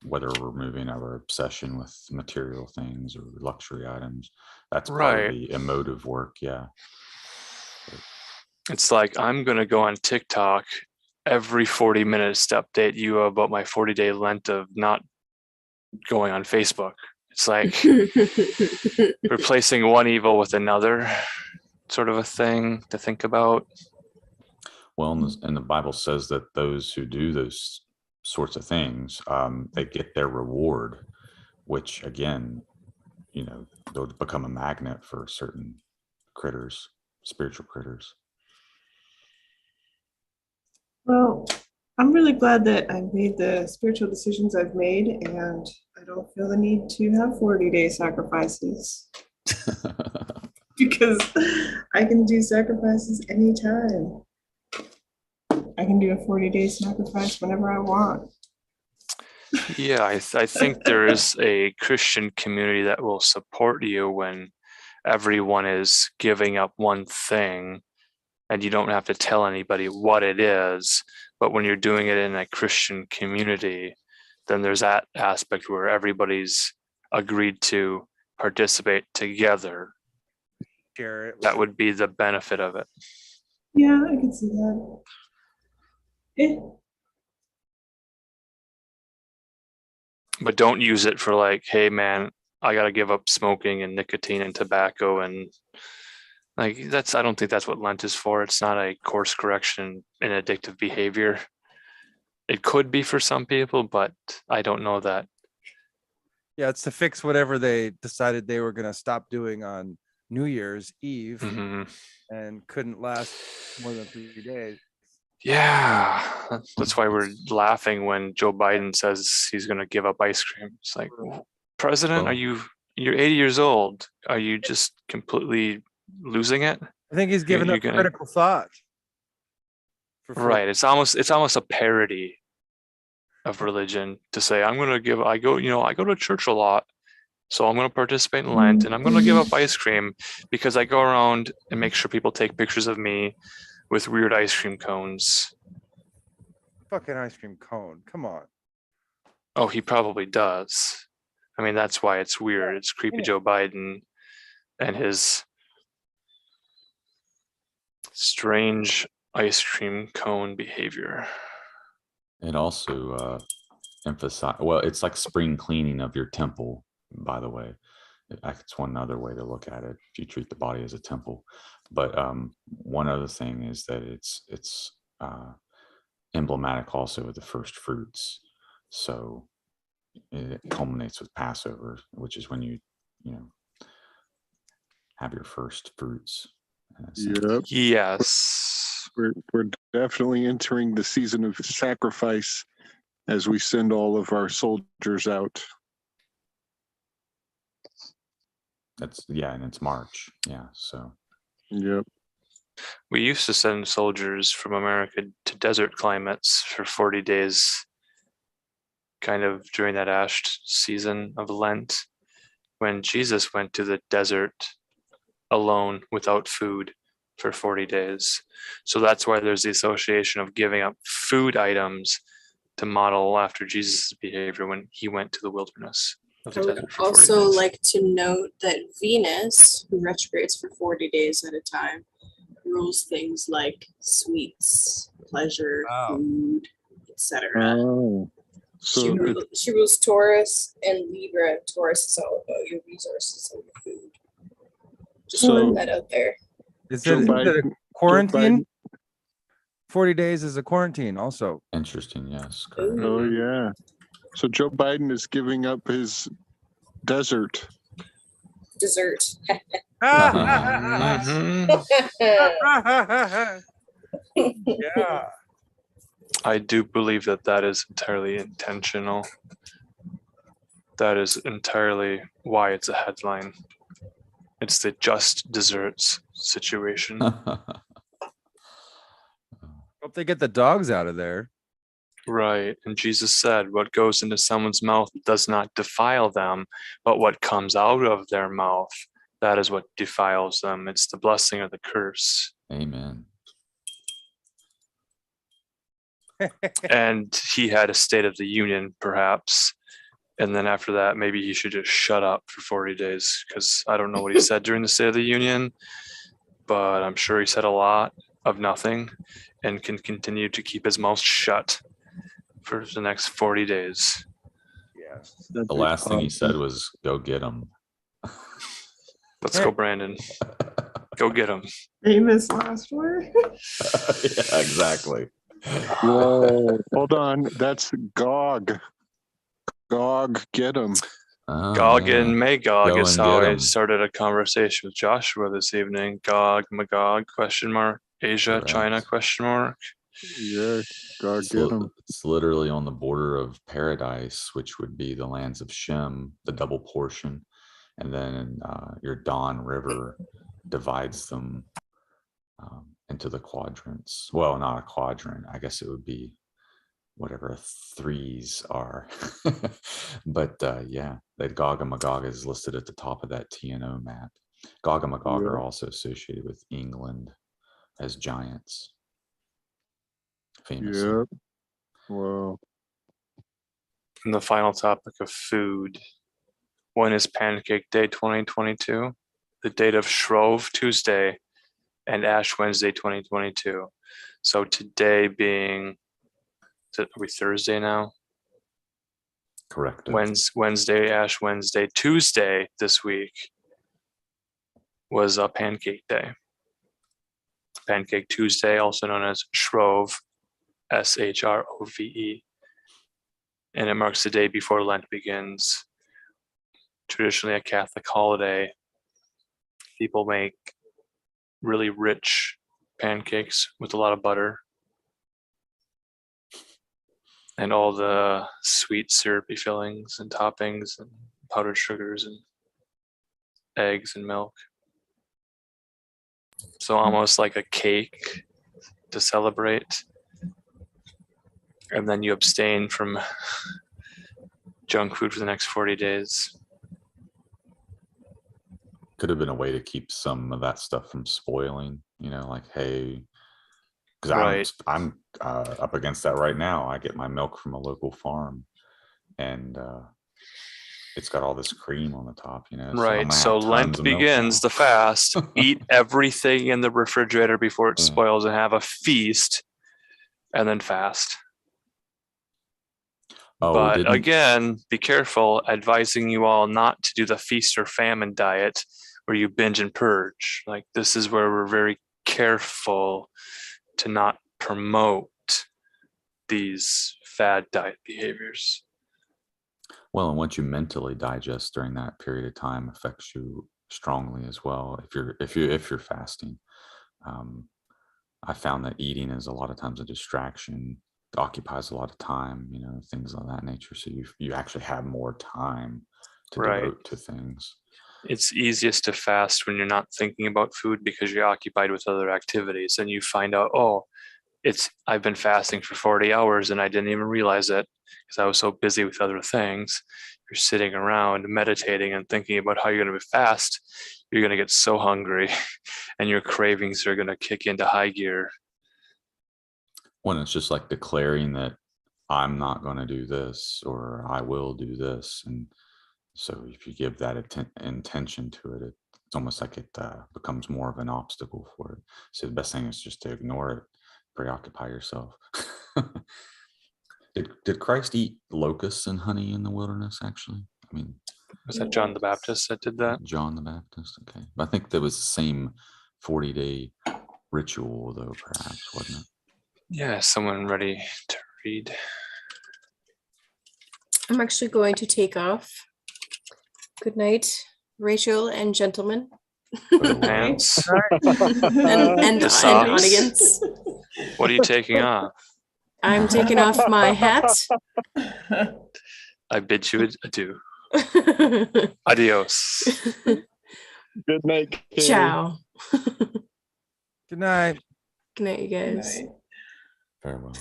whether we're removing our obsession with material things or luxury items, that's part of the emotive work. Yeah. It's like, I'm going to go on TikTok every 40 minutes to update you about my 40-day Lent of not going on Facebook. It's like replacing one evil with another, sort of a thing to think about. Well, and the Bible says that those who do those sorts of things, they get their reward, which again, they'll become a magnet for certain critters, spiritual critters. Well, I'm really glad that I've made the spiritual decisions I've made, and I don't feel the need to have 40-day sacrifices. Because I can do sacrifices anytime. I can do a 40-day sacrifice whenever I want. Yeah, I think there is a Christian community that will support you when everyone is giving up one thing, and you don't have to tell anybody what it is. But when you're doing it in a Christian community, then there's that aspect where everybody's agreed to participate together. That would be the benefit of it. Yeah, I can see that. But don't use it for like, hey man, I got to give up smoking and nicotine and tobacco, and like I don't think that's what Lent is for. It's not a course correction in addictive behavior. It could be for some people, but I don't know that. Yeah, it's to fix whatever they decided they were going to stop doing on New Year's Eve and couldn't last more than 3 days. Yeah, that's why we're laughing when Joe Biden says he's going to give up ice cream. It's like, President, you're 80 years old. Are you just completely losing it? I think he's giving up critical thought. Right. It's almost a parody. of religion to say, I go to church a lot, so I'm going to participate in Lent, and I'm going to give up ice cream because I go around and make sure people take pictures of me with weird ice cream cones. Fucking ice cream cone. Come on. Oh, he probably does. I mean, that's why it's weird. It's creepy Joe Biden and his strange ice cream cone behavior. It also emphasize, well, it's like spring cleaning of your temple, by the way. It's one other way to look at it if you treat the body as a temple. But one other thing is that it's emblematic also of the first fruits. So it culminates with Passover, which is when you have your first fruits. Yep. Yes. We're definitely entering the season of sacrifice as we send all of our soldiers out. And it's March. Yeah. So. Yep. We used to send soldiers from America to desert climates for 40 days, kind of during that ash season of Lent, when Jesus went to the desert alone without food for 40 days. So that's why there's the association of giving up food items to model after Jesus' behavior when he went to the wilderness. I would also like to note that Venus, who retrogrades for 40 days at a time, rules things like sweets, pleasure, food, etc. Oh, so she rules Taurus and Libra. Taurus is all about your resources and your food. Just putting that out there. Is it a quarantine? 40 days is a quarantine also. Interesting, yes. Correct. Oh, yeah. So Joe Biden is giving up his dessert. Dessert. Yeah. I do believe that is entirely intentional. That is entirely why it's a headline. It's the just desserts situation. Hope they get the dogs out of there. Right. And Jesus said, what goes into someone's mouth does not defile them, but what comes out of their mouth, that is what defiles them. It's the blessing or the curse. Amen. And he had a State of the Union, perhaps. And then after that, maybe he should just shut up for 40 days, because I don't know what he said during the State of the Union, but I'm sure he said a lot of nothing and can continue to keep his mouth shut for the next 40 days. Yeah. The last thing he said was, go get him. Let's go, Brandon. Go get him. Famous last word. Yeah, exactly. Whoa, hold on. That's Gog. Gog, get him. Gog and Magog Go is and how get I 'em. started a conversation with Joshua this evening. Gog, Magog, question mark. Asia, Correct. China, question mark. Yeah, Gog, It's, get him. it's literally on the border of paradise, which would be the lands of Shem, the double portion. And then your Don River divides them into the quadrants. Well, not a quadrant. I guess it would be whatever threes are. But yeah, that Gog and Magog is listed at the top of that TNO map. Gog and Magog are also associated with England as giants. Famously. Yep. Wow. And the final topic of food. When is Pancake Day 2022? The date of Shrove Tuesday and Ash Wednesday 2022. So today being, are we Thursday now? Correct. Wednesday, Ash Wednesday, Tuesday this week was a Pancake Day. Pancake Tuesday, also known as Shrove, Shrove. And it marks the day before Lent begins. Traditionally a Catholic holiday. People make really rich pancakes with a lot of butter and all the sweet syrupy fillings and toppings and powdered sugars and eggs and milk. So almost like a cake to celebrate. And then you abstain from junk food for the next 40 days. Could have been a way to keep some of that stuff from spoiling, like, hey, because I'm up against that right now. I get my milk from a local farm, and it's got all this cream on the top, Right. So Lent begins the fast. Eat everything in the refrigerator before it spoils and have a feast, and then fast. But again, be careful, advising you all not to do the feast or famine diet where you binge and purge. Like, this is where we're very careful to not promote these fad diet behaviors. Well, and what you mentally digest during that period of time affects you strongly as well. If you're fasting, I found that eating is a lot of times a distraction. It occupies a lot of time, things of that nature. So you actually have more time to devote to things. It's easiest to fast when you're not thinking about food because you're occupied with other activities, and you find out, I've been fasting for 40 hours and I didn't even realize it because I was so busy with other things. You're sitting around meditating and thinking about how you're going to be fast. You're going to get so hungry and your cravings are going to kick into high gear. When it's just like declaring that I'm not going to do this or I will do this. And so if you give that intention to it, it's almost like it becomes more of an obstacle for it. So the best thing is just to ignore it, preoccupy yourself. Did Christ eat locusts and honey in the wilderness, actually? I mean, was that John the Baptist that did that? John the Baptist, okay. But I think that was the same 40-day ritual, though, perhaps, wasn't it? Yeah, someone ready to read. I'm actually going to take off. Good night, Rachel and gentlemen. Pants. and audience. What are you taking off? I'm taking off my hat. I bid you adieu. Adios. Good night, Katie. Ciao. Good night. Good night, you guys. Farewell.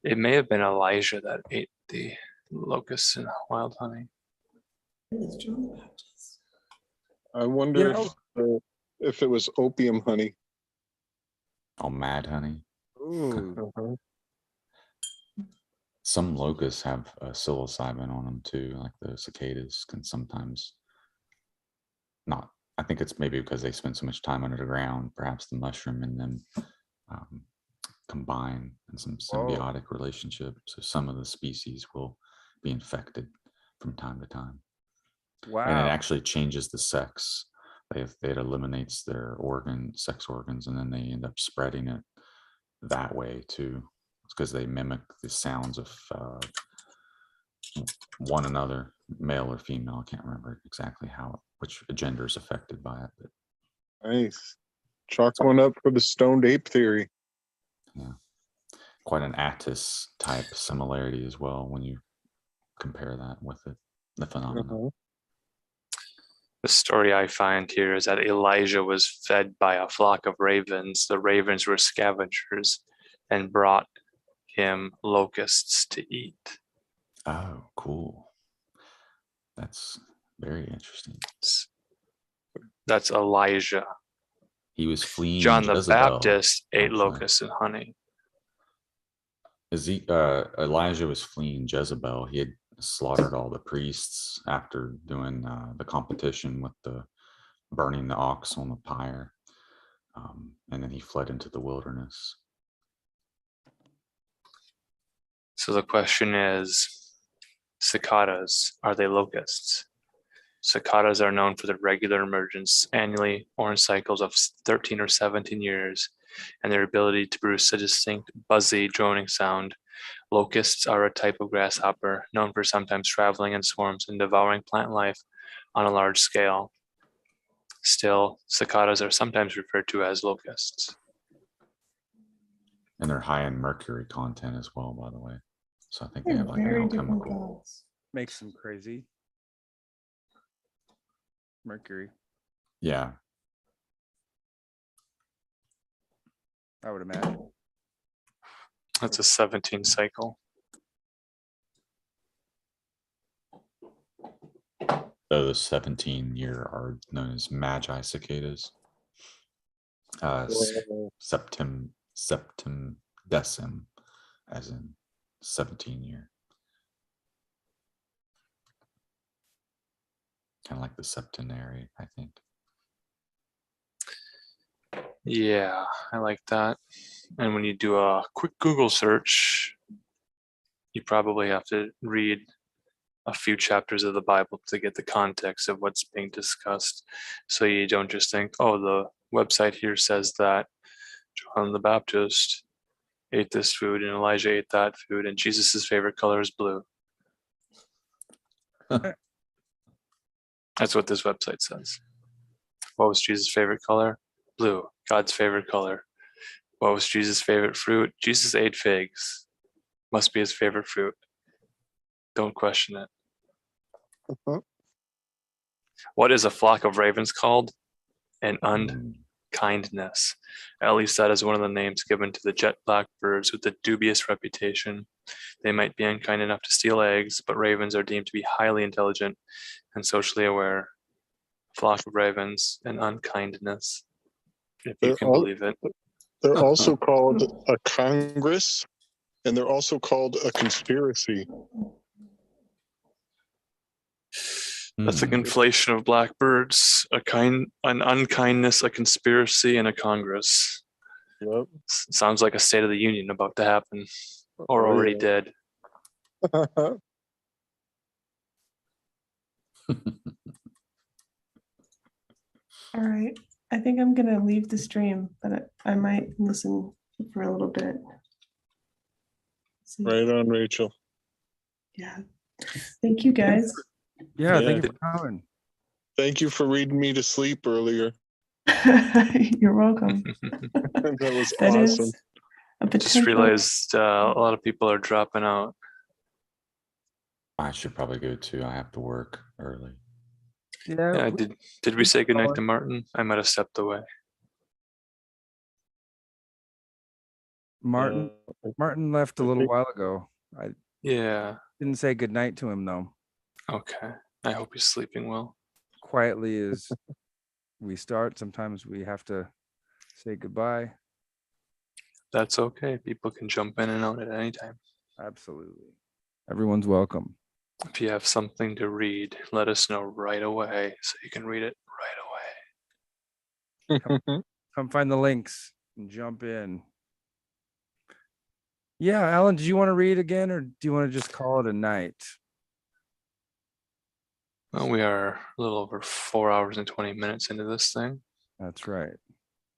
It may have been Elijah that ate the locusts and wild honey. I wonder if it was opium honey. Oh, mad honey. Ooh. Some locusts have psilocybin on them too, like the cicadas can sometimes not. I think it's maybe because they spend so much time under the ground. Perhaps the mushroom in them combine in some symbiotic relationship. So some of the species will be infected from time to time. Wow. And it actually changes the sex. It eliminates their sex organs, and then they end up spreading it that way too. It's because they mimic the sounds of one another, male or female. I can't remember exactly which gender is affected by it. But Nice. Chalk one up for the stoned ape theory. yeah, quite an Attis type similarity as well when you compare that with the phenomenon. The story I find here is that Elijah was fed by a flock of ravens. The ravens were scavengers and brought him locusts to eat. Oh, cool. That's very interesting. That's Elijah. He was fleeing John the Jezebel, Baptist ate actually. locusts and honey. Elijah was fleeing Jezebel. He had slaughtered all the priests after doing the competition with the burning the ox on the pyre. And then he fled into the wilderness. So the question is, cicadas, are they locusts? Cicadas are known for their regular emergence annually or in cycles of 13 or 17 years, and their ability to produce a distinct buzzy droning sound. Locusts are a type of grasshopper known for sometimes traveling in swarms and devouring plant life on a large scale. Still, cicadas are sometimes referred to as locusts. And they're high in mercury content as well, by the way. So I think they have like an alchemical. Makes them crazy. Mercury. Yeah. I would imagine. That's a 17 cycle. The 17-year are known as magi cicadas. Septim decim, as in 17-year. Kind of like the septenary, I think. Yeah, I like that. And when you do a quick Google search, you probably have to read a few chapters of the Bible to get the context of what's being discussed. So you don't just think, oh, the website here says that John the Baptist ate this food and Elijah ate that food and Jesus's favorite color is blue. That's what this website says. What was Jesus' favorite color? Blue. God's favorite color. What was Jesus' favorite fruit? Jesus ate figs. Must be his favorite fruit. Don't question it. What is a flock of ravens called? An unkindness. At least that is one of the names given to the jet black birds with a dubious reputation. They might be unkind enough to steal eggs, but ravens are deemed to be highly intelligent and socially aware. Flock of ravens, an unkindness, if you can believe it. They're also called a congress, and they're also called a conspiracy. That's a conflation of blackbirds, an unkindness, a conspiracy, and a congress. Yep. Sounds like a State of the Union about to happen, or already did. All right. I think I'm gonna leave the stream, but I might listen for a little bit. Right on, Rachel. Yeah. Thank you, guys. Yeah, thank you for coming. Thank you for reading me to sleep earlier. You're welcome. That was That is awesome. a Just potential. realized a lot of people are dropping out. I should probably go too. I have to work early. Yeah, did we say goodnight to Martin? I might have stepped away. Martin left a little while ago. I didn't say goodnight to him though. Okay. I hope he's sleeping well. Quietly as we start, sometimes we have to say goodbye. That's okay. People can jump in and out at any time. Absolutely. Everyone's welcome. If you have something to read, let us know right away so you can read it right away. Come find the links and jump in. Yeah, Alan, did you want to read again or do you want to just call it a night? Well, we are a little over 4 hours and 20 minutes into this thing. That's right.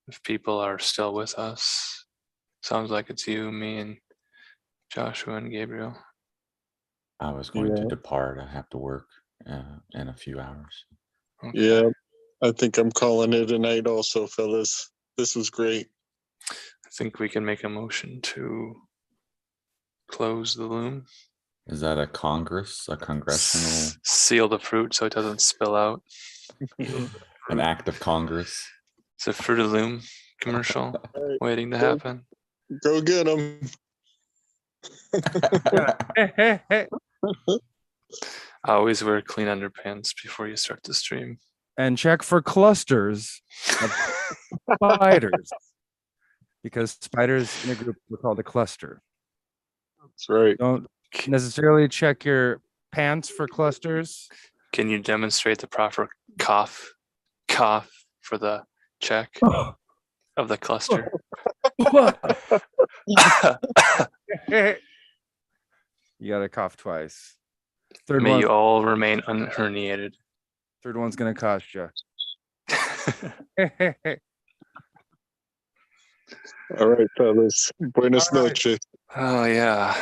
If people are still with us, sounds like it's you, me, and Joshua and Gabriel. I was going to depart. I have to work in a few hours. Okay. Yeah, I think I'm calling it a night also, fellas. This was great. I think we can make a motion to close the loom. Is that a Congress, a congressional? Seal the fruit so it doesn't spill out. An act of Congress? It's a Fruit of Loom commercial waiting to happen. Go get them. Always wear clean underpants before you start the stream. And check for clusters of spiders. Because spiders in a group are called a cluster. That's right. Don't necessarily check your pants for clusters. Can you demonstrate the proper cough for the check of the cluster? You gotta cough twice. Third May one, you all remain unherniated. third one's gonna cost you. All right, fellas. Buenas noches. Oh yeah.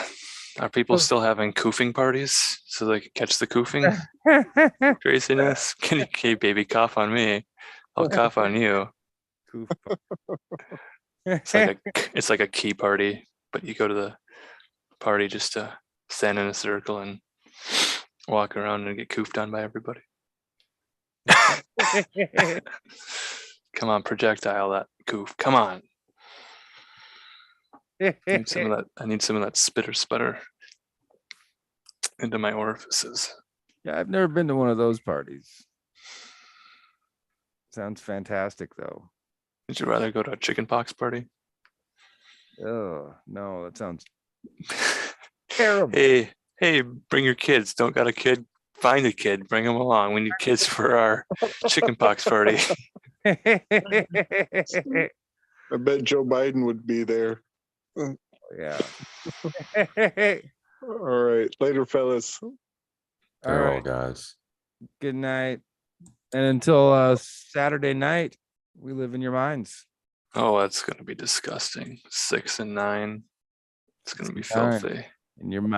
Are people still having koofing parties so they can catch the koofing? Craziness. Can you baby cough on me? I'll cough on you. It's like a key party, but you go to the party just to stand in a circle and walk around and get koofed on by everybody. Come on, projectile that koof. Come on. I need some of that. I need some of that spitter sputter into my orifices. Yeah, I've never been to one of those parties. Sounds fantastic, though. Would you rather go to a chickenpox party? Oh no, that sounds terrible. Hey, bring your kids. Don't got a kid? Find a kid. Bring them along. We need kids for our chickenpox party. I bet Joe Biden would be there. Yeah. All right. Later, fellas. All Farewell, right. guys. Good night. And until Saturday night, we live in your minds. Oh, that's going to be disgusting. 6 and 9. It's going to be All right. filthy. In your mind.